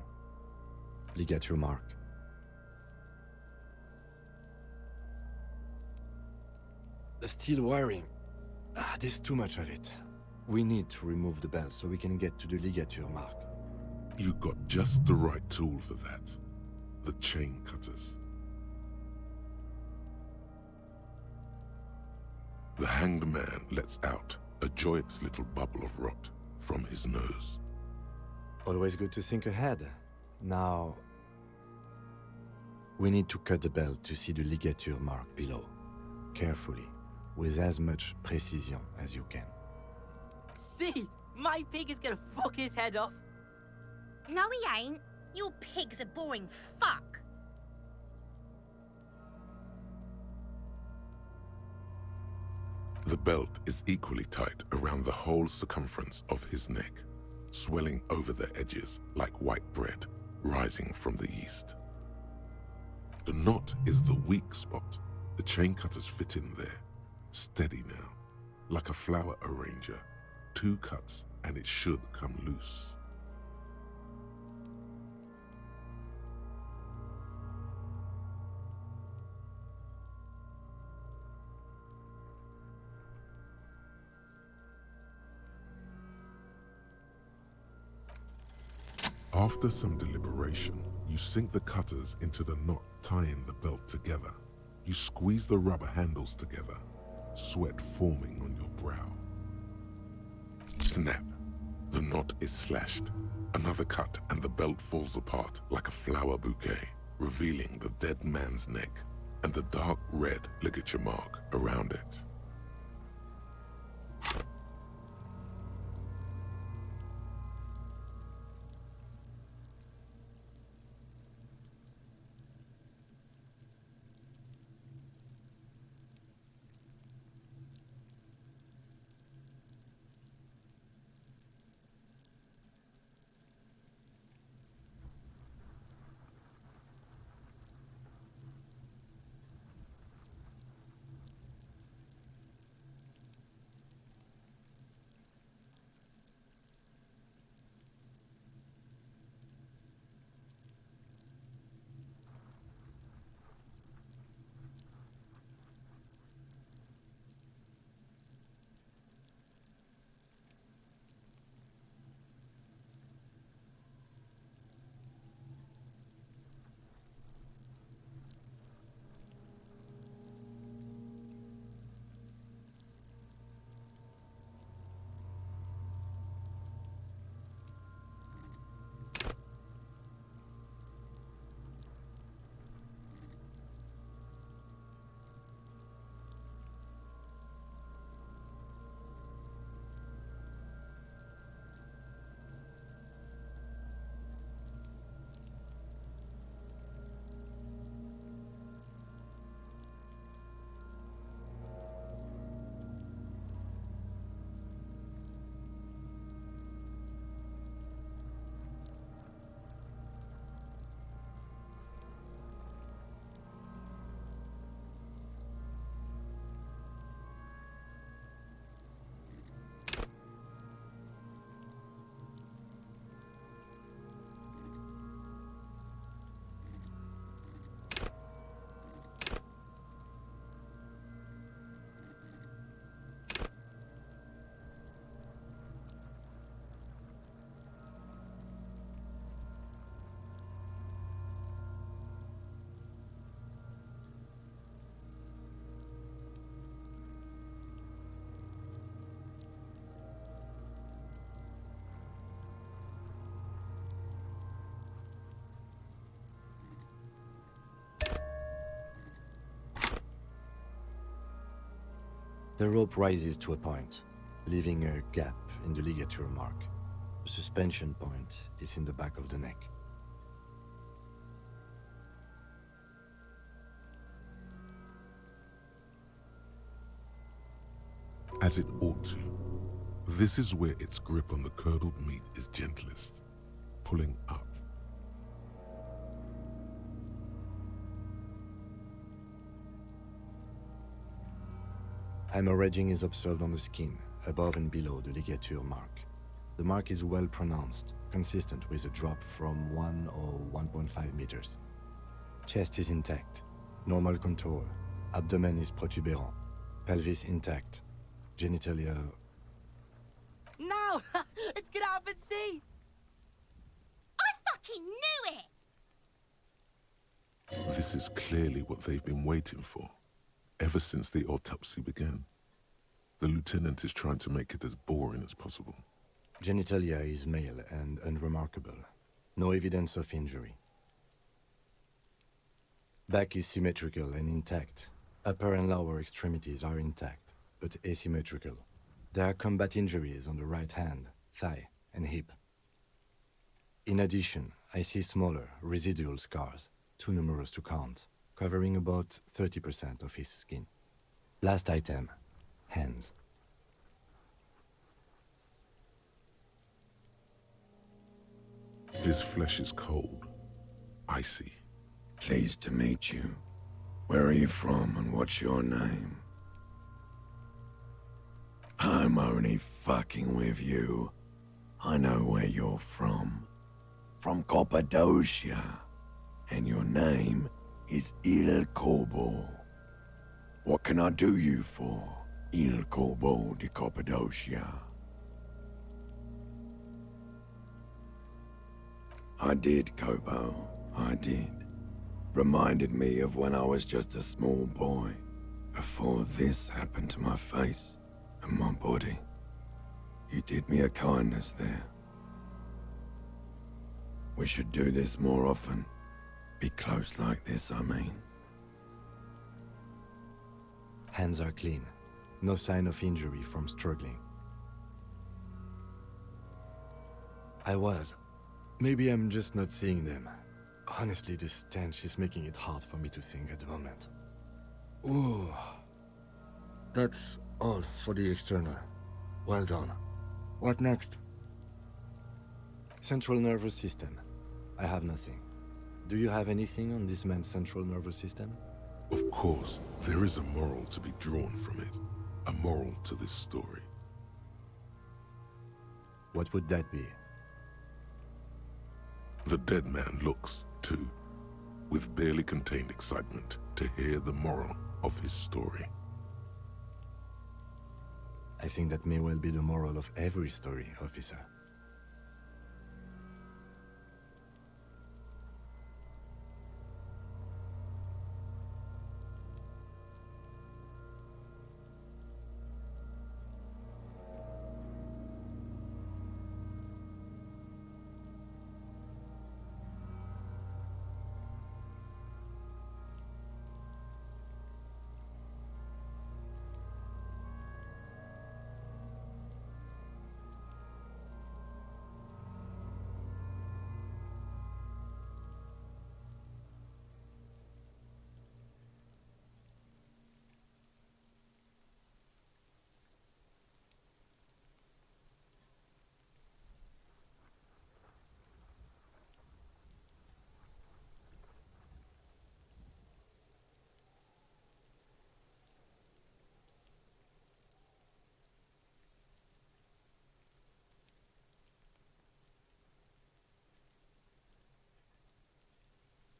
Ligature mark. The steel wiring. There's too much of it. We need to remove the belt so we can get to the ligature mark. You got just the right tool for that. The chain cutters. The hanged man lets out a joyous little bubble of rot from his nose. Always good to think ahead. Now, we need to cut the belt to see the ligature mark below. Carefully, with as much precision as you can. See, my pig is gonna fuck his head off. No, he ain't. Your pig's a boring fuck. The belt is equally tight around the whole circumference of his neck, swelling over the edges like white bread rising from the east. The knot is the weak spot. The chain cutters fit in there, steady now, like a flower arranger. 2 cuts and it should come loose. After some deliberation, you sink the cutters into the knot tying the belt together. You squeeze the rubber handles together, sweat forming on your brow. Snap! The knot is slashed. Another cut and the belt falls apart like a flower bouquet, revealing the dead man's neck and the dark red ligature mark around it. The rope rises to a point, leaving a gap in the ligature mark. The suspension point is in the back of the neck. As it ought to. This is where its grip on the curdled meat is gentlest, pulling up. Hemorrhaging is observed on the skin, above and below the ligature mark. The mark is well pronounced, consistent with a drop from 1 or 1.5 meters. Chest is intact, normal contour, abdomen is protuberant, pelvis intact, genitalia... No! Let's get out and see! I fucking knew it! This is clearly what they've been waiting for, ever since the autopsy began. The lieutenant is trying to make it as boring as possible. Genitalia is male and unremarkable. No evidence of injury. Back is symmetrical and intact. Upper and lower extremities are intact, but asymmetrical. There are combat injuries on the right hand, thigh, and hip. In addition, I see smaller, residual scars, too numerous to count, covering about 30% of his skin. Last item. Hands. His flesh is cold, icy. Pleased to meet you. Where are you from and what's your name? I'm only fucking with you. I know where you're from. From Cappadocia. And your name is Il Corbo. What can I do you for, Il Corbo de Cappadocia? I did, Kobo. I did. Reminded me of when I was just a small boy, before this happened to my face and my body. You did me a kindness there. We should do this more often. Be close like this, I mean. Hands are clean. No sign of injury from struggling. I was. Maybe I'm just not seeing them. Honestly, this stench is making it hard for me to think at the moment. Ooh. That's all for the external. Well done. What next? Central nervous system. I have nothing. Do you have anything on this man's central nervous system? Of course, there is a moral to be drawn from it. A moral to this story. What would that be? The dead man looks, too, with barely contained excitement to hear the moral of his story. I think that may well be the moral of every story, officer.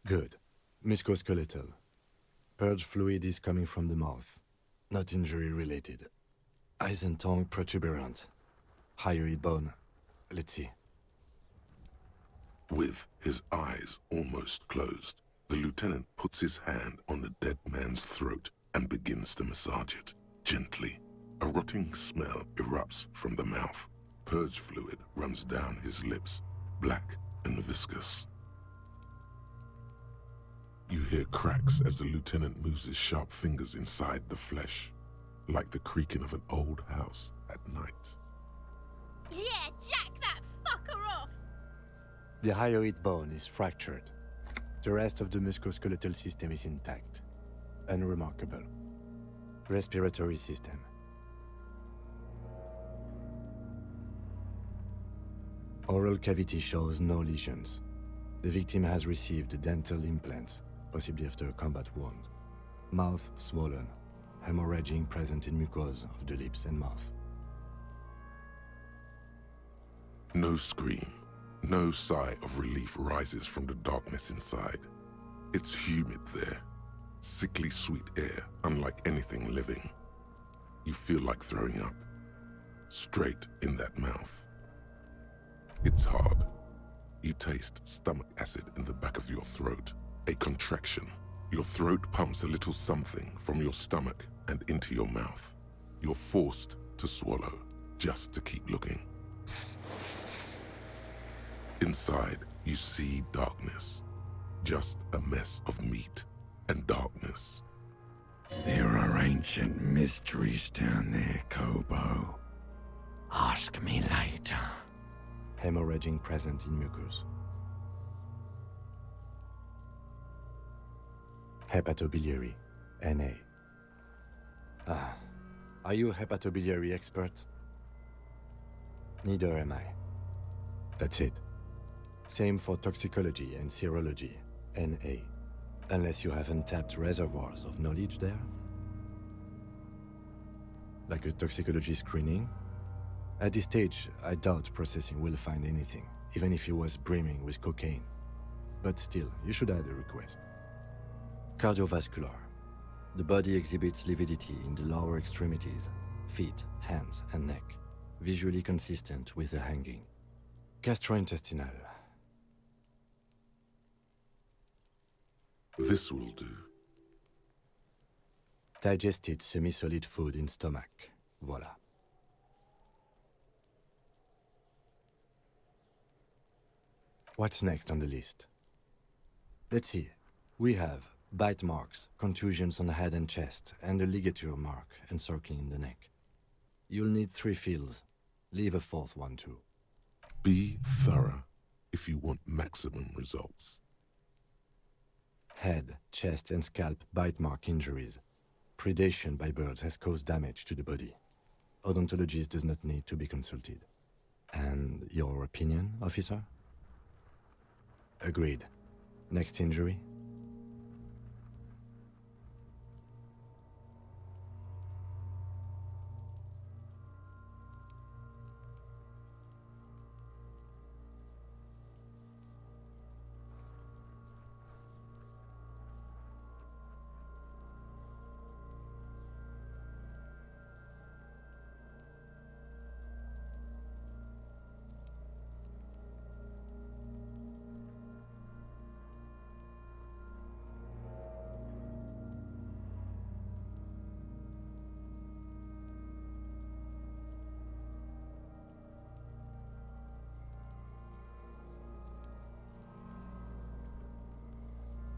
Good. Musculoskeletal. Purge fluid is coming from the mouth. Not injury related. Eyes and tongue protuberant. Hyoid bone. Let's see. With his eyes almost closed, the lieutenant puts his hand on the dead man's throat and begins to massage it, gently. A rotting smell erupts from the mouth. Purge fluid runs down his lips, black and viscous. You hear cracks as the lieutenant moves his sharp fingers inside the flesh, like the creaking of an old house at night. Yeah, jack that fucker off! The hyoid bone is fractured. The rest of the musculoskeletal system is intact. Unremarkable. Respiratory system. Oral cavity shows no lesions. The victim has received dental implants, possibly after a combat wound. Mouth swollen, hemorrhaging present in mucosa of the lips and mouth. No scream, no sigh of relief rises from the darkness inside. It's humid there, sickly sweet air, unlike anything living. You feel like throwing up, straight in that mouth. It's hard. You taste stomach acid in the back of your throat. A contraction. Your throat pumps a little something from your stomach and into your mouth. You're forced to swallow, just to keep looking. Inside, you see darkness. Just a mess of meat and darkness. There are ancient mysteries down there, Kobo. Ask me later. Hemorrhaging present in mucus. Hepatobiliary, Na. Are you a hepatobiliary expert? Neither am I. That's it. Same for toxicology and serology, NA. Unless you have untapped reservoirs of knowledge there? Like a toxicology screening? At this stage, I doubt processing will find anything, even if he was brimming with cocaine. But still, you should add a request. Cardiovascular. The body exhibits lividity in the lower extremities, feet, hands, and neck, visually consistent with the hanging. Gastrointestinal. This will do. Digested semi-solid food in stomach. Voila. What's next on the list? Let's see. We have bite marks, contusions on the head and chest, and a ligature mark encircling the neck. You'll need 3 fields. Leave a 4th one too. Be thorough if you want maximum results. Head, chest, and scalp bite mark injuries. Predation by birds has caused damage to the body. Odontologist does not need to be consulted. And your opinion, officer? Agreed. Next injury?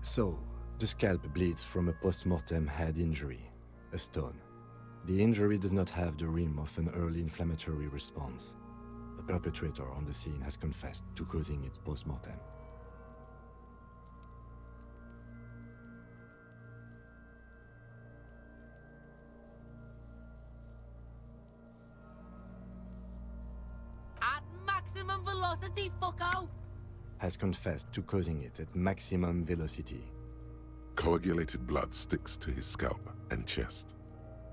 So, the scalp bleeds from a post-mortem head injury, a stone. The injury does not have the rim of an early inflammatory response. The perpetrator on the scene has confessed to causing it post-mortem. At maximum velocity, fucko! Has confessed to causing it at maximum velocity. Coagulated blood sticks to his scalp and chest,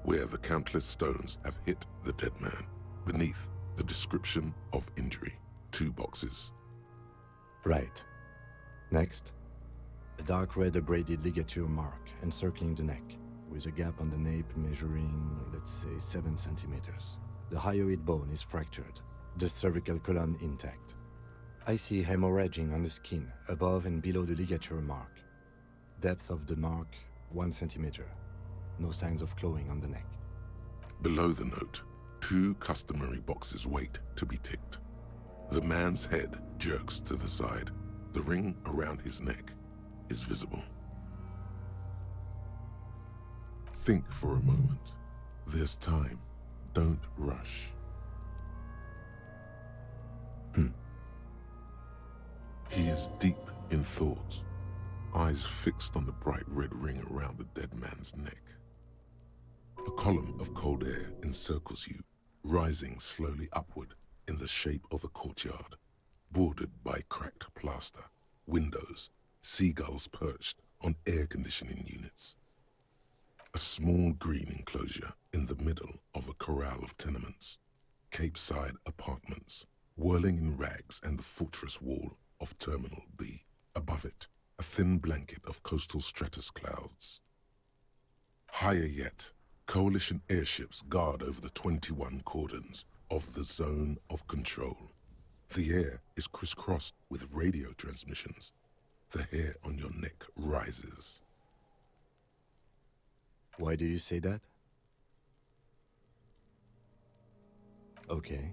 where the countless stones have hit the dead man. Beneath, the description of injury. 2 boxes. Right. Next. A dark red abraded ligature mark encircling the neck, with a gap on the nape measuring, let's say, 7 centimeters. The hyoid bone is fractured, the cervical column intact. I see hemorrhaging on the skin, above and below the ligature mark. Depth of the mark, 1 centimeter. No signs of clawing on the neck. Below the note, 2 customary boxes wait to be ticked. The man's head jerks to the side. The ring around his neck is visible. Think for a moment. There's time. Don't rush. He is deep in thought, eyes fixed on the bright red ring around the dead man's neck. A column of cold air encircles you, rising slowly upward in the shape of a courtyard, bordered by cracked plaster, windows, seagulls perched on air conditioning units. A small green enclosure in the middle of a corral of tenements, Cape-side apartments, whirling in rags, and the fortress wall of Terminal B. Above it, a thin blanket of coastal stratus clouds. Higher yet, coalition airships guard over the 21 cordons of the zone of control. The air is crisscrossed with radio transmissions. The hair on your neck rises. Why do you say that? Okay.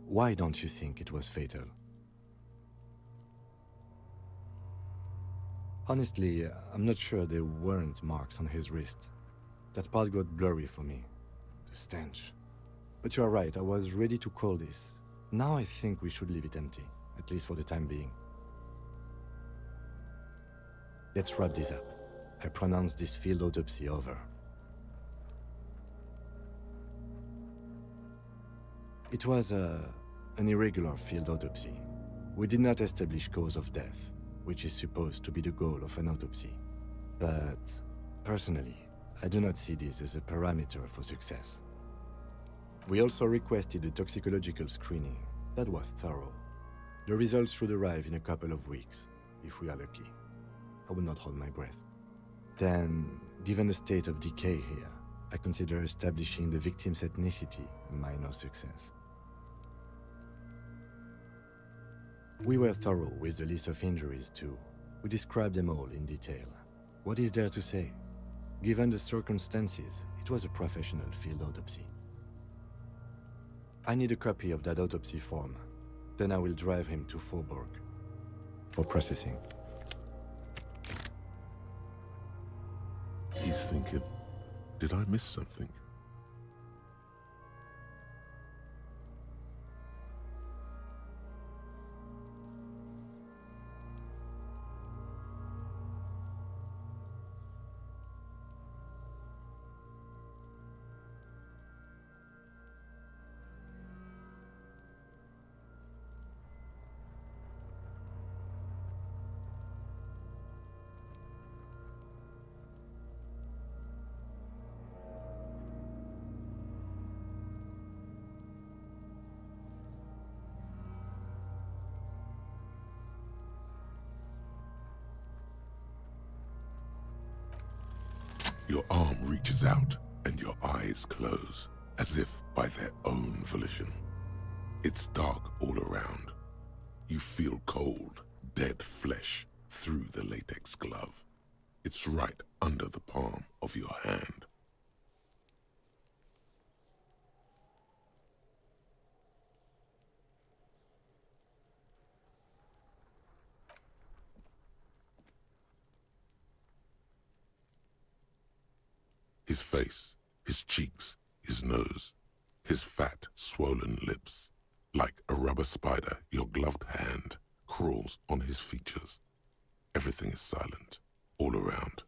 Why don't you think it was fatal? Honestly, I'm not sure there weren't marks on his wrist. That part got blurry for me. The stench. But you are right, I was ready to call this. Now I think we should leave it empty, at least for the time being. Let's wrap this up. I pronounce this field autopsy over. It was an irregular field autopsy. We did not establish cause of death, which is supposed to be the goal of an autopsy. But, personally, I do not see this as a parameter for success. We also requested a toxicological screening that was thorough. The results should arrive in a couple of weeks, if we are lucky. I will not hold my breath. Then, given the state of decay here, I consider establishing the victim's ethnicity a minor success. We were thorough with the list of injuries too. We described them all in detail. What is there to say? Given the circumstances, it was a professional field autopsy. I need a copy of that autopsy form. Then I will drive him to Faubourg for processing. He's thinking, did I miss something? Your arm reaches out and your eyes close, as if by their own volition. It's dark all around. You feel cold, dead flesh through the latex glove. It's right under the palm of your hand. His face, his cheeks, his nose, his fat, swollen lips. Like a rubber spider, your gloved hand crawls on his features. Everything is silent, all around.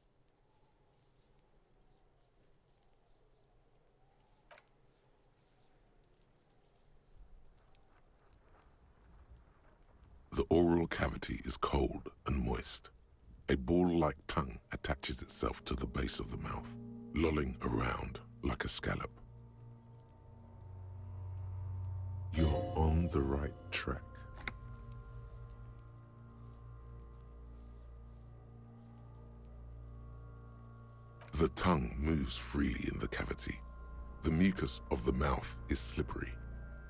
The oral cavity is cold and moist. A ball-like tongue attaches itself to the base of the mouth, lolling around like a scallop. You're on the right track. The tongue moves freely in the cavity. The mucus of the mouth is slippery,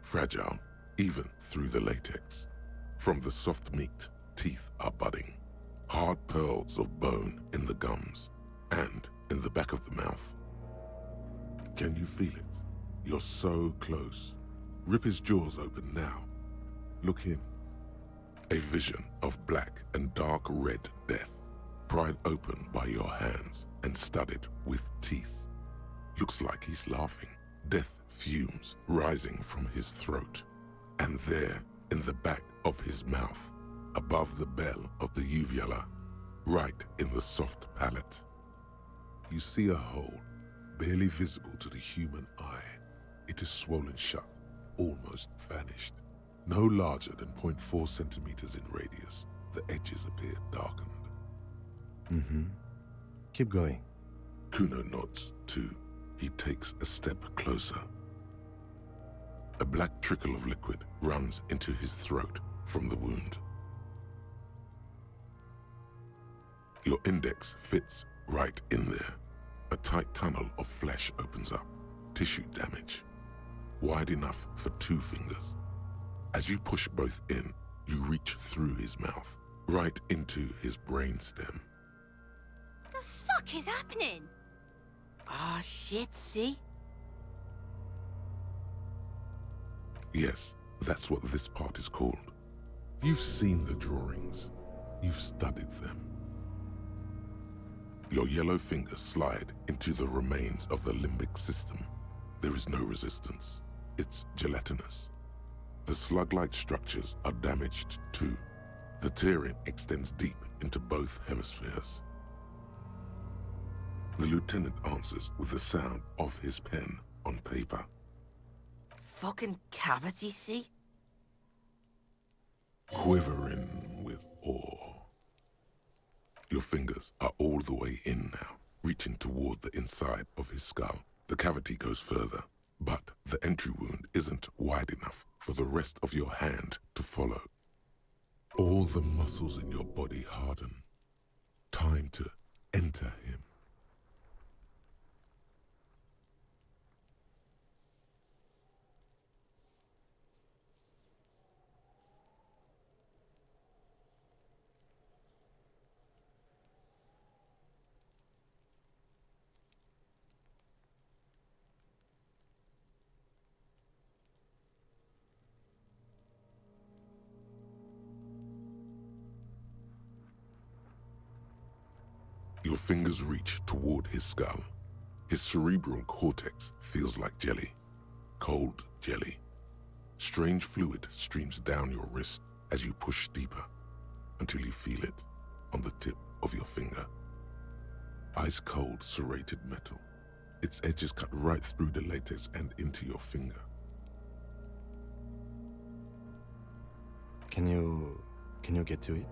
fragile, even through the latex. From the soft meat, teeth are budding. Hard pearls of bone in the gums and in the back of the mouth. Can you feel it? You're so close. Rip his jaws open now. Look in. A vision of black and dark red death, pried open by your hands and studded with teeth. Looks like he's laughing. Death fumes rising from his throat. And there, in the back of his mouth, above the bell of the uvula, right in the soft palate, you see a hole, barely visible to the human eye. It is swollen shut, almost vanished. No larger than 0.4 centimeters in radius, the edges appear darkened. Keep going. Kuno nods, too. He takes a step closer. A black trickle of liquid runs into his throat from the wound. Your index fits right in there. A tight tunnel of flesh opens up. Tissue damage. Wide enough for 2 fingers. As you push both in, you reach through his mouth, right into his brainstem. The fuck is happening? Ah, shit, see? Yes, that's what this part is called. You've seen the drawings. You've studied them. Your yellow fingers slide into the remains of the limbic system. There is no resistance. It's gelatinous. The slug-like structures are damaged too. The tearing extends deep into both hemispheres. The lieutenant answers with the sound of his pen on paper. fucking cavity, see? Quivering with awe. Your fingers are all the way in now, reaching toward the inside of his skull. The cavity goes further, but the entry wound isn't wide enough for the rest of your hand to follow. All the muscles in your body harden. Time to enter him. Your fingers reach toward his skull. His cerebral cortex feels like jelly. Cold jelly. Strange fluid streams down your wrist as you push deeper, until you feel it on the tip of your finger. Ice-cold serrated metal. Its edges cut right through the latex and into your finger. Can you get to it?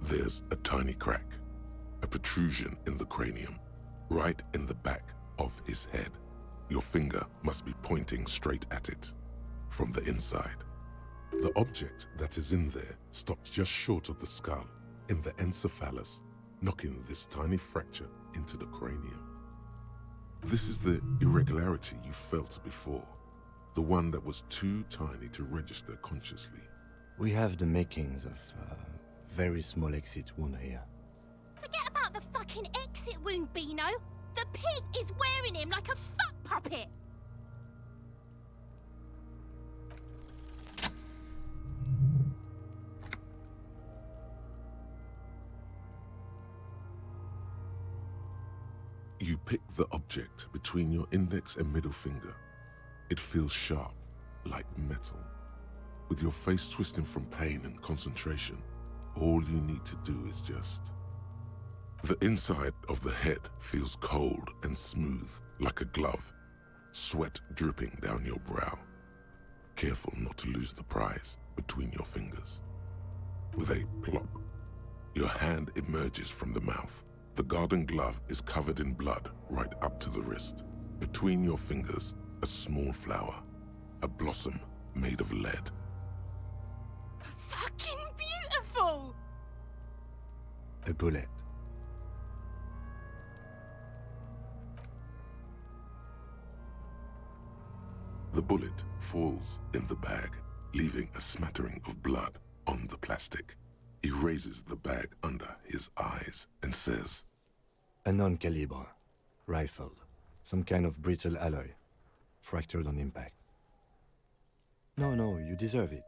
There's a tiny crack, a protrusion in the cranium, right in the back of his head. Your finger must be pointing straight at it, from the inside. The object that is in there stops just short of the skull, in the encephalus, knocking this tiny fracture into the cranium. This is the irregularity you felt before, the one that was too tiny to register consciously. We have the makings of a very small exit wound here. Forget about the fucking exit wound, Beano. The pig is wearing him like a fuck puppet. You pick the object between your index and middle finger. It feels sharp, like metal. With your face twisting from pain and concentration, all you need to do is just... The inside of the head feels cold and smooth, like a glove, sweat dripping down your brow. Careful not to lose the prize between your fingers. With a plop, your hand emerges from the mouth. The garden glove is covered in blood right up to the wrist. Between your fingers, a small flower, a blossom made of lead. Fucking beautiful! A bullet. The bullet falls in the bag, leaving a smattering of blood on the plastic. He raises the bag under his eyes and says, A non-calibre. Rifled. Some kind of brittle alloy. Fractured on impact. No, you deserve it.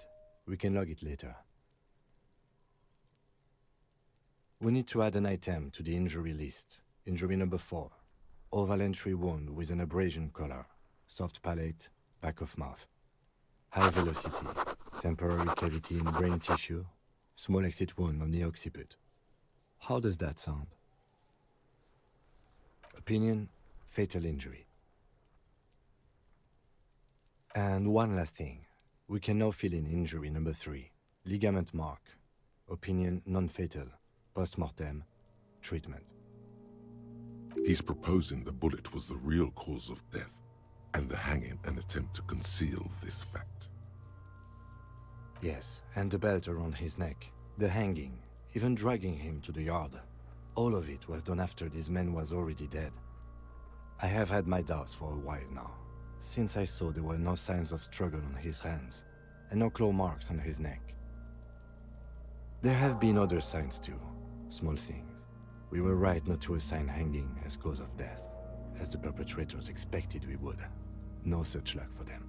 We can log it later. We need to add an item to the injury list. Injury number 4. Oval entry wound with an abrasion color. Soft palate, back of mouth. High velocity. Temporary cavity in brain tissue. Small exit wound on the occiput. How does that sound? Opinion, fatal injury. And one last thing. We can now fill in injury number 3. Ligament mark. Opinion, non-fatal. Post-mortem. Treatment. He's proposing the bullet was the real cause of death, and the hanging an attempt to conceal this fact. Yes, and the belt around his neck. The hanging. Even dragging him to the yard. All of it was done after this man was already dead. I have had my doubts for a while now, since I saw there were no signs of struggle on his hands, and no claw marks on his neck. There have been other signs too, small things. We were right not to assign hanging as cause of death, as the perpetrators expected we would. No such luck for them.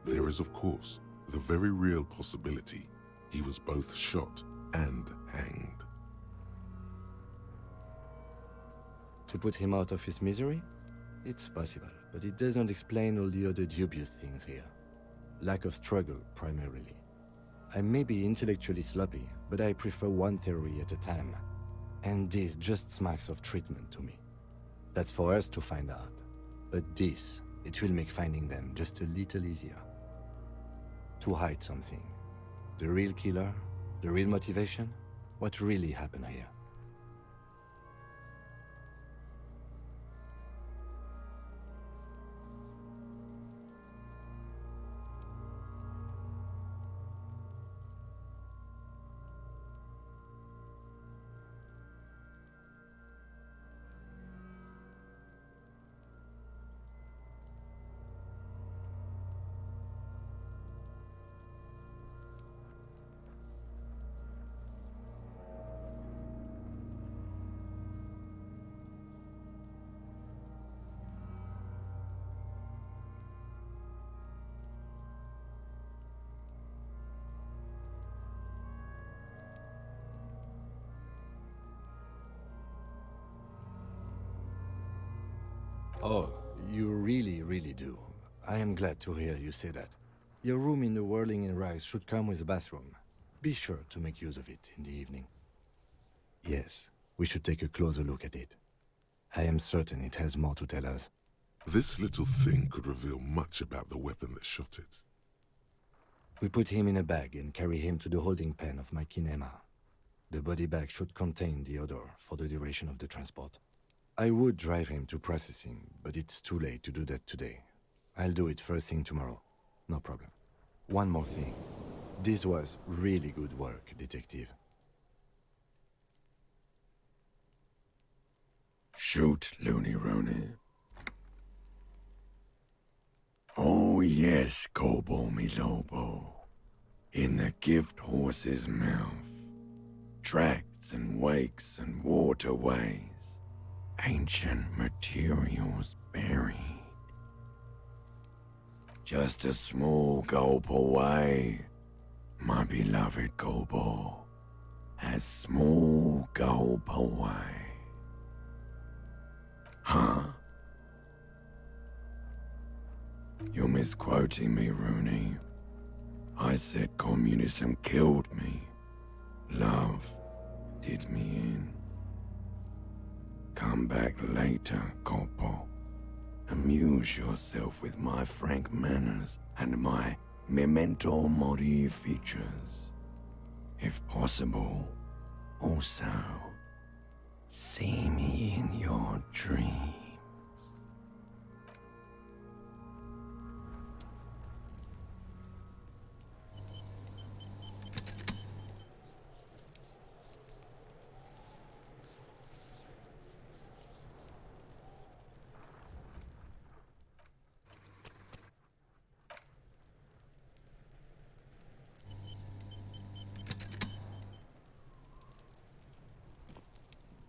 There is, of course, the very real possibility he was both shot and hanged. To put him out of his misery? It's possible, but it does not explain all the other dubious things here. Lack of struggle, primarily. I may be intellectually sloppy, but I prefer one theory at a time. And this just smacks of treatment to me. That's for us to find out. But this, it will make finding them just a little easier. To hide something. The real killer? The real motivation? What really happened here? Oh, you really do. I am glad to hear you say that. Your room in the Whirling in Rags should come with a bathroom. Be sure to make use of it in the evening. Yes, we should take a closer look at it. I am certain it has more to tell us. This little thing could reveal much about the weapon that shot it. We put him in a bag and carry him to the holding pen of my kinema. The body bag should contain the odor for the duration of the transport. I would drive him to processing, but it's too late to do that today. I'll do it first thing tomorrow. No problem. One more thing. This was really good work, Detective. Shoot, Looney Rooney. Oh yes, Gobo mi Lobo. In the gift horse's mouth. Tracts and wakes and waterways. Ancient materials buried. Just a small gulp away, my beloved Gobo. A small gulp away. Huh? You're misquoting me, Rooney. I said communism killed me. Love did me in. Come back later, Corpo. Amuse yourself with my frank manners and my memento mori features. If possible, also, see me in your dreams.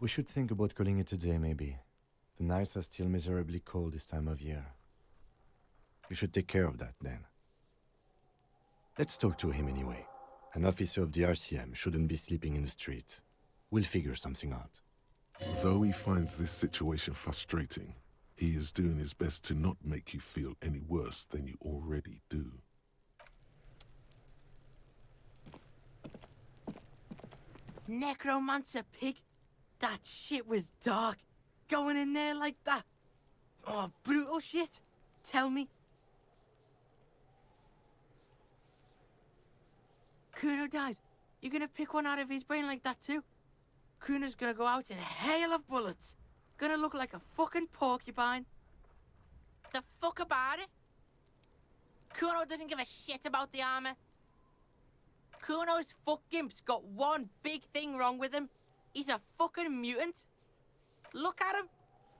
We should think about calling it a day, maybe. The nights are still miserably cold this time of year. We should take care of that, then. Let's talk to him anyway. An officer of the RCM shouldn't be sleeping in the street. We'll figure something out. Though he finds this situation frustrating, he is doing his best to not make you feel any worse than you already do. Necromancer pig? That shit was dark. Going in there like that. Oh, brutal shit. Tell me. Kuno dies. You're gonna pick one out of his brain like that too? Kuno's gonna go out in a hail of bullets. Gonna look like a fucking porcupine. The fuck about it? Kuno doesn't give a shit about the armor. Kuno's fuck gimp's got one big thing wrong with him. He's a fucking mutant. Look at him.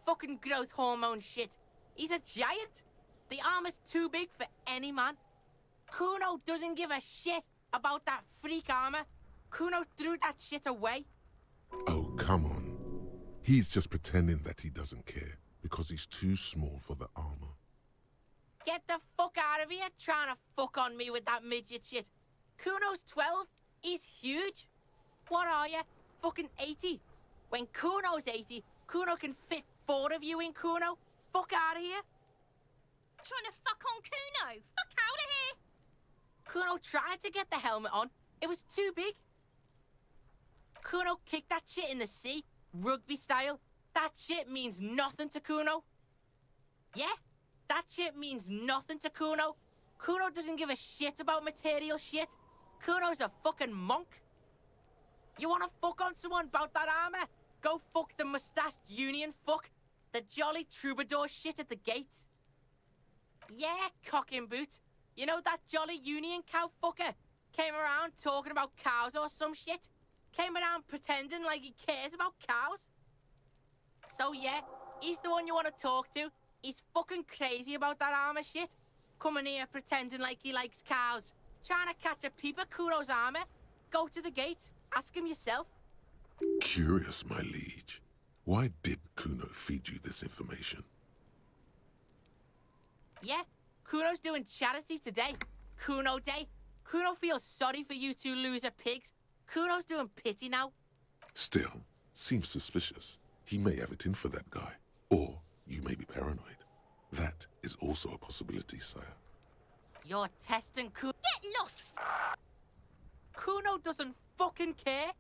Fucking growth hormone shit. He's a giant. The armor's too big for any man. Kuno doesn't give a shit about that freak armor. Kuno threw that shit away. Oh, come on. He's just pretending that he doesn't care because he's too small for the armor. Get the fuck out of here trying to fuck on me with that midget shit. Kuno's 12. He's huge. What are you? Fucking 80. When Kuno's 80, Kuno can fit 4 of you in Kuno. Fuck out of here. trying to fuck on Kuno. Fuck out of here. Kuno tried to get the helmet on. It was too big. Kuno kicked that shit in the sea, rugby style. That shit means nothing to Kuno. Yeah, that shit means nothing to Kuno. Kuno doesn't give a shit about material shit. Kuno's a fucking monk. You wanna fuck on someone about that armor? Go fuck the mustached union fuck. The jolly troubadour shit at the gate. Yeah, cocking boot. You know that jolly union cow fucker? Came around talking about cows or some shit. Came around pretending like he cares about cows. So yeah, he's the one you want to talk to. He's fucking crazy about that armor shit. Coming here pretending like he likes cows. Trying to catch a peep at Kuro's armor. Go to the gate. Ask him yourself. Curious, my liege. Why did Kuno feed you this information? Yeah, Kuno's doing charity today. Kuno Day. Kuno feels sorry for you two loser pigs. Kuno's doing pity now. Still, seems suspicious. He may have it in for that guy. Or you may be paranoid. That is also a possibility, sire. You're testing Kuno. Get lost. Kuno doesn't fucking care.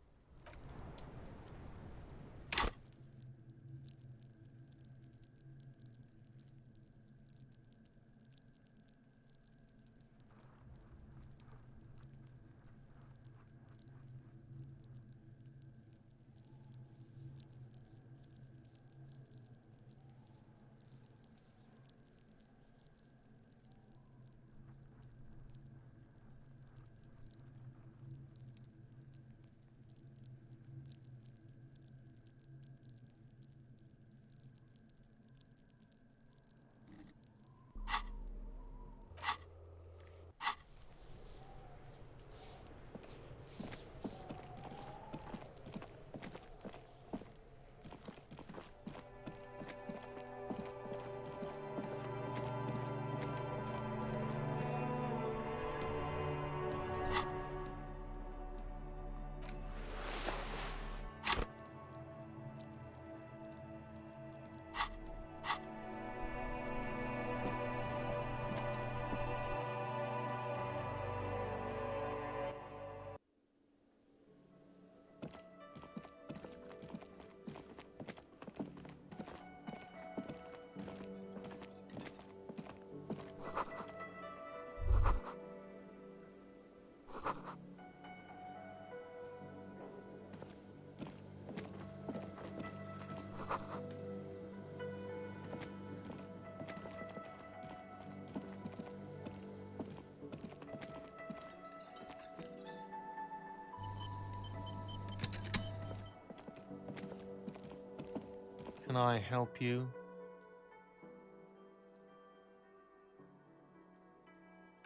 Can I help you?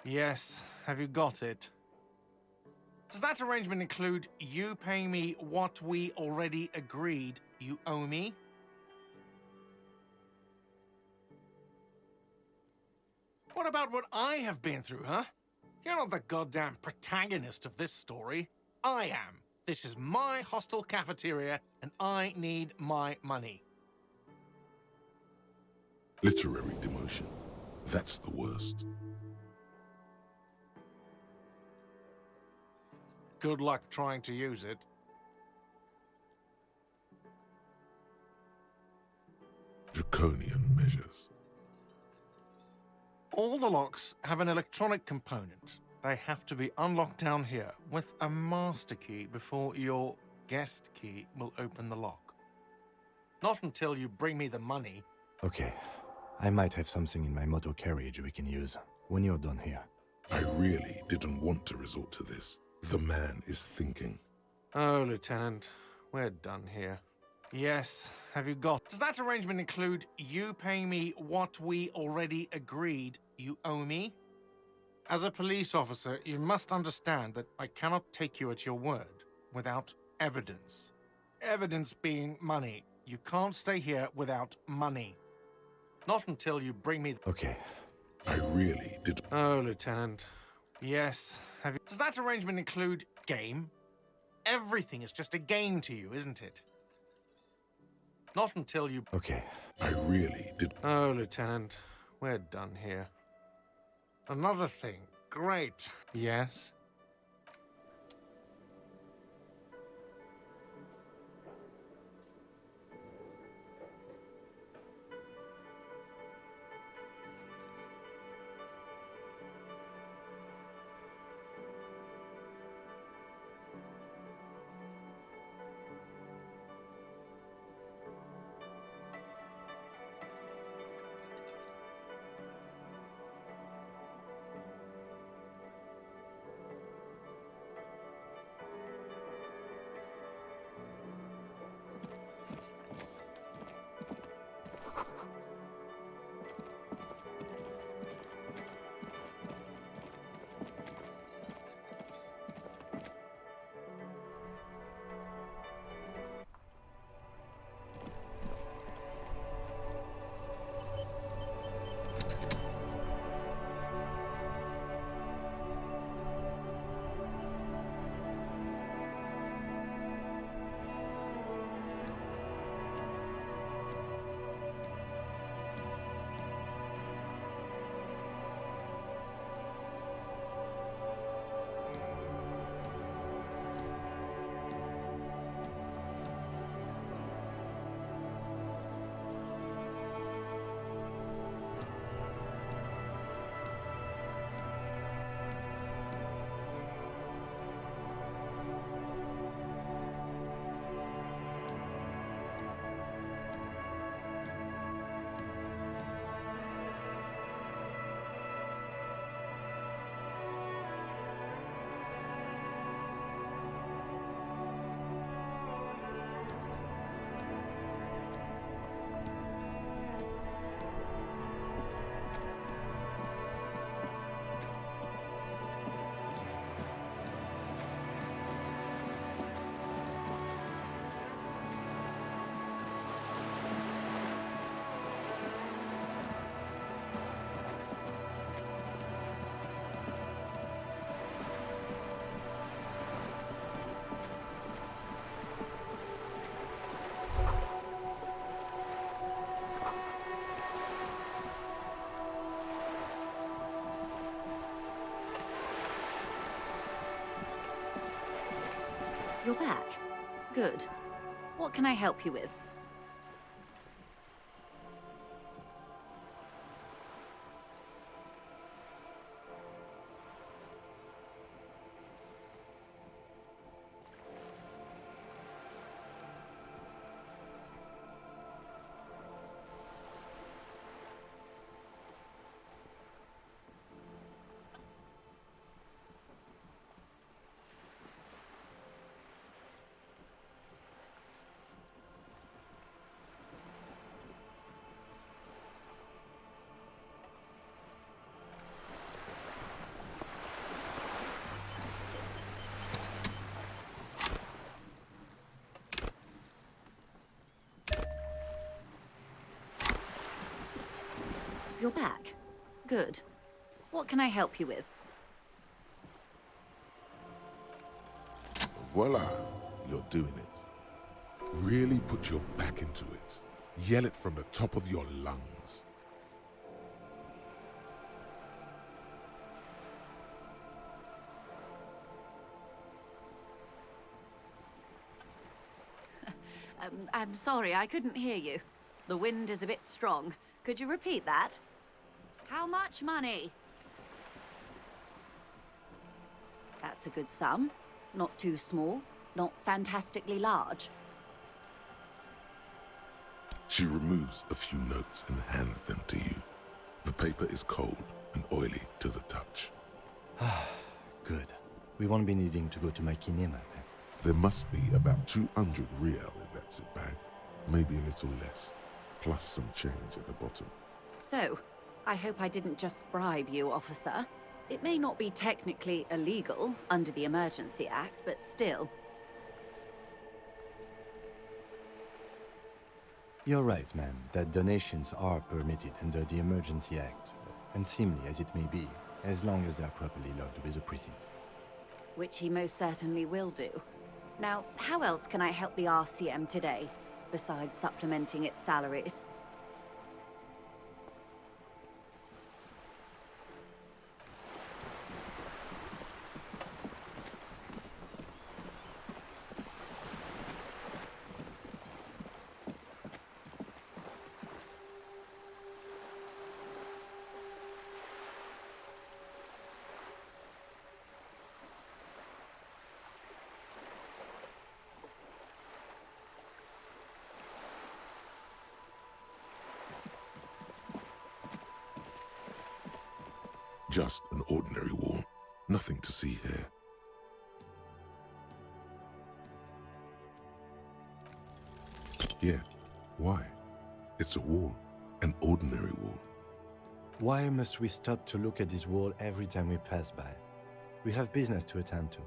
Yes, have you got it? Does that arrangement include you paying me what we already agreed you owe me? What about what I have been through, huh? You're not the goddamn protagonist of this story. I am. This is my hostel cafeteria, and I need my money. Literary demotion. That's the worst. Good luck trying to use it. Draconian measures. All the locks have an electronic component. They have to be unlocked down here with a master key before your guest key will open the lock. Not until you bring me the money. Okay. I might have something in my motor carriage we can use when you're done here. I really didn't want to resort to this. The man is thinking. Oh, Lieutenant, we're done here. Yes, have you got... Does that arrangement include you paying me what we already agreed you owe me? As a police officer, you must understand that I cannot take you at your word without evidence. Evidence being money. You can't stay here without money. Not until you bring me... Okay. I really did... Oh, Lieutenant. Yes, have you... Does that arrangement include game? Everything is just a game to you, isn't it? Not until you... Okay. I really did... Oh, Lieutenant. we're done here. Another thing. Great. Yes? You're back. Good. What can I help you with? You're back. Good. What can I help you with? Voila, you're doing it. Really put your back into it. Yell it from the top of your lungs. I'm sorry, I couldn't hear you. The wind is a bit strong. Could you repeat that? How much money? That's a good sum. Not too small, not fantastically large. She removes a few notes and hands them to you. The paper is cold and oily to the touch. Good. We won't be needing to go to my kinema then. There must be about 200 real in that zip bag. Maybe a little less. Plus some change at the bottom. So, I hope I didn't just bribe you, officer. It may not be technically illegal under the Emergency Act, but still. You're right, ma'am, that donations are permitted under the Emergency Act, unseemly as it may be, as long as they are properly logged with the precinct. Which he most certainly will do. Now, how else can I help the RCM today, besides supplementing its salaries? Just an ordinary wall. Nothing to see here. Yeah, why? It's a wall. An ordinary wall. Why must we stop to look at this wall every time we pass by? We have business to attend to.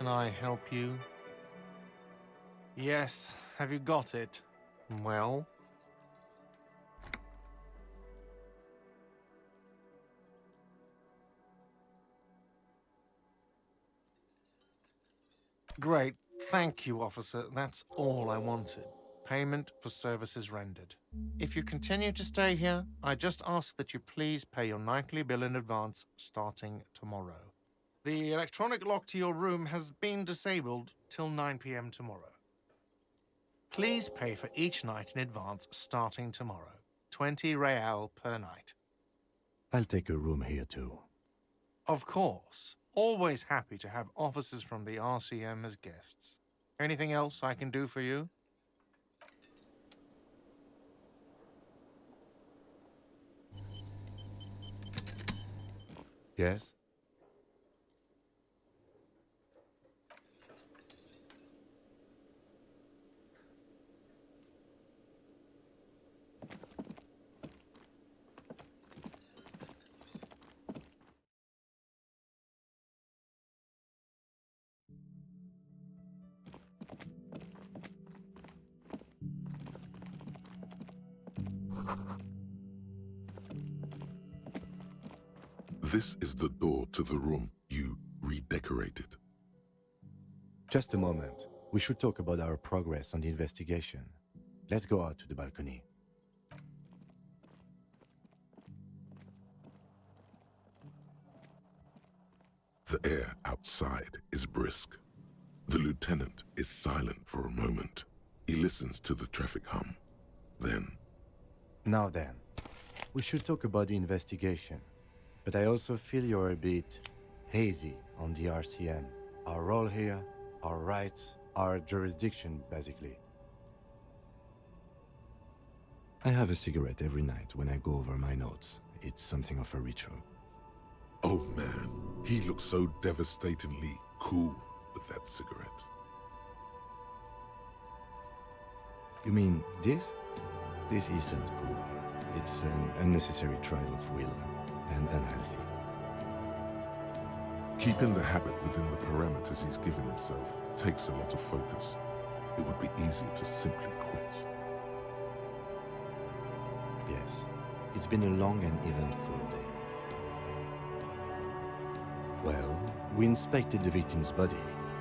Can I help you? Yes. Have you got it? Well? Great. Thank you, officer. That's all I wanted. Payment for services rendered. If you continue to stay here, I just ask that you please pay your nightly bill in advance starting tomorrow. The electronic lock to your room has been disabled till 9 p.m. tomorrow. Please pay for each night in advance starting tomorrow. 20 real per night. I'll take a room here too. Of course. Always happy to have officers from the RCM as guests. Anything else I can do for you? Yes? This is the door to the room you redecorated. Just a moment. We should talk about our progress on the investigation. Let's go out to the balcony. The air outside is brisk. The lieutenant is silent for a moment. He listens to the traffic hum. Then, Now then, we should talk about the investigation. But I also feel you're a bit hazy on the RCM. Our role here, our rights, our jurisdiction, basically. I have a cigarette every night when I go over my notes. It's something of a ritual. oh man, he looks so devastatingly cool with that cigarette. You mean this? This isn't cool. It's an unnecessary trial of will and unhealthy. Keeping the habit within the parameters he's given himself takes a lot of focus. It would be easier to simply quit. Yes, it's been a long and eventful day. Well, we inspected the victim's body,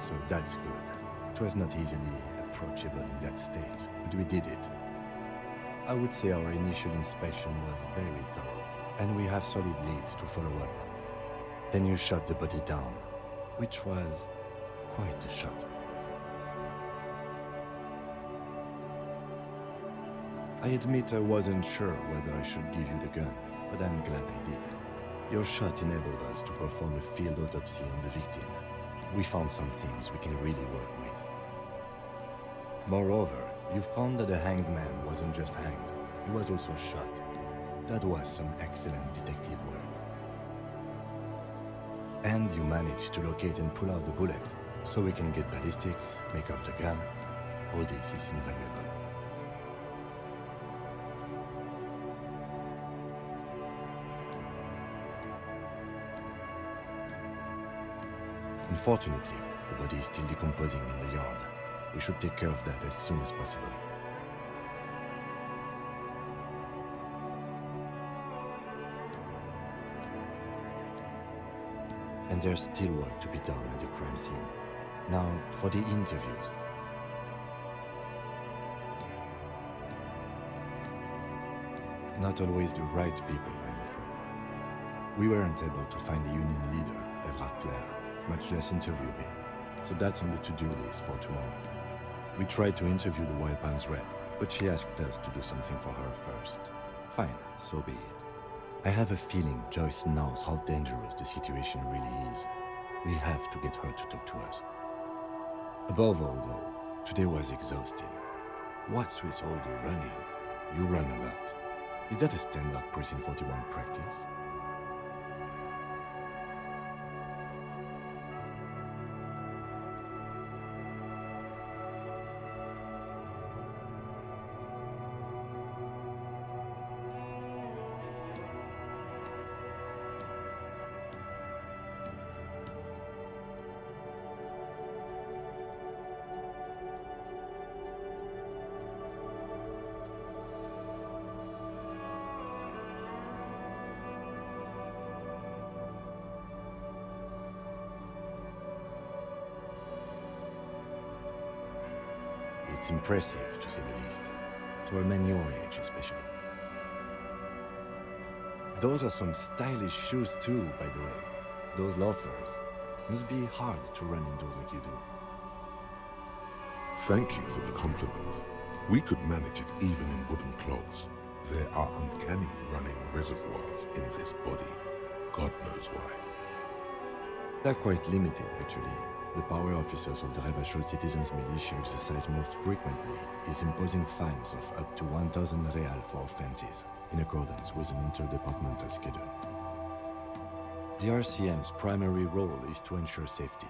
so that's good. It was not easily approachable in that state, but we did it. I would say our initial inspection was very thorough, and we have solid leads to follow up. Then you shot the body down, which was quite a shot. I admit I wasn't sure whether I should give you the gun, but I'm glad I did. Your shot enabled us to perform a field autopsy on the victim. We found some things we can really work with. Moreover, you found that the hanged man wasn't just hanged, he was also shot. That was some excellent detective work. And you managed to locate and pull out the bullet, so we can get ballistics, make off the gun. All this is invaluable. Unfortunately, the body is still decomposing in the yard. We should take care of that as soon as possible. And there's still work to be done at the crime scene. Now, for the interviews. Not always the right people, I'm afraid. We weren't able to find the union leader, Everard Clare, much less interview him, so that's on the to-do list for tomorrow. We tried to interview the Wild Palms rep, but she asked us to do something for her first. Fine, so be it. I have a feeling Joyce knows how dangerous the situation really is. We have to get her to talk to us. Above all, though, today was exhausting. What's with all the running? You run a lot. Is that a standard Precinct 41 practice? It's impressive, to say the least. For a man your age, especially. Those are some stylish shoes too, by the way. Those loafers. Must be hard to run indoors like you do. Thank you for the compliment. We could manage it even in wooden clogs. There are uncanny running reservoirs in this body. God knows why. They're quite limited, actually. The power officers of the Rebachol Citizens Militia exercise most frequently is imposing fines of up to 1,000 real for offenses, in accordance with an interdepartmental schedule. The RCM's primary role is to ensure safety.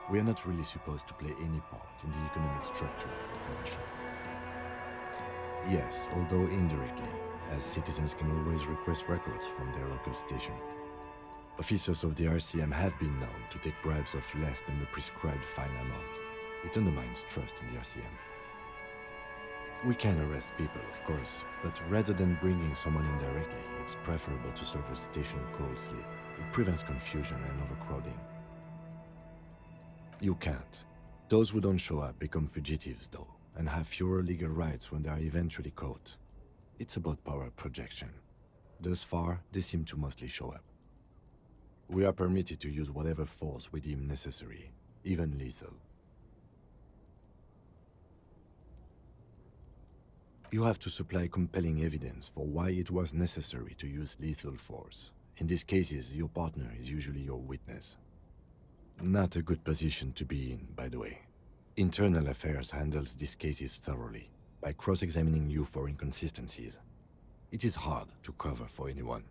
We are not really supposed to play any part in the economic structure of Rebachol. Yes, although indirectly, as citizens can always request records from their local station. Officers of the RCM have been known to take bribes of less than the prescribed fine amount. It undermines trust in the RCM. We can arrest people, of course, but rather than bringing someone in directly, it's preferable to serve a station cold sleep. It prevents confusion and overcrowding. You can't. Those who don't show up become fugitives, though, and have fewer legal rights when they are eventually caught. It's about power projection. Thus far, they seem to mostly show up. We are permitted to use whatever force we deem necessary, even lethal. You have to supply compelling evidence for why it was necessary to use lethal force. In these cases, your partner is usually your witness. Not a good position to be in, by the way. Internal Affairs handles these cases thoroughly, by cross-examining you for inconsistencies. It is hard to cover for anyone,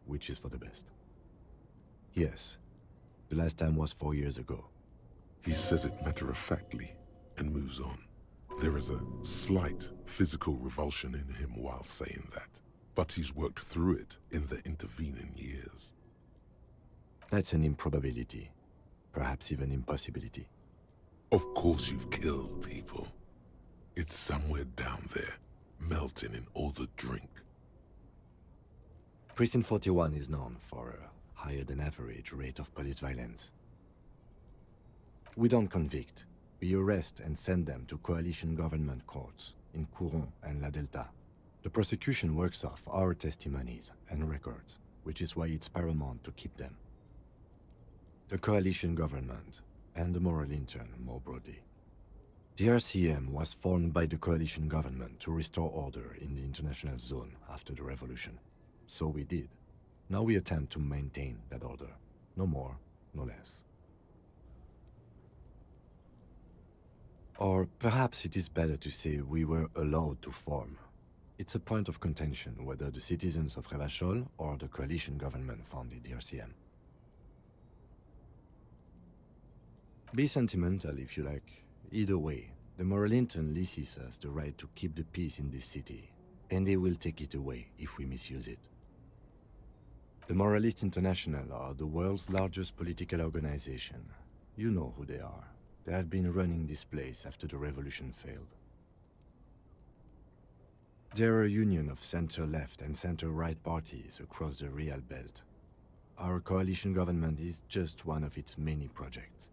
which is for the best. Yes, the last time was 4 years ago. He says it matter-of-factly and moves on. There is a slight physical revulsion in him while saying that, but he's worked through it in the intervening years. That's an improbability, perhaps even impossibility. Of course you've killed people. It's somewhere down there, melting in all the drink. Precinct 41 is known for a higher than average rate of police violence. We don't convict. We arrest and send them to coalition government courts in Couronne and La Delta. The prosecution works off our testimonies and records, which is why it's paramount to keep them. The coalition government, and the moral intern more broadly. The RCM was formed by the coalition government to restore order in the international zone after the revolution. So we did. Now we attempt to maintain that order. No more, no less. Or perhaps it is better to say we were allowed to form. It's a point of contention whether the citizens of Rebachol or the coalition government founded the RCM. Be sentimental if you like. Either way, the moral intern leases us the right to keep the peace in this city, and they will take it away if we misuse it. The Moralist International are the world's largest political organization. You know who they are. They have been running this place after the revolution failed. They're a union of center-left and center-right parties across the Real Belt. Our coalition government is just one of its many projects.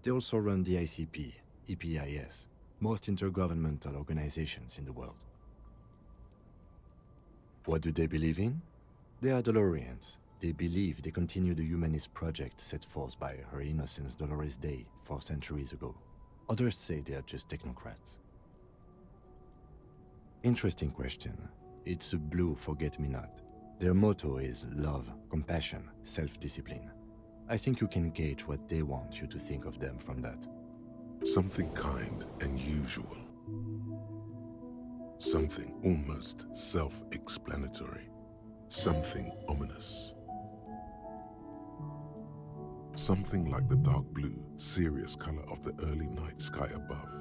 They also run the ICP, EPIS, most intergovernmental organizations in the world. What do they believe in? They are Dolorians. They believe they continue the humanist project set forth by Her Innocence Dolores Day 4 centuries ago. Others say they are just technocrats. Interesting question. It's a blue forget-me-not. Their motto is love, compassion, self-discipline. I think you can gauge what they want you to think of them from that. Something kind and usual. Something almost self-explanatory. Something ominous. Something like the dark blue, serious color of the early night sky above.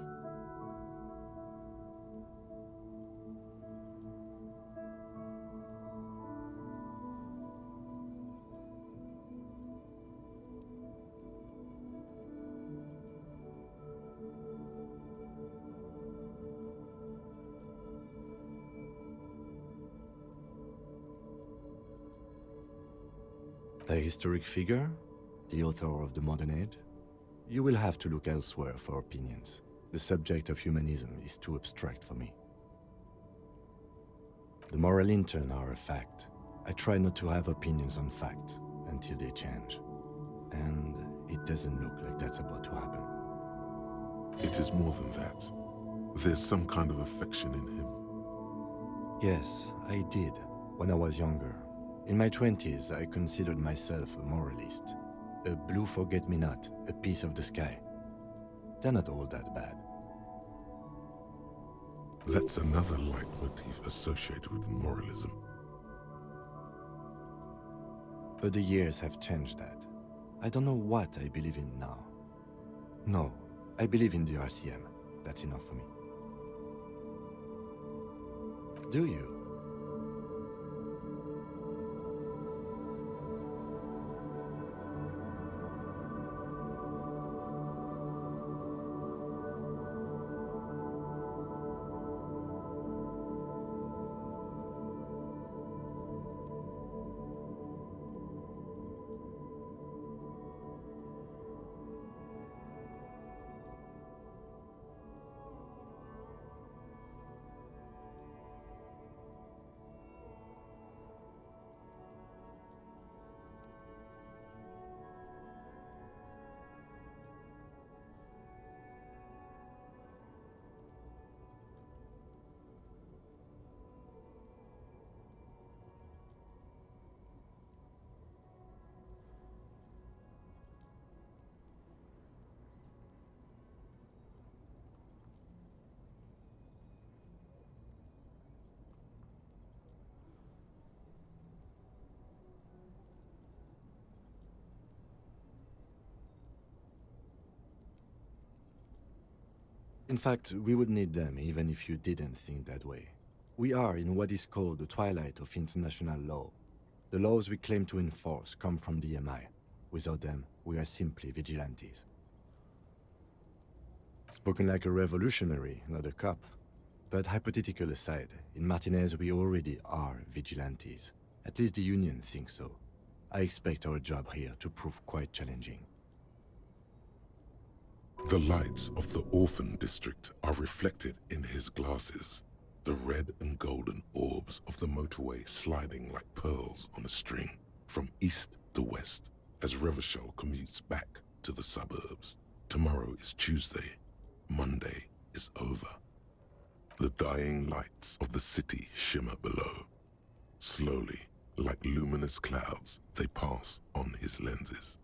A historic figure? The author of the modern age? You will have to look elsewhere for opinions. The subject of humanism is too abstract for me. The moral intern are a fact. I try not to have opinions on facts until they change. And it doesn't look like that's about to happen. It is more than that. There's some kind of affection in him. Yes, I did, when I was younger. In my 20s, I considered myself a moralist. A blue forget-me-not, a piece of the sky. They're not all that bad. That's another leitmotif associated with moralism. But the years have changed that. I don't know what I believe in now. No, I believe in the RCM. That's enough for me. Do you? In fact, we would need them even if you didn't think that way. We are in what is called the twilight of international law. The laws we claim to enforce come from the MI. Without them, we are simply vigilantes. Spoken like a revolutionary, not a cop. But hypothetical aside, in Martinez we already are vigilantes. At least the Union thinks so. I expect our job here to prove quite challenging. The lights of the orphan district are reflected in his glasses, the red and golden orbs of the motorway sliding like pearls on a string, from east to west, as Revachol commutes back to the suburbs. Tomorrow is Tuesday. Monday is over. The dying lights of the city shimmer below. Slowly, like luminous clouds, they pass on his lenses.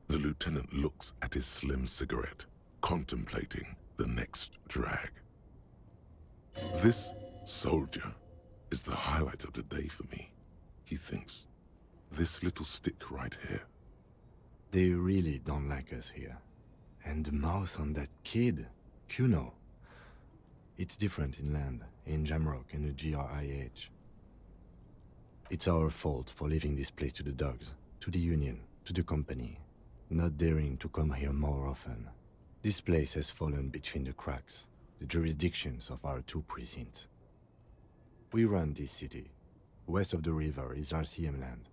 The lieutenant looks at his slim cigarette, contemplating the next drag. This soldier is the highlight of the day for me, he thinks. This little stick right here. They really don't like us here. And the mouth on that kid, Kuno. It's different inland, in Jamrock and the GRIH. It's our fault for leaving this place to the dogs, to the Union, to the company, not daring to come here more often. This place has fallen between the cracks, the jurisdictions of our two precincts. We run this city. West of the river is RCM land.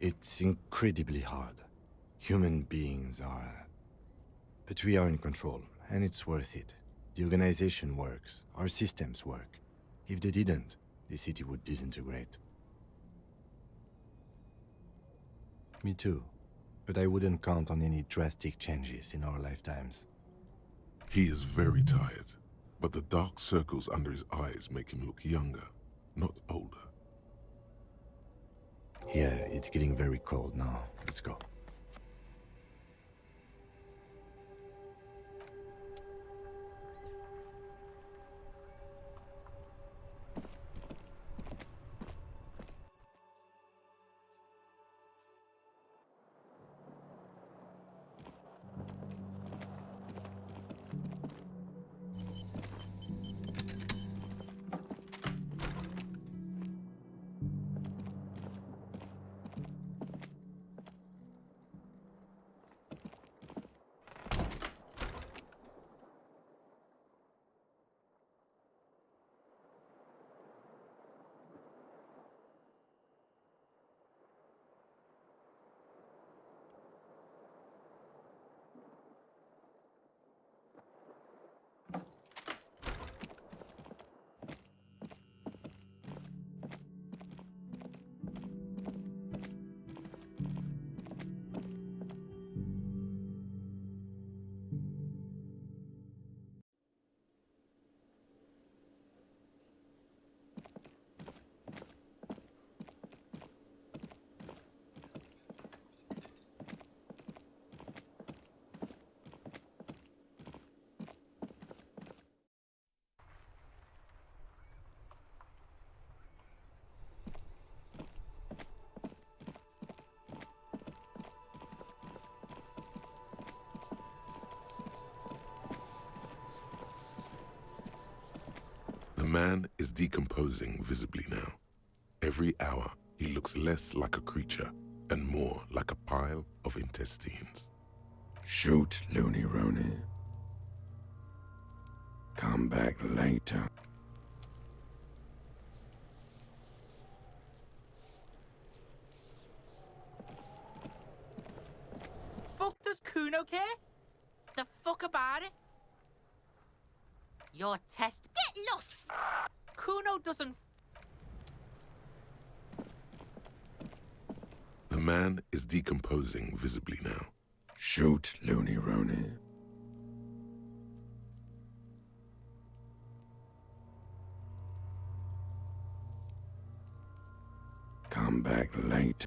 It's incredibly hard. Human beings are... But we are in control, and it's worth it. The organization works, our systems work. If they didn't, the city would disintegrate. Me too. But I wouldn't count on any drastic changes in our lifetimes. He is very tired, but the dark circles under his eyes make him look younger, not older. Yeah, it's getting very cold now. Let's go. The man is decomposing visibly now. Every hour, he looks less like a creature and more like a pile of intestines. Shoot, Looney Rooney. Come back later. Fuck does Kuno care? The fuck about it? Your test. Get lost! Kuno doesn't. The man is decomposing visibly now. Shoot, Looney Rooney. Come back late.